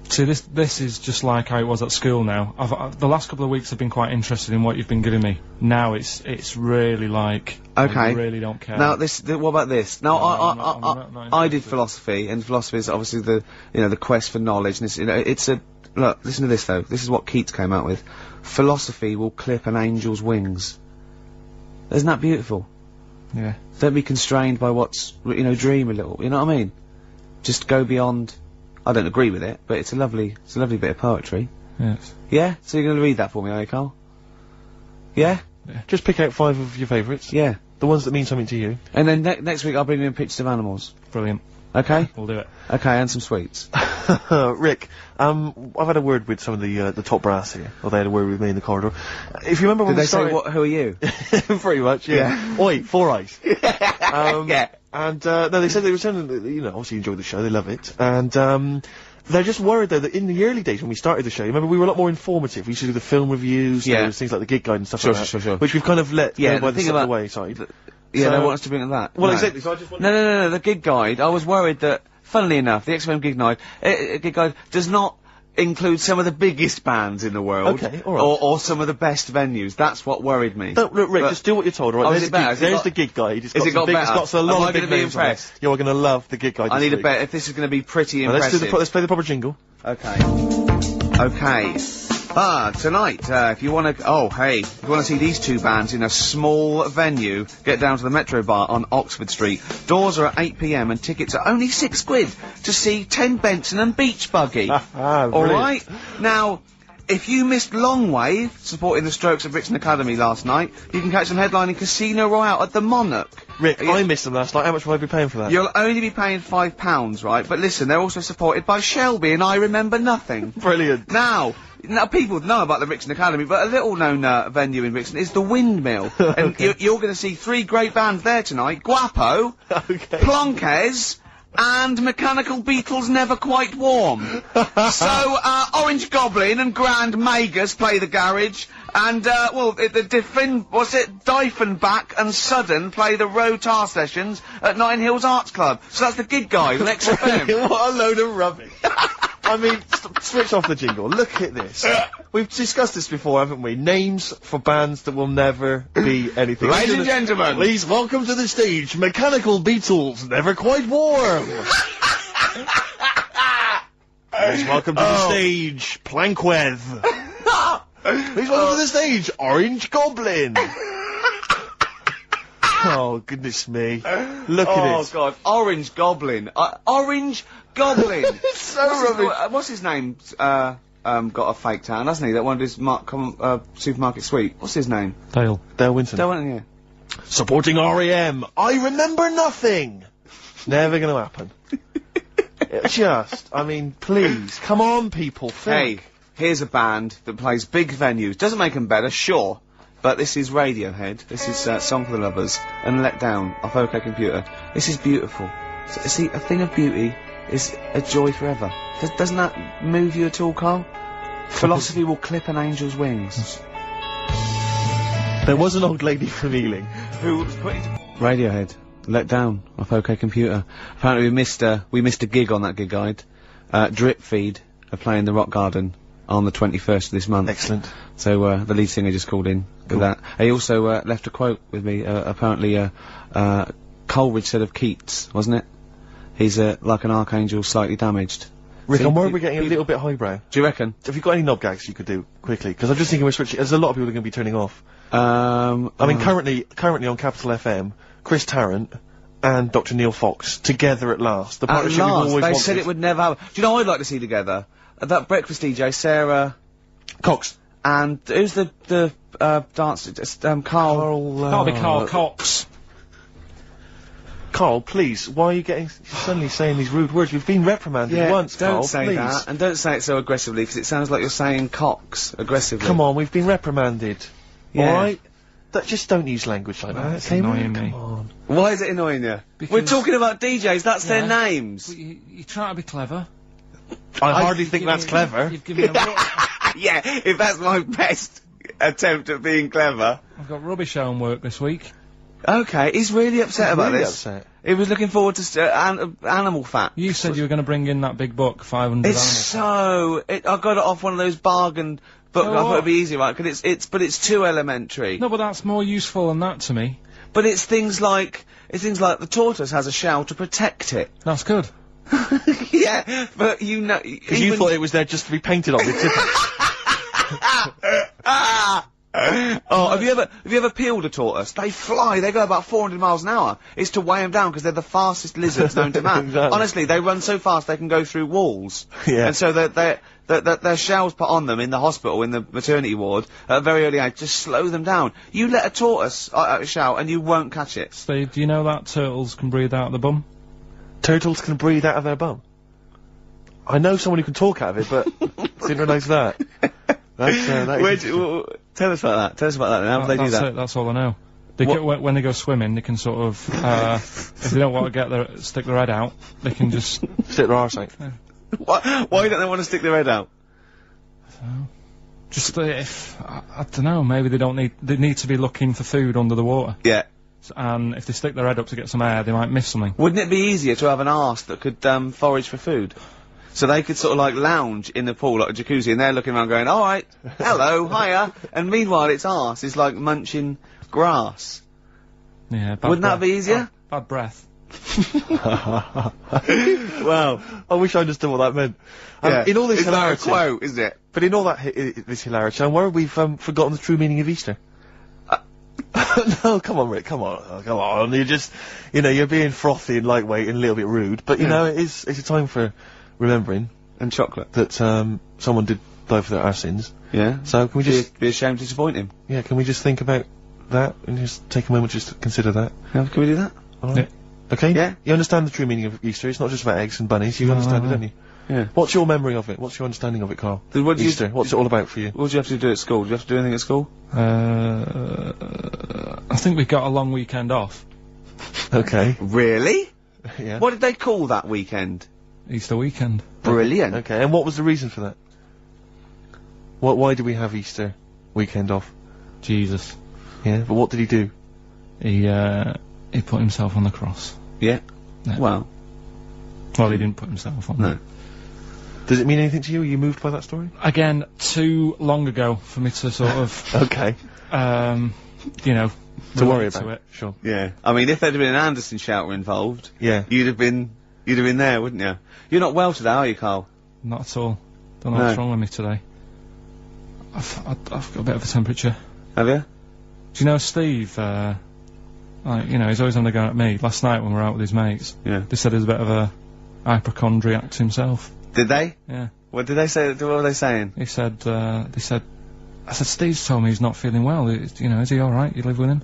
See, this is just like how it was at school now. The last couple of weeks I've been quite interested in what you've been giving me. Now it's really like, okay. I really don't care. Now what about this? Now I did philosophy, and philosophy is obviously the quest for knowledge, and look, listen to this though. This is what Keats came out with. Philosophy will clip an angel's wings. Isn't that beautiful? Yeah. Don't be constrained by what's, dream a little, you know what I mean? Just go beyond. I don't agree with it, but it's a lovely bit of poetry. Yes. Yeah? So you're gonna read that for me, are you, Carl? Yeah? Yeah. Just pick out 5 of your favourites. Yeah. The ones that mean something to you. And then next week I'll bring you in pictures of animals. Brilliant. Okay? We'll do it. Okay, and some sweets. Rick, I've had a word with some of the top brass here, or they had a word with me in the corridor. If you remember when Did we they started... say, who are you? Pretty much, yeah. Oi, 4 Eyes. Yeah. And, no, they said they were telling, obviously enjoy the show, they love it, and, they're just worried though that in the early days when we started the show, remember we were a lot more informative. We used to do the film reviews, there was things like the gig guide and stuff like that. Sure. Which we've kind of let go by the wayside. Yeah, they want us to bring that. Well, exactly, so I just want No, the gig guide, I was worried that, funnily enough, the XFM gig guide does not include some of the biggest bands in the world. Okay, alright. Or some of the best venues. That's what worried me. No, look, Rick, just do what you're told, alright? Is it better? There's the gig guide. Has it got better? It's got a lot of big names on it. Impressed? You're gonna love the gig guide. I need a bet if this is gonna be pretty now, impressive. let's play the proper jingle. Okay. Tonight, if you want to see these 2 bands in a small venue, get down to the Metro Bar on Oxford Street. Doors are at 8 PM and tickets are only £6 to see 10 Benson and Beach Buggy. Alright? Now, if you missed Long Wave, supporting the Strokes of Brixton Academy last night, you can catch them headlining Casino Royale at the Monarch. Rick, I missed them last night. How much will I be paying for that? You'll only be paying £5, right? But listen, they're also supported by Shelby and I Remember Nothing. Brilliant. Now, people know about the Brixton Academy, but a little-known venue in Brixton is the Windmill. And you're going to see 3 great bands there tonight. Guapo, Plonkes, and Mechanical Beatles Never Quite Warm. So, Orange Goblin and Grand Magus play the garage, and, Diefenbach and Sudden play the Rotar sessions at Notting Hills Arts Club. So that's the gig guide on XFM. What a load of rubbish. I mean, switch off the jingle. Look at this. We've discussed this before, haven't we? Names for bands that will never be anything. Ladies and gentlemen, please welcome to the stage, Mechanical Beatles, Never Quite Warm. Please welcome to the stage, Plankweth. Please welcome to the stage, Orange Goblin. Oh, goodness me. Look at it. Oh, God. Orange Goblin. Orange Goblin. It's so rubbish. What's his name? got a fake town, hasn't he? That wanted his supermarket sweep. What's his name? Dale. Dale Winton. Dale Winton, yeah. Supporting REM. I remember nothing. Never gonna happen. I mean, please, come on, people, think. Hey, here's a band that plays big venues. Doesn't make them better, sure, but this is Radiohead. This is Song for the Lovers and Let Down off OK Computer. This is beautiful. See, a thing of beauty is a joy forever. Doesn't that move you at all, Carl? Philosophy will clip an angel's wings. There was an old lady from Ealing who was putting Radiohead. Let Down off OK Computer. Apparently we missed a gig on that gig guide. Drip Feed are playing the Rock Garden on the 21st of this month. Excellent. So the lead singer just called in with that. He also left a quote with me. Apparently Coleridge said of Keats, wasn't it? He's like an archangel slightly damaged. Rick, I'm worried we're getting a little bit highbrow. Do you reckon? Have you got any knob gags you could do quickly? Because I'm just thinking we're switching. There's a lot of people who are going to be turning off. I mean, currently on Capital FM, Chris Tarrant and Dr. Neil Fox together at last. The partnership we've always wanted. They said it would never happen. Do you know what I'd like to see together? That breakfast DJ, Sarah Cox. And who's the dancer? Carl. That'll be Carl Cox. Carl, please, why are you suddenly saying these rude words? We've been reprimanded once, Carl, don't say please. that, and don't say it so aggressively, because it sounds like you're saying Cox aggressively. Come on, we've been reprimanded. Yeah. Alright? Just don't use language like that. It's annoying me. Come on. Why is it annoying you? Because we're talking about DJs, that's their names. Well, you try to be clever. I hardly think that's clever. You've given me a yeah, if that's my best attempt at being clever. I've got rubbish homework this week. Okay, he's really upset about really this. Upset. He was looking forward to animal fat. You said you were going to bring in that big book, 500 It's animals. I got it off one of those bargain books. I thought it'd be easy, right? Because it's too elementary. No, but that's more useful than that to me. But it's things like the tortoise has a shell to protect it. That's good. Yeah, but you know, because you thought it was there just to be painted on the tip. Oh, have you ever peeled a tortoise? They fly. They go about 400 miles an hour. It's to weigh them down because they're the fastest lizards known to man. Exactly. Honestly, they run so fast they can go through walls. Yeah. And so their shells put on them in the hospital, in the maternity ward, at a very early age, just slow them down. You let a tortoise shell and you won't catch it. Steve, do you know that turtles can breathe out the bum? Turtles can breathe out of their bum? I know someone who can talk out of it, but didn't realise that. Tell us about that. Tell us about that. How do they do that? That's all I know. When they go swimming, they can sort of, if they don't want to stick their head out, they can just stick their arse out. Yeah. Why don't they want to stick their head out? Just if I don't know, maybe they need to be looking for food under the water. Yeah. And if they stick their head up to get some air, they might miss something. Wouldn't it be easier to have an arse that could forage for food? So they could sort of like lounge in the pool like a jacuzzi, and they're looking around going, all right, hello, hiya, and meanwhile its arse is like munching grass. Yeah, wouldn't that be easier? Bad breath. Well, I wish I understood what that meant. Yeah. In all this it's hilarity, like a quote, isn't it? But in all that this hilarity, I'm worried we've forgotten the true meaning of Easter. No, come on, Rick, come on. You're just, you're being frothy and lightweight and a little bit rude, but it's a time for remembering and chocolate that someone did die for our sins. Yeah. So can we just be ashamed to disappoint him? Yeah. Can we just think about that and just take a moment just to consider that? Yeah, can we do that? All right. Yeah. Okay. Yeah. You understand the true meaning of Easter? It's not just about eggs and bunnies. You understand it, don't you? Yeah. What's your memory of it? What's your understanding of it, Carl? Easter. What's it all about for you? What did you have to do at school? Did you have to do anything at school? I think we got a long weekend off. Okay. Really? Yeah. What did they call that weekend? Easter weekend. Brilliant. Okay, and what was the reason for that? Why did we have Easter weekend off? Jesus. Yeah, but what did he do? He put himself on the cross. Yeah. Well, he didn't put himself on. No. Does it mean anything to you? Are you moved by that story? Again, too long ago for me to sort of... Okay. To worry about it. Sure. Yeah. I mean, if there'd have been an Anderson shouter involved, yeah, you'd have been there, wouldn't you? You're not well today, are you, Carl? Not at all. Don't know what's wrong with me today. I've got a bit of a temperature. Have you? Do you know Steve? He's always on the go at me. Last night when we were out with his mates, yeah, they said he was a bit of a hypochondriac himself. Did they? Yeah. What did they say? What were they saying? He said, they said, I said, Steve's told me he's not feeling well. You know, is he alright? You live with him?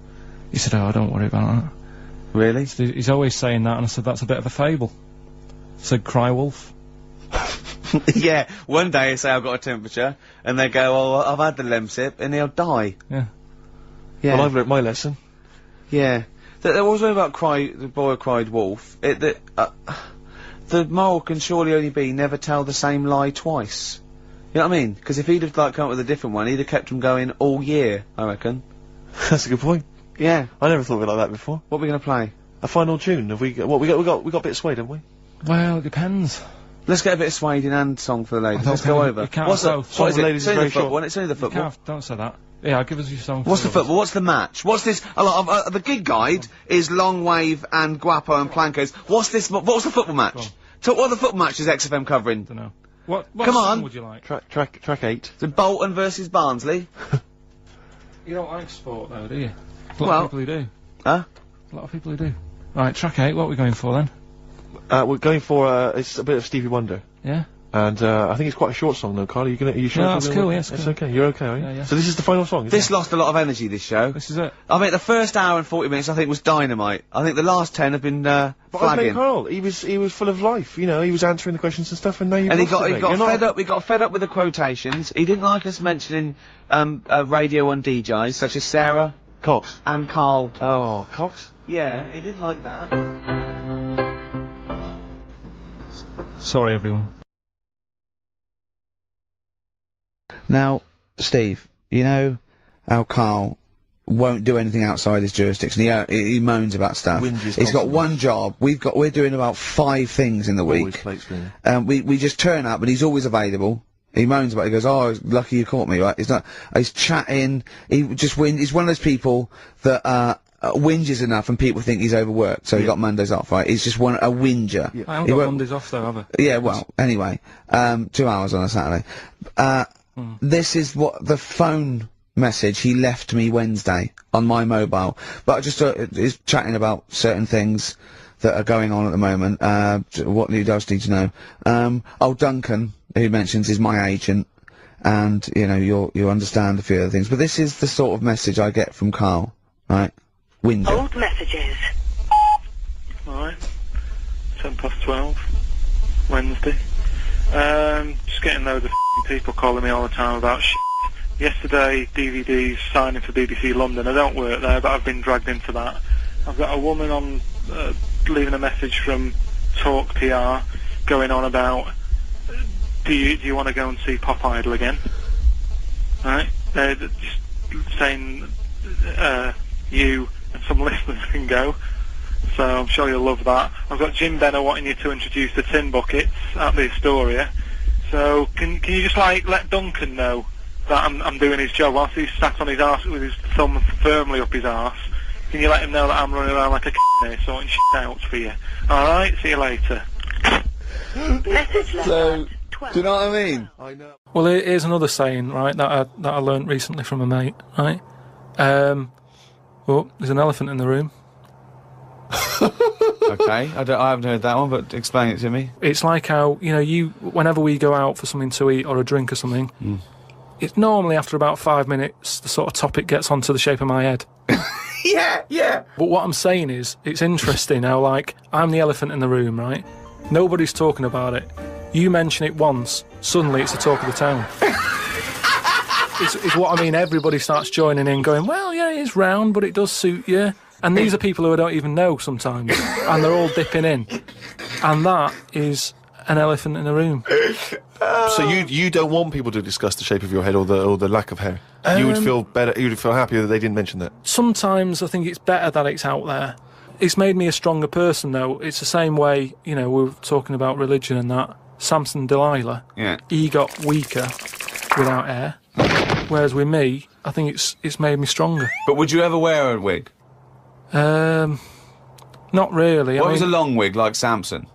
He said, oh, don't worry about that. Really? He's always saying that, and I said, that's a bit of a fable. I said, cry wolf. Yeah, one day he'll say, I've got a temperature, and they go, oh, I've had the Lemsip, and he'll die. Yeah. Yeah. Well, I've learnt my lesson. Yeah. There was one about the boy who cried wolf. The moral can surely only be never tell the same lie twice. You know what I mean? Because if he'd have, like, come up with a different one, he'd have kept them going all year, I reckon. That's a good point. Yeah. I never thought of it like that before. What are we gonna play? A final tune. Have we got, what, we got a bit of Suede, haven't we? Well, it depends. Let's get a bit of Suede in and song for the ladies. Let's go over. What's the Song for the ladies is very short. One. It's only the football. Don't say that. Yeah, I'll give us your song. What's the football? What's the match? What's this? The gig guide is Long Wave and Guapo and Plankers. What's this? What's the football match? What are the football matches XFM covering? Don't know. What Come song on. would you like? Track 8. So Bolton versus Barnsley. You don't like sport though, do you? A lot Well- of people who do. Huh? A lot of people who do. Right, track 8, what are we going for then? We're going for, it's a bit of Stevie Wonder. Yeah? And, I think it's quite a short song though, Carl. Are you sure? No, that's cool, yes. It's okay, you're okay, are you? Yeah, yeah. So this is the final song, isn't This lost a lot of energy, this show. This is it. I mean, the first hour and 40 minutes, I think, was dynamite. I think the last 10 have been, But I flagging. mean, Carl, he was full of life, you know, he was answering the questions and stuff, and now you've And he lost it, got mate. You're fed not- up. We got fed up with the quotations. He didn't like us mentioning Radio 1 DJs such as Sarah Cox. and Karl. Oh, Cox? Yeah, he didn't like that. Sorry, everyone. Now, Steve, you know how Karl won't do anything outside his jurisdiction. He moans about stuff. Whinges He's got constantly. one job. We're doing about 5 things in the Always week. plates for you. We just turn up, and he's always available. He moans about it. He goes, "Oh, lucky you caught me." Right? He's not. He's chatting. He's one of those people that whinges enough, and people think he's overworked. So he got Mondays off. Right? He's just a whinger. I haven't He got won't- Mondays off though, have I? Yeah, well, anyway, 2 hours on a Saturday. This is what the phone message he left me Wednesday on my mobile. But I just is chatting about certain things that are going on at the moment. What you guys need to know. Duncan, who mentions, is my agent, and you know you understand a few other things. But this is the sort of message I get from Karl, right? Window. Old messages. Alright. 12:10, Wednesday. Just getting loads of people calling me all the time about shit. Yesterday, DVD's signing for BBC London. I don't work there, but I've been dragged into that. I've got a woman on, leaving a message from Talk PR, going on about, do you want to go and see Pop Idol again? Right? Just saying, you and some listeners can go. So I'm sure you'll love that. I've got Jim Benner wanting you to introduce the tin buckets at the Astoria. So can you just like let Duncan know that I'm doing his job whilst he's sat on his arse with his thumb firmly up his arse? Can you let him know that I'm running around like a here sorting shit out for you? Alright, see you later. Message left. So, do you know what I mean? I know. Well, here's another saying, right, that I learnt recently from a mate, right? Oh, there's an elephant in the room. Okay, I haven't heard that one, but explain it to me. It's like how, you know, whenever we go out for something to eat or a drink or something, it's normally after about 5 minutes the sort of topic gets onto the shape of my head. Yeah. But what I'm saying is, it's interesting how, like, I'm the elephant in the room, right? Nobody's talking about it. You mention it once, suddenly it's the talk of the town. It's what I mean. Everybody starts joining in, going, well, yeah, it's round, but it does suit you. And these are people who I don't even know sometimes, and they're all dipping in. And that is an elephant in the room. So you don't want people to discuss the shape of your head or the lack of hair? You would feel better, you would feel happier that they didn't mention that? Sometimes I think it's better that it's out there. It's made me a stronger person, though. It's the same way, you know, we were talking about religion and that. Samson Delilah, Yeah. he got weaker without hair. Whereas with me, I think it's made me stronger. But would you ever wear a wig? Not really. What was a long wig like Samson?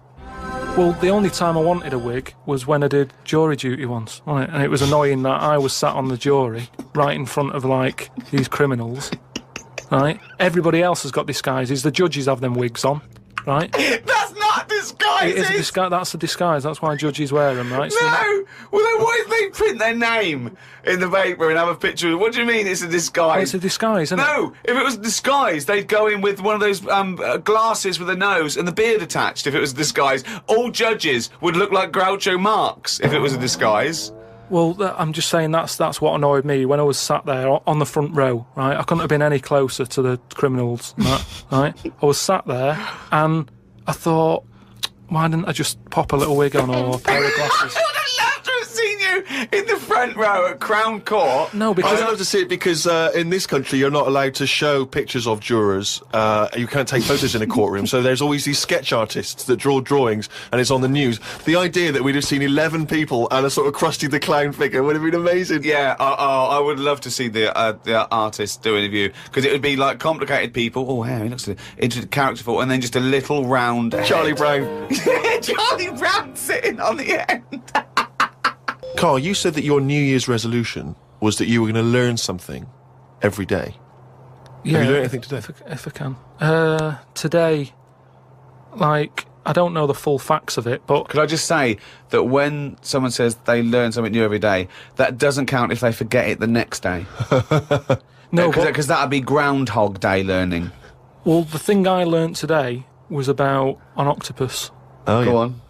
Well, the only time I wanted a wig was when I did jury duty once, wasn't it? And it was annoying that I was sat on the jury, right in front of, like, these criminals, right? Everybody else has got disguises. The judges have them wigs on, right? That's not disguise! disguises? It is a disguise. That's a disguise. That's why judges wear them, right? So No! Well, then why did they print their name in the paper and have a picture? What do you mean it's a disguise? it's a disguise, isn't it? No, if it was a disguise, they'd go in with one of those glasses with a nose and the beard attached. If it was a disguise, all judges would look like Groucho Marx if it was a disguise. Well, I'm just saying that's what annoyed me when I was sat there on the front row, right? I couldn't have been any closer to the criminals than that, right? I was sat there and I thought, why didn't I just pop a little wig on or a pair of glasses? I would have loved to have seen you in the front row at Crown Court. No, I'd because love to see it because in this country you're not allowed to show pictures of jurors. You can't take photos in a courtroom, so there's always these sketch artists that draw drawings, and it's on the news. The idea that we'd have seen 11 people and a sort of Krusty the Clown figure would have been amazing. Yeah, I would love to see the artist do an interview, because it would be like complicated people. Oh, yeah, he looks characterful, and then just a little round Charlie head. Brown. Charlie Brown sitting on the end. Carl, you said that your New Year's resolution was that you were going to learn something every day. yeah, Have you learned anything today? if I can. Today, like, I don't know the full facts of it, but Could I just say that when someone says they learn something new every day, that doesn't count if they forget it the next day. no, Because that would be Groundhog Day learning. well, the thing I learnt today was about an octopus. Oh, Go on.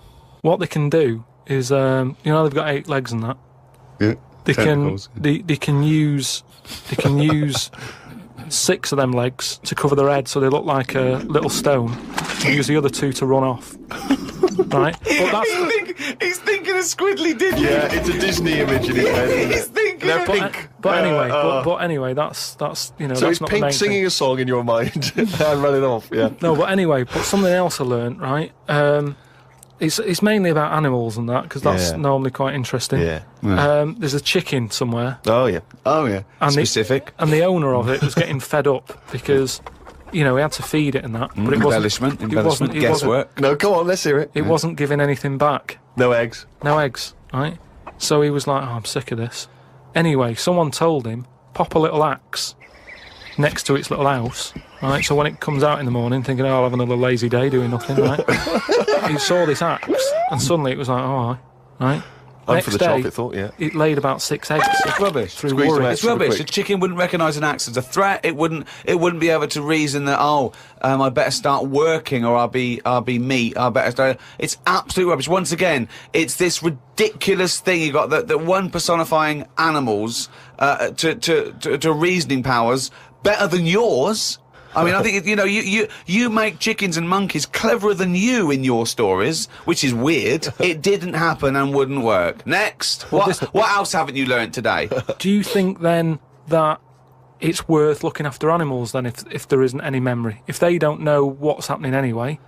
What they can do is, they've got 8 legs and that. Yeah. They can use 6 of them legs to cover their head, so they look like a little stone. And use the other 2 to run off. Right? But that's He's thinking of Squiddly Diddly. Yeah, it's a Disney image in his head, isn't He's it? thinking They're of pink. But anyway, that's you know So that's it's not Pink the main singing thing. a song in your mind and running off, yeah. No, but anyway, but something else I learnt, right? It's mainly about animals and that, because that's Yeah. normally quite interesting. Yeah. There's a chicken somewhere, Oh, yeah. Oh, yeah. And Specific. and the owner of it was getting fed up because, he had to feed it and that, but it wasn't. Embellishment, guesswork. No, come on, let's hear it. It wasn't giving anything back. No eggs. No eggs, right? So he was like, I'm sick of this. Anyway, someone told him, pop a little axe next to its little house, right? So when it comes out in the morning thinking, I'll have another lazy day doing nothing, right? He saw this axe, and suddenly it was like, oh, right? I'm Next for the day, chocolate thought, yeah. it laid about 6 eggs. It's rubbish. Through Squeeze them worry. out. It's rubbish. quick. A chicken wouldn't recognise an axe as a threat. It wouldn't be able to reason that I better start working or I'll be meat. I better start. It's absolute rubbish. Once again, it's this ridiculous thing you got that one personifying animals to reasoning powers better than yours. I mean, I think you make chickens and monkeys cleverer than you in your stories, which is weird. It didn't happen and wouldn't work. Next, what else haven't you learnt today? Do you think then that it's worth looking after animals then if there isn't any memory? If they don't know what's happening anyway,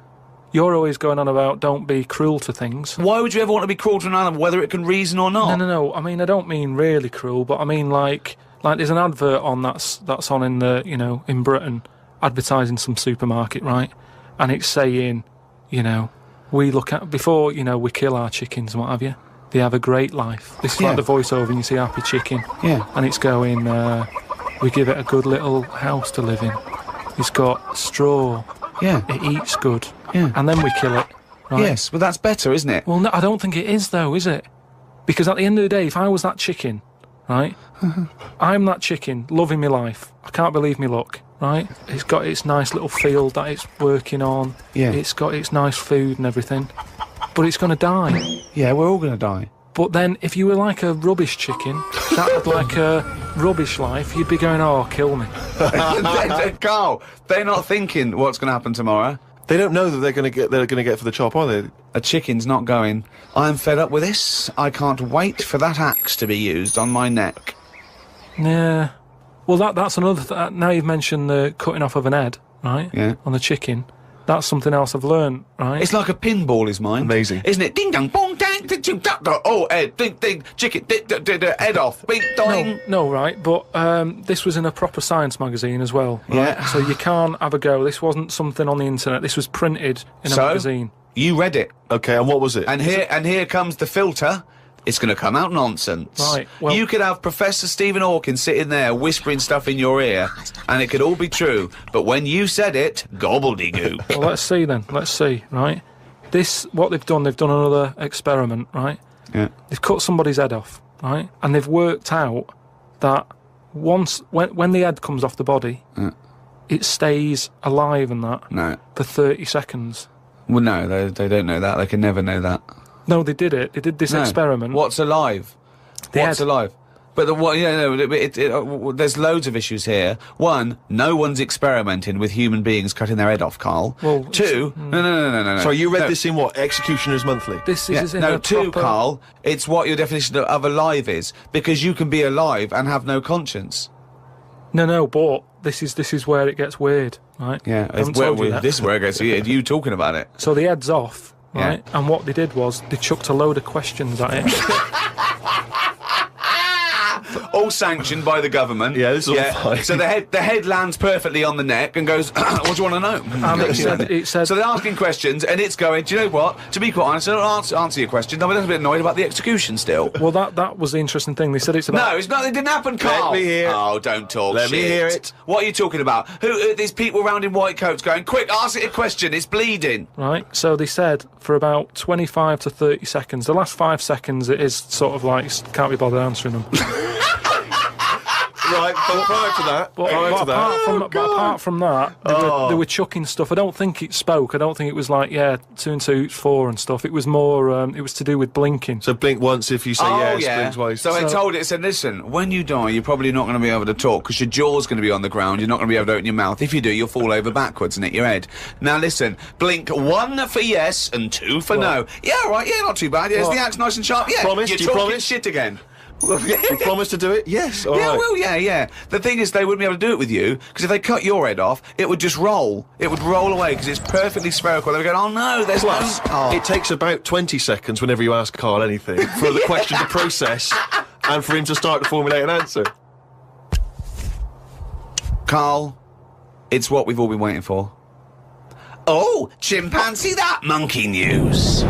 you're always going on about don't be cruel to things. Why would you ever want to be cruel to an animal, whether it can reason or not? No. I mean, I don't mean really cruel, but I mean like there's an advert on that's on in the in Britain, advertising some supermarket, right? And it's saying, we look at before we kill our chickens and what have you. They have a great life. This is like the voiceover, and you see Happy Chicken. Yeah. And it's going, we give it a good little house to live in. It's got straw. Yeah. It eats good. Yeah. And then we kill it. Right? Yes, well, that's better, isn't it? Well, no, I don't think it is, though, is it? Because at the end of the day, if I was that chicken, right, I'm that chicken, loving my life. I can't believe me luck, right? It's got its nice little field that it's working on. Yeah. It's got its nice food and everything. But it's going to die. Yeah, we're all going to die. But then, if you were like a rubbish chicken, that had like a rubbish life, you'd be going, oh, kill me. Carl, they're not thinking what's going to happen tomorrow. They don't know that they're going to get for the chop, are they? A chicken's not going, I'm fed up with this. I can't wait for that axe to be used on my neck. Yeah. Well, that's another now you've mentioned the cutting off of an head, right? Yeah. On the chicken. That's something else I've learned, right? It's like a pinball is mine. Amazing. Isn't it? Ding dong, boom, dang, ding, ding, dong, dong. Oh, head, ding, ding, chicken, head off, bing, dong. No, right, but this was in a proper science magazine as well. Right? Yeah. So you can't have a go. This wasn't something on the internet. This was printed in a magazine. You read it. Okay, and what was it? And here comes the filter. It's going to come out nonsense. Right, well- you could have Professor Stephen Hawking sitting there whispering stuff in your ear, and it could all be true. But when you said it, gobbledygook. Well, let's see then. Let's see, right? What they've done another experiment, right? Yeah. They've cut somebody's head off, right? And they've worked out that when the head comes off the body, it stays alive and that for 30 seconds. Well, no, they don't know that. They can never know that. No, they did it. They did this experiment. What's alive? What's alive? But there's loads of issues here. One, no one's experimenting with human beings cutting their head off, Carl. Well, two, no. Sorry, you read this in what? Executioners Monthly? This is in no, a two, proper... Carl, it's what your definition of alive is. Because you can be alive and have no conscience. No, but this is where it gets weird, right? Yeah, this is where it gets weird. You talking about it. So the head's off, right? And what they did was they chucked a load of questions at it. All sanctioned by the government. Yeah, this is all fine. So the head lands perfectly on the neck and goes, what do you want to know? And it said, so they're asking questions and it's going, do you know what? To be quite honest, I don't answer your question. I'm a little bit annoyed about the execution still. Well, that was the interesting thing. They said it's about... No, it's not. It didn't happen, Carl. Let me hear it. Oh, don't talk Let shit. me hear it. What are you talking about? Who these people around in white coats going, quick, ask it a question. It's bleeding. Right, so they said for about 25 to 30 seconds. The last 5 seconds, it is sort of like, can't be bothered answering them. Right, but prior to that, apart from that, they were chucking stuff. I don't think it spoke. I don't think it was like, 2 and 2 is 4 and stuff. It was more, it was to do with blinking. So blink once if you say yes, blink twice. So I told it, said, listen, when you die, you're probably not going to be able to talk because your jaw's going to be on the ground. You're not going to be able to open your mouth. If you do, you'll fall over backwards and hit your head. Now listen, blink 1 for yes and 2 for no. Yeah, right, yeah, not too bad. Yeah, is the axe nice and sharp? Yeah, promise, you're do you talking promise? shit again. You promise to do it? Yes. All right. Well, yeah. The thing is, they wouldn't be able to do it with you, because if they cut your head off, it would just roll. It would roll away, because it's perfectly spherical. They would go, oh no, there's Plus, no... it takes about 20 seconds whenever you ask Carl anything for the question to process and for him to start to formulate an answer. Carl, it's what we've all been waiting for. Oh, chimpanzee that monkey news.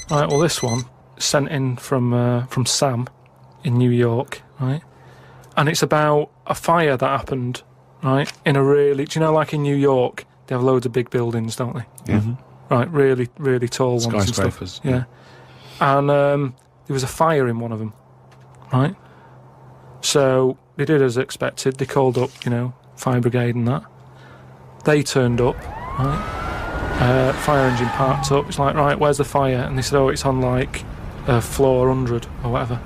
Right, well, this one sent in from Sam in New York, right? And it's about a fire that happened, right? In a really, do you know, like in New York, they have loads of big buildings, don't they? Yeah. Right, really, really tall ones and stuff. Skyscrapers. Yeah. And there was a fire in one of them, right? So they did as expected. They called up, fire brigade and that. They turned up, right? Fire engine parked up. It's like, right, where's the fire? And they said, oh, it's on like floor 100 or whatever.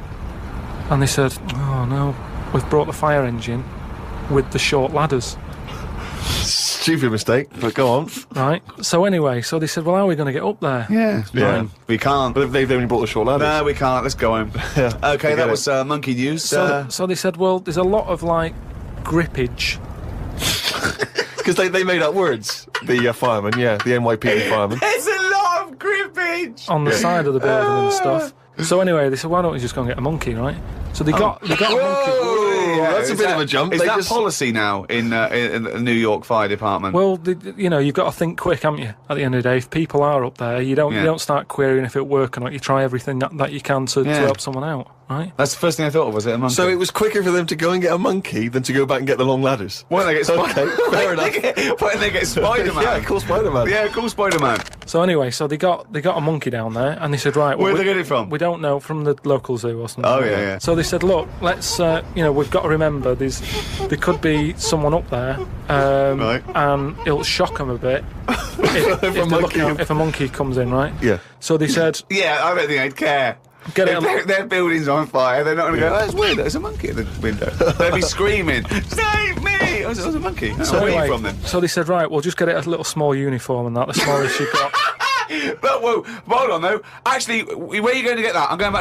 And they said, oh no, we've brought the fire engine with the short ladders. Stupid mistake, but go on. Right. So anyway, so they said, well, how are we going to get up there? Yeah. We can't. But they've only brought the short ladders. No, we can't. Let's go home. Okay, that was monkey news. So they said, well, there's a lot of like grippage. Because they made up words. The firemen, the NYPD firemen. There's a lot of grippage on the side of the building and stuff. So anyway, they said, why don't we just go and get a monkey, right? So they got a monkey. Yeah, that's a bit of a jump. Is that policy now in the New York Fire Department? Well, you've got to think quick, haven't you? At the end of the day, if people are up there, you don't start querying if it'll work or not. You try everything that you can to help someone out, right? That's the first thing I thought of, was it a monkey? So it was quicker for them to go and get a monkey than to go back and get the long ladders. Why don't they get Okay, fair enough. Why don't they get Spider-Man? Yeah, call Spider-Man. Yeah, call Spider-Man. So anyway, so they got a monkey down there, and they said, right, where did they get it from? We don't know, from the local zoo or something. Oh yeah. So they said, look, let's we've got to remember there could be someone up there, right. And it'll shock them a bit if a monkey comes in, right? Yeah. So they said, yeah, I don't think they'd care. Their building's on fire. They're not going to go, oh, it's weird, there's a monkey at the window. They'd be screaming, save me! Oh, there's a monkey. So where are you from then? So they said, right, we'll just get it a little small uniform and that, the smallest you've got. But whoa, hold on though. Actually, where are you going to get that? I'm going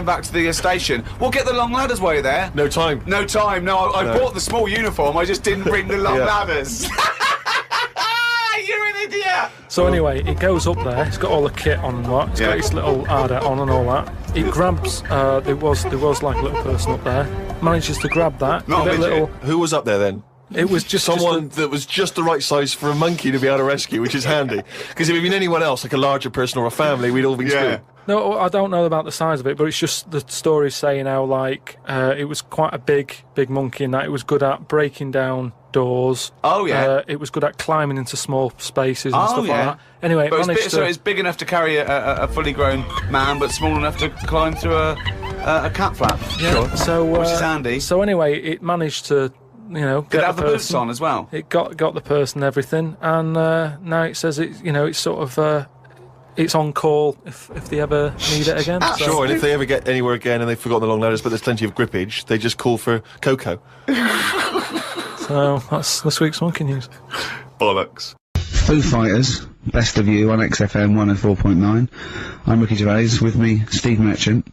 back to the station. We'll get the long ladders while you're there. No time. No, I bought the small uniform. I just didn't bring the long ladders. You're an idiot. So anyway, it goes up there. It's got all the kit on and what. It's got its little harder on and all that. It grabs. There was like a little person up there. Manages to grab that. Not a midget. Who was up there then? It was just someone that was just the right size for a monkey to be able to rescue, which is handy. Because if it had been anyone else, like a larger person or a family, we'd all been screwed. No, I don't know about the size of it, but it's just the story saying how, like, it was quite a big monkey in that it was good at breaking down doors. Oh, yeah. It was good at climbing into small spaces and Oh, stuff yeah. like that. Anyway, it But managed to... so it's big enough to carry a fully grown man, but small enough to climb through a cat flap. Yeah, Sure. so, Which is handy. So anyway, it managed to, you know, Did get it have the boots person. on as well? It got the person and everything, and now it says it, you know, it's sort of it's on call if they ever need it again. So. Sure, and if they ever get anywhere again and they've forgotten the long ladders, but there's plenty of grippage, they just call for Coco. So that's this week's monkey news. Bollocks. Foo Fighters, Best of You on XFM 104.9. I'm Ricky Gervais, with me, Steve Merchant,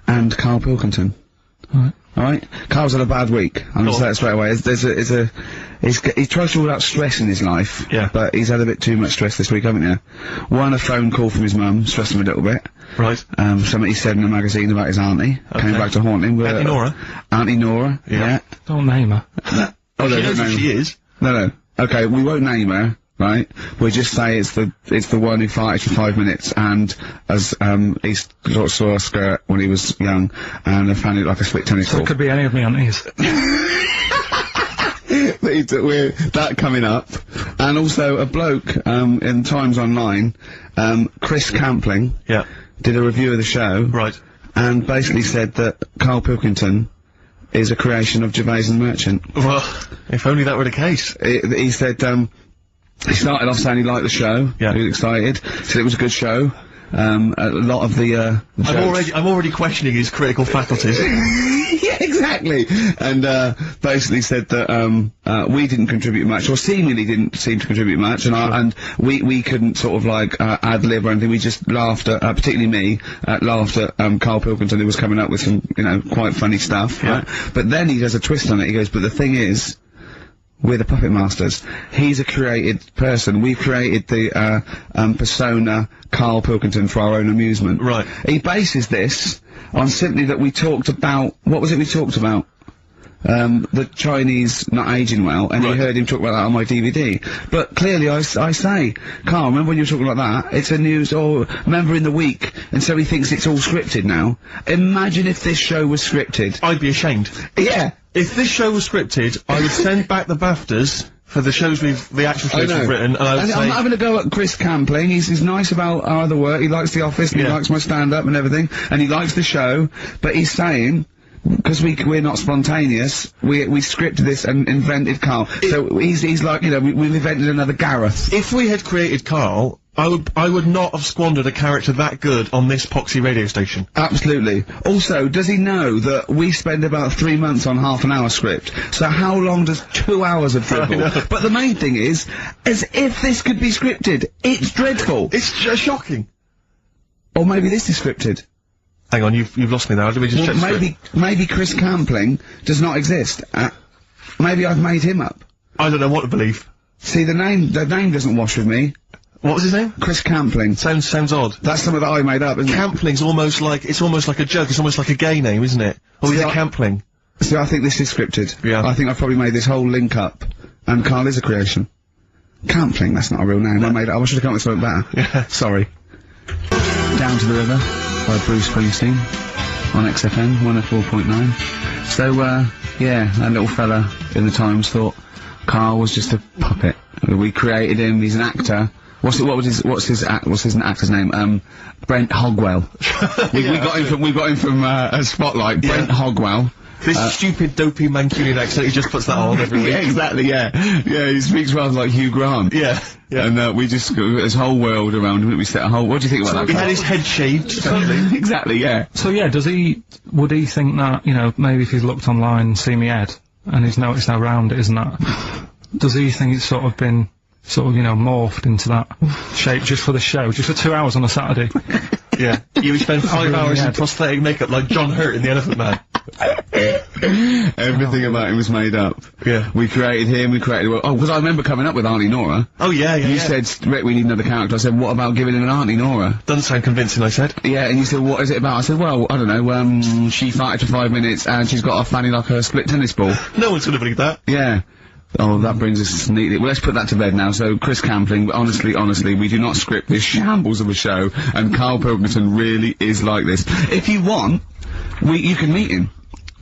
and Karl Pilkington. Alright? Carl's had a bad week. I'm gonna say that straight away. He tries to rule out stress in his life, but he's had a bit too much stress this week, haven't you? One, a phone call from his mum, stressed him a little bit. Right. Something he said in a magazine about his auntie, came back to haunt him. Auntie Nora? Auntie Nora, yeah. Don't name her. Oh, She no, knows don't who name she her. is. No. Okay, we won't name her, right? We'll just say it's the one who farted for 5 minutes and he sort of saw a skirt when he was young and found it like a split tennis So ball. it could be any of me aunties. We're that coming up, and also a bloke in Times Online, Chris Campling, did a review of the show, right, and basically said that Karl Pilkington is a creation of Gervais and Merchant. Well, if only that were the case. He said he started off saying he liked the show. He was excited. Said it was a good show. A lot of the I'm already questioning his critical faculties. Yeah, exactly. And basically said that we didn't contribute much, or seemingly didn't seem to contribute much, and we couldn't sort of like ad lib or anything. We just laughed at, particularly me, laughed at Karl Pilkington, who was coming up with some, you know, quite funny stuff. Right? But then he does a twist on it. He goes, but the thing is, we're the puppet masters. He's a created person. We've created the persona Karl Pilkington for our own amusement. Right. He bases this on simply that we talked about, what was it we talked about? The Chinese not aging well, and you heard him talk about that on my DVD. But clearly I say, Karl, remember when you were talking like that? It's a news, or remember in the week, and so he thinks it's all scripted now. Imagine if this show was scripted. I'd be ashamed. Yeah. If this show was scripted, I would send back the BAFTAs for the actual shows we've written, and I would say... I'm not having a go at Chris Campling. He's nice about our other work. He likes The Office, and he likes my stand-up and everything, and he likes the show, but he's saying, because we're not spontaneous, we scripted this and invented Karl. So he's like, you know, we've invented another Gareth. If we had created Karl, I would not have squandered a character that good on this poxy radio station. Absolutely. Also, does he know that we spend about 3 months on half an hour script? So how long does 2 hours of dribble? But the main thing is, as if this could be scripted, it's dreadful. It's shocking. Or maybe this is scripted. Hang on, you've lost me now. Let me just check the script. Maybe Chris Campling does not exist. Maybe I've made him up. I don't know what to believe. See, the name doesn't wash with me. What was his name? Chris Campling. Sounds odd. That's something that I made up, isn't it? Campling's almost like a joke. It's almost like a gay name, isn't it? Or is it Campling? See, I think this is scripted. Yeah. I think I've probably made this whole link up, and Karl is a creation. Campling, that's not a real name. I made it up. I should have come up with something better. Yeah. Sorry. Down to the River by Bruce Springsteen on XFM 104.9. So, yeah, that little fella in the Times thought Karl was just a puppet. We created him. He's an actor. What's his actor's name? Brent Hogwell. we got him from Spotlight. Brent Hogwell. This stupid, dopey Mancunian accent, he just puts that on every week. Yeah, exactly, yeah. Yeah, he speaks rather like Hugh Grant. Yeah. And, we just got this whole world around him, we set a whole... What do you think about that? He had his head shaved. Exactly, yeah. So yeah, would he think that, you know, maybe if he's looked online and seen me head, and he's noticed how round it is and that, does he think it's sort of been, you know, morphed into that shape just for the show, just for 2 hours on a Saturday? Yeah. You would spend 5 hours in prosthetic makeup like John Hurt in The Elephant Man. Everything about him was made up. Yeah. We created him, we created... Oh, because I remember coming up with Auntie Nora. Oh, yeah. You said, Rick, we need another character. I said, what about giving him an Auntie Nora? Doesn't sound convincing, I said. Yeah, and you said, what is it about? I said, well, I don't know, she farted for 5 minutes and she's got a fanny like a split tennis ball. No one's gonna believe that. Yeah. Oh, that brings us neatly. Well, let's put that to bed now. So, Chris Campling, honestly, we do not script this shambles of a show, and Karl Pilkington really is like this. If you want, you can meet him.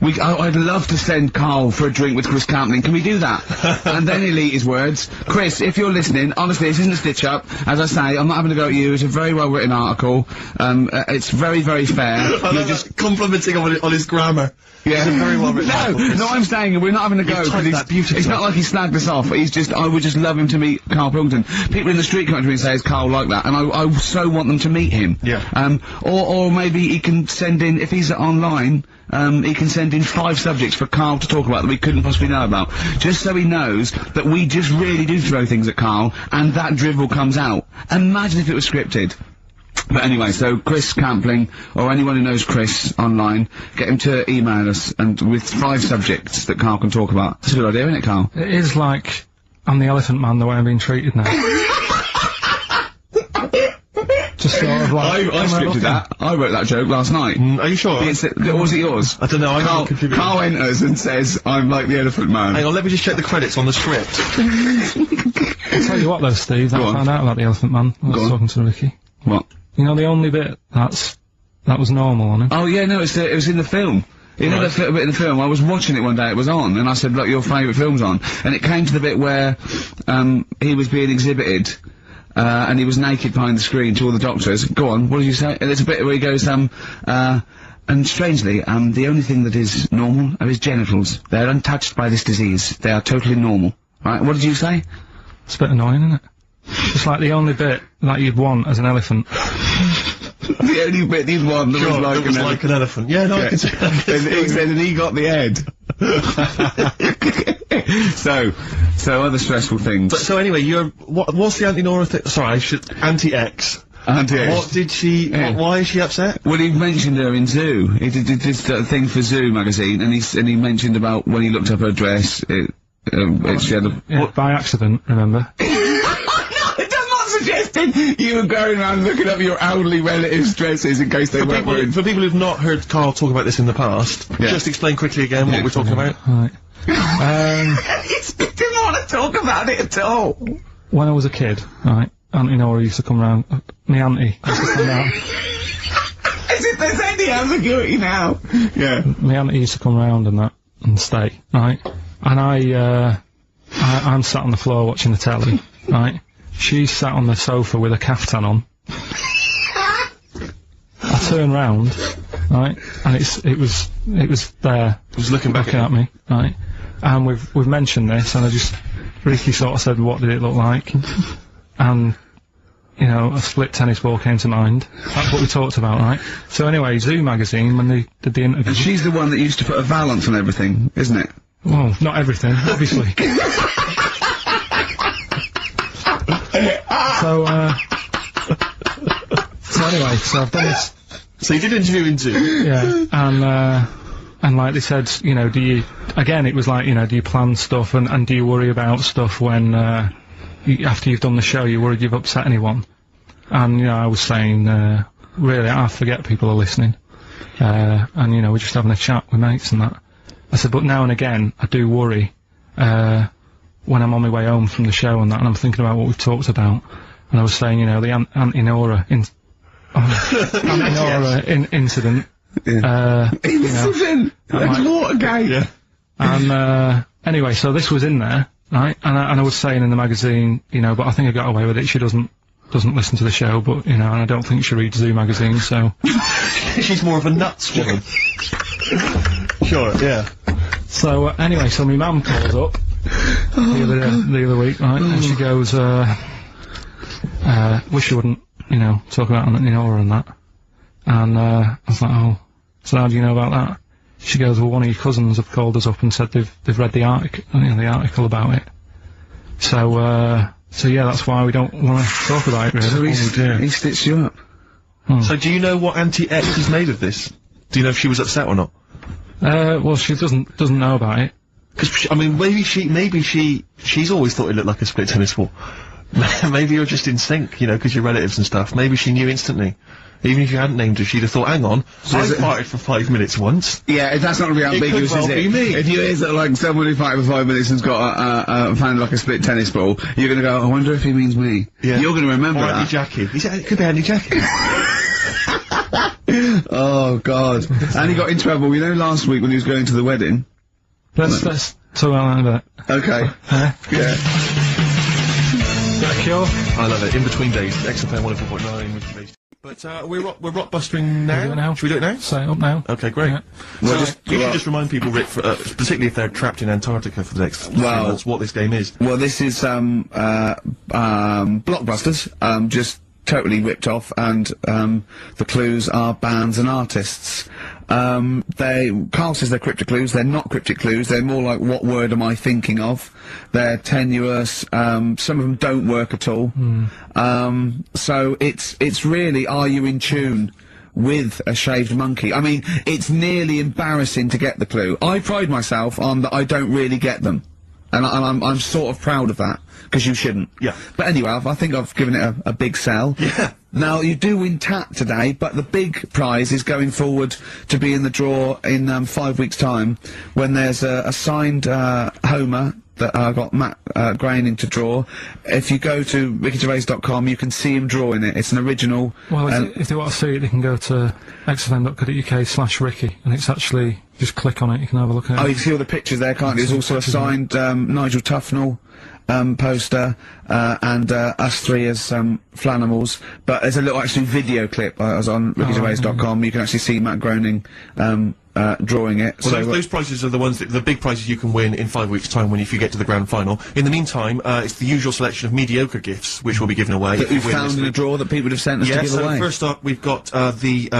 I'd love to send Karl for a drink with Chris Campling. Can we do that? And then he'll eat his words. Chris, if you're listening, honestly, this isn't a stitch-up. As I say, I'm not having a go at you. It's a very well-written article. It's very, very fair. You're just complimenting on his grammar. Yeah. It's a very well-written article. No, I'm saying we're not having a go, because it's not like he slagged us off. I would just love him to meet Karl Pilkington. People in the street come up to me and say, is Karl like that? And I so want them to meet him. Yeah. Or maybe he can send in, if he's online, he can send in 5 subjects for Karl to talk about that we couldn't possibly know about. Just so he knows that we just really do throw things at Karl, and that drivel comes out. Imagine if it was scripted. But anyway, so Chris Campling, or anyone who knows Chris online, get him to email us, and with 5 subjects that Karl can talk about. That's a good idea, isn't it, Karl? It is like, I'm the elephant man the way I'm being treated now. Just sort of like... I scripted that. I wrote that joke last night. Are you sure? Or was it yours? I don't know, Karl enters and says, I'm like the elephant man. Hang on, let me just check the credits on the script. I'll tell you what though, Steve, I found out about the elephant man. I was talking to Ricky. What? You know, the only bit that was normal on him. Oh yeah, no, it was in the film. You know the bit in the film, I was watching it one day, it was on, and I said, look, your favourite film's on. And it came to the bit where, he was being exhibited, and he was naked behind the screen to all the doctors. Go on, what did you say? And there's a bit where he goes, and strangely, the only thing that is normal are his genitals. They're untouched by this disease. They are totally normal. Right, what did you say? It's a bit annoying, isn't it? It's like the only bit that you'd want as an elephant. The only bit you'd want that was like an elephant. Yeah, no, I can see that. He said, and he got the head. So other stressful things. So anyway, what's the Anti-Nora thing? Sorry, Anti-X. Anti-X. What did she, why is she upset? Well, he mentioned her in Zoo. He did this thing for Zoo magazine, and he mentioned about when he looked up her dress, she had a... by accident, remember? Suggesting you were going around looking up your elderly relatives' dresses in case they weren't wearing... For people who've not heard Karl talk about this in the past, just explain quickly again what we're talking about. Right. He didn't want to talk about it at all. When I was a kid, right, Auntie Nora used to come round, my auntie used to come round. As if there's any ambiguity now. Yeah. My auntie used to come round and stay, right? And I'm sat on the floor watching the telly, right? She's sat on the sofa with a caftan on. I turn round, right, and it was there. It was looking back at me, right? And we've mentioned this, and Ricky sort of said, what did it look like? And, you know, a split tennis ball came to mind. That's what we talked about, right? So anyway, Zoo magazine, when they did the interview... And she's the one that used to put a valance on everything, isn't it? Well, not everything, obviously. So anyway, so I've done this. So you did interview in Zoo? Yeah, and like they said, you know, it was like, you know, do you plan stuff and do you worry about stuff when, after you've done the show, you're worried you've upset anyone? And, you know, I was saying, really, I forget people are listening. And, you know, we're just having a chat with mates and that. I said, but now and again, I do worry, when I'm on my way home from the show and that, and I'm thinking about what we've talked about. And I was saying, you know, the Anti-Nora incident. Yeah. You know, that's Watergate. Yeah. And anyway, so this was in there, right? And I was saying in the magazine, you know, but I think I got away with it. She doesn't listen to the show, but you know, and I don't think she reads Zoo magazine, so she's more of a nuts woman. Sure, yeah. So anyway, so my mum calls up the other week, right? And she goes, wish you wouldn't, you know, talk about Anti-Nora and that. And I was like, oh, so how do you know about that? She goes, well, one of your cousins have called us up and said they've read the article, you know, the article about it. So yeah, that's why we don't want to talk about it, really. So he stitched you up. So do you know what Anti-X is made of this? Do you know if she was upset or not? Well, she doesn't know about it. Because, I mean, maybe she's always thought it looked like a split tennis ball. Maybe you're just in sync, you know, because you're relatives and stuff. Maybe she knew instantly. Even if you hadn't named her, she'd have thought, hang on, I farted for 5 minutes once. Yeah, that's not gonna be ambiguous, could well is it? be me. If you hear sort of like someone who farted for 5 minutes and's got found like a split tennis ball, you're gonna go, I wonder if he means me. Yeah. You're gonna remember Or that. Auntie Jackie. He said, it could be Auntie Jackie. Oh, God. And he got in trouble, you know, last week when he was going to the wedding. Let's talk about that a bit. Okay. Yeah. Is that a cure? I love it. In between days. XFM 104.9. But we're rockbustering now. Do it now. Should we do it now? Set it up now. Okay, great. Yeah. Well, You should just remind people, Rick, particularly if they're trapped in Antarctica for the next 3 months, what this game is. Well, this is, Blockbusters, just totally ripped off, and, the clues are bands and artists. Carl says they're cryptic clues. They're not cryptic clues. They're more like, what word am I thinking of? They're tenuous. Some of them don't work at all. So it's really, are you in tune with a shaved monkey? I mean, it's nearly embarrassing to get the clue. I pride myself on that I don't really get them. And I'm sort of proud of that, because you shouldn't. Yeah. But anyway, I think I've given it a big sell. Yeah. Now, you do win TAT today, but the big prize is going forward to be in the draw in 5 weeks' time, when there's a signed Homer that I got Matt Groening to draw. If you go to rickygervais.com, you can see him drawing it. It's an original. Well, if they want to see it, they can go to xfm.co.uk/Ricky, and it's actually, just click on it, you can have a look at it. Oh, you can see all the pictures there, can't you? There's also a signed Nigel Tufnell poster, and us three as Flanimals. But there's a little actually video clip. I was on rickygervais.com. You can actually see Matt Groening drawing it. Well, So those prizes are the ones the big prizes you can win in 5 weeks' time if you get to the grand final. In the meantime, it's the usual selection of mediocre gifts which will be given away. that you found in a drawer that people have sent us to give so away. first up we've got I think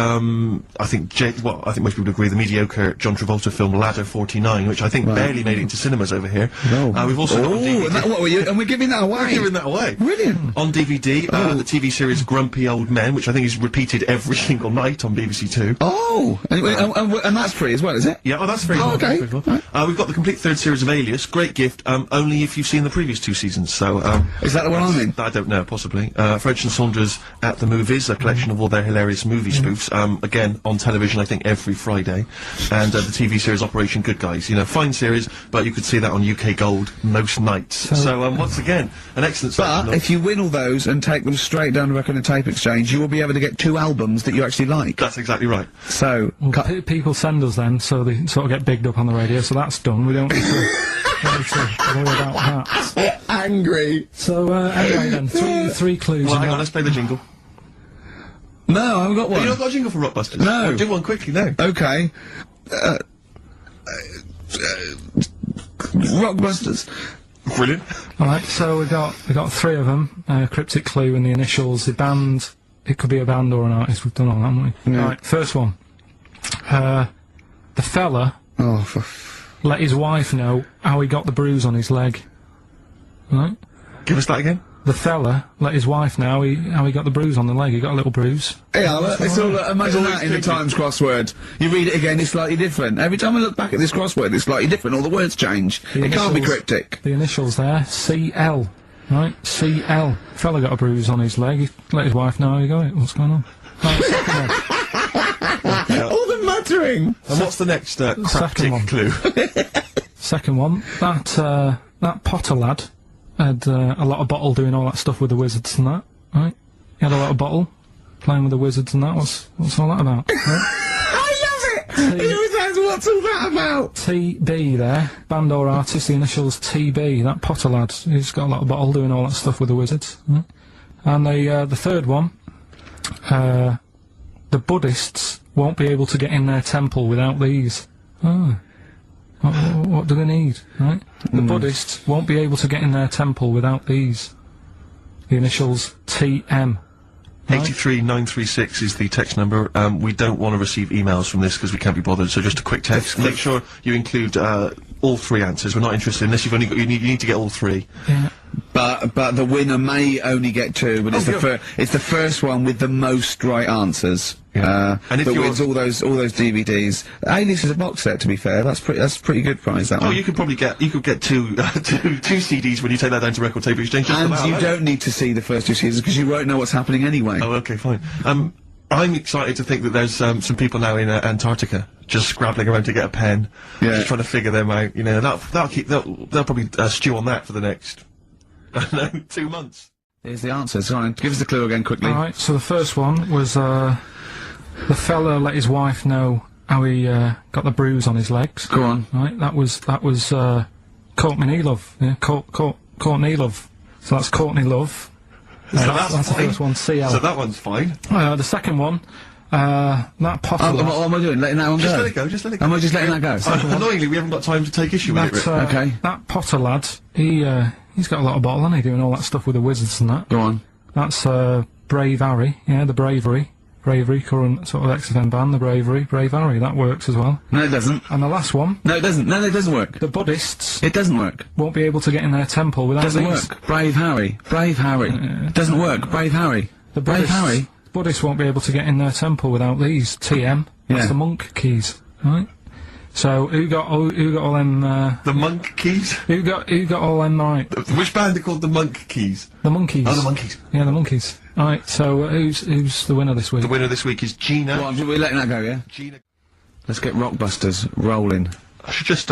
most people would agree, the mediocre John Travolta film Ladder 49, which I think barely made it into cinemas over here. We've also got on DVD. And we're giving that away. We're giving that away. Brilliant. On DVD, the TV series Grumpy Old Men, which I think is repeated every single night on BBC Two. Oh, and that's free as well, is it? Yeah, that's very Oh, cool. okay. Very cool. We've got the complete third series of Alias. Great gift, only if you've seen the previous 2 seasons. So, is that the one I'm in? I don't know, possibly. French and Saunders at the Movies, a collection of all their hilarious movie spoofs. Again, on television, I think, every Friday. And the TV series Operation Good Guys. You know, fine series, but you could see that on UK Gold most nights. So, once again, an excellent selection. But if you win all those and take them straight down to Record and Tape Exchange, you will be able to get 2 albums that you actually like. That's exactly right. So, Well, people send us then, so they sort of get bigged up on the radio, so that's done. We don't need to worry about that. angry. So, anyway then, three clues. Well, in hang on, that. let's play the jingle. No, I haven't got one. You not got a jingle for Rockbusters? No. Do one quickly, no. Okay. Rockbusters. Brilliant. Alright, so we got 3 of them. Cryptic clue and the initials, the band. It could be a band or an artist. We've done all that, haven't we? Yeah. Alright, first one. The fella Oh, let his wife know how he got the bruise on his leg. Right? Give us that again. The fella let his wife know how he got the bruise on the leg. He got a little bruise. yeah, it's all, imagine that in the Times crossword. You read it again, it's slightly different. Every time I look back at this crossword, it's slightly different. All the words change. It can't be cryptic. The initials there, CL. Right? CL. Fella got a bruise on his leg. He let his wife know how he got it. What's going on? Right, second one. All the muttering. And what's the next cryptic one. clue? Second one. That Potter lad had a lot of bottle doing all that stuff with the wizards and that. Right? He had a lot of bottle playing with the wizards and that. What's all that about? Right? I love it! He always asks, what's all that about? TB there, band or artist, the initials TB, that Potter lad, he's got a lot of bottle doing all that stuff with the wizards. Right? And the third one, the Buddhists won't be able to get in their temple without these. Oh. What do they need, right? The Buddhists won't be able to get in their temple without these. The initials TM. Right? 83936 is the text number. We don't want to receive emails from this because we can't be bothered, so just a quick text. Make sure you include all 3 answers. We're not interested unless you've only got, you need to get all 3. Yeah. But the winner may only get 2, but it's the first one with the most right answers. Yeah. And if that you're- wins all those DVDs. Alias is a box set, to be fair. That's a pretty good prize, that one. You could probably get two CDs when you take that down to Record Tape Exchange. Just And about, you right? don't need to see the first 2 seasons because you won't know what's happening anyway. Oh, okay, fine. I'm excited to think that there's some people now in Antarctica just scrabbling around to get a pen, just trying to figure them out. You know, they'll probably stew on that for the next, I don't know, 2 months. Here's the answer. So give us the clue again quickly. Alright, so the first one was, the fella let his wife know how he, got the bruise on his legs. Go on. Right, that was, Courtney Love. Yeah, Courtney Love. So that's Courtney Love. So that's the fine. first one, CL. So that one's fine. The second one, that Potter. What am I doing? Letting that one Just go? let it go, just let it go. Am I just letting that go? Annoyingly, we haven't got time to take issue with it, Rick. Okay. That Potter lad, he's got a lot of bottle, hasn't he, doing all that stuff with the wizards and that. Go on. That's, Brave Harry, yeah, the Bravery, current sort of XFM band, the Brave Harry, that works as well. No, it doesn't. And the last one, No, it doesn't. No, it doesn't work. the Buddhists It doesn't work. won't be able to get in their temple without Doesn't these. work. Brave Harry. Brave Harry. Doesn't work. Brave Harry. The Brave Buddhists, Harry. Buddhists won't be able to get in their temple without these. TM. That's Yeah. the monk keys, right? So who got all them? The Monk Keys? Who got all them right? Which band are called the Monk Keys? The monkeys. Oh, the Monkeys. Yeah, the monkeys. All right. So who's the winner this week? The winner this week is Gina. Well, we're letting that go, yeah? Gina. Let's get Rockbusters rolling. I should just,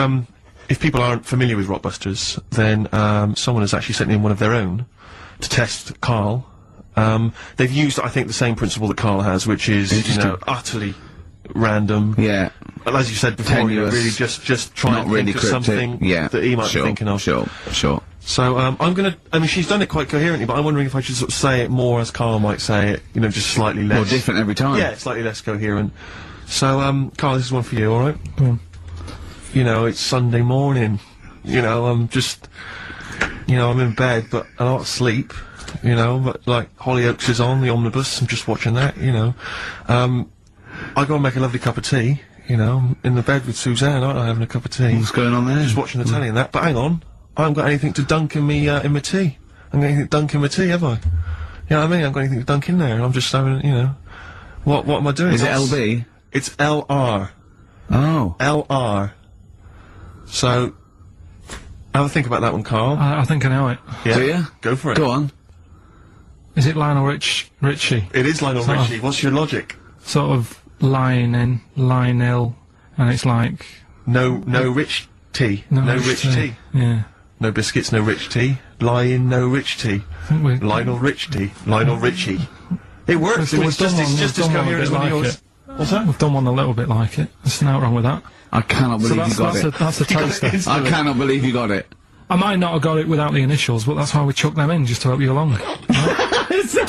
if people aren't familiar with Rockbusters, then, someone has actually sent in one of their own to test Karl. They've used, I think, the same principle that Karl has, which is, you know, utterly random. Yeah. But as you said before, you know, Tenuous. really just try Not and really think of cryptic. something Yeah. that he might be thinking of. Sure. So, I'm gonna, I mean, she's done it quite coherently, but I'm wondering if I should sort of say it more as Karl might say it, you know, just slightly less. More different every time. Yeah, slightly less coherent. So, Karl, this is one for you, alright? Go on. You know, it's Sunday morning. You know, I'm just, you know, I'm in bed, but I don't sleep. You know, but like Hollyoaks is on, the omnibus, I'm just watching that, you know. I go and make a lovely cup of tea, you know, I'm in the bed with Suzanne, aren't I, having a cup of tea. What's going on there? Just watching the telly and that, but hang on, I haven't got anything to dunk in me, in my tea. I haven't got anything to dunk in my tea, have I? You know what I mean? I haven't got anything to dunk in there, and I'm just having, you know, what am I doing? Is it LB? It's LR. Oh. LR. So, have a think about that one, Karl. I think I know it. Yeah? Do you? Go for it. Go on. Is it Lionel Richie? It is Lionel Sort of- Richie. What's your logic? Sort of Lionel, and it's like No rich tea. No rich tea. Yeah. No biscuits, no rich tea. Lion, no rich tea. I think we. Lionel Rich tea. Lionel Richie. It works. We've It's done one- just we've as done one a coherent bit as one of like yours. it. What's that? We've done one a little bit like it. There's nothing wrong with that. I cannot So believe you got it. that's a taster. I cannot believe you got it. I might not have got it without the initials, but that's why we chucked them in, just to help you along. So,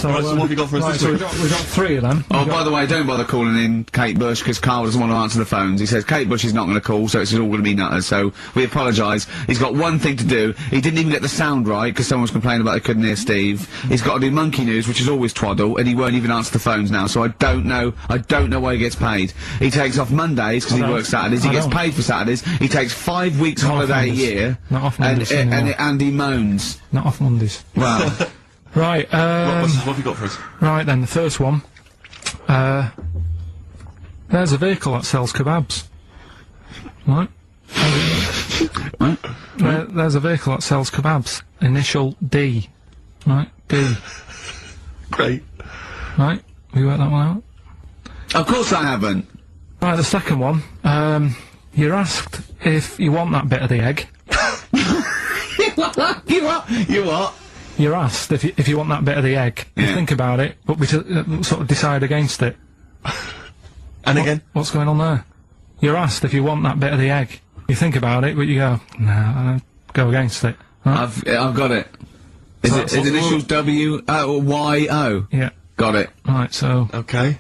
Right, so what have you got for us right, this so week? we've got 3 of them. Oh, by the way, don't bother calling in Kate Bush, because Karl doesn't want to answer the phones. He says Kate Bush is not going to call, so it's all going to be nutters, so we apologise. He's got one thing to do. He didn't even get the sound right, because someone was complaining about they couldn't hear Steve. He's got to do Monkey News, which is always twaddle, and he won't even answer the phones now, so I don't know why he gets paid. He takes off Mondays, because he works Saturdays. He I gets don't. paid for Saturdays. He takes 5 weeks Not off holiday a Mondays. year. Not off and, Mondays anymore. and he moans. Not off Mondays. Well, Right, What have you got for us? right then, the first one. There's a vehicle that sells kebabs. Right? There's a vehicle that sells kebabs. Initial D. Right? D. Great. Right? We worked that one out? of course I haven't. Right, the second one. You're asked if you want that bit of the egg. You what? You're asked if you want that bit of the egg. You Yeah. think about it, but we sort of decide against it. And again? What's going on there? You're asked if you want that bit of the egg. You think about it, but you go, nah, I go against it. Right? I've got it. Is it his initials W Y O? Yeah. Got it. Right, so Okay.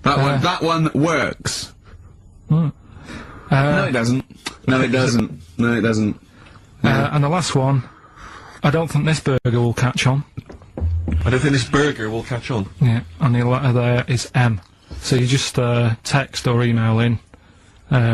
That one works. No, it doesn't. No, it doesn't. No, it doesn't. and the last one, I don't think this burger will catch on. I don't think this burger will catch on. Yeah, and the letter there is M. So you just text or email in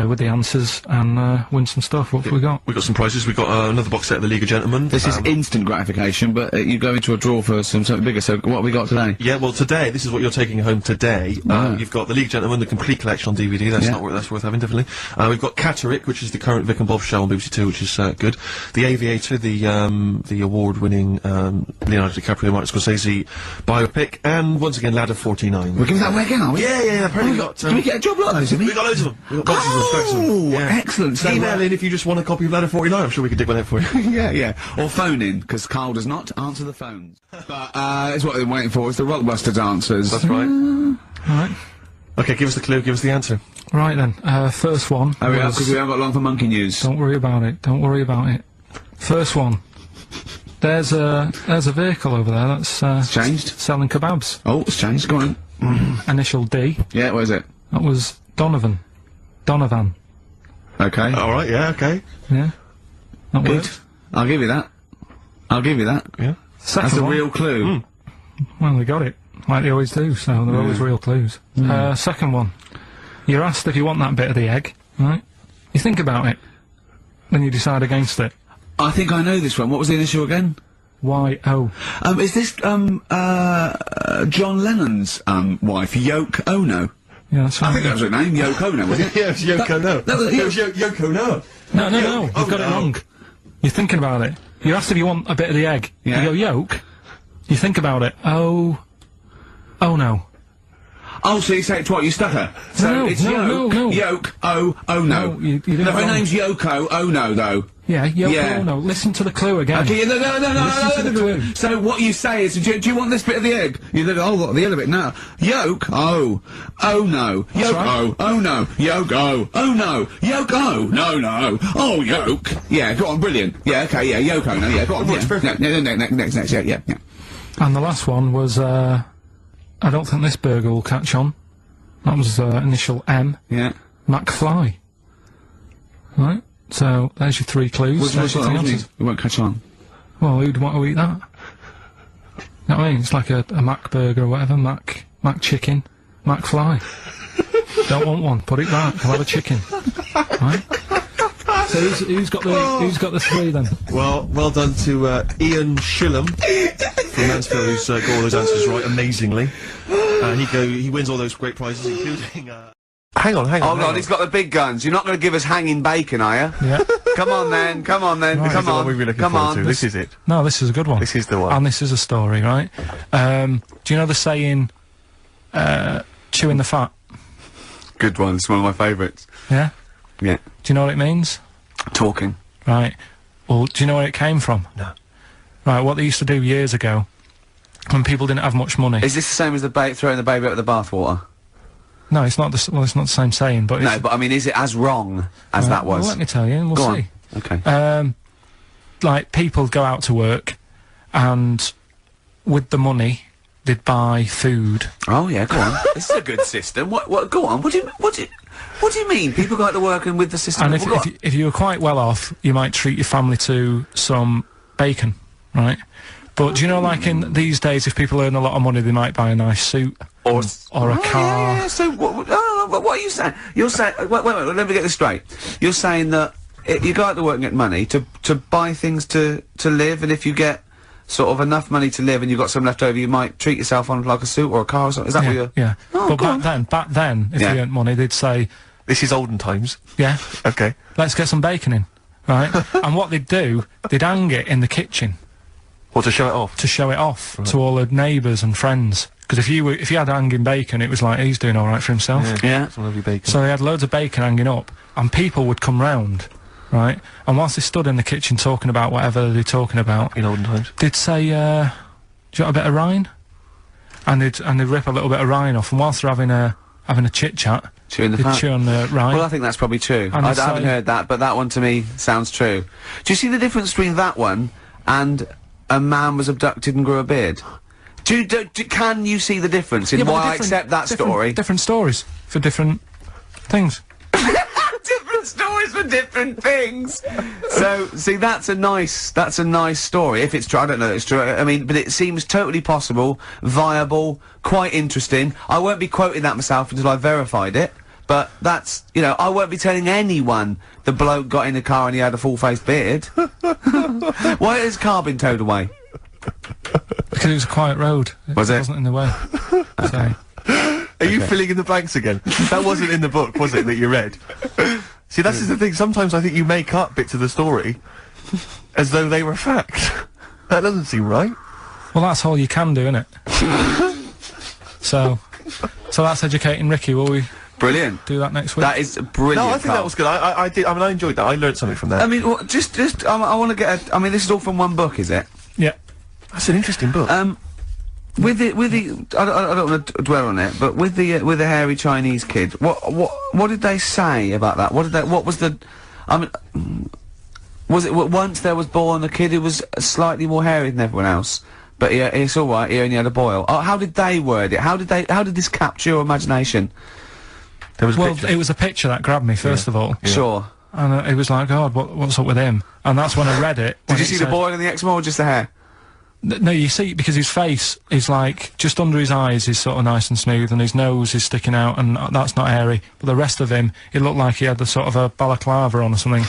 with the answers and win some stuff. What have we got? We've got some prizes. We've got another box set of the League of Gentlemen. This is instant gratification, but you go into a draw for something bigger, so what have we got today? Yeah, well, today, this is what you're taking home today. You've got the League of Gentlemen, the complete collection on DVD. That's that's worth having, definitely. We've got Catterick, which is the current Vic and Bob show on BBC Two, which is good. The Aviator, the award-winning Leonardo DiCaprio, Martin Scorsese biopic, and once again, Ladder 49. We're giving that away again, are we? Yeah. Apparently Did we get a job lot of those? We got loads of them. We've got boxes of them. Excellent. So, email in if you just want a copy of Ladder 49. I'm sure we can dig one out for you. yeah. Or phone in, because Carl does not answer the phones. But, it's what they're waiting for, is the Rockbusters answers. That's right. Right. Okay, give us the clue, give us the answer. Right then, first one. Hurry up, because we haven't got long for monkey news. Don't worry about it. Don't worry about it. First one. There's a vehicle over there that's It's changed. selling kebabs. Oh, it's changed. Go on. Initial D. Yeah, what is it? That was Donovan. Okay. All right, yeah, okay. Yeah. That Good. worked. I'll give you that. Yeah. Second That's a one. real clue. Well, they got it. Like they always do, so they're always real clues. Second one. You're asked if you want that bit of the egg, right? You think about it. Then you decide against it. I think I know this one. What was the initial again? Y-O. Is this, John Lennon's, wife, Yoko Ono? Yeah, that's right. I think that was her name, Yoko Ono, was it? Yeah, it's Yoko No. It was Yoko No. No. You've got it wrong. You're thinking about it. You're asked if you want a bit of the egg. Yeah. You go, yolk. You think about it. Oh no. Oh, so you say it's what? You stutter? So No, it's no, no. Yoke, oh no. No, you did it No, her wrong. name's Yoko Ono, though. Yeah, Yoko Yeah. Ono. Listen to the clue again. Okay, no. Listen to the clue. So what you say is, do you want this bit of the egg? You look, oh, what, the other bit? No. Yolk, oh no. That's Yolk, right. oh no. Yolk, oh no. Yolk, no. Oh, yolk. Yeah, go on, brilliant. Yeah, okay, yeah, Yoko, no, yeah, go on. Works Yeah. perfect. No, next, yeah. And the last one was, I don't think this burger will catch on. That was initial M. Yeah. McFly. Right? So, there's your three clues. What's There's your three answers. it won't catch on. Well, who'd want to eat that? You know what I mean? It's like a Mac burger or whatever. Mac chicken. McFly. Don't want one. Put it back. I'll have a chicken. Right? So who's got the three then? Well done to Ian Shillham from Mansfield, who's got all those answers right amazingly. He wins all those great prizes, including. Hang on. Oh God, he's got the big guns. You're not going to give us hanging bacon, are you? Yeah. Come on then. Right. Come on. This is the one we've been looking forward to. This is it. No, this is a good one. This is the one. And this is a story, right? Do you know the saying, chewing the fat? Good one. It's one of my favourites. Yeah? Yeah. Do you know what it means? Talking. Right. Well, do you know where it came from? No. Right, what they used to do years ago, when people didn't have much money. Is this the same as throwing the baby out with the bathwater? No, it's not the it's not the same saying, but No, it's, but I mean, is it as wrong as that was? Well, let me tell you, and we'll Go see. on. Okay. Like, people go out to work, and with the money, they'd buy food. Oh yeah, go on. This is a good system. What? Go on. What do you mean? People go out to work and with the system. And if you were quite well off, you might treat your family to some bacon, right? But do you know, like in these days, if people earn a lot of money, they might buy a nice suit or a car. Yeah. So what are you saying? You're saying wait. Let me get this straight. You're saying that you go out to work and get money to buy things to live, and if you get sort of enough money to live and you've got some left over, you might treat yourself on like a suit or a car or something. Is that what you're? Yeah. Oh, But back then, if you earned money, they'd say, This is olden times. yeah, Okay. let's get some bacon in, right? And what they'd do, they'd hang it in the kitchen Or to show it off. to show it off to all the neighbours and friends. Because if you had hanging bacon, it was like, he's doing all right for himself. Yeah. Some lovely bacon. So they had loads of bacon hanging up, and people would come round, right? And whilst they stood in the kitchen talking about whatever they're talking about, in olden times. they'd say, do you want a bit of rind? And they'd rip a little bit of rind off, and whilst they're having a chit chat, Chewing the they'd fat. chew on the rind. Well, I think that's probably true. And I it's haven't like- heard that, but that one to me sounds true. Do you see the difference between that one and a man was abducted and grew a beard? Can you see the difference in Yeah, but why they're I accept that different- story? Different stories for different things. Different stories for different things. So, see, that's a nice story. If it's true, I don't know if it's true. I mean, but it seems totally possible, viable, quite interesting. I won't be quoting that myself until I've verified it. But that's, you know, I won't be telling anyone the bloke got in the car and he had a full-faced beard. Why has his car been towed away? Because it was a quiet road. It wasn't in the way. So. Are you filling in the blanks again? That wasn't in the book, was it, that you read? See, that's the thing. Sometimes I think you make up bits of the story as though they were fact. That doesn't seem right. Well, that's all you can do, innit? So that's educating Ricky. Will we? Brilliant. Do that next week. That is brilliant. No, I think that was good. I did. I mean, I enjoyed that. I learned something from that. I mean, well, I want to get. I mean, this is all from one book, is it? Yeah. That's an interesting book. With the, I don't want to dwell on it, but with the hairy Chinese kid, what did they say about that? What was the, I mean, was it once there was born a kid who was slightly more hairy than everyone else, but it's all right. He only had a boil. Oh, how did they word it? How did this capture your imagination? There was it was a picture that grabbed me first of all. Yeah. Sure. And it was like, God, what's up with him? And that's when I read it. Did you see the boil and the eczema or just the hair? No, you see, because his face is like, just under his eyes is sort of nice and smooth, and his nose is sticking out, and that's not hairy. But the rest of him, it looked like he had the sort of a balaclava on or something.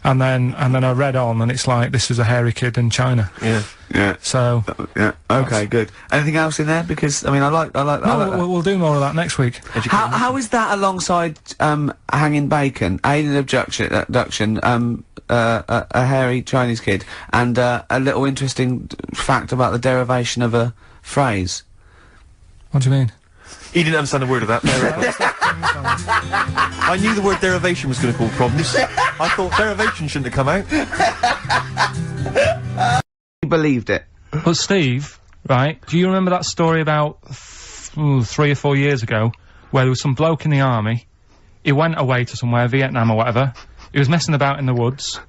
And then I read on, and it's like, this is a hairy kid in China. Yeah. Yeah. So. Yeah. Okay, good. Anything else in there? Because, I mean, I like that. We'll do more of that next week. How is that alongside, hanging bacon, alien abduction, a hairy Chinese kid, and a little interesting fact about the derivation of a phrase? What do you mean? He didn't understand a word of that. I knew the word derivation was going to cause problems. I thought derivation shouldn't have come out. He believed it. But Steve, right, do you remember that story about 3 or 4 years ago, where there was some bloke in the army, he went away to somewhere, Vietnam or whatever, he was messing about in the woods,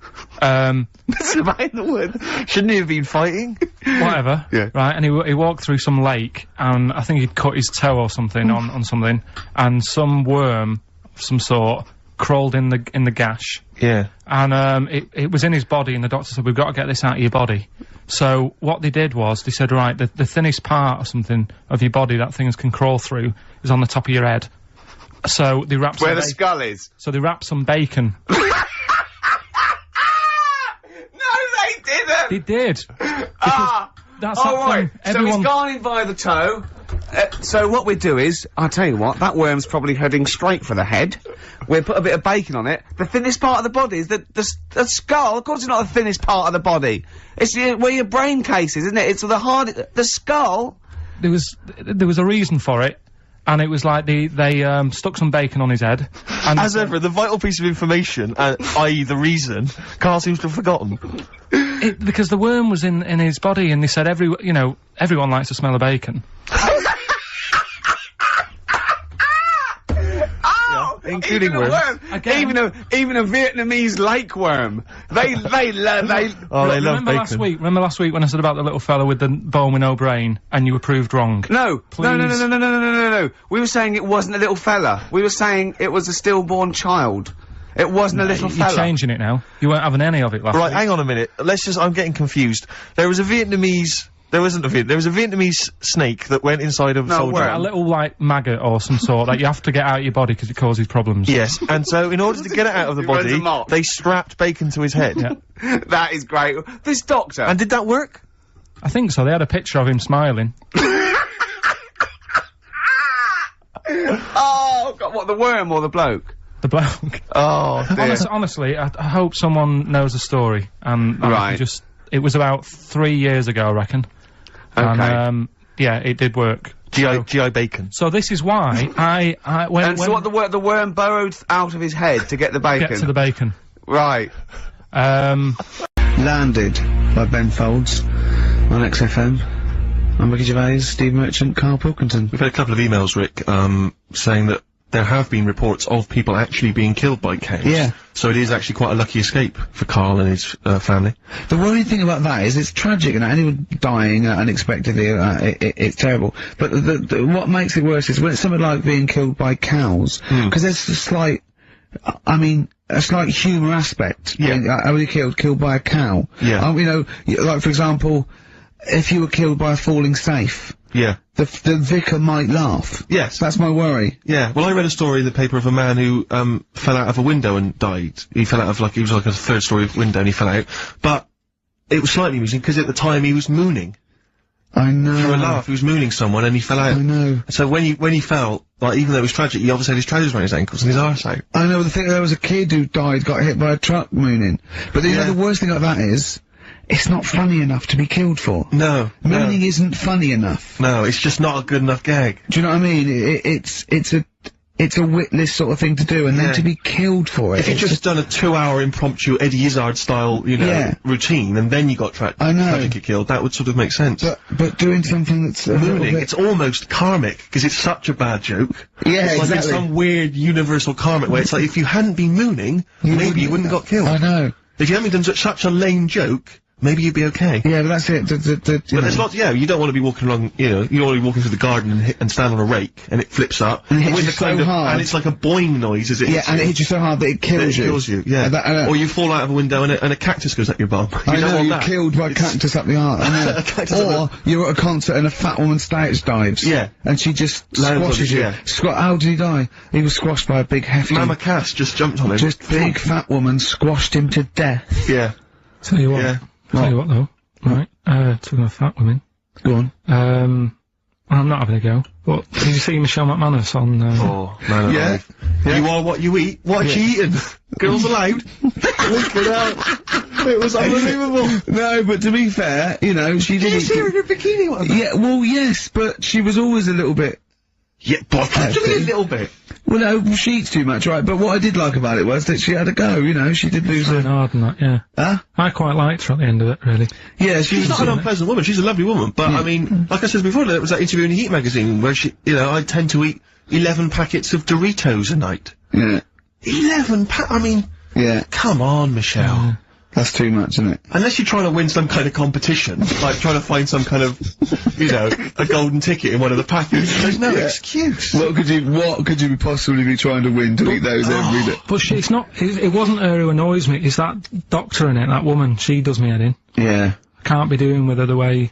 messing about in the woods? Shouldn't he have been fighting? Whatever. Yeah. Right, and he walked through some lake, and I think he'd cut his toe or something on something, and some worm of some sort crawled in the gash. Yeah. And it was in his body, and the doctor said, we've got to get this out of your body. So what they did was, they said, right, the thinnest part or something of your body that things can crawl through is on the top of your head. So they wrapped where the skull is. So they wrapped some bacon. They did. That's right. So he's gone in by the toe. So what we do is, I'll tell you what, that worm's probably heading straight for the head. We'll put a bit of bacon on it. The thinnest part of the body is the skull. Of course it's not the thinnest part of the body. It's where your brain case is, isn't it? It's the skull. There was a reason for it. And it was like they stuck some bacon on his head. And as ever, the vital piece of information, i.e. the reason, Karl seems to have forgotten. Because the worm was in his body, and they said everyone likes to smell of bacon. Including worms. Even a Vietnamese lake worm. They love bacon. Remember last week when I said about the little fella with the bone with no brain, and you were proved wrong? No. No. We were saying it wasn't a little fella. We were saying it was a stillborn child. It wasn't a little fella. You're changing it now. You weren't having any of it last week. Right, hang on a minute. I'm getting confused. There was a Vietnamese snake that went inside of a soldier. A little, like, maggot or some sort that you have to get out of your body because it causes problems. Yes, and so in order to get it out of the body, they strapped bacon to his head. Yeah. That is great. This doctor. And did that work? I think so. They had a picture of him smiling. Oh, God, what, the worm or the bloke? The bloke. Oh, dear. Honestly, I hope someone knows the story. Right. It was about 3 years ago, I reckon. Okay. And, yeah, it did work. GI bacon. So this is why the worm burrowed out of his head to get the bacon? Get to the bacon. Right. Landed by Ben Folds on XFM. I'm Ricky Gervais, Steve Merchant, Karl Pilkington. We've had a couple of emails, Rick, saying that there have been reports of people actually being killed by cows. Yeah. So it is actually quite a lucky escape for Karl and his family. The worrying thing about that is it's tragic, and anyone dying unexpectedly, it's terrible. But what makes it worse is when it's something like being killed by cows, because there's a slight humour aspect. Yeah. Are you killed by a cow? Yeah. Like, for example, if you were killed by a falling safe. Yeah. the vicar might laugh. Yes. That's my worry. Yeah. Well, I read a story in the paper of a man who, fell out of a window and died. He fell out of, he was like a third-story window and he fell out. But it was slightly amusing, because at the time he was mooning. I know. For a laugh, he was mooning someone and he fell out. I know. So when he fell, like, even though it was tragic, he obviously had his trousers around his ankles and his arse out. I know, the thing, there was a kid who died, got hit by a truck mooning. But you know, the worst thing about that is, it's not funny enough to be killed for. No. Mooning isn't funny enough. No, it's just not a good enough gag. Do you know what I mean? It's a witless sort of thing to do, and then to be killed for it. If you'd just done a 2-hour impromptu Eddie Izzard style, you know, routine, and then you got tragically killed, that would sort of make sense. But doing something that's mooning, it's almost karmic, because it's such a bad joke. Yeah, it's like in some weird universal karmic way. It's like, if you hadn't been mooning, maybe you wouldn't have got killed. I know. If you hadn't done such a lame joke, maybe you'd be okay. Yeah, but that's it. But there's lots, you don't want to be walking along, you don't want to be walking through the garden and stand on a rake, and it flips up. And it hits you so hard. And it's like a boing noise as it hits you. and it hits you so hard that it kills you. It kills you, yeah. Or you fall out of a window and a cactus goes up your bum. I know, you're killed by a cactus up the arse. I know. Or you're at a concert and a fat woman stage dives. Yeah. And she just squashes you. How did he die? He was squashed by a big hefty... Mama Cass just jumped on him. Just big fat woman squashed him to death. Yeah. Tell you what. Tell you what though. Right, talking of fat women. Go on. I'm not having a go, but did you see Michelle McManus on, Oh, man alive. You are what you eat. What you eating? Girls allowed. It was unbelievable. No, but to be fair, you know, she didn't... Did you see her in her bikini one? Yeah, well, yes, but she was always a little bit... Yeah, but a little bit. Well, no, she eats too much, right? But what I did like about it was that she had a go, you know, she did lose hard and that, yeah. Huh? I quite liked her at the end of it, really. Yeah, she's not an unpleasant woman, she's a lovely woman, but I mean, like I said before, there was that interview in the Heat magazine where she, you know, I tend to eat 11 packets of Doritos a night. Yeah. 11 I mean... Yeah. Come on, Michelle. That's too much, isn't it? Unless you're trying to win some kind of competition, like trying to find some kind of, you know, a golden ticket in one of the packets. There's no excuse. What could you possibly be trying to win to eat those every day? But it's not, it wasn't her who annoys me, it's that doctor in it, that woman, she does me head in. Yeah. I can't be doing with her the way,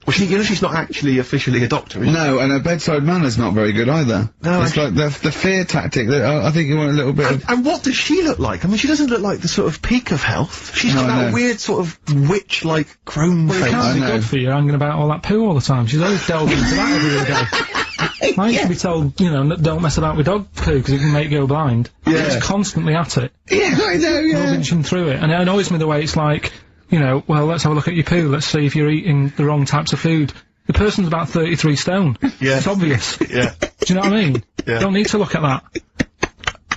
well, you know, she's not actually officially a doctor, is she? No, and her bedside manner's not very good either. No, it's like the fear tactic that I think you want a little bit of... And what does she look like? I mean, she doesn't look like the sort of peak of health. She's got that weird sort of witch-like crone face. It can't be good for you hanging about all that poo all the time. She's always delving into that every day. I used to be told, you know, don't mess about with dog poo because it can make you go blind. Yeah. She's constantly at it. Yeah, I know, yeah. Rubbing through it. And it annoys me the way it's like, you know, well, let's have a look at your poo, let's see if you're eating the wrong types of food. The person's about 33 stone. Yeah. It's obvious. Yeah. Do you know what I mean? Yeah. Don't need to look at that.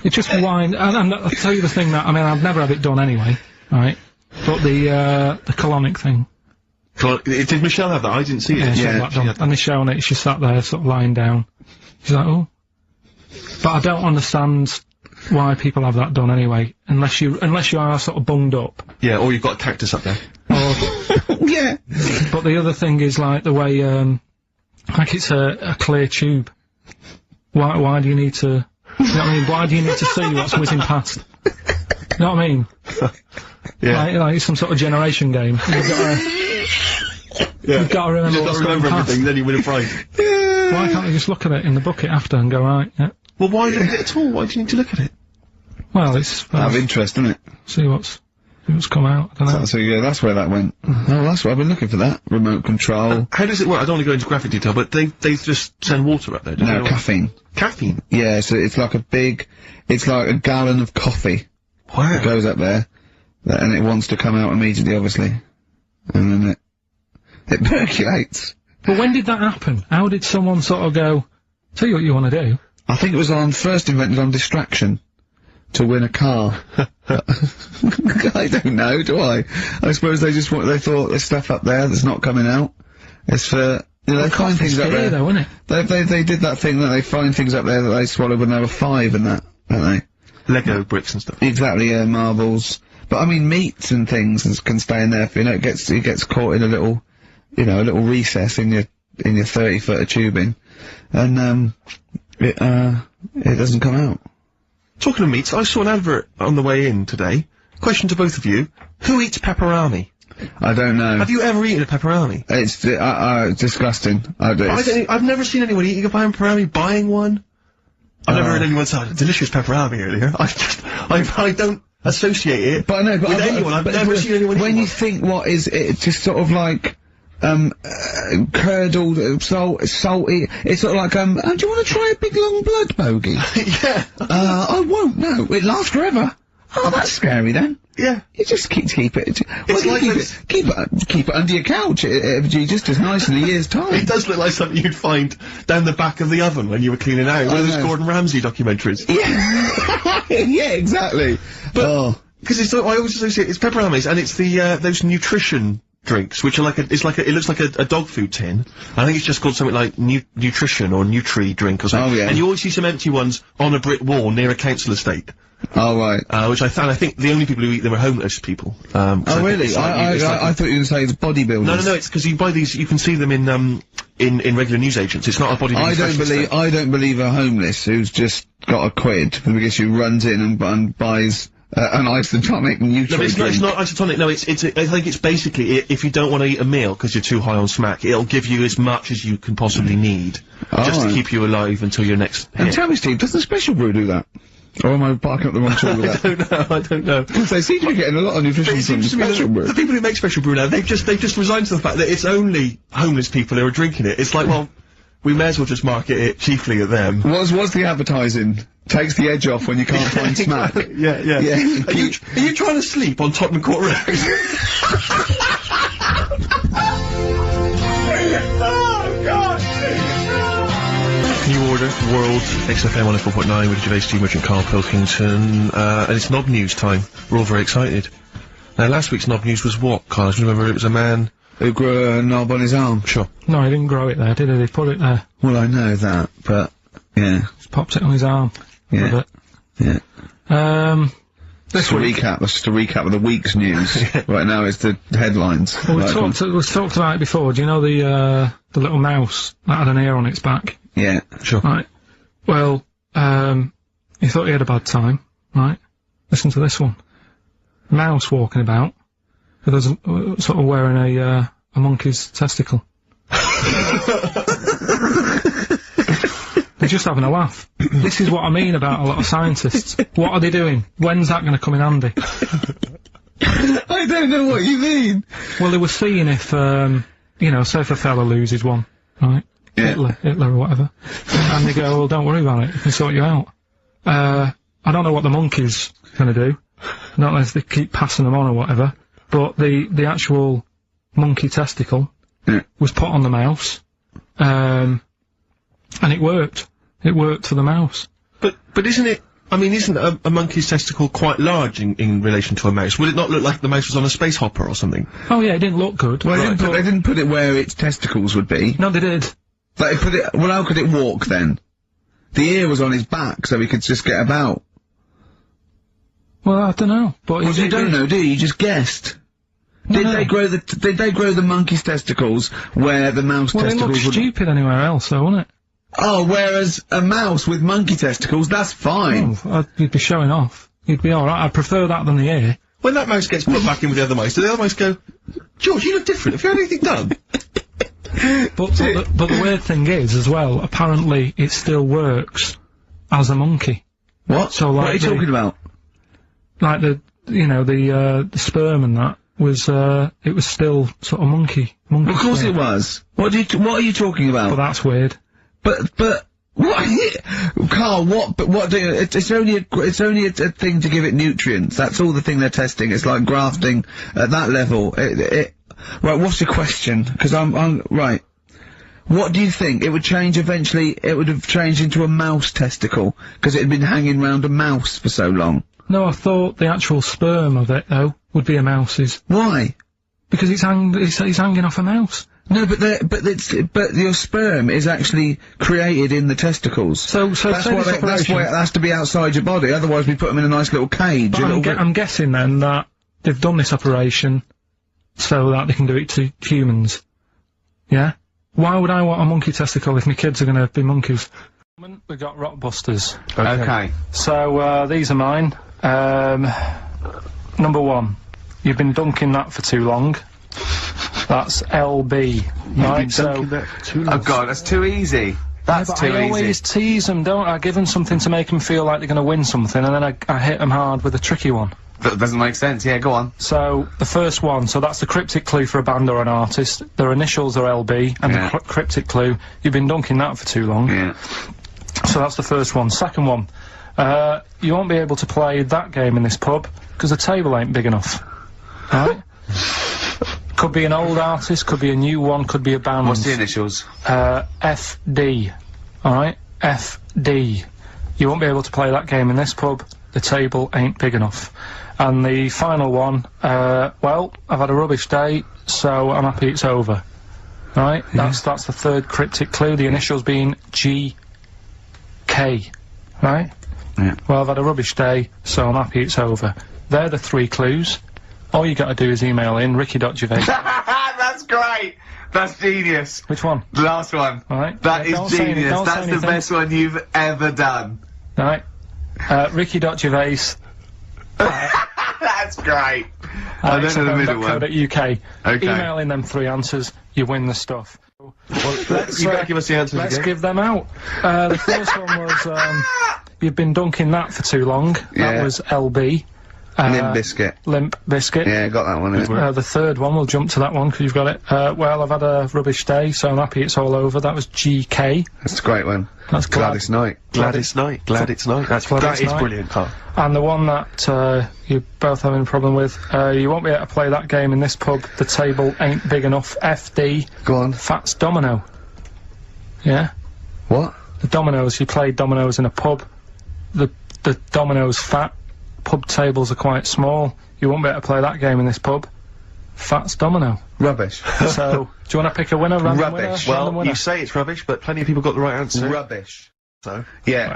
It's just wine, and I'll tell you the thing that, I mean, I've never had it done anyway, right? But the colonic thing. Did Michelle have that? I didn't see it. Yeah, and Michelle on it, she sat there sort of lying down. She's like, oh. But I don't understand why people have that done anyway, unless you are sort of bunged up. Yeah, or you've got a cactus up there. Yeah. But the other thing is like the way, like it's a clear tube. Why do you need to, you know what I mean? Why do you need to see what's whizzing past? You know what I mean? Yeah. Like some sort of generation game. You've got to remember what's going past. Everything, then you win a prize. Why can't you just look at it in the bucket after and go, right, yeah. Well, why look at it at all? Why do you need to look at it? Well, it's... Out of interest, isn't it? See what's come out, I don't know. So yeah, that's where that went. Oh, that's where I've been looking for that. Remote control. How does it work? I don't want to go into graphic detail, but they just send water up there, don't they? No, caffeine. Caffeine? Yeah, so it's like it's like a gallon of coffee. Wow. That goes up there, and it wants to come out immediately, obviously. And then it percolates. But when did that happen? How did someone sort of go, tell you what you want to do? I think it was first invented on distraction. To win a car. I don't know, do I? I suppose they thought there's stuff up there that's not coming out. It's for, you know, they find things up there. Though, isn't it? They did that thing that they find things up there that they swallow when they were 5 and that, don't they? Lego bricks and stuff. Exactly, yeah, marbles. But I mean, meats and things can stay in there, you know, it gets caught in a little, you know, a little recess in your 30-foot of tubing. And, it doesn't come out. Talking of meats, I saw an advert on the way in today. Question to both of you. Who eats pepperami? I don't know. Have you ever eaten a pepperoni? It's disgusting. I've never seen anyone eating a pepperoni, buying one. I've never heard anyone say, delicious pepperoni earlier. I don't associate it with anyone. I've never seen anyone eat When one. you think what is it, just sort of like, curdled, salty, it's sort of like, do you want to try a big long blood bogey? Yeah. I won't, no. It lasts forever. Oh, that's scary then. Yeah. You just keep it. Keep it under your couch, just as nice in a year's time. It does look like something you'd find down the back of the oven when you were cleaning out. One of those Gordon Ramsay documentaries. Yeah. Yeah, exactly. But, because I always associate, it's pepperonis, and it's the, those nutrition drinks, which are like it looks like a dog food tin. I think it's just called something like nutrition or Nutri drink or something. Oh, yeah. And you always see some empty ones on a brick wall near a council estate. Oh, right. Which I think the only people who eat them are homeless people. Oh, really? I thought you were going to say it's bodybuilders. No, it's because you buy these, you can see them in regular newsagents. It's not a bodybuilding I don't believe a homeless who's just got a quid, because who runs in and buys an isotonic Nutri No, drink. it's not isotonic. No, I think it's basically, if you don't want to eat a meal because you're too high on smack, it'll give you as much as you can possibly need, just to keep you alive until your next hit. And tell me, Steve, doesn't Special Brew do that? Or am I barking up the wrong tree with that? I don't know. They seem to be getting a lot of nutrition from Special Brew. The people who make Special Brew now, they've just resigned to the fact that it's only homeless people who are drinking it. It's like, well, we may as well just market it chiefly at them. What's the advertising? Takes the edge off when you can't find smack. Yeah. Are you trying to sleep on Tottenham Court Road? Oh, God! New Order, World, XFM 104.9 with Gervais, Steve Merchant, Karl Pilkington, and it's Knob News time. We're all very excited. Now, last week's Knob News was what, Karl? Do you remember it was a man who grew a knob on his arm? Sure. No, he didn't grow it there, did he? He put it there. Well, I know that, but, yeah. Just popped it on his arm. Yeah. Yeah. This week. That's just a recap of the week's news. Right now it's the headlines. Well, we've talked about it before. Do you know the little mouse that had an ear on its back? Yeah. Sure. Right. Well, he thought he had a bad time, right? Listen to this one. Mouse walking about, with us sort of wearing a monkey's testicle. They're just having a laugh. This is what I mean about a lot of scientists. What are they doing? When's that going to come in handy? I don't know what you mean. Well, they were seeing if, you know, say if a fella loses one, right? Yeah. Hitler or whatever. And they go, well, don't worry about it, we can sort you out. I don't know what the monkey's gonna do. Not unless they keep passing them on or whatever. But the actual monkey testicle was put on the mouse. And it worked. It worked for the mouse. But isn't it, I mean, isn't a monkey's testicle quite large in relation to a mouse? Would it not look like the mouse was on a space hopper or something? Oh yeah, it didn't look good. Well, they didn't put it where its testicles would be. No, they did. But they put it, well, how could it walk then? The ear was on his back, so he could just get about. Well, I don't know. But well, you don't know, do you? You just guessed. Did they grow the monkey's testicles where the mouse testicles would... Well, it looked stupid anywhere else, though, wouldn't it? Oh, whereas a mouse with monkey testicles, that's fine. Oh, you'd be showing off. You'd be alright. I'd prefer that than the ear. When that mouse gets put back in with the other mice, do the other mice go, George, you look different, have you had anything done? But the weird thing is, as well, apparently it still works as a monkey. What? So, like, what are you talking about? Like the sperm and that was, it was still sort of monkey Of course sperm. it was. What are you talking about? But that's weird. But what, Karl? It's only a thing to give it nutrients. That's all the thing they're testing. It's like grafting at that level. Right. What's the question? Because I'm right. What do you think? It would change eventually. It would have changed into a mouse testicle because it had been hanging round a mouse for so long. No, I thought the actual sperm of it though would be a mouse's. Why? Because it's hanging off a mouse. No, but your sperm is actually created in the testicles. So that's why it has to be outside your body. Otherwise, we put them in a nice little cage. But I'm guessing then that they've done this operation so that they can do it to humans. Yeah. Why would I want a monkey testicle if my kids are going to be monkeys? We've got rockbusters. Okay. So these are mine. Number one. You've been dunking that for too long. That's LB. Right, so... Oh God, that's too easy. That's too easy. I always tease them, don't I? Give them something to make them feel like they're going to win something, and then I hit them hard with a tricky one. That doesn't make sense. Yeah, go on. So, the first one, so that's the cryptic clue for a band or an artist. Their initials are LB, and the cryptic clue, you've been dunking that for too long. Yeah. So that's the first one. Second one, you won't be able to play that game in this pub, because the table ain't big enough. Right? Could be an old artist, could be a new one, could be a band. What's the initials? FD. Alright? FD. You won't be able to play that game in this pub, the table ain't big enough. And the final one, well, I've had a rubbish day, so I'm happy it's over. Right? That's the third cryptic clue, the initials being GK. Right? Yeah. Well, I've had a rubbish day, so I'm happy it's over. They're the 3 clues. All you gotta do is email in, ricky.gervais. That's great! That's genius. Which one? The last one. Alright. That is genius. That's the best one you've ever done. Alright. Ricky.gervais. That's great. I don't know the middle one. .co.uk. Okay. Email in them 3 answers, you win the stuff. Well, you better give us the answers Let's again. give them out. The first one was, you've been dunking that for too long. That was LB. Limp Biscuit. Limp Biscuit. Yeah, got that one. The third one, we'll jump to that one because you've got it. Well, I've had a rubbish day, so I'm happy it's all over. That was GK. That's a great one. That's Gladys Knight. Gladys Knight. Gladys Knight. That is brilliant, Carl. And the one that you're both having a problem with, you won't be able to play that game in this pub. The table ain't big enough. FD. Go on. Fats Domino. Yeah? What? The dominoes. You play dominoes in a pub. The dominoes fat. Pub tables are quite small. You won't be able to play that game in this pub. Fats Domino. Rubbish. So, do you want to pick a winner? Random Rubbish. Winner? Well, Random winner? you say it's rubbish, but plenty of people got the right answer. Rubbish. So? Yeah.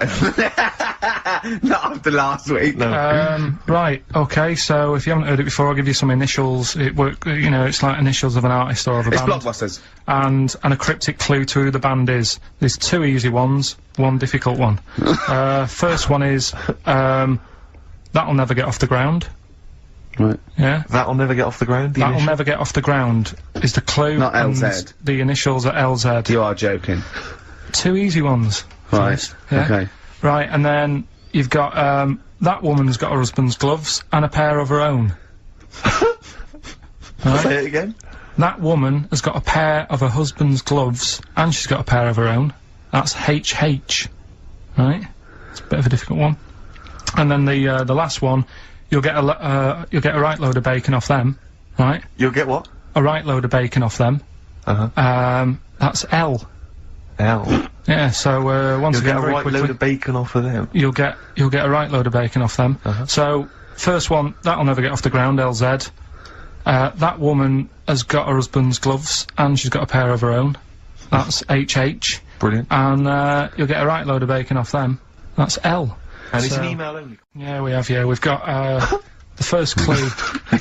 Not after last week. No. Right, okay, so if you haven't heard it before, I'll give you some initials. It's like initials of an artist or of a It's band. Blockbusters. And a cryptic clue to who the band is. There's 2 easy ones, 1 difficult one. First one is, That'll Never Get Off the Ground. Right. Yeah? That'll Never Get Off the Ground? That'll Never Get Off the Ground is the clue. Not and LZ. The initials are LZ. You are joking. 2 easy ones. Right. First, yeah? Okay. Right, and then you've got, that woman's got her husband's gloves and a pair of her own. Right? Say it again. That woman has got a pair of her husband's gloves and she's got a pair of her own. That's HH. Right? It's a bit of a difficult one. And then the last one, you'll get a right load of bacon off them. Right? You'll get what? A right load of bacon off them. That's L. L. Yeah, so once You'll again, get a very right quickly, load of bacon off of them. you'll get a right load of bacon off them. So first one, That'll Never Get Off the Ground, LZ. That woman has got her husband's gloves and she's got a pair of her own. That's HH. Brilliant. And you'll get a right load of bacon off them. That's L. And it's an email only. Yeah, we have. Yeah, we've got the first clue.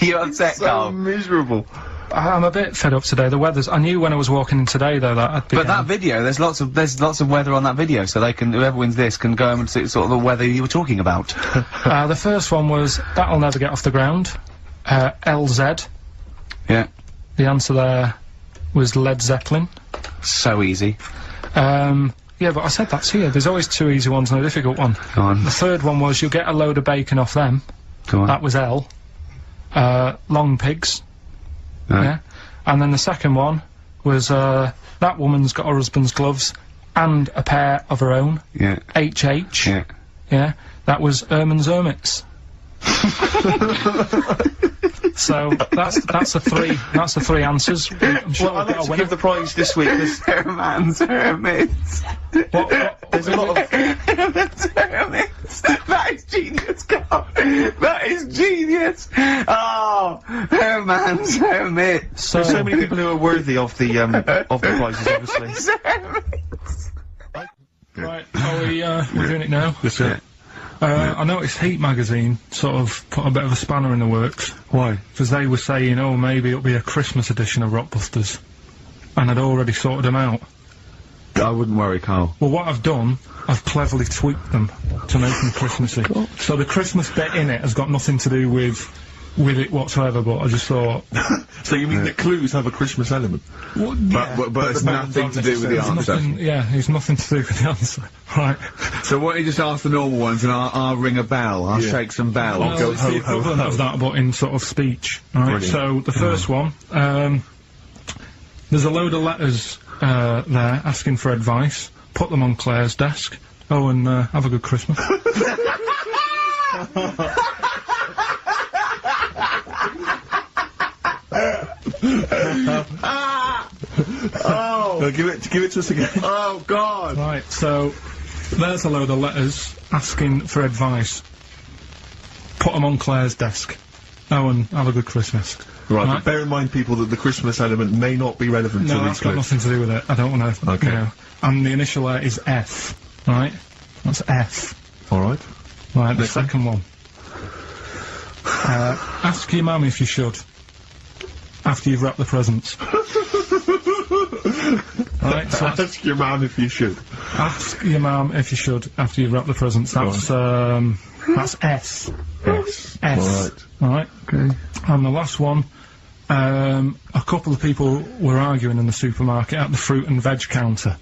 You're upset, Carl. Miserable. I'm a bit fed up today. The weather's. I knew when I was walking in today though that I'd be. But that video, there's lots of weather on that video, so they can, whoever wins this can go and see sort of the weather you were talking about. The first one was That'll Never Get Off the Ground. LZ. Yeah. The answer there was Led Zeppelin. So easy. Yeah, but I said that's here. There's always 2 easy ones and a difficult one. Go on. The third one was You'll Get a Load of Bacon Off Them. Go on. That was L. Long Pigs. Right. Yeah. And then the second one was That Woman's Got Her Husband's Gloves and a pair of her own. Yeah. HH. Yeah. Yeah. That was Erman's Hermits. So that's the 3 answers. I'm sure Well, I'd we've got like a to winner. give the prize this week. Herman's Hermits. There's a lot of... Herman's Hermits. That is genius, Carl. That is genius. Oh, Herman's Hermits. There's so many people who are worthy of the prizes, obviously. Hermits. Right, we're doing it now. That's it. I noticed Heat magazine sort of put a bit of a spanner in the works. Why? Because they were saying, oh, maybe it'll be a Christmas edition of Rockbusters. And I'd already sorted them out. I wouldn't worry, Carl. Well, what I've done, I've cleverly tweaked them to make them Christmassy. So the Christmas bit in it has got nothing to do with with it whatsoever, but I just thought... So you mean that clues have a Christmas element? Well, But it's nothing to do with the answer. It's nothing to do with the answer. Right. So why don't you just ask the normal ones and I'll ring a bell, I'll shake some bells. Well, go it's ho, the ho, equivalent ho. of that, but in sort of speech. Right. Brilliant. So the first one, there's a load of letters there asking for advice. Put them on Claire's desk. Oh, and have a good Christmas. Oh, give it to us again. Oh, God! Right, so there's a load of letters asking for advice. Put them on Claire's desk. Oh, and have a good Christmas. Right, but bear in mind, people, that the Christmas element may not be relevant to No, these that's got clips. nothing to do with it. I don't want to. Okay. You know. And the initial there is F. Right? That's F. All right. Right, the Next one. second one. Ask your mum if you should. After you've wrapped the presents. Right, so Ask your man if you should. ask your mum if you should after you've wrapped the presents. That's S. Yes. S. All right. Alright. Okay. And the last one, a couple of people were arguing in the supermarket at the fruit and veg counter.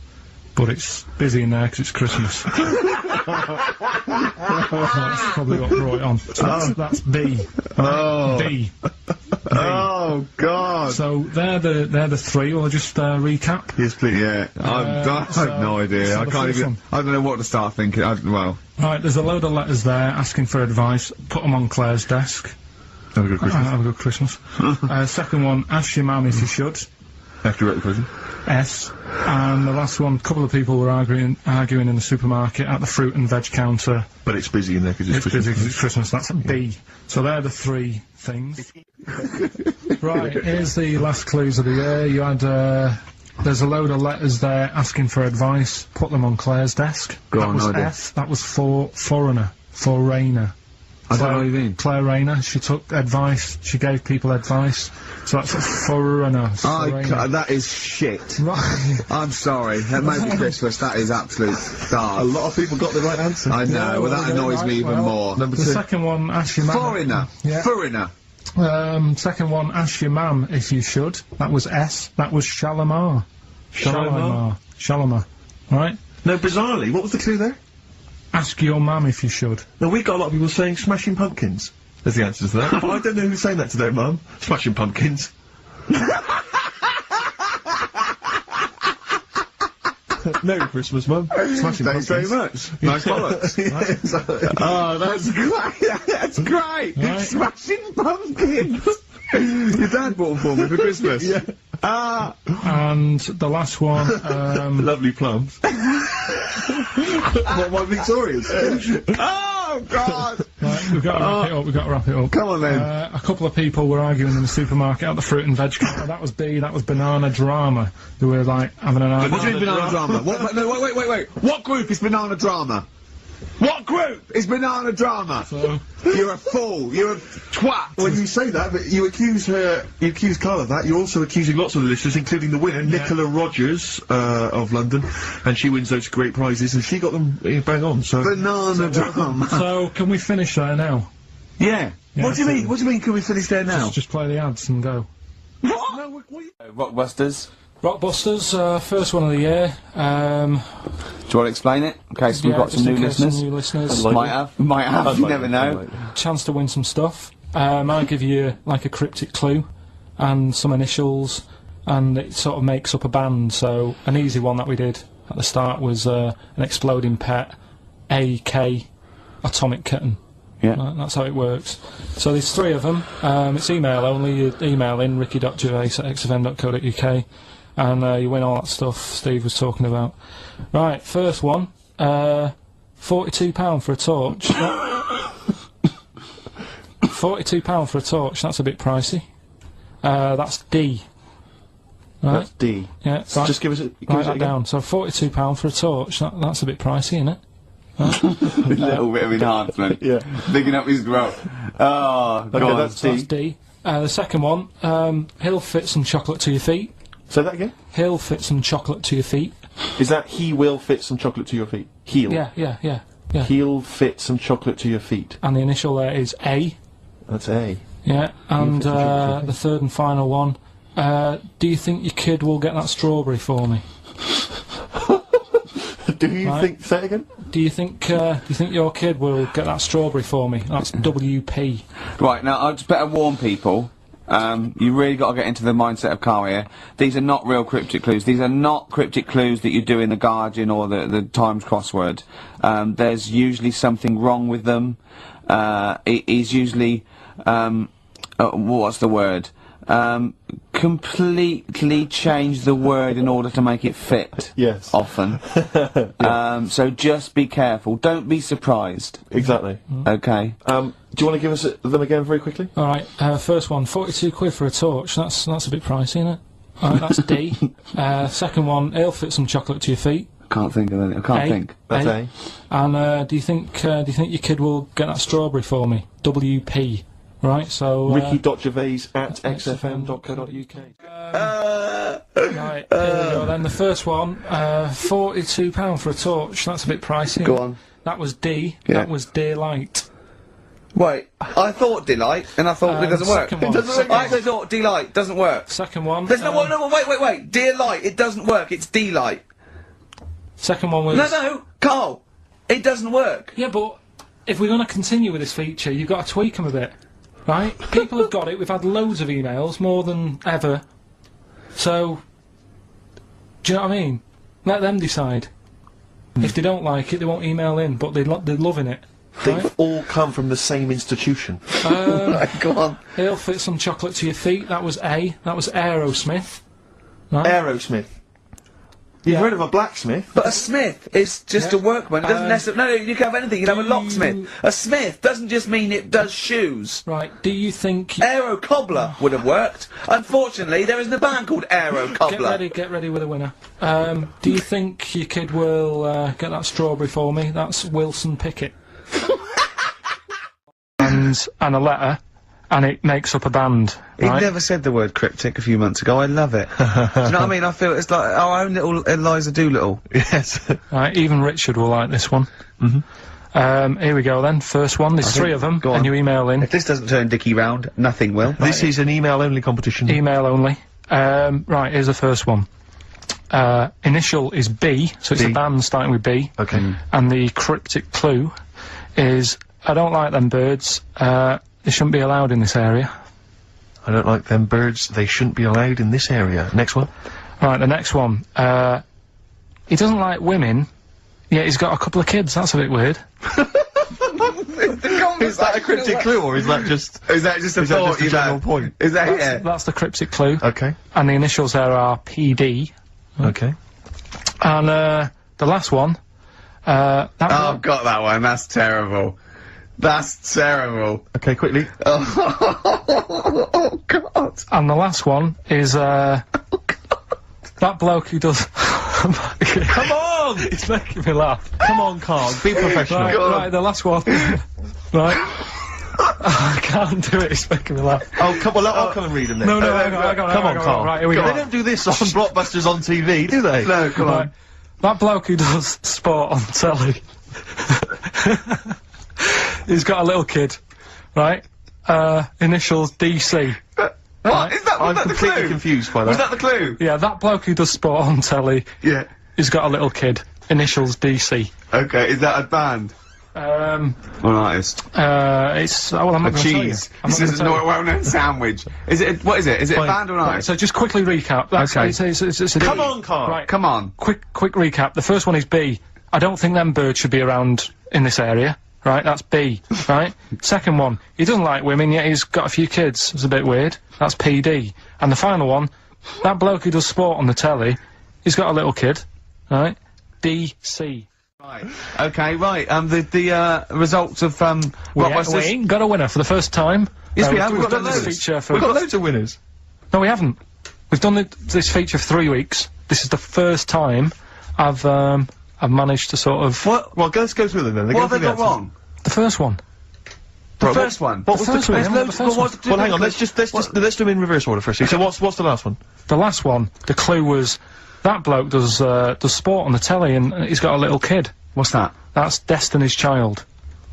But it's busy in there because it's Christmas. That's probably what brought it on. So that's B. Oh. B. Oh, God! So they're the three. Will I just recap? Yes, please. Yeah, I have no idea. so I the can't first even. one. I don't know what to start thinking. Well, Right, there's a load of letters there asking for advice. Put them on Claire's desk. Have a good Christmas. Have a good Christmas. Second one, ask your mum if you should. After you're at the prison. S. And the last one, a couple of people were arguing in the supermarket at the fruit and veg counter. But it's busy in there because it's It's Christmas. busy 'cause it's Christmas. That's a B. So they're the three things. Right, here's the last clues of the year. You had, there's a load of letters there asking for advice. Put them on Claire's desk. Go That on, was no idea. F. That was for foreigner. For Rayner. I don't know what you mean. Claire Rayner. She took advice. She gave people advice. So that's a foreigner. that is shit. Right. I'm sorry. That might be Christmas. That is absolute A dark. lot of people got the right answer. I know. Well, that annoys me even more. Number The two. second one, ask your mum. Foreigner. Yeah. Foreigner. Second one, ask your mum if you should. That was S. That was Shalimar. Shalimar. Right? No, bizarrely, what was the clue there? Ask your mum if you should. No, we got a lot of people saying Smashing Pumpkins as the answer to that. But I don't know who's saying that today, Mum. Smashing Pumpkins. Merry Christmas, Mum. Smashing Thanks Pumpkins. very much. Nice bollocks. Oh, that's great. That's great. Right. Smashing pumpkins. Your dad bought them for me for Christmas. Yeah. Ah. And the last one, Lovely plums. What, my Victorians? Oh, God. right, we've got to wrap it up. We've got to wrap it up. Come on, then. A couple of people were arguing in the supermarket at the fruit and veg counter. That was B. That was banana drama. They were like having an What do you argument. mean banana drama? What, no, wait. What group is banana drama? What group is banana drama? So, You're a fool. You're a twat. When you say that, but you accuse Carl of that, you're also accusing lots of the listeners, including the winner, Nicola Rogers, of London, and she wins those great prizes, and she got them bang on, so... Banana drama. so can we finish there now? Yeah. Yeah, What do you so- mean? What do you mean? Can we finish there now? Just play the ads and go. What? Rockbusters. Rockbusters, first one of the year. Do you want to explain it? In case we've got just some in new case some listeners. new listeners. Might have. You never know. Chance to win some stuff. I give you like a cryptic clue and some initials, and it sort of makes up a band. So an easy one that we did at the start was an exploding pet, AK, atomic kitten. Yeah. Right, that's how it works. So there's three of them. It's email only. You email in ricky.gervais@xfm.co.uk, and you win all that stuff Steve was talking about. Right, first one. £42 for a torch. £42 for a torch. That's a bit pricey. That's D. Right. That's D. Yeah. So just give us it Write that again. down. So £42 for a torch. That's a bit pricey, isn't it? A little bit of enhancement. Yeah. Bigging up his growth. Oh, Okay, God. that's So that's D. D. The second one, he'll fit some chocolate to your feet. Say that again? He'll fit some chocolate to your feet. Is that he will fit some chocolate to your feet? He'll. Yeah. He'll fit some chocolate to your feet. And the initial there is A. That's A. Yeah, and the third and final one. Do you think your kid will get that strawberry for me? Do you think? Say it again. Do you think your kid will get that strawberry for me? That's WP. Right, now, I just better warn people. You really got to get into the mindset of Karl here. These are not real cryptic clues. These are not cryptic clues that you do in the Guardian or the Times crossword. There's usually something wrong with them. It is usually, what's the word? Completely change the word in order to make it fit. Yes. Often. So just be careful. Don't be surprised. Exactly. Okay. Do you want to give us them again very quickly? All right. First one, 42 quid for a torch. That's a bit pricey, isn't it? All right, that's D. Second one, he'll fit some chocolate to your feet. Can't think of anything. I can't think. That's A. And do you think your kid will get that strawberry for me? WP. Right, so Ricky.gervais@xfm.co.uk. Right, here we go then. The first one, £42 for a torch. That's a bit pricey. Go on. That was D. Yeah. That was Daylight. Wait, I thought Delight, and I thought it doesn't work. second one. I actually thought Delight doesn't work. Second one. There's no, wait. Dear Light, it doesn't work. It's Delight. Second one was. No, Karl, it doesn't work. Yeah, but if we're going to continue with this feature, you've got to tweak them a bit. Right? People have got it. We've had loads of emails, more than ever. So, do you know what I mean? Let them decide. If they don't like it, they won't email in, but they're loving it. They've Right? all come from the same institution. Right, go on. He'll fit some chocolate to your feet. That was A. That was Aerosmith. Right? Aerosmith. You've heard of a blacksmith? But a smith is just a workman. It doesn't necessarily. No, you can have anything. You can have a locksmith. A smith doesn't just mean it does shoes. Right, do you think... Aero Cobbler would have worked. Unfortunately, there isn't a band called Aero Cobbler. Get ready with a winner. Do you think your kid will get that strawberry for me? That's Wilson Pickett. and a letter, and it makes up a band. He Right? never said the word cryptic a few months ago. I love it. Do you know what I mean? I feel it's like our own little Eliza Doolittle. Yes. Right, even Richard will like this one. Here we go then. First one. There's three of them, go on. and you email in. If this doesn't turn Dickie round, nothing will. This is an email-only competition. Email only. Right, here's the first one. Initial is B, so it's B. a band starting with B. Okay. And the cryptic clue is, I don't like them birds, they shouldn't be allowed in this area. I don't like them birds. They shouldn't be allowed in this area. Next one. Right, the next one. He doesn't like women, yet he's got a couple of kids. That's a bit weird. Is that a cryptic clue, or is that just a thought? a general point? Is that That's the cryptic clue. Okay. And the initials there are PD. Okay. And the last one. I've got that one. That's terrible. That's terrible. Okay, quickly. Oh God. And the last one is that bloke who does. Come on! It's making me laugh. Come on, Karl. Be professional. Right, the last one. Right. I can't do it. It's making me laugh. Oh, come on. I'll come and read them then. No, hang on, Come on, Karl. Right, here we go. They don't do this on Blockbusters on TV, do they? No, come on. That bloke who does sport on telly. He's got a little kid, right? Initials DC. What? Is that? I'm Was that the completely clue? confused by that. Was that the clue? Yeah, that bloke who does sport on telly. Yeah. He's got a little kid. Initials DC. Okay. Is that a band? Or an artist? It's well, I'm not A going to tell you. cheese. I'm not This gonna is tell not you. a well-known sandwich. Is it? What is it? Is it a Fine. band or an Right, artist? so just quickly recap. That's, Okay. it's a Come on, Karl. Right. Come on. Quick recap. The first one is B. I don't think them birds should be around in this area. Right, that's B. Right. Second one, he doesn't like women, yet he's got a few kids. It's a bit weird. That's PD. And the final one, that bloke who does sport on the telly, he's got a little kid. Right. DC. Right. Okay. Right. The results of We Blockbusters. ain't got a winner for the first time. Yes, we have. We've We've done got this loads. feature for. We've got loads of winners. No, we haven't. We've done this feature for 3 weeks. This is the first time I've managed to sort of. What? Well, let's go through them then. What have they got wrong? The first one. The first one. What was the first one, clue? yeah, the first one. Well, hang on. Let's do them in reverse order first. So what's the last one? The last one, the clue was that bloke does sport on the telly and he's got a little kid. What's that? That's Destiny's Child.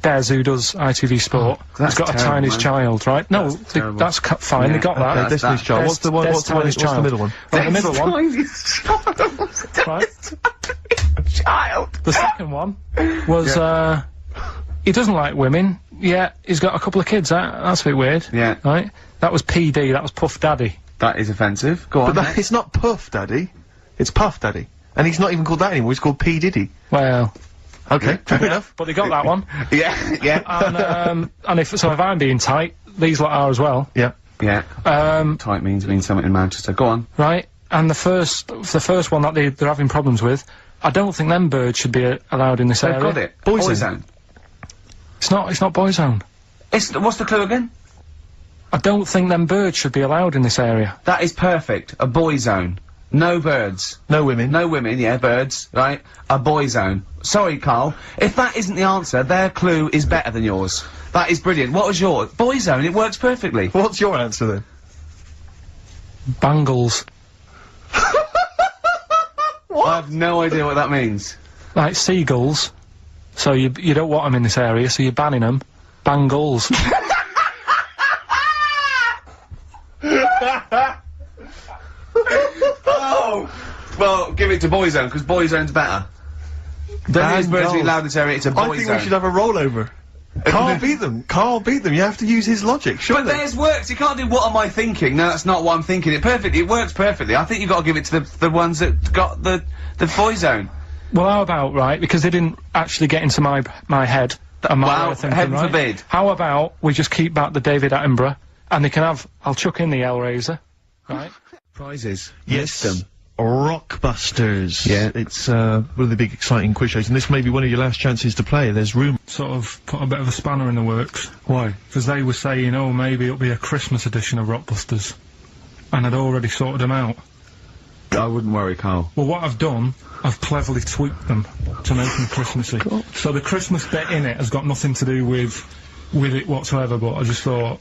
Des, who does ITV Sport, that's has got a terrible, Tiny's man. Child, right? No, terrible. that's fine, they got that. Destiny's Child. What's the one? What's the middle one? Well, the middle one, Tiny's child. right? Child. The second one was, he doesn't like women, yet he's got a couple of kids, that's a bit weird. Yeah. Right? That was PD, that was Puff Daddy. That is offensive. Go on. But it's not Puff Daddy. It's Puff Daddy. And he's not even called that anymore, he's called P. Diddy. Well, Okay, fair enough. but they got that one. yeah. And if I'm being tight, these lot are as well. Yeah. Yeah. Tight means something in Manchester. Go on. Right? And the first one that they're having problems with, I don't think them birds should be allowed in this They've area. got it. Boyzone. It's not Boyzone. What's the clue again? I don't think them birds should be allowed in this area. That is perfect. A boy zone. No birds. No women. No women, yeah, birds, right? A boy zone. Sorry, Carl. If that isn't the answer, their clue is better than yours. That is brilliant. What was yours? Boy zone, it works perfectly. What's your answer then? Bangles. I have no idea what that means. Like seagulls. So you don't want them in this area, so you're banning them. Bangles. Oh! Well, give it to boy zone, because boy zone's better. Don't use birds to be allowed in this area, it's a boy I think zone. we should have a rollover. Carl beat them. Carl beat them. You have to use his logic, surely. But theirs works. You can't do what am I thinking? No, that's not what I'm thinking. It works perfectly. I think you've got to give it to the ones that got the boy zone. Well, how about, right, because they didn't actually get into my head and my Wow, way of thinking, heaven right? forbid. How about we just keep back the David Attenborough, and they can have, I'll chuck in the Hellraiser, right? Prizes. Yes. List them. Rockbusters. Yeah. It's one of the big exciting quiz shows, and this may be one of your last chances to play. There's room. Sort of put a bit of a spanner in the works. Why? Because they were saying, oh, maybe it'll be a Christmas edition of Rockbusters. And I'd already sorted them out. I wouldn't worry, Carl. Well, what I've done, I've cleverly tweaked them to make them Christmassy. So the Christmas bit in it has got nothing to do with it whatsoever, but I just thought...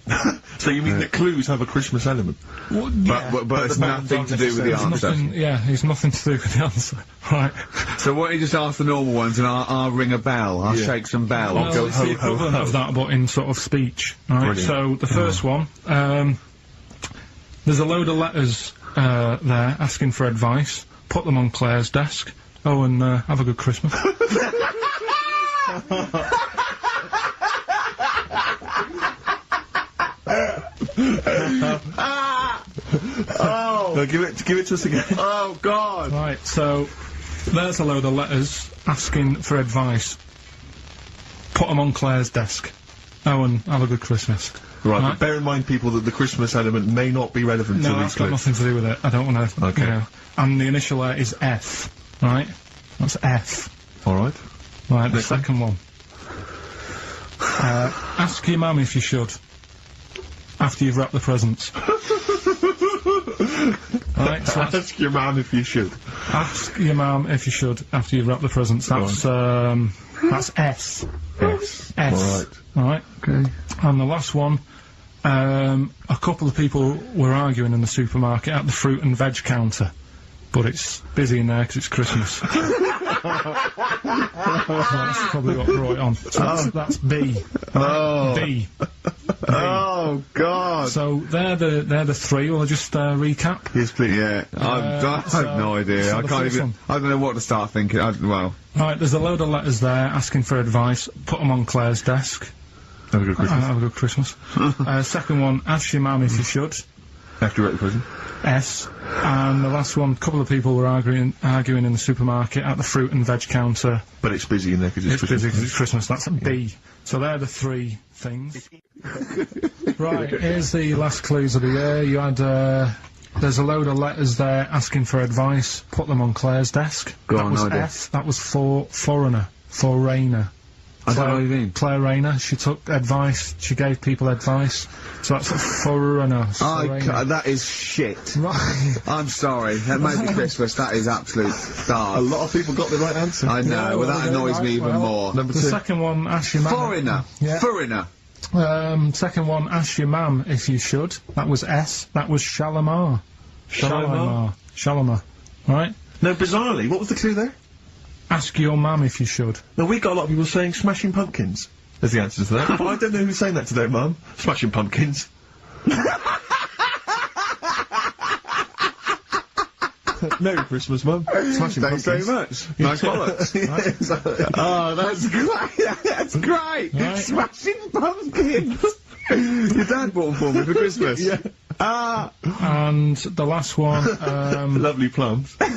So you mean that clues have a Christmas element? Well, yeah, But it's nothing to do with the it's answer. nothing, yeah, it's nothing to do with the answer. Right. So why don't you just ask the normal ones and I'll ring a bell. I'll shake some bells. Well, it's the equivalent of that, but in sort of speech. Right. Brilliant. So the first one, there's a load of letters there asking for advice. Put them on Claire's desk. Oh, and have a good Christmas. Oh! No, give it to us again. Oh, God! Right, so there's a load of letters asking for advice. Put them on Claire's desk. Oh, and have a good Christmas. Right, but bear in mind, people, that the Christmas element may not be relevant to No, these that's got clues. nothing to do with it. I don't want to. Okay. You know. And the initial there is F. Right? That's F. Alright. Right, the Next one. second one. Ask your mum if you should. After you've wrapped the presents. Right, so Ask your man if you should. ask your mum if you should after you've wrapped the presents. That's S. Yes. S. Alright. Okay. And the last one, a couple of people were arguing in the supermarket at the fruit and veg counter. But it's busy in there because it's Christmas. That's probably what brought it on. So that's B. Oh. B. Oh, God! So they're the three. Will I just recap? Yes, please. Yeah, I have no idea. so I the can't first even. one. I don't know what to start thinking. Well, Right, there's a load of letters there asking for advice. Put them on Claire's desk. Have a good Christmas. Have a good Christmas. Second one, ask your mum if you should. After you're at the prison. S. And the last one, a couple of people were arguing in the supermarket at the fruit and veg counter. But it's busy in there because it's It's Christmas. busy because it's Christmas. That's a B. So they're the three things. Right, here's the last clues of the year. You had, there's a load of letters there asking for advice. Put them on Claire's desk. Go that on, was no idea. F. That was for foreigner. For Rayner. I don't know what you mean. Claire Rayner. She took advice. She gave people advice. So that's a foreigner. That is shit. Right. I'm sorry. That may be Christmas. That is absolute A dark. lot of people got the right answer. I know. Well, that annoys me even more. Number The two. second one, ask your mum. Foreigner. Yeah. Foreigner. Second one, ask your mum if you should. That was S. That was Shalimar. Shalimar. Right? No, bizarrely, what was the clue there? Ask your mum if you should. No, we got a lot of people saying Smashing Pumpkins. There's the answer to that. But I don't know who's saying that today, Mum. Smashing Pumpkins. Merry Christmas, Mum. Smashing Thanks Pumpkins. very much. Nice bollocks. Oh, that's great. That's great. Right. Smashing Pumpkins. Your dad bought them for me for Christmas. Yeah. Ah. And the last one, Lovely plums. What,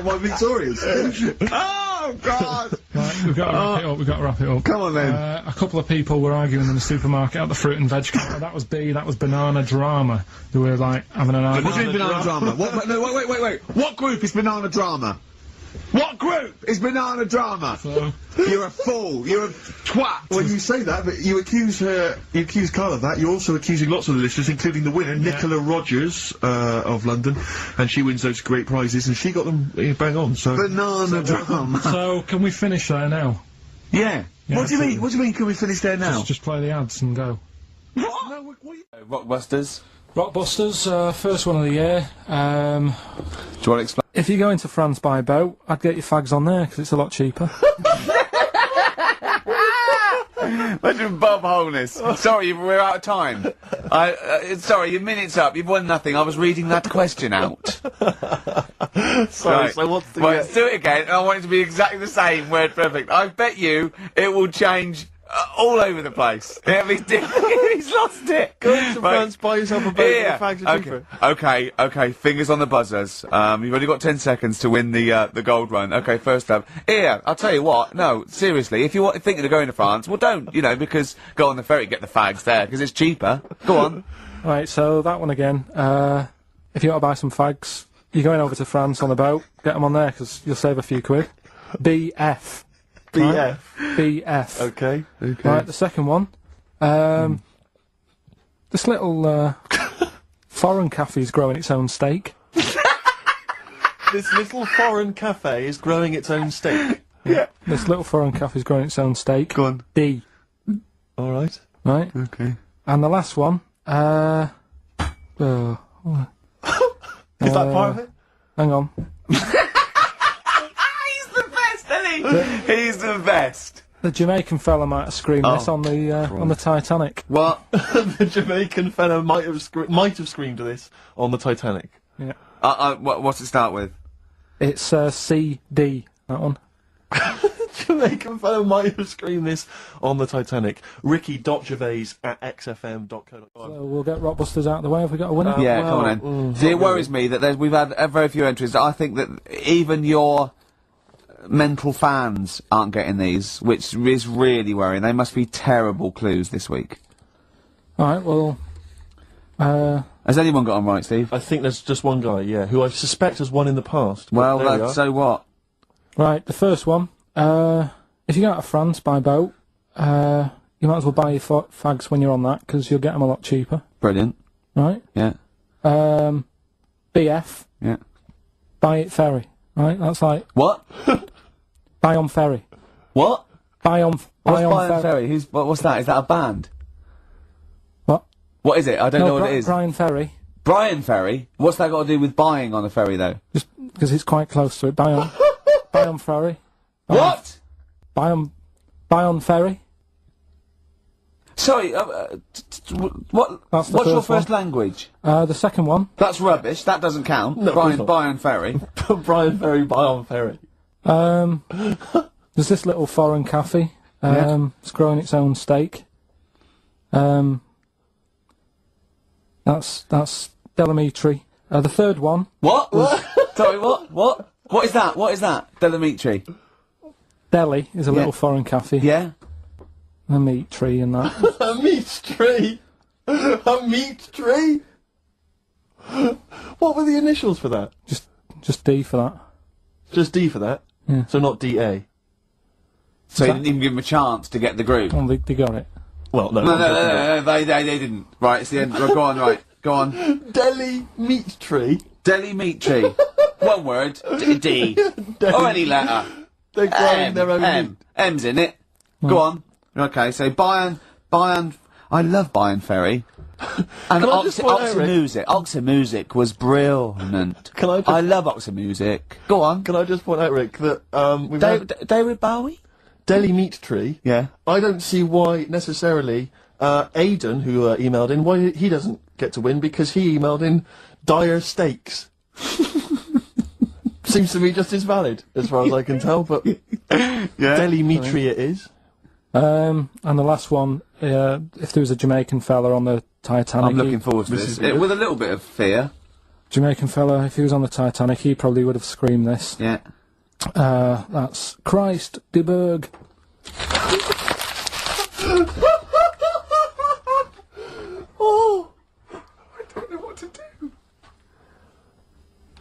my Victorians? Oh, God. right, we've got to wrap it up, we've got to wrap it up. Come on, then. A couple of people were arguing in the supermarket at the fruit and veg counter. That was B, that was Banana Drama. They were, like, having an What do you argument. mean banana drama? What, no, wait. What group is banana drama? What group is banana drama? So, You're a fool. You're a twat. When you say that, but you accuse Carl of that, you're also accusing lots of the listeners, including the winner, Nicola Rogers, of London, and she wins those great prizes, and she got them bang on, so... Banana drama. so can we finish there now? Yeah. Yeah, What do you mean? absolutely. What do you mean? Can we finish there now? Just play the ads and go. Rockbusters. Rockbusters, first one of the year. Do you want to explain? If you go into France by boat, I'd get your fags on there, because it's a lot cheaper. Imagine Bob Holness. Sorry, we're out of time. Sorry, your minute's up. You've won nothing. I was reading that question out. Sorry, Right. so what's the... Right, let's do it again, and I want it to be exactly the same, word perfect. I bet you it will change all over the place. It'll be different. He's lost it. Go to France, buy yourself a boat Yeah. and the fags are cheaper. Okay, fingers on the buzzers. You've only got 10 seconds to win the gold run. Okay, first up. Here, I'll tell you what, no, seriously, if you're thinking of going to France, well don't, because go on the ferry, get the fags there, because it's cheaper. Go on. Right, so that one again. If you want to buy some fags, you're going over to France on a boat, get them on there, because you'll save a few quid. BF. BF. Right? BF. Okay. Right, the second one. This little foreign cafe's growing its own steak. This little foreign cafe is growing its own steak. This little foreign cafe's growing its own steak. Go on. D. All right. Right? Okay. And the last one, Is that part of it? hang on. He's the best, isn't he? He's the best. The Jamaican fella might have screamed this on the Titanic. What? The Jamaican fella might have screamed this on the Titanic. Yeah. What's it start with? It's CD, that one. Jamaican fellow might have screamed this on the Titanic. Ricky.gervais@xfm.co.uk. So we'll get Rockbusters out of the way. Have we got a winner? Yeah, come on then. See, it worries me that we've had very few entries. I think that even your mental fans aren't getting these, which is really worrying. They must be terrible clues this week. Alright, well... Has anyone got them right, Steve? I think there's just one guy, yeah, who I suspect has won in the past. Well, There we are. so what? Right, the first one. If you go out of France by boat, you might as well buy your fags when you're on that, because you'll get them a lot cheaper. Brilliant. Right? Yeah. BF. Yeah. Buy it ferry. Right? That's like... What? Buy on ferry. What? Buy on What's ferry. Brian Ferry? What's that? Is that a band? What? What is it? I don't know what it is. Brian Ferry. Brian Ferry? What's that got to do with buying on a ferry, though? Just because it's quite close to it. Buy on... buy on ferry. What? Buy on ferry. Sorry, what? That's the What's your first one. first language? The second one. That's rubbish. That doesn't count. No, Brian of course Ferry. Brian Ferry, buy on ferry. There's this little foreign cafe. It's growing its own steak. That's Delamitri. The third one. What? Sorry, what? What is that? What is that? Delamitri. Delhi is a little foreign cafe. Yeah? The meat tree and that. A meat tree? A meat tree? What were the initials for that? Just D for that. Just D for that? Yeah. So not DA? So you didn't even give him a chance to get the group? Oh, they got it. Well, no. No, they didn't. Right, it's the end. Go on, right. Go on. Delhi meat tree? Delhi meat tree. One word. D. Or any letter. They're growing their own M. meat. M's in it. Go on. Okay, so Bayern, I love Bayern Ferry. And Can I just point out, Rick? Oxymusic was brilliant. Can I just- I love Oxymusic. Go on. Can I just point out, Rick, that we've had David Bowie? Deli Meat Tree. Yeah. I don't see why necessarily Aidan, who emailed in, why he doesn't get to win because he emailed in dire steaks. Seems to me just as valid, as far as I can tell, but Deli Meat Tree it is. And the last one, if there was a Jamaican fella on the Titanic... I'm looking forward to this. With a little bit of fear. Jamaican fella, if he was on the Titanic, he probably would have screamed this. Yeah. That's Christ de Burgh. Oh! I don't know what to do.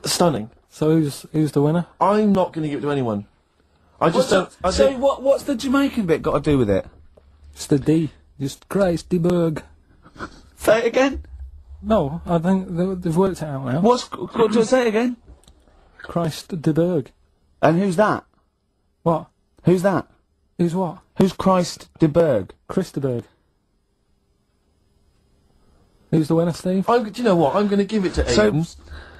Stunning. So who's the winner? I'm not going to give it to anyone. I just don't... What's the Jamaican bit got to do with it? It's the D. Just Christ de Burgh. Say it again. No, I think they've worked it out now. Say it again? Christ de Burgh. And who's that? What? Who's that? Who's what? Who's Christ de Burgh? Chris de Burgh. Who's the winner, Steve? Do you know what? I'm going to give it to Aidan.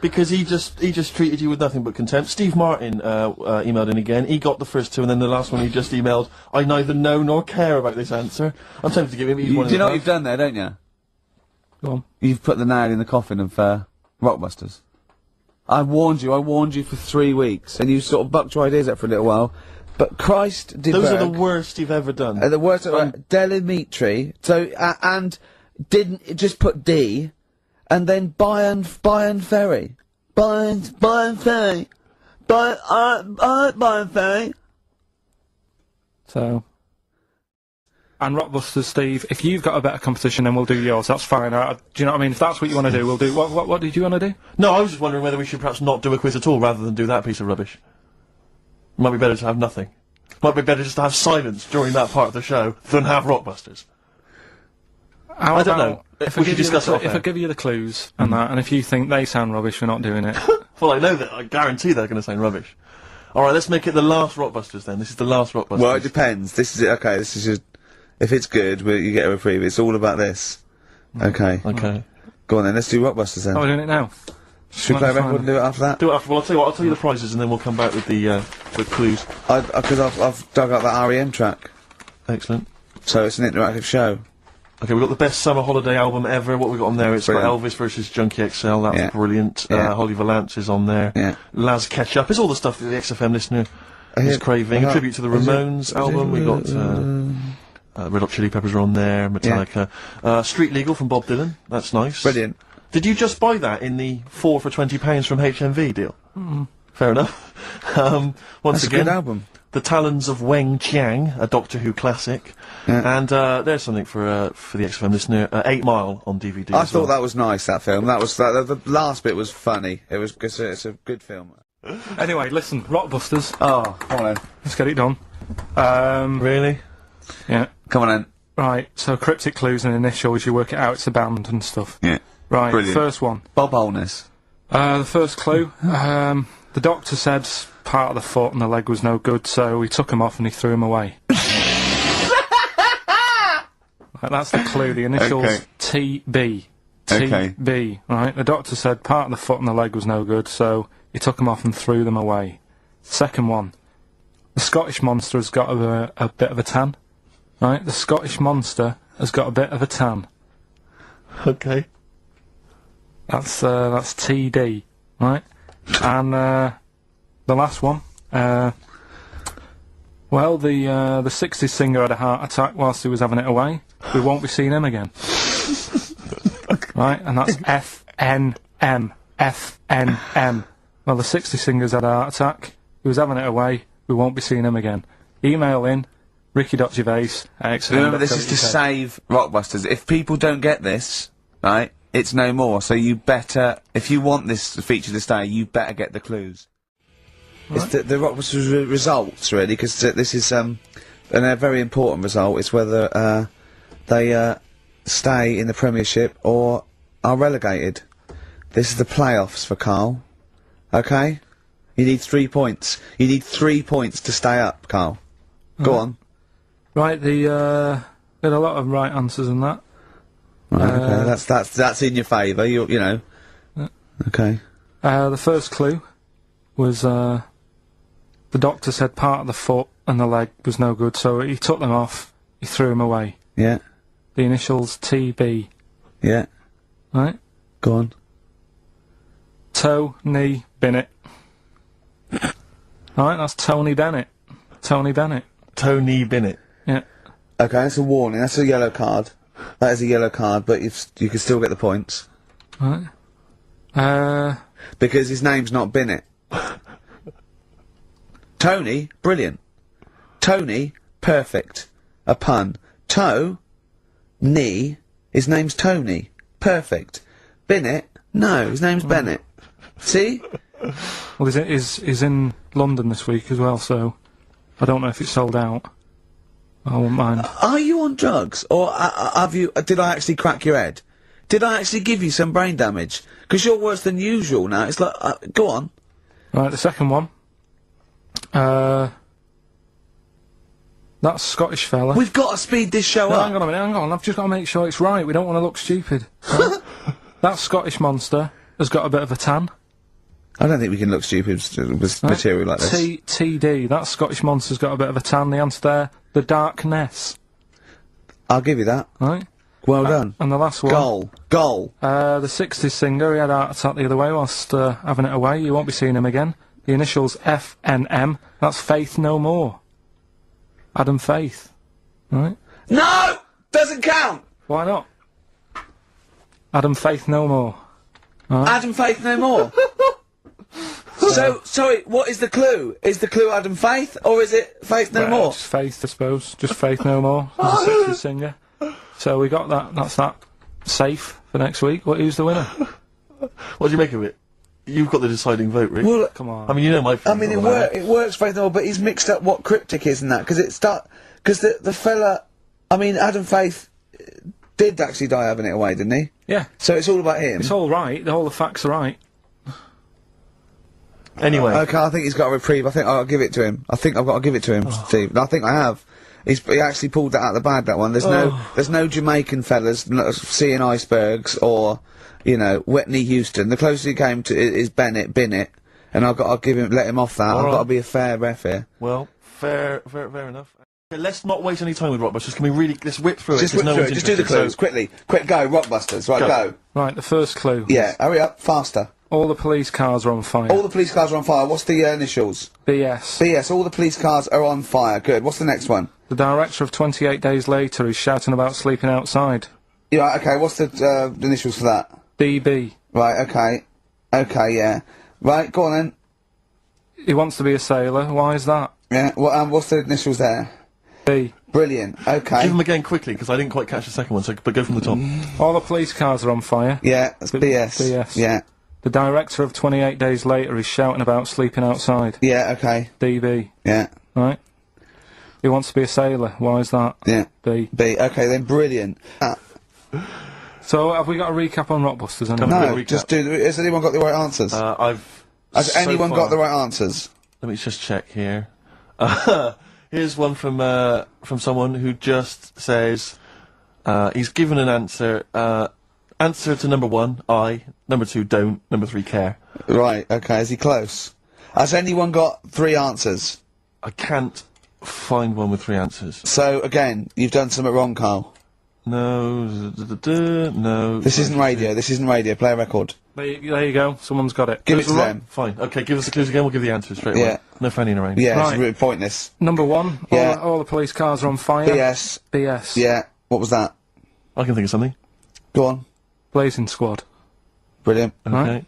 Because he just treated you with nothing but contempt. Steve Martin emailed in again. He got the first two, and then the last one he just emailed, I neither know nor care about this answer. I'm tempted to give him... Do you know what you've done there, don't you? Go on. You've put the nail in the coffin of Rockbusters. I warned you for 3 weeks, and you sort of bucked your ideas up for a little while. But Christ de Burgh... Those are the worst you've ever done. The worst... Deli Meat Tree. So, and didn't... Just put D... And then Bayern Ferry. Bayern Ferry. Bayern Ferry. So. And Rockbusters, Steve, if you've got a better competition, then we'll do yours. That's fine. Do you know what I mean? If that's what you want to do, we'll do. What did you want to do? No, I was just wondering whether we should perhaps not do a quiz at all, rather than do that piece of rubbish. Might be better to have nothing. Might be better just to have silence during that part of the show than have Rockbusters. I don't know. If we should discuss it. If I give you the clues and that, and if you think they sound rubbish, we're not doing it. Well, I know that. I guarantee they're going to sound rubbish. All right, let's make it the last Rockbusters then. This is the last Rockbusters. Well, it depends. This is it. Okay, this is just... If it's good, you get a reprieve. It's all about this. Okay. Okay. Go on then. Let's do Rockbusters then. Oh, we're doing it now. Should we play a record and do it after that? Do it after. Well, I'll tell you what. I'll tell you the prizes, and then we'll come back with the clues. Because I've dug up that REM track. Excellent. So it's an interactive show. Okay, we've got the best summer holiday album ever. What we got on there? It's got Elvis versus Junkie XL. That's brilliant. Holly Valance is on there. Yeah. Laz Ketchup. It's all the stuff that the XFM listener is craving. A tribute to the Ramones album. We got Red Hot Chili Peppers are on there. Metallica. Street Legal from Bob Dylan. That's nice. Brilliant. Did you just buy that in the 4 for £20 from HMV deal? Fair enough. Once That's again, a good album. The Talons of Weng Chiang, a Doctor Who classic. Yeah. And there's something for the XFM listener. 8 Mile on DVD. I thought that was nice. That film. That was the last bit was funny. It was. It's a good film. Anyway, listen, Rockbusters. Oh, come on then. Let's get it done. Really? Yeah. Come on then. Right. So cryptic clues and initials. You work it out. It's a band and stuff. Yeah. Right. Brilliant. First one. Bob Holness. The first clue. The doctor said part of the foot and the leg was no good, so he took him off and he threw him away. Right, that's the clue. The initials TB. TB. Right. The doctor said part of the foot and the leg was no good, so he took them off and threw them away. Second one. The Scottish monster has got a bit of a tan. Right. The Scottish monster has got a bit of a tan. Okay. That's TD. Right. And the last one. Well, the 60s singer had a heart attack whilst he was having it away. We won't be seeing him again. Right, and that's FNM. FNM. Well, the 60s singer's had a heart attack. He was having it away. We won't be seeing him again. Email in ricky.gervais@xfm.co.uk. Remember, this is to save Rockbusters. If people don't get this, right, it's no more. So you better, if you want this feature to stay, you better get the clues. Right. It's the Rockbusters results, really, because this is a very important result. It's whether they stay in the Premiership or are relegated. This is the playoffs for Karl. Okay? You need 3 points. You need 3 points to stay up, Karl. Go on. Right, got a lot of right answers in that. Right, okay, that's in your favour, you know. Okay. The first clue was, the doctor said part of the foot and the leg was no good, so he took them off, he threw them away. Yeah. The initials TB, Yeah. right? Go on. Toe, knee, Bennett. Right, that's Tony Bennett. Tony Bennett. Tony Bennett. Yeah. Okay, that's a warning. That's a yellow card. That is a yellow card, but you can still get the points. Right. Because his name's not Bennett. Tony, brilliant. Tony, perfect. A pun. Toe, knee, his name's Tony. Perfect. Bennett, no, his name's Bennett. See? Well, he's in London this week as well, so I don't know if it's sold out. I won't mind. Are you on drugs? Or have you, did I actually crack your head? Did I actually give you some brain damage? Because you're worse than usual now. It's like, go on. Right, the second one. That Scottish fella. We've got to speed this show No, up. hang on a minute, hang on. I've just got to make sure it's right. We don't want to look stupid. Right? That Scottish monster has got a bit of a tan. I don't think we can look stupid with material like this. TD. That Scottish monster's got a bit of a tan. The answer there, the Darkness. I'll give you that. Right? Well done. And the last one. Goal. The 60s singer, he had a heart attack the other way whilst having it away. You won't be seeing him again. The initials FNM. That's Faith No More. Adam Faith. Right? No! Doesn't count! Why not? Adam Faith No More. Right? Adam Faith No More. So, sorry, what is the clue? Is the clue Adam Faith, or is it Faith No More? Just Faith, I suppose. Just Faith No More. The 60s singer. So we got that. That's that. Safe for next week. Who's the winner? What do you make of it? You've got the deciding vote, Rick. Well, Come on. I mean, you know my. I mean, it works Faith No More, but he's mixed up what cryptic is and that, because the fella, I mean, Adam Faith did actually die having it away, didn't he? Yeah. So it's all about him. It's all right. All the facts are right. Anyway. Okay, I think he's got a reprieve. I think I'll give it to him. I think I've got to give it to him, Steve. I think I have. He actually pulled that out of the bag, that one. There's no Jamaican fellas seeing icebergs or, you know, Whitney Houston. The closest he came to is Bennett, and I'll let him off that. I've got to be a fair ref here. Well, fair enough. Okay, let's not waste any time with Rockbusters. Can we really, let's whip through Just it? 'cause whip no through one's it. Just do the interested, clues, so- quickly. Quick, go, Rockbusters. Right, go. Right, the first clue. Yeah, hurry up, faster. All the police cars are on fire. All the police cars are on fire. What's the initials? BS. BS, all the police cars are on fire. Good. What's the next one? The director of 28 Days Later is shouting about sleeping outside. Yeah, okay, what's the initials for that? DB. Right, okay. Okay, yeah. Right, go on then. He wants to be a sailor. Why is that? Yeah, what's the initials there? B. Brilliant, okay. Give them again quickly, because I didn't quite catch the second one, but go from the top. All the police cars are on fire. Yeah, that's BS. BS. Yeah. The director of 28 Days Later is shouting about sleeping outside. Yeah, okay. DB. Yeah. Right? He wants to be a sailor. Why is that? Yeah. B. Okay then, brilliant. So, have we got a recap on Rockbusters? No, recap. just has anyone got the right answers? Has so anyone far- got the right answers? Let me just check here. Here's one from someone who just says, he's given an answer, answer to number 1, I, number 2, don't, number 3, care. Right, okay, is he close? Has anyone got 3 answers? I can't find one with 3 answers. So, again, you've done something wrong, Carl. No, no. This isn't radio, play a record. There you go. Someone's got it. Give it to them. Fine, okay, give us the clues again, we'll give the answers straight away. Yeah. No fanning around. Yeah, Right. it's really pointless. Number 1. Yeah. All the police cars are on fire. BS. BS. Yeah, what was that? I can think of something. Go on. Blazing Squad. Brilliant. Okay.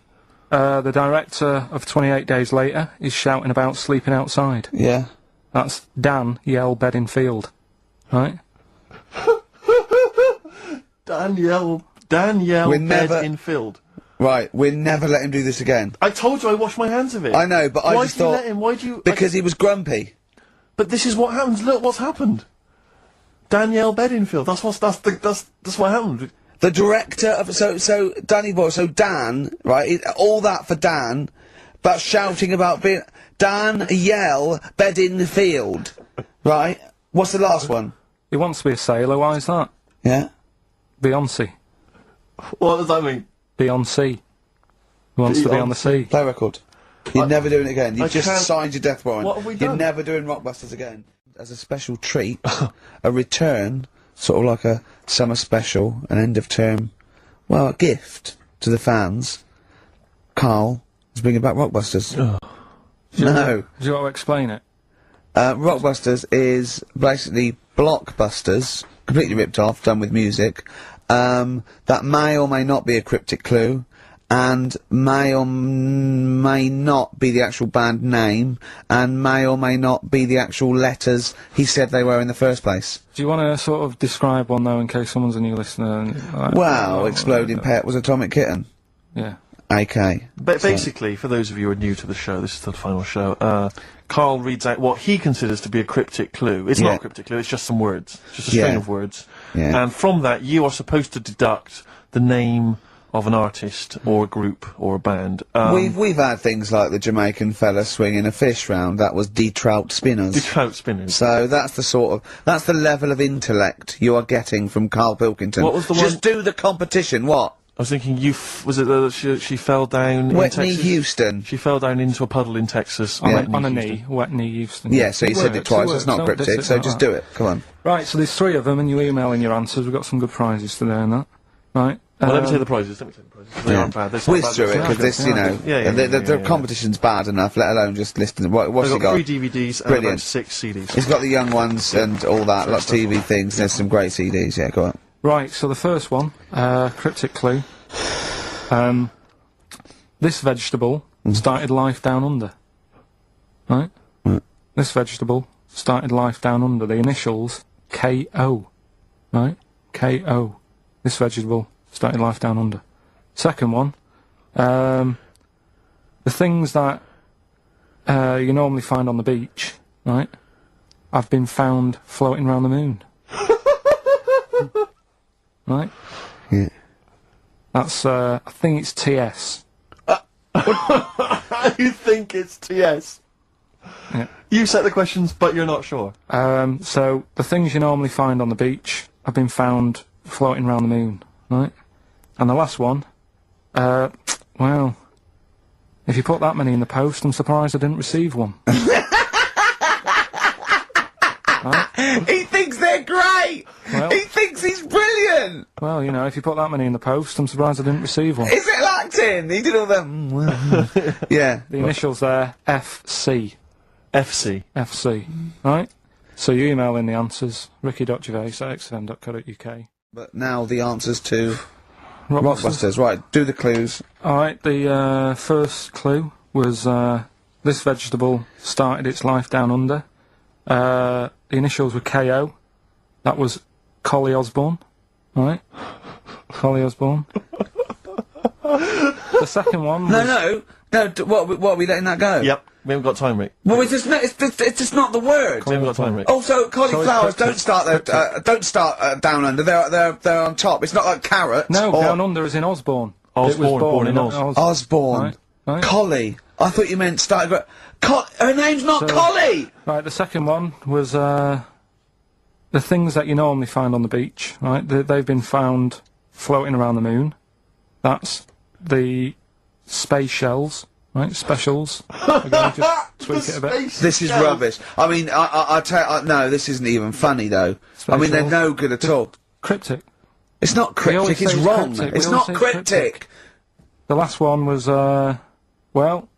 Right. The director of 28 Days Later is shouting about sleeping outside. Yeah. That's Dan Yell Bedingfield. Right? Danielle We're never- Bedingfield. Right, we'll never let him do this again. I told you I washed my hands of it. I know, but I Why just do you thought... let him? Why do you... Because he was grumpy. But this is what happens. Look what's happened. Danielle Bedingfield. That's what happened. The director of... So Danny Boy, so Dan, right, all that for Dan, but shouting about being... Dan Yell Bedingfield. Right? What's the last one? He wants to be a sailor. Why is that? Yeah? Beyonce. What does that mean? Beyonce. He wants to be on the sea. Play record. You're never doing it again. You've just can't- signed your death warrant. What have we You're done? never doing Rockbusters again. As a special treat, a return, sort of like a summer special, an end of term, well, a gift to the fans. Carl is bringing back Rockbusters. No. Do you want to explain it? Rockbusters is basically blockbusters, completely ripped off, done with music, that may or may not be a cryptic clue, and may or may not be the actual band name, and may or may not be the actual letters he said they were in the first place. Do you want to sort of describe one though, in case someone's a new listener? And, like, Well, Exploding Pet was Atomic Kitten. Yeah. AK. Basically, for those of you who are new to the show, this is the final show, Carl reads out what he considers to be a cryptic clue. It's not a cryptic clue, it's just some words. Just a string of words. Yeah. And from that, you are supposed to deduct the name of an artist, or a group, or a band. We've had things like the Jamaican fella swinging a fish round, that was De-Trout Spinners. De-Trout Spinners. So that's the level of intellect you are getting from Karl Pilkington. What was the Just one- do the competition, what? I was thinking, was it that she fell down in Whitney Texas? Houston. She fell down into a puddle in Texas. On, Whitney on a Houston. knee, wet knee Houston. Yeah, so you said it twice, works, that's not don't cryptic, diss it so like just that. do it, come on. Right, so there's 3 of them, and you email in your answers. We've got some good prizes today and that. Right. Well, let me tell you the prizes. They aren't bad. They're Whiz not bad. through it, because this, you know, the competition's bad enough, let alone just listening. What's he I've got got? 3 DVDs and Brilliant. about 6 CDs. He's got the young ones and all that, lots of TV things, there's some great CDs, yeah, go on. Right, so the first one, cryptic clue. This vegetable started life down under. Right? This vegetable started life down under. The initials K-O. Right? K-O. This vegetable started life down under. Second one, the things that you normally find on the beach, right, have been found floating around the moon. Right? Yeah. That's, I think it's TS. You think it's TS? Yeah. You set the questions, but you're not sure. So, the things you normally find on the beach have been found floating around the moon, right? And the last one, well, if you put that many in the post, I'm surprised I didn't receive one. Right? He thinks they're great! Well- He thinks he's brilliant! Well, you know, if you put that many in the post, I'm surprised I didn't receive one. Is it acting? He did all that. Yeah. The initials there, FC. FC. FC. Right? So you email in the answers, ricky.gervais@xfm.co.uk. But now the answers to Rockbusters. Right, do the clues. Alright, the first clue was this vegetable started its life down under. The initials were KO. That was Collie Osborne. Right? Collie Osborne. The second one was... No, what are we letting that go? Yep. We haven't got time, Rick. Well, it's just not the word. We haven't got time, Rick. Also, cauliflowers So don't start down under. They're on top. It's not like carrots. No, or down under is in Osborne. Osborne, It was born in Oz. Osborne. Right, right. Collie. I thought you meant started. Her name's not Collie. Right, the second one was the things that you normally find on the beach, right? They've been found floating around the moon. That's the space shells, right? Specials. We're going to just tweak it a bit. This is rubbish. I mean, no, this isn't even funny though. I mean, they're no good at all. Cryptic. It's not We always cryptic. It's say it's wrong. cryptic. It's We not always say it's cryptic. The last one was, well,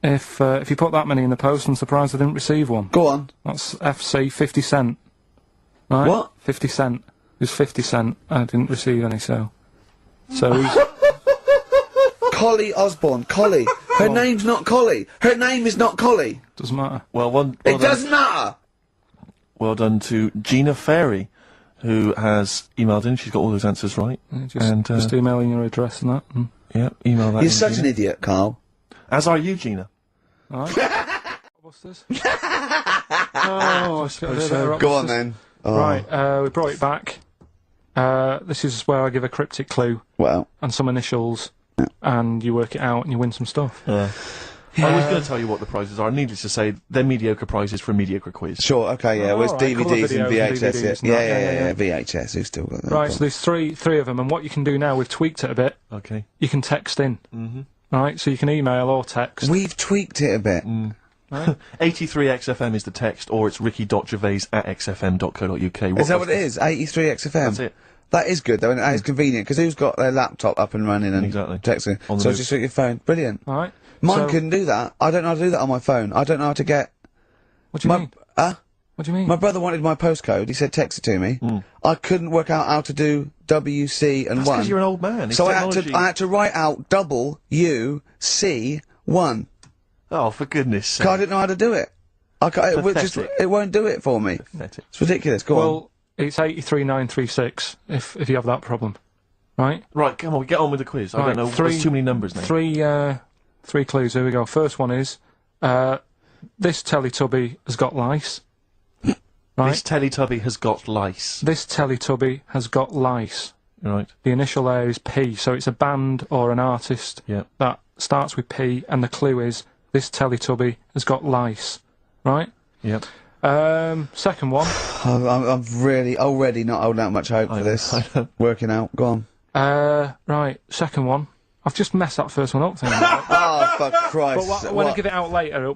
if you put that many in the post, I'm surprised I didn't receive one. Go on. That's FC 50 cent. Right? What? 50 cent. It was 50 cent. I didn't receive any, so who's... Collie Osborne. Collie. Her name's not Collie. Her name is not Collie. Doesn't matter. Well It doesn't matter. Well done to Gina Ferry, who has emailed in. She's got all those answers right. Just emailing your address and that. And Yeah, email that. You're in, such Gina. an idiot, Carl. As are you, Gina. Alright. What's this? Oh, I suppose so. Go on then. Oh. Right, we brought it back. This is where I give a cryptic clue Well. and some initials, and you work it out and you win some stuff. I was going to tell you what the prizes are. Needless to say, they're mediocre prizes for a mediocre quiz. Sure, okay, yeah. Where's alright, cool, DVDs and videos and VHS? DVDs and Yeah, that, VHS. Who's still got that? Right, so there's three of them, and what you can do now, we've tweaked it a bit. Okay. You can text in. right? So you can email or text. We've tweaked it a bit. 83XFM is the text, or it's ricky.gervais@xfm.co.uk. Is that what it is? 83XFM? That's it. That is good, though, and that is convenient, because who's got their laptop up and running and texting? On the So move. just with your phone. Brilliant. All right. Mine So- couldn't do that. I don't know how to do that on my phone. I don't know how to get... What do you mean? What do you mean? My brother wanted my postcode. He said text it to me. I couldn't work out how to do WC and That's 1. because you're an old man. It's So technology. I had to write out WC1. Oh, for goodness sake. 'Cause I didn't know how to do it. Pathetic. It won't do it for me. Pathetic. It's ridiculous. Go on. Well, it's 83936 if you have that problem, right? Right, come on, get on with the quiz. I Right, don't know, there's too many numbers now. Three clues. Here we go. First one is this Teletubby has got lice. Right. This Teletubby has got lice. This Teletubby has got lice. Right. The initial there is P, so it's a band or an artist that starts with P, and the clue is this Teletubby has got lice. Right? Yep. Second one. I'm really already not holding out much hope for this. Working out. Go on. Right. Second one. I've just messed that first one up. Oh, for Christ. But when I give it out later,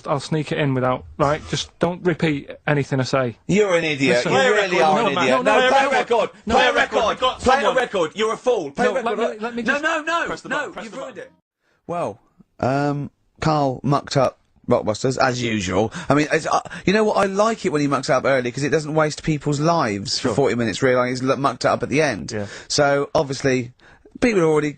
I'll sneak it in without, right? Just don't repeat anything I say. You're an idiot. Listen, You play a really record. are No, an man, idiot. no, No, play play a a record. No, Play a I've record. got Play a someone. record. You're a fool. Play a record. let me just... No. Press the button, press You've the ruined it. Well, Carl mucked up Rockbusters, as usual. I mean, it's, you know what? I like it when he mucks it up early, because it doesn't waste people's lives for 40 minutes realising he's mucked it up at the end. Yeah. So, obviously, people already...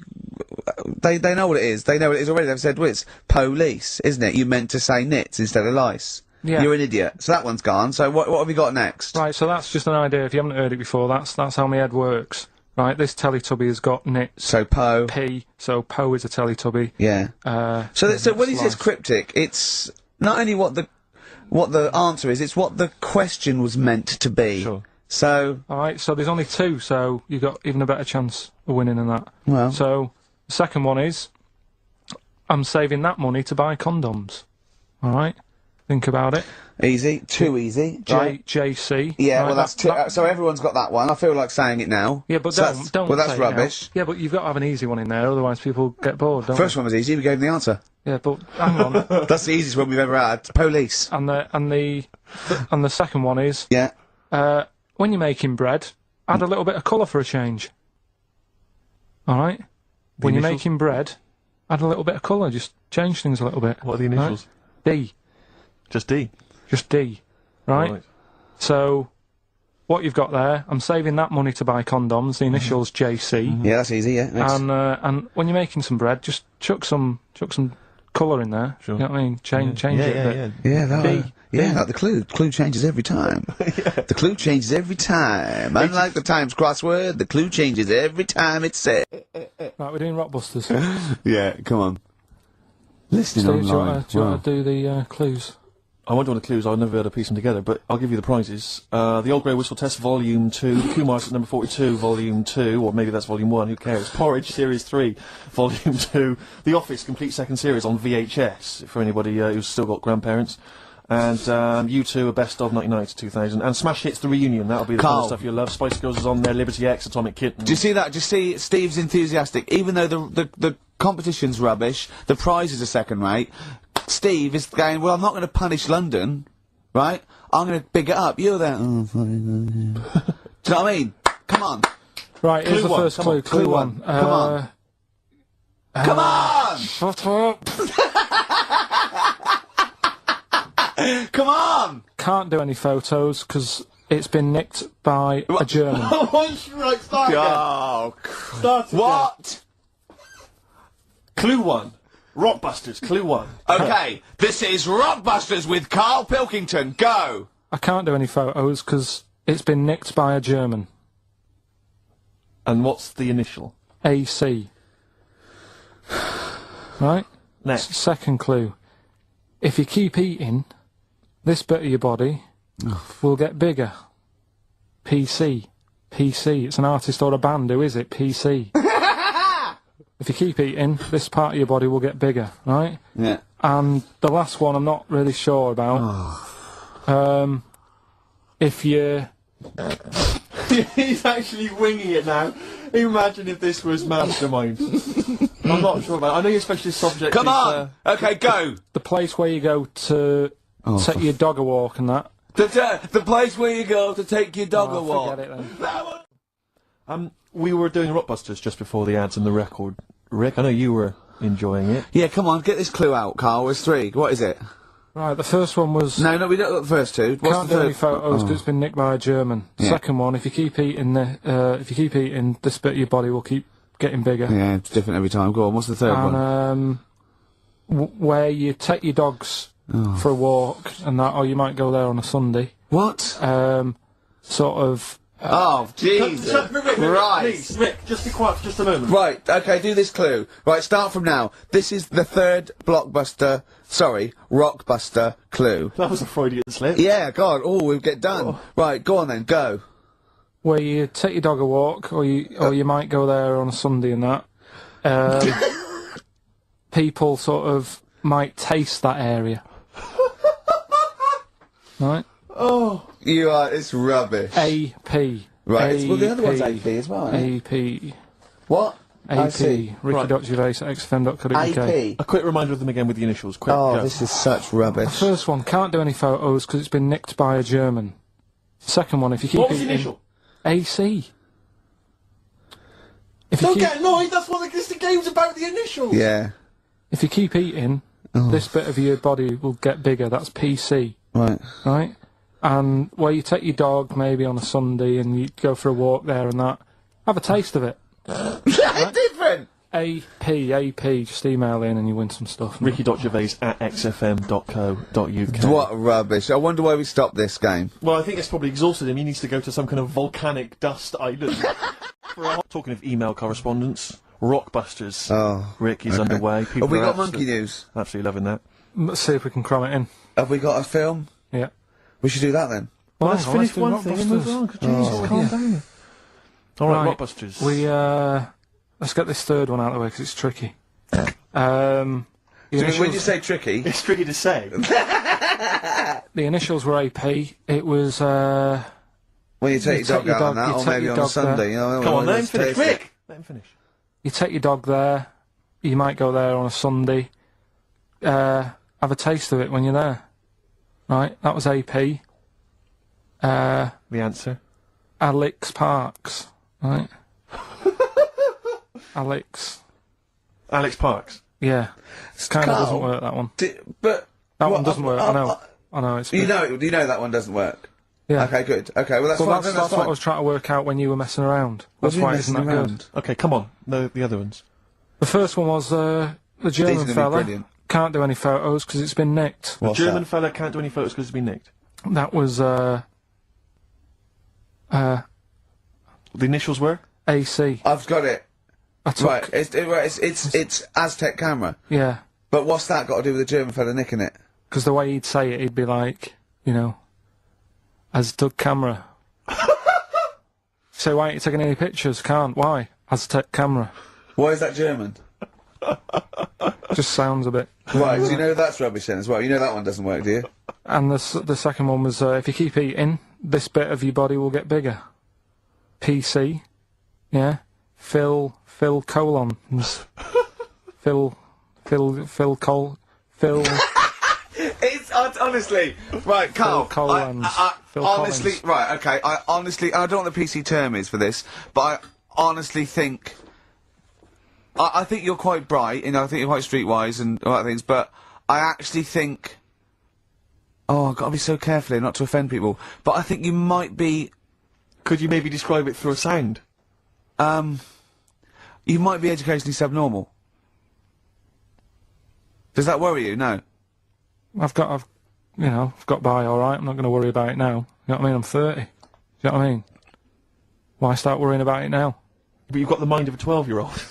They know what it is. They know what it is already. They've said, well, it's police, isn't it? You meant to say nits instead of lice. Yeah. You're an idiot. So that one's gone. So what have you got next? Right, so that's just an idea. If you haven't heard it before, that's how my head works. Right, this Teletubby has got nits. So Po. P, so Po is a Teletubby. Yeah. So when he says lice. cryptic, it's not only what the answer is, it's what the question was meant to be. Sure. So Alright, so there's only two, so you've got even a better chance of winning than that. Well. So, the second one is, I'm saving that money to buy condoms. Alright? Think about it. easy, too easy. Right? JC. Yeah, right, well that's too, so everyone's got that one. I feel like saying it now. Yeah, but So don't Well, that's say it now. rubbish. Yeah, but you've got to have an easy one in there, otherwise people get bored, don't First one was easy. We gave them the answer. they? Yeah, but hang on. That's the easiest one we've ever had. Police. and the second one is, Yeah. when you're making bread, add a little bit of colour for a change. Alright? When you're initials? making bread, add a little bit of colour, just change things a little bit. What are the initials? D. Just D. Just D. Right? So, what you've got there, I'm saving that money to buy condoms, the initials JC. Yeah, that's easy. Yeah. Next. And when you're making some bread, just chuck some colour in there. Sure. You know what I mean? Change it a bit. Yeah, that, D. like the clue. The clue changes every time. The clue changes every time. Unlike the Times crossword, the clue changes every time it's said. Right, we're doing Rockbusters. Yeah, come on. Listening Steve, do you online. want to do the clues? I won't do the clues, I'll never be able to piece them together, but I'll give you the prizes. The Old Grey Whistle Test, Volume 2, Kumar's at number 42, Volume 2, or maybe that's Volume 1, who cares? Porridge, Series 3, Volume 2, The Office, complete second series on VHS, for anybody who's still got grandparents, and U2, a best of 99 to 2000, and Smash Hits, The Reunion, that'll be the kind of stuff you'll love. Spice Girls is on there, Liberty X, Atomic Kitten. Do you see that? Do you see Steve's enthusiastic? Even though the competition's rubbish, the prizes are second rate, Steve is going, well, I'm not going to punish London, right? I'm going to big it up. You're there. Oh, fine. Do you know what I mean? Come on. Right, here's the one, first come clue. on, Clue one. Come on. Come on! Shut up! Come on! Can't do any photos because it's been nicked by a German. Right, start again. Oh, Start again. what? Clue 1. Rockbusters, Clue 1. Okay, this is Rockbusters with Karl Pilkington. Go! I can't do any photos because it's been nicked by a German. And what's the initial? AC. Right? Next. Second clue. If you keep eating, this bit of your body will get bigger. PC. PC. It's an artist or a band. Who is it? PC. If you keep eating, this part of your body will get bigger, right? Yeah. And the last one I'm not really sure about. If you... He's actually winging it now. Imagine if this was Mastermind. I'm not sure about it. I know your specialist subject Come is, on! Okay, go! The place where you go to take your dog a walk and that. The place where you go to take your dog a walk. Forget it then. We were doing Rockbusters just before the ads and the record. Rick, I know you were enjoying it. Yeah, come on, get this clue out, Carl. There's 3. What is it? Right, the first one was... No, we don't got the first 2. What's Can't the do third? any photos because it's been nicked by a German. Yeah. Second one, if you keep eating this bit of your body will keep getting bigger. Yeah, it's different every time. Go on, what's the third one? And where you take your dogs for a walk and that, or you might go there on a Sunday. What? Sort of... Oh, Jesus. Right. Please, Rick, just be quiet for just a moment. Right, okay, do this clue. Right, start from now. This is the 3rd Rockbuster clue. That was a Freudian slip. Yeah, God, we'll get done. Right, go on then, go. Where you take your dog a walk, or you might go there on a Sunday and that. People sort of might taste that area. Right? Oh. It's rubbish. AP. Right, well the other one's AP as well, AP. What? AP. Ricky.Gervais at xfm.co.uk. AP. A quick reminder of them again with the initials. Quick. Oh, this is such The rubbish. first one, can't do any photos because it's been nicked by a German. Second one, if you keep What was the eating... initial? AC. If you Don't keep, get annoyed, that's what the game's about, the initials! Yeah. if you keep eating, this bit of your body will get bigger. That's PC. Right. Right? And where you take your dog maybe on a Sunday and you go for a walk there and that, have a taste of it. Different! AP, just email in and you win some stuff. Ricky.Gervais at xfm.co.uk. What rubbish. I wonder why we stopped this game. Well, I think it's probably exhausted him. He needs to go to some kind of volcanic dust island. Talking of email correspondence, Rockbusters. Oh. Rick is underway. People Have we are got monkey news? Absolutely loving that. Let's see if we can cram it in. Have we got a film? Yeah. We should do that then. Well, let's hang on, finish do one thing and move Rockbusters. on. Jesus, calm down. Alright, Right. Rockbusters. Let's get this third one out of the way because it's tricky. When you say tricky... It's tricky to say. The initials were AP. It was, When you take your dog out on that, or maybe on a Sunday, you know... Come on, let him finish. taste it. Rick! Let him finish. you take your dog there. You might go there on a Sunday. Have a taste of it when you're there. Right, that was AP. The answer? Alex Parks. Right? Alex. Alex Parks. Yeah. Kind of doesn't work, that one. But... That one doesn't work, I know. I know, it's... You know that one doesn't work? Yeah. Okay, good. Okay, well that's Well, fine. that's what I was trying to work out when you were messing around. That's why it isn't that good. Okay, come on. No, the other ones. The first one was, the German gonna be fella. brilliant. Can't do any photos because it's been nicked. What's German that? fella can't do any photos because it's been nicked. That was, The initials were? AC. I've got it. I took, Right, it's Aztec camera. Yeah. But what's that got to do with the German fella nicking it? Because the way he'd say it, he'd be like, you know, Aztec camera. So why aren't you taking any pictures? Can't. Why? Aztec camera. Why is that German? Just sounds a bit. Right, so you know that's rubbish then as well. You know that one doesn't work, do you? And the second one was, if you keep eating, this bit of your body will get bigger. PC. Yeah. Phil colons. Phil. It's honestly right, Carl. Collins. Phil honestly, Collins. right, okay. I honestly, I don't know what the PC term is for this, but I honestly think, I think you're quite bright, you know. I think you're quite streetwise and all that things, but I actually think, oh, I've got to be so careful here not to offend people. But I think you might be. Could you maybe describe it through a sound? You might be educationally subnormal. Does that worry you? No. I've got by alright, I'm not going to worry about it now. You know what I mean? I'm 30. Do you know what I mean? Why start worrying about it now? But you've got the mind of a 12-year-old.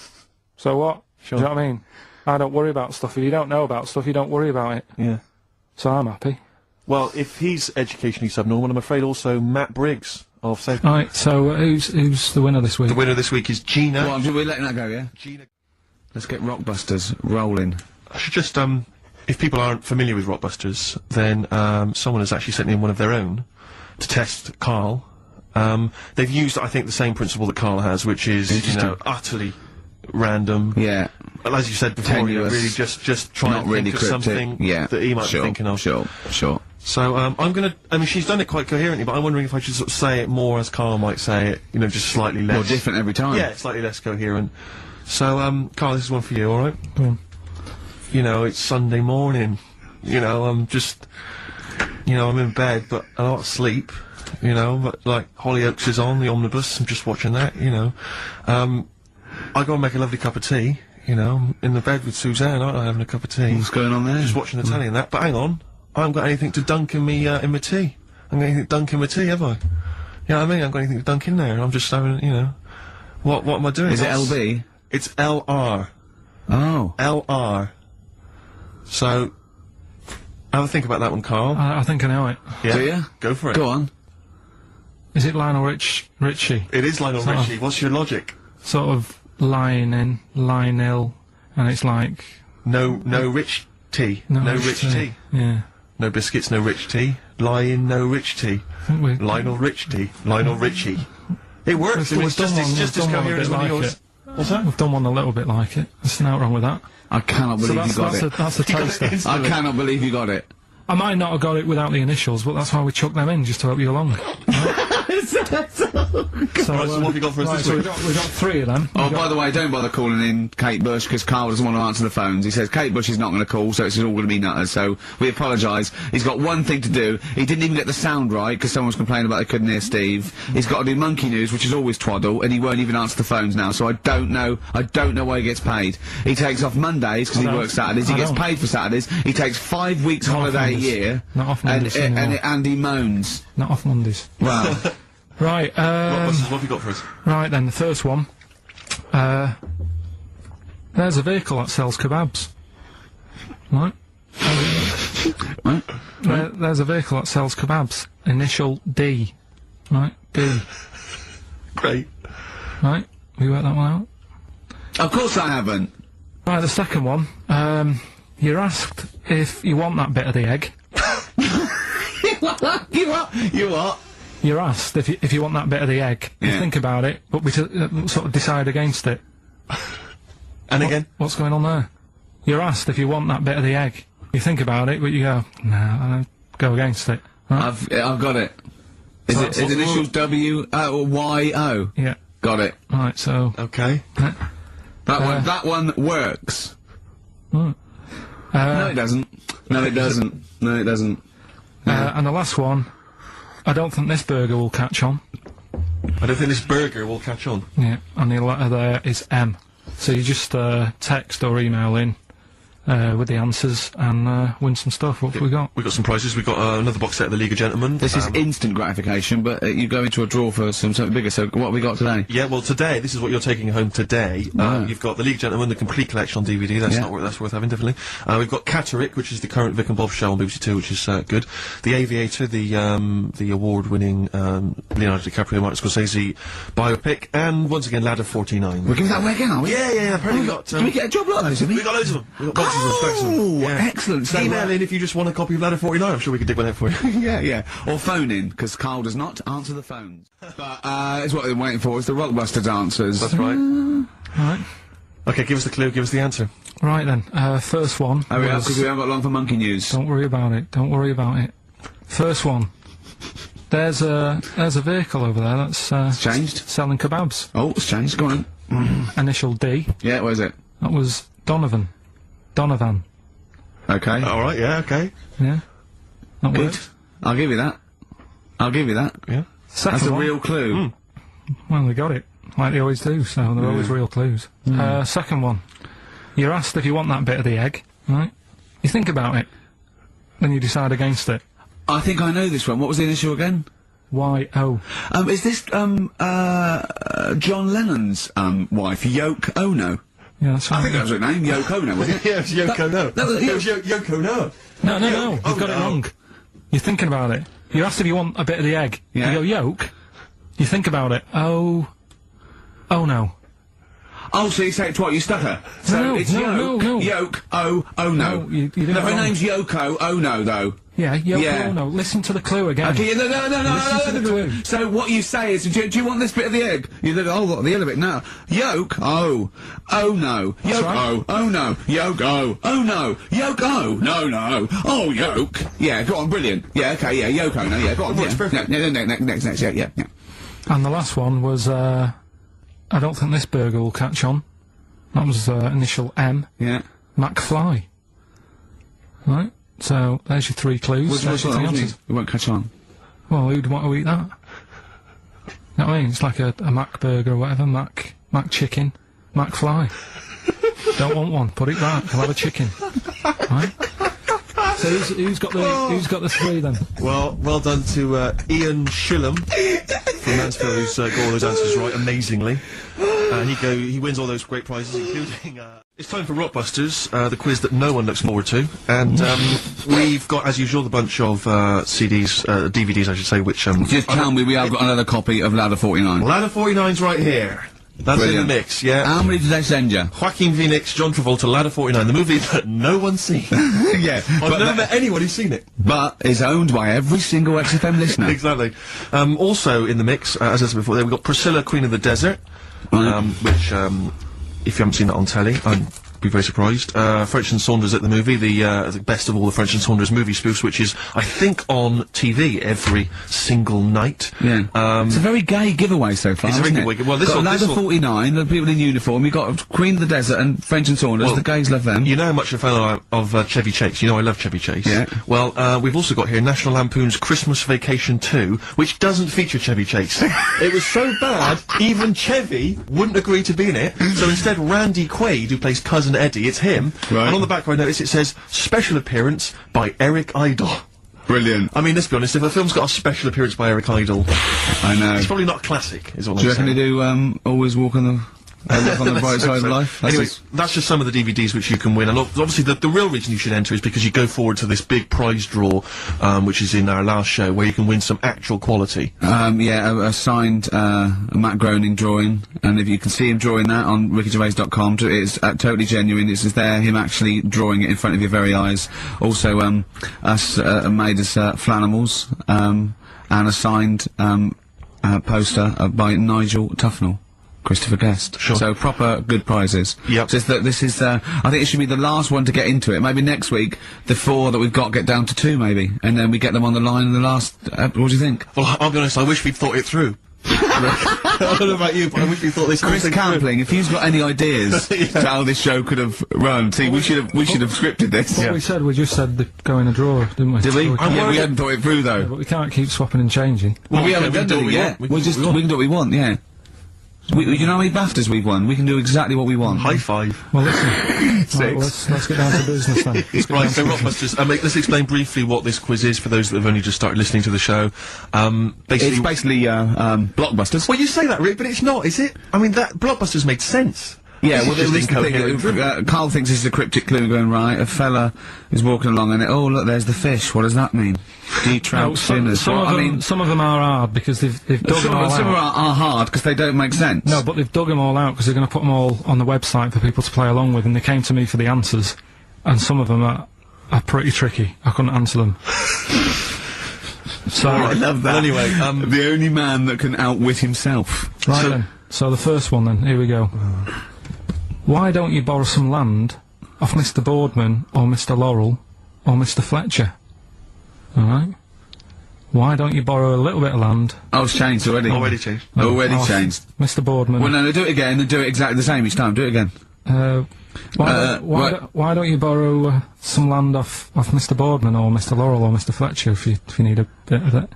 So what? Sure. Do you know what I mean? I don't worry about stuff. If you don't know about stuff, you don't worry about it. Yeah. So I'm happy. Well, if he's educationally subnormal, I'm afraid also Matt Briggs of Safe. Right, so who's the winner this week? The winner this week is Gina. Well, we're letting that go, yeah? Gina. Let's get Rockbusters rolling. I should just, if people aren't familiar with Rockbusters, then someone has actually sent in one of their own to test Karl They've used, I think, the same principle that Karl has, which is, you know, utterly random. Yeah. And as you said before, you know, really just try not and really think of cryptic. something that he might be thinking of. Sure. So, I'm gonna, I mean, she's done it quite coherently, but I'm wondering if I should sort of say it more as Karl might say it, you know, just slightly less. More different every time. Yeah, slightly less coherent. So, Karl, this is one for you, alright? Go on. You know, it's Sunday morning. You know, I'm just, you know, I'm in bed, but I don't sleep. You know, but like Hollyoaks is on, the omnibus, I'm just watching that, you know. I go and make a lovely cup of tea, you know, I'm in the bed with Suzanne, aren't I, having a cup of tea. What's going on there? Just watching the telly and that, but hang on, I haven't got anything to dunk in me, in my tea. I haven't got anything to dunk in my tea, have I? You know what I mean? I haven't got anything to dunk in there, I'm just having, you know, what am I doing? Is it LB? It's LR. Oh. LR. So, have a think about that one, Karl. I think I know it. Yeah? Do you? Go for it. Go on. Is it Lionel Richie? It is Lionel Sort of- Richie. What's your logic? Sort of lying in, lying ill, and it's like... No rich tea. No rich tea. Yeah. No biscuits, no rich tea. Lying, no rich tea. I think we... Lionel Rich tea. Lionel Richie. It works. We've It's done just as one a coherent bit as one of like yours. it. What's that? We've done one a little bit like it. There's nothing wrong with that. I cannot So believe you got it. that's a taster. I cannot believe you got it. I might not have got it without the initials, but that's why we chucked them in, just to help you along. So, Right, so what have you got for us right, this so week? we got three of them. Oh, by the way, don't bother calling in Kate Bush, because Karl doesn't want to answer the phones. He says Kate Bush is not going to call, so it's all going to be nutters. So we apologise. He's got one thing to do. He didn't even get the sound right, because someone was complaining about they couldn't hear Steve. He's got to do Monkey News, which is always twaddle, and he won't even answer the phones now, so I don't know why he gets paid. He takes off Mondays, because he works Saturdays. He gets paid for Saturdays. He takes 5 weeks Not off holiday a Mondays. year. Not off Mondays anymore. And he moans. Not off Mondays. Well, Right, What have you got for us? right then, the first one. There's a vehicle that sells kebabs. Right? There's a vehicle that sells kebabs. Initial D. Right? D. Great. Right? We worked that one out? of course I haven't. Right, the second one. You're asked if you want that bit of the egg. You what? You're asked if you want that bit of the egg. You Yeah. think about it, but we sort of decide against it. And again? What's going on there? You're asked if you want that bit of the egg. You think about it, but you go, nah, go against it. Right? I've got it. Is it initials W or Y O? Yeah. Got it. Right, so... Okay. That one works. Right. No, it doesn't. No, it doesn't. No, it doesn't. And the last one, I don't think this burger will catch on. I don't think this burger will catch on. Yeah, and the letter there is M. So you just text or email in with the answers and win some stuff. What have we got? We've got some prizes. We've got another box set of the League of Gentlemen. This is instant gratification, but you go into a draw for something bigger. So what have we got today? Yeah, well, today, this is what you're taking home today. You've got the League of Gentlemen, the complete collection on DVD. That's that's worth having, definitely. We've got Catterick, which is the current Vic and Bob show on BBC Two, which is good. The Aviator, the award-winning Leonardo DiCaprio, Martin Scorsese biopic, and once again, Ladder 49. We're giving that away again, are we? Yeah. Apparently we got. Can we get a job like those? We got loads of them. We got boxes of them, stacks of them. Yeah. Excellent. So, Email in if you just want a copy of Ladder 49. I'm sure we can dig one out for you. yeah. Or phone in, because Karl does not answer the phones. But it's what they're waiting for. Is the Rockbusters answers. That's right. Right. Okay, give us the clue. Give us the answer. Right then, first one. Hurry up, was- because we haven't got long for Monkey News. Don't worry about it. Don't worry about it. First one. There's a vehicle over there that's changed. Selling kebabs. Oh, it's changed. Go on. Initial D. Yeah, where's it? That was Donovan. Okay. All right. Yeah. Okay. Yeah. That Good. worked. I'll give you that. Yeah. Second That's a one. real clue. Well, they got it, like they always do, so they're always real clues. Second one. You're asked if you want that bit of the egg, right? You think about it, then you decide against it. I think I know this one. What was the initial again? Y-O. Is this, John Lennon's, wife, Yoko Ono? Yeah, that's right. I think that was her name, Yoko Ono, was it? Yeah, it's Yoko No. that was- It was Yoko No. No, you've got it wrong. You're thinking about it. You're asked if you want a bit of the egg. Yeah. You go, yolk. You think about it. Oh no. Oh, so you say it twice, you stutter. So No, it's no, no. Yoke, oh no. No, you did it No, her wrong. name's Yoko, oh no, though. Yeah, Yoko Yeah. Ono. Listen to the clue again. Okay, no. Listen to the clue. So what you say is, do you want this bit of the egg? You did, what, the other bit? No. Yolk, oh no. Yolk, right. oh no. Yolk, oh no. Yolk, no. Oh, yolk. Yeah, go on, brilliant. Yeah, okay, yeah, Yoko, no, yeah, go on. Yeah. Next, yeah. And the last one was, I don't think this burger will catch on. That was, initial M. Yeah. McFly. Right? So, there's your 3 clues. What's There's your that? three What do you answers. mean? It won't catch on. Well, who'd want to eat that? You know what I mean? It's like a Mac burger or whatever, Mac chicken, McFly. Don't want one, put it back, I'll have a chicken. Right? So who's got the 3 then? Well done to Ian Shillham from Mansfield, who's got all those answers right amazingly. He wins all those great prizes, including. It's time for Rockbusters, the quiz that no one looks forward to, and we've got, as usual, the bunch of CDs, DVDs, I should say, which. Just tell me we have got another copy of Ladder 49. Ladder 49's right here. That's Brilliant. in the mix, yeah. How many did they send you? Joaquin Phoenix, John Travolta, Ladder 49, the movie that no one's seen. Yeah, I've never met anyone who's seen it. But it's owned by every single XFM listener. Exactly. Also in the mix, as I said before, we've got Priscilla, Queen of the Desert, which, if you haven't seen that on telly, I'd be very surprised. French and Saunders at the movie, the best of all the French and Saunders movie spoofs, which is, I think, on TV every single night. Yeah. It's a very gay giveaway so far, It's a very isn't good it? week. Well, this got one- Ladder this one- 49, the people in uniform, you got Queen of the Desert and French and Saunders, Well, the gays love them. You know how much a fan of Chevy Chase. You know I love Chevy Chase. Yeah. Well, we've also got here National Lampoon's Christmas Vacation 2, which doesn't feature Chevy Chase. It was so bad, even Chevy wouldn't agree to be in it. So instead, Randy Quaid, who plays Cousin Eddie, it's him. Right. And on the back, I notice it says special appearance by Eric Idle. Brilliant. I mean, let's be honest. If a film's got a special appearance by Eric Idle, I know. it's probably not a classic. Is all Do you I'm reckon saying. they do, always walk on the... look on the bright side of life? Anyway, that's just some of the DVDs which you can win. And obviously, the real reason you should enter is because you go forward to this big prize draw, which is in our last show, where you can win some actual quality. Yeah, a signed Matt Groening drawing, and if you can see him drawing that on rickygervais.com, it's totally genuine. It's just there, him actually drawing it in front of your very eyes. Also, us made us Flanimals, and a signed poster by Nigel Tufnell. Christopher Guest. Sure. So proper good prizes. Yep. Just that this is, I think it should be the last one to get into it. Maybe next week, the 4 that we've got get down to 2 maybe. And then we get them on the line in the last, what do you think? Well, I'll be honest, I wish we'd thought it through. I don't know about you, but I wish we thought this whole Chris thing through. Campling, if he's got any ideas to how this show could have run, see, we should have scripted this. What we said, we just said go in a drawer, didn't we? Did we? So Yeah, can't- we hadn't thought it through though. but we can't keep swapping and changing. Well, we okay, haven't we can done do what it we yet. want. We can do what we We can do what we want, yeah. You know how many BAFTAs we've won? We can do exactly what we want. High five. Well, listen. Right, let's get down to business then. Let's get Right, down so to business. Rockbusters, let's explain briefly what this quiz is for those that have only just started listening to the show. Basically, It's basically, blockbusters. well, you say that, Rick, but it's not, is it? I mean, that Blockbusters made sense. Yeah, This well, is this just is the thing. incoherent. Carl thinks this is a cryptic clue going, right, a fella is walking along and, oh, look, there's the fish. What does that mean? No, sinners. some Well, of them, some of them are hard because they've dug them all some out. are hard because they don't make sense. No, but they've dug them all out because they're going to put them all on the website for people to play along with, and they came to me for the answers, and some of them are pretty tricky. I couldn't answer them. So, I love that. Well, anyway, the only man that can outwit himself. right then. So the first one then, here we go. Why don't you borrow some land off Mr. Boardman or Mr. Laurel or Mr. Fletcher? Alright? Why don't you borrow a little bit of land? Oh, it's changed already. Already changed. Already off changed. Mr. Boardman. Well, no, do it again and do it exactly the same each time. Do it again. Why don't you borrow some land off Mr. Boardman or Mr. Laurel or Mr. Fletcher if you need a bit of it?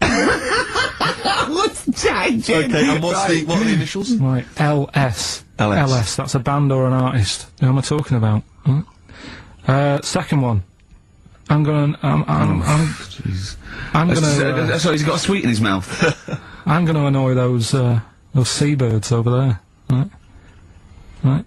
What's changing? Okay, and what are the initials? Right, LS. LS. LS, that's a band or an artist. Who am I talking about? Second one. I'm gonna, Sorry, he's got a sweet in his mouth. I'm gonna annoy those seabirds over there. Right?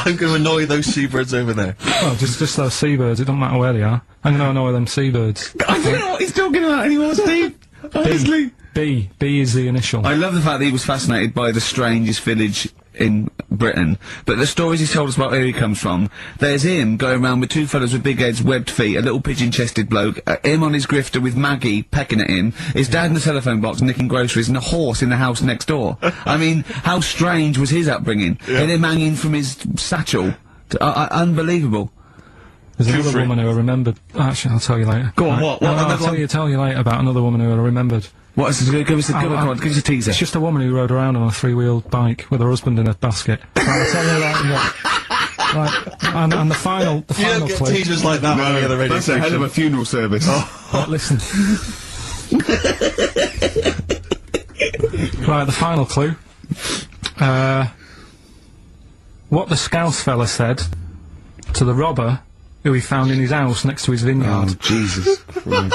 I'm going to annoy those seabirds over there. Well, just those seabirds, it doesn't matter where they are. I'm gonna annoy them seabirds. I don't know what he's talking about anymore, Steve. Honestly. B is the initial. I love the fact that he was fascinated by the strangest village in Britain, but the stories he's told us about where he comes from, there's him going around with two fellas with big heads, webbed feet, a little pigeon-chested bloke, him on his grifter with Maggie pecking at him, his dad in the telephone box nicking groceries, and a horse in the house next door. I mean, how strange was his upbringing? And him hanging from his satchel. Unbelievable. There's another woman who I remembered. Actually, I'll tell you later. Go on, what? I'll tell you later about another woman who I remembered. What is this? Give us a teaser. It's just a woman who rode around on a three-wheeled bike with her husband in a basket. I'll tell you that. Right, and the final You don't get clue. teasers like that on the other radio That's a hell of a funeral service. Right, listen. Right, the final clue. What the Scouse fella said to the robber who he found in his house next to his vineyard. Oh, Jesus Christ.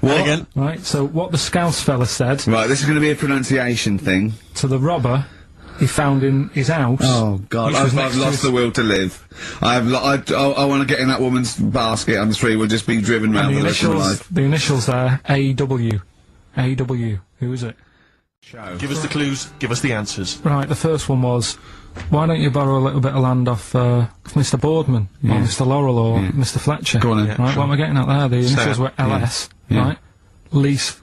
What? Again? Right, so what the Scouse fella said... Right, this is going to be a pronunciation thing. ...to the robber he found in his house... Oh, God, I've lost the will to live. I want to get in that woman's basket on the street, we'll just be driven round the rest of my life. The initials there, A.W. A.W. Who is it? Give us the clues, give us the answers. Right, the first one was, why don't you borrow a little bit of land off Mr. Boardman, or Mr. Laurel, or Mr. Fletcher? Go on then. Right, what am I getting at there? The initials were LS, right? Lease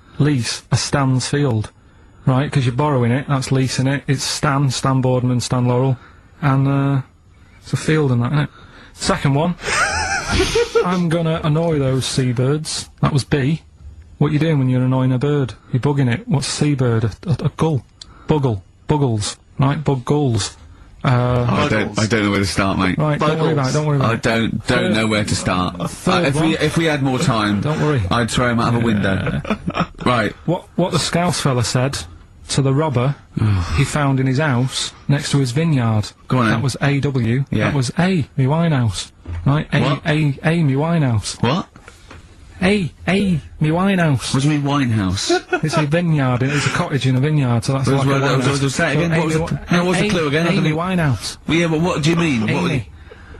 a Stan's field, right? Because you're borrowing it, that's leasing it. It's Stan Boardman, Stan Laurel, and it's a field and that, innit? Second one, I'm gonna annoy those seabirds. That was B. What you doing when you're annoying a bird? You're bugging it. What's a seabird? A gull. Buggles. Right? Bug gulls. I don't know where to start, mate. Right, don't worry about it. I don't know where to start. If we had more time, don't worry. I'd throw him out of a window. Right. What the Scouse fella said to the robber he found in his house next to his vineyard. Go on then. That was A.W. Yeah. That was A, me Winehouse. Right? A, me Winehouse. What? me Winehouse. What do you mean Winehouse? It's a vineyard, it's a cottage in a vineyard, so that's like a winehouse. Say it again, what's the clue again? Amy Winehouse. Well, yeah, but what do you mean? Amy.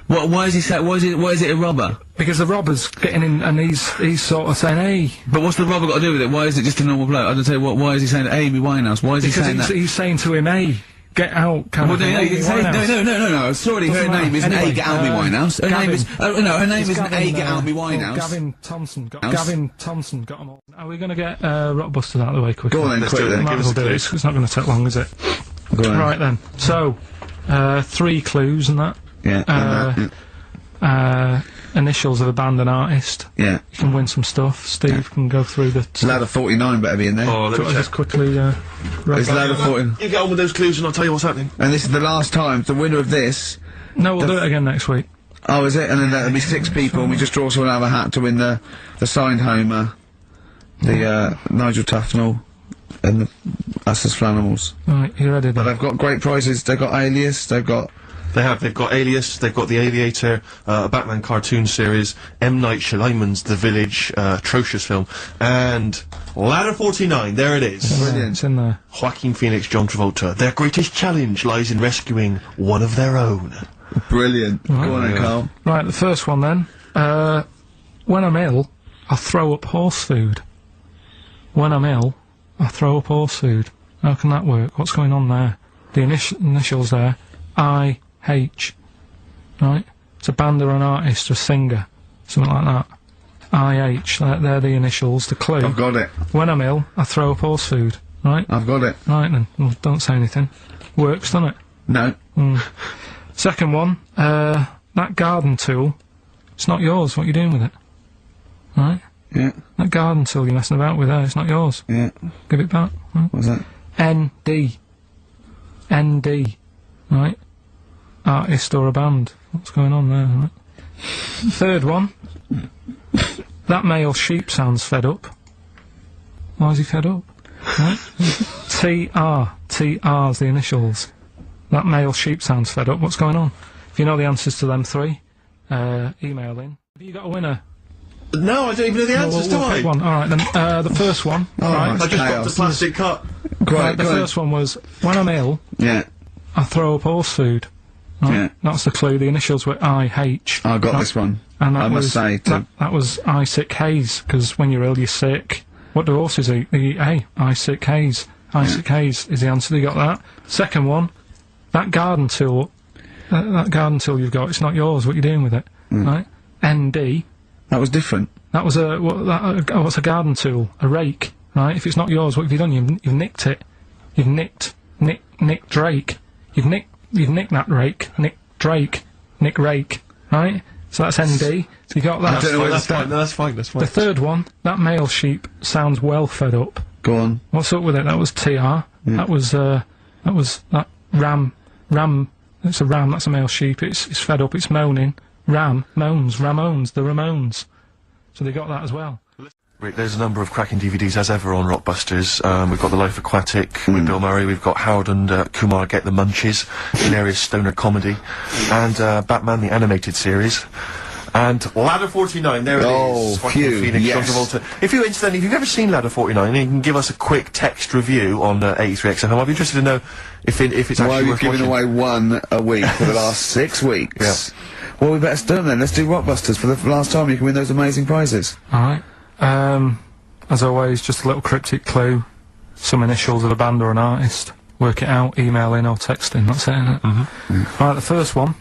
Why is he saying, why is it a robber? Because the robber's getting in and he's sort of saying, hey. But what's the robber got to do with it? Why is it just a normal bloke? I don't say, why is he saying Amy Winehouse? Why is he saying that? Because he's saying to him, hey, get out, kind of thing. No, sorry, her name isn't A, get out me Winehouse. Her name is, her name isn't A, get out me Winehouse. Gavin Thompson got them all. Are we gonna get, Rockbusters out of the way quickly? Go on then, quickly. Might as well do it, it's not gonna take long, is it? Go on. Right then, so, 3 clues and that. Yeah, initials of a band and artist. Yeah. You can win some stuff. Steve can go through the... Ladder 49 better be in there. Oh, let me just quickly, It's Ladder 49. You get on with those clues and I'll tell you what's happening. And this is the last time, the winner of this... No, we'll do it again next week. Oh, is it? And then there'll be 6 people, and we just draw someone out of a hat to win the signed Homer, the, Nigel Tufnell, and the Us as Flanimals. Right, you ready then? But they've got great prizes, they've got Alias, they've got Alias, they've got The Aviator, a Batman cartoon series, M. Night Shyamalan's The Village, atrocious film, and Ladder 49, there it is. Brilliant. It's in there. Joaquin Phoenix, John Travolta. Their greatest challenge lies in rescuing one of their own. Brilliant. Right. Go on then, Carl. Right, the first one then. When I'm ill, I throw up horse food. When I'm ill, I throw up horse food. How can that work? What's going on there? The initials there. I-H. Right? It's a band or an artist or a singer. Something like that. I-H. They're the initials. The clue. I've got it. When I'm ill, I throw up horse food. Right? I've got it. Right then. Well, don't say anything. Works, doesn't it? No. Second one. That garden tool. It's not yours. What are you doing with it? Right? Yeah. That garden tool you're messing about with there, it's not yours. Yeah. Give it back. Right? What's that? N-D. N-D. Right? Artist or a band. What's going on there, right? Third one. That male sheep sounds fed up. Why is he fed up? Right? T-R. T-R's the initials. That male sheep sounds fed up. What's going on? If you know the answers to them 3, email in. Have you got a winner? No, I don't even know the answers, do we'll I? pick one. Alright then, the first one. Right. I just got the plastic cup. Right, the first one was, when I'm ill, Yeah. I throw up horse food. Right? Yeah. That's the clue. The initials were I-H. I got this one. And that I must say, that was I sick haze, because when you're ill, you're sick. What do horses eat? They eat hay. I sick haze. I sick haze is the answer. You got that. Second one, that garden tool, you've got, it's not yours. What are you doing with it, right? ND. That was different. That was what's a garden tool? A rake, right? If it's not yours, what have you done? You've nicked it. You've nicked Drake. You've nicked that rake. Nick Drake. Nick Rake. Right? So that's ND. So you got that. That's fine. The third one, that male sheep sounds well fed up. Go on. What's up with it? That was TR. Yeah. That was that ram. It's a ram. That's a male sheep. It's fed up. It's moaning. Ram moans. Ramones. The Ramones. So they got that as well. Rick, there's a number of cracking DVDs as ever on Rockbusters. We've got The Life Aquatic with Bill Murray. We've got Howard and Kumar Get the Munchies, hilarious stoner comedy, and Batman the Animated Series. And Ladder 49, there it is. Joaquin Phoenix, John Travolta. If you've ever seen Ladder 49, you can give us a quick text review on 83XFM. I'd be interested to know if it's actually Why are we worth giving watching. away one a week for the last 6 weeks? Yeah. Well, we better do them then. Let's do Rockbusters for the last time. You can win those amazing prizes. Alright. As always, just a little cryptic clue. Some initials of a band or an artist. Work it out, email in or text in. That's it, isn't it? Right, the first one.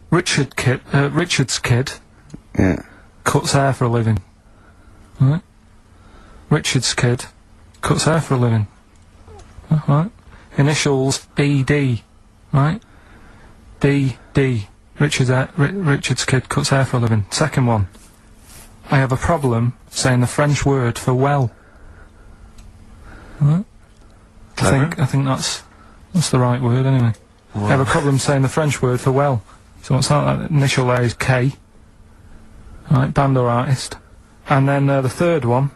Richard's kid. Yeah. Cuts hair for a living. Right? Richard's kid cuts hair for a living. Right? Initials ED. Right? D. Richard's kid cuts hair for a living. Second one. I have a problem saying the French word for well. Right? I think that's the right word anyway. I have a problem saying the French word for well. So what's that? That initial there is K. Right, band or artist. And then the third one.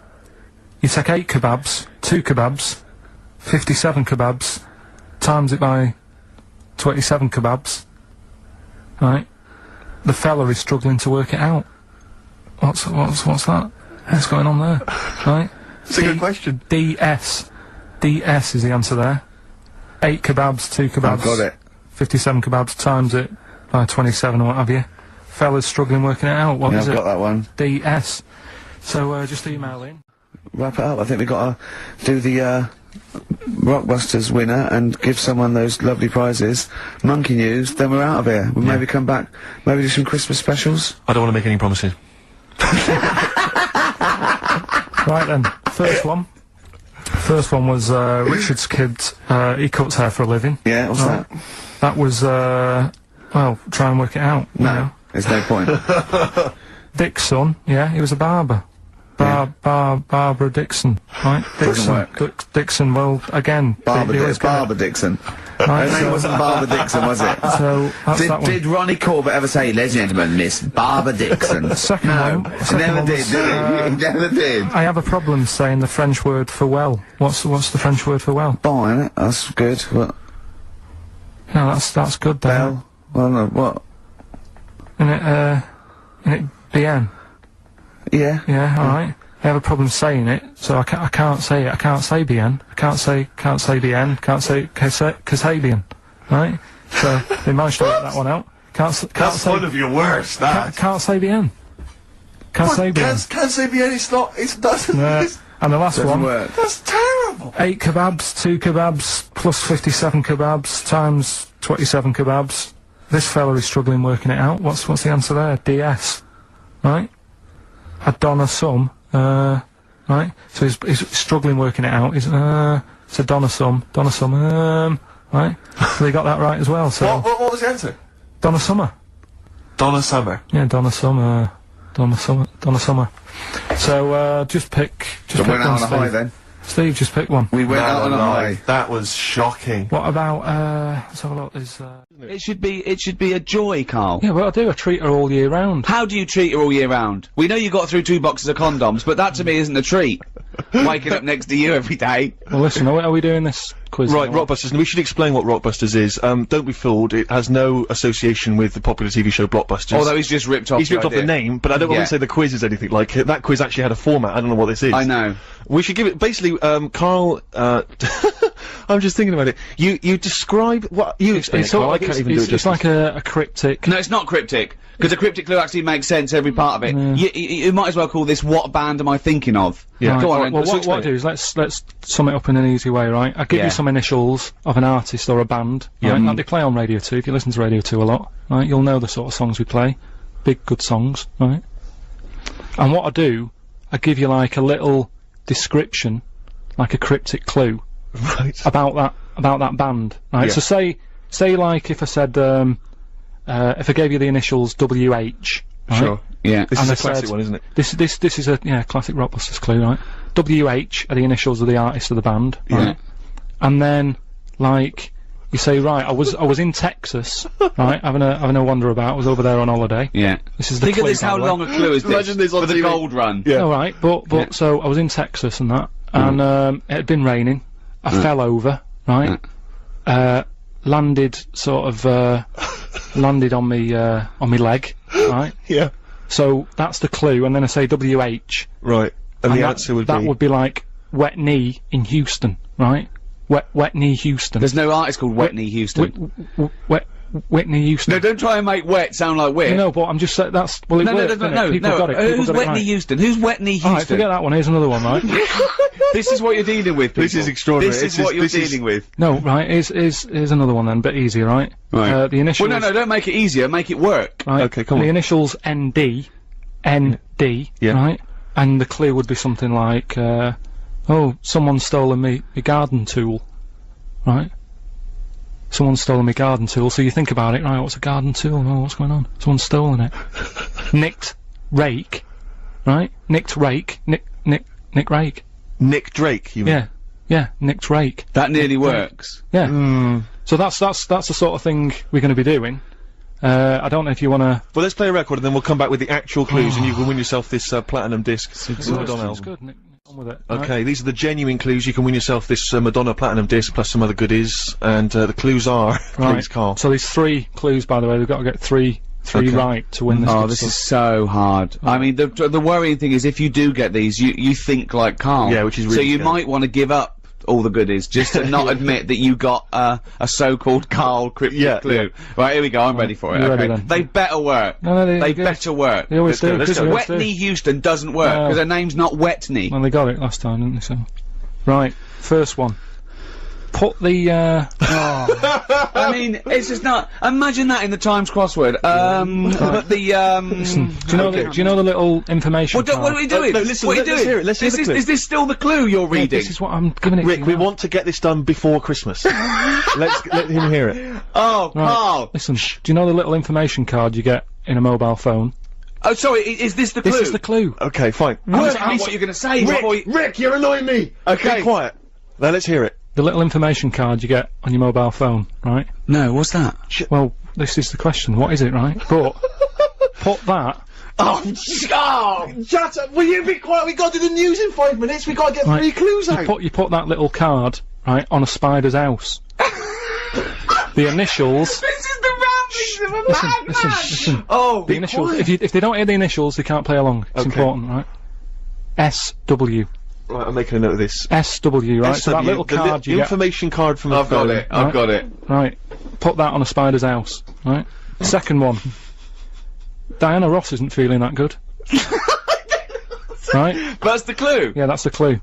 You take 8 kebabs, 2 kebabs, 57 kebabs, times it by 27 kebabs. Right? The fella is struggling to work it out. What's that? What's going on there? Right? It's a good question. DS is the answer there. 8 kebabs, 2 kebabs. I've got it. 57 kebabs times it by 27 or what have you. Fella's struggling working it out. What is it? I've got that one. DS. So just email in. Wrap it up. I think we've got to do the Rockbusters winner and give someone those lovely prizes. Monkey News, then we're out of here. We'll maybe come back, maybe do some Christmas specials. I don't want to make any promises. Right then, first one was Richard's kid, he cuts hair for a living. Yeah, what's that? That was, well, try and work it out. No, there's no point. Dick's son, yeah, he was a barber. Barbara Dixon, right? Dixon, well, again... Barbara Dixon. Right, her name wasn't Barbara Dixon, was it? So, that's that one. Did Ronnie Corbett ever say, ladies and gentlemen, Miss Barbara Dixon? Second one... He never did, did he? He never did. I have a problem saying the French word for well. What's the French word for well? Bon, isn't it? That's good. What? No, that's good, then. Bell? Well, no, what? Isn't it bien? Yeah. Yeah, alright. I have a problem saying it, so I can't say it. I can't say bien. I can't say bien. Can't say Kasabian. Right? So they managed to work that one out. That's say, one of your worst, that. Can't say bien. Can't say bien. Can't say bien, it doesn't. Yeah. And the last one. Work. That's terrible. 8 kebabs, 2 kebabs, plus 57 kebabs, times 27 kebabs. This fella is struggling working it out. What's the answer there? DS. Right? A Donna sum. Right? So he's struggling working it out. It's a Donna sum. Right? So they got that right as well, so... What was the answer? Donna Summer. Donna Summer. Yeah, Donna Summer. So, just pick So one, went out on a Steve. high then. Steve, just pick one. We went out on a high. That was shocking. What about, let's have a look, there's, It should be a joy, Carl. Yeah, well, I do. I treat her all year round. How do you treat her all year round? We know you got through 2 boxes of condoms, but that to me isn't a treat. Waking up next to you every day. Well, listen, are we doing this quiz? Right, Rockbusters, and we should explain what Rockbusters is. Don't be fooled, it has no association with the popular TV show Blockbusters. Although he's just ripped off the name, but I don't want to say the quiz is anything like it. That quiz actually had a format, I don't know what this is. I know. We should give it, basically, Carl, I'm just thinking about it. You describe what you explain. It's sort I of- can't even do it it's like a cryptic. No, it's not cryptic. Because a cryptic clue actually makes sense, every part of it. You might as well call this "What band am I thinking of?" Yeah. Right, Go on, then. well, So what I do is let's sum it up in an easy way, right? I give Yeah. you some initials of an artist or a band, right? That they play on Radio 2. If you listen to Radio 2 a lot, right, you'll know the sort of songs we play. Big, good songs, right? And what I do, I give you like a little description, like a cryptic clue, Right. about that band, right? Yeah. So say like if I said, if I gave you the initials WH, right? Sure. Yeah. This And is a I classic said- one, isn't it? This is a classic Rockbusters clue, right? WH are the initials of the artist of the band, right? Yeah. And then like you say, right, I was in Texas, right, having a wander about. I was over there on holiday. Yeah. This is the Think of clue, this. by How the way. long a clue is this? Imagine this on for the TV. gold run. Yeah. All right, but so I was in Texas and that, and it had been raining. I fell over, right? Landed sort of landed on me leg, right? Yeah. So that's the clue, and then I say WH. Right. And the that, answer would that be. would be like wet knee in Houston, right? Wet knee Houston. There's no artist called Whitney Houston. Whitney Houston. No, don't try and make wet sound like wit. No, but I'm just saying that's well. It No, worked, didn't it? People got it. People Who's got it Whitney right. Houston? Who's Whitney Houston? Alright, forget that one. Here's another one, right? This is what you're dealing with, people. This is extraordinary. This is what you're dealing with. No, right. Here's another one then, a bit easier, right? Right. The initials. Well, no, don't make it easier. Make it work. Right. Okay, come the on. initials ND, Yeah. right? And the clue would be something like, oh, someone's stolen me garden tool, right? Someone's stolen me garden tool. So you think about it, right? What's a garden tool? Oh, what's going on? Someone's stolen it. Nicked rake, right? Nicked rake. Nick rake. Nick Drake, you mean? Yeah. Nicked rake. That nearly works. Yeah. So that's the sort of thing we're going to be doing. I don't know if you want to. Well, let's play a record and then we'll come back with the actual clues and you can win yourself this platinum disc. Madonna It's album. good. Nick, on with it. Okay, these are the genuine clues. You can win yourself this Madonna platinum disc plus some other goodies. And the clues are, Right. please, Carl. So there's 3 clues, by the way. We've got to get three Okay. right to win this. Oh, good this stuff. is so hard. I mean, the worrying thing is if you do get these, you think like Carl. Yeah, which is so really you scary. might want to give up all the goodies just to not admit that you got a so-called Carl cryptic clue. Right, here we go. I'm ready for it. You ready Okay. then? They better work. No, They do. better work. They always do. Because They always do. Whitney Houston doesn't work because her name's not Wetney. Well, they got it last time, didn't they? So, right, first one. Put the. I mean, it's just not. Imagine that in the Times crossword. But the Listen, do you know the little information? What are we doing? no, listen, what are you let's doing? hear it, let's hear the clue. Is this still the clue you're Yeah, reading? this is what I'm giving it. Rick, to we you now. want to get this done before Christmas. Let him hear it. Oh, Right. Carl. Listen, do you know the little information card you get in a mobile phone? Oh, sorry. Is this the clue? This is the clue. Okay, fine. What you're going to say? Rick, you're annoying me! Okay. Be quiet. Now let's hear it. The little information card you get on your mobile phone, right? No, what's that? Well, this is the question. What is it, right? But put that. Oh, Shut up! Will you be quiet? We got to do the news in 5 minutes. We got to get Right. 3 clues out. You put that little card right on a spider's house. The initials. This is the ramblings of a madman. Listen. Oh, The initials. If they don't hear the initials, they can't play along. It's important, right? SW. Right, I'm making a note of this. SW, right? So that little card you get. information card from the I've got phone. it. I've got it. Right. Put that on a spider's house, right? Second one. Diana Ross isn't feeling that good. Right? That's the clue. Yeah, that's the clue.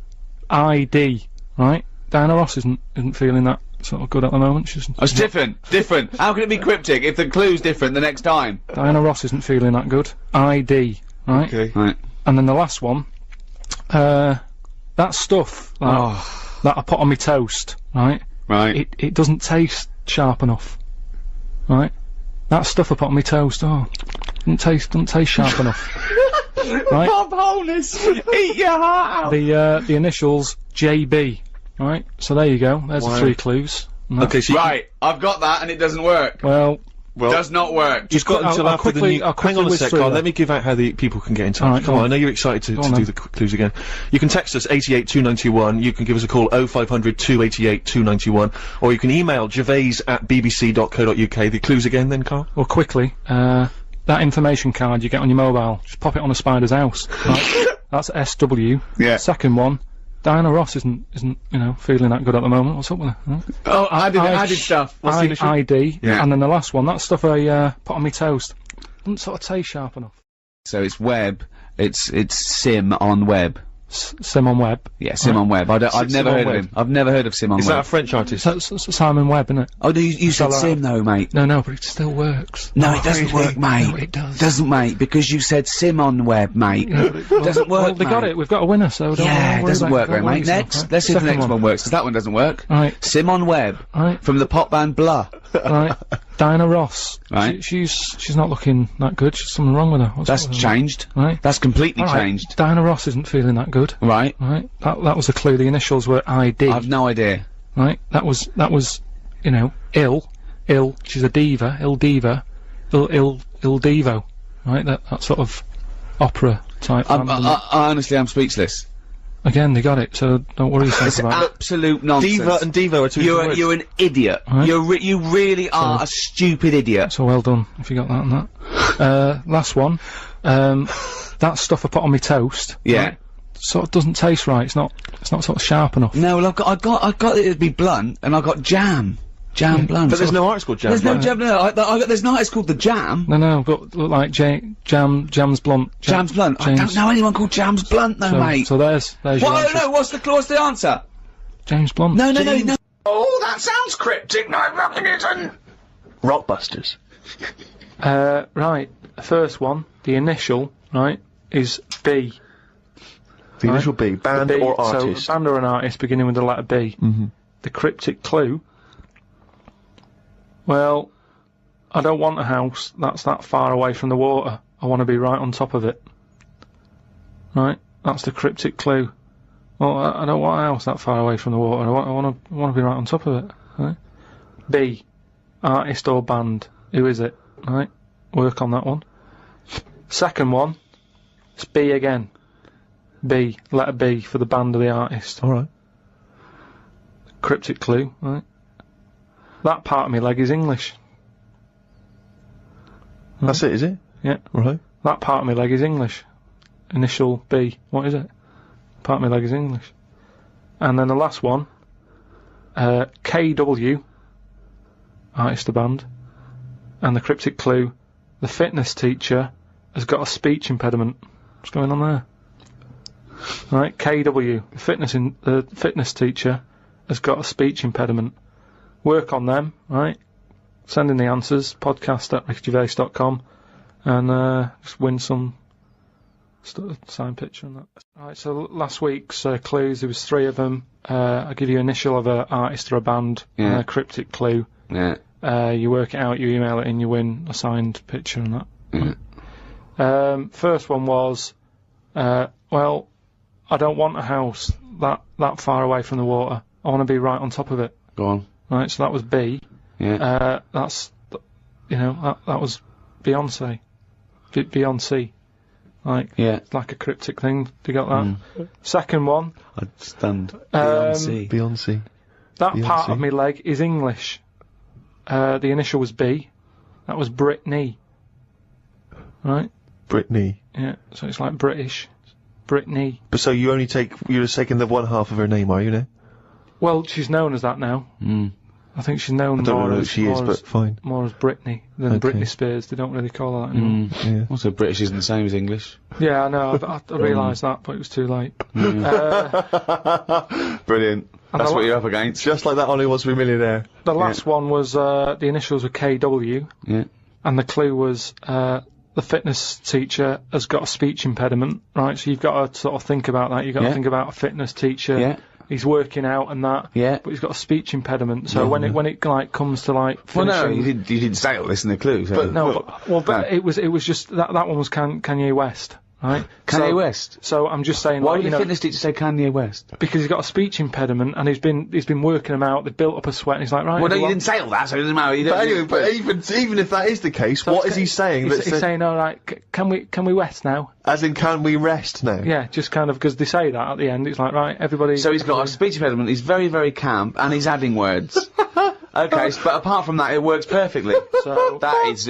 ID, right? Diana Ross isn't feeling that sort of good at the moment. She's Oh, it's different. Different. How can it be cryptic if the clue's different the next time? Diana Ross isn't feeling that good. ID, right? Okay. Right. And then the last one, that stuff that I put on my toast, right? Right. It doesn't taste sharp enough, right? That stuff I put on my toast, doesn't taste sharp enough, right? Bob Holness, eat your heart out. The initials JB, right? So there you go. There's the Wow. 3 clues. And Okay, so you Right, I've got that and it doesn't work. Well, Does not work. You've got until I'll after the quickly- new. I'll Hang quickly on a whiz sec, through Carl. that. Let me give out how the people can get in touch. Alright, Come go on, I on. know you're excited Go to on do then. the clues again. You can text us 88291. You can give us a call 0500 288 291, or you can email gervais@bbc.co.uk. The clues again, then, Carl. well, quickly. That information card you get on your mobile, just pop it on a spider's house. Right? That's SW. Yeah. Second one, Diana Ross isn't feeling that good at the moment. What's up with her? Huh? Oh, I did stuff. What's the initial? ID. Yeah. And then the last one, that stuff I put on my toast. Doesn't sort of taste sharp enough. So it's web. It's sim on web. Sim on Web. Yeah, Sim on Web. I've never heard of him. I've never heard of Sim on Is Web. that a French artist? That's Simon Webb, isn't it? Oh, no, you said Sim though, mate. No, but it still works. No, it doesn't work, mate. No, it does. Doesn't, mate, because you said Sim on Web, mate. Doesn't work, Well, they got mate. it. We've got a winner, so don't Yeah, it worry doesn't about work, don't worry mate. yourself, Next, right? let's see if the Second next one works, because that one doesn't work. Right. Sim on Web. Right. From the pop band Blah. Right. Diana Ross. Right. She's not looking that good. There's something wrong with her. What's That's up with her? changed. Right. That's completely All right. changed. Diana Ross isn't feeling that good. Right. Right. That was the clue. The initials were ID. I've no idea. Right. That was ill. She's a diva. Ill diva. Ill divo. Right. That sort of opera type. Honestly, I'm speechless. Again, they got it. So don't worry yourself It's about it. absolute nonsense. Diva and Devo are two different words. You're an idiot. Right. You really are a stupid idiot. So well done if you got that and that. Last one. That stuff I put on my toast. Yeah. Right, sort of doesn't taste right. It's not sort of sharp enough. No, well, I got it to be blunt, and I got jam. Jam blunt. But there's no artist called Jam. There's no right? jam, there's no artist called The Jam. No, but look like Jam's Blunt. Jam's Blunt. I don't know anyone called Jam's Blunt though, mate. So there's your What? answer. No, what's the answer? James Blunt. No. Oh, that sounds cryptic, no, fucking isn't. Rockbusters. Right. The first one, the initial, right, is B. The initial B. Band B, or artist. So, band or an artist beginning with the letter B. Mm-hmm. The cryptic clue. Well, I don't want a house that's that far away from the water. I want to be right on top of it. Right? That's the cryptic clue. Well, I don't want a house that far away from the water. I want to be right on top of it. Right? B. Artist or band. Who is it? Right? Work on that one. Second one. It's B again. B. Letter B for the band or the artist. Alright. Cryptic clue. Right? That part of my leg is English. That's it, is it? Yeah. Right. That part of my leg is English. Initial B. What is it? Part of my leg is English. And then the last one. KW. Artist or band. And the cryptic clue. The fitness teacher has got a speech impediment. What's going on there? Right. KW. The fitness teacher has got a speech impediment. Work on them, right? Send in the answers, podcast@rickygervais.com, and just win some signed picture and that. Right, so last week's clues, there was 3 of them. I give you initial of an artist or a band, and a cryptic clue. Yeah. You work it out, you email it in, you win a signed picture and that. First one was, well, I don't want a house that far away from the water. I want to be right on top of it. Go on. Right, so that was B. Yeah. That was Beyonce. Beyonce. Like, it's like a cryptic thing. You got that? Second one. I stand. Beyonce. That Beyonce. part of my leg is English. The initial was B. That was Britney. Right? Britney. Yeah, so it's like British. Britney. But so you're just taking the one half of her name, are you now? Well, she's known as that now. I think she's known I don't more know who as she is, but fine. more as Britney than Okay. Britney Spears. They don't really call her that anymore. Yeah. Also, British isn't the same as English. Yeah, I know. I realised that, but it was too late. Brilliant. That's what you're up against. Just like that Only Wants to Be a Millionaire. The last one was the initials were KW, Yeah. and the clue was the fitness teacher has got a speech impediment. Right, so you've got to sort of think about that. You've got to think about a fitness teacher. Yeah. He's working out and that. Yeah. But he's got a speech impediment. So when it like comes to like Well, finishing, no, you didn't say all this in the clue. So. But no, but it was just that one was Kanye West. Right? Kanye West. So I'm just saying, Why like, would the fitness teacher say Kanye West? because he's got a speech impediment and he's been working them out. They've built up a sweat, and he's like, right. Well, no, you everyone- didn't say all that, so it doesn't matter. You don't, But anyway, even if that is the case, So what it's is he saying? He's saying, all right, can we rest now? As in, can we rest now? Yeah, just kind of because they say that at the end. It's like, right, everybody. So he's got a speech impediment, he's very, very camp, and he's adding words. Okay, but apart from that, it works perfectly. So That is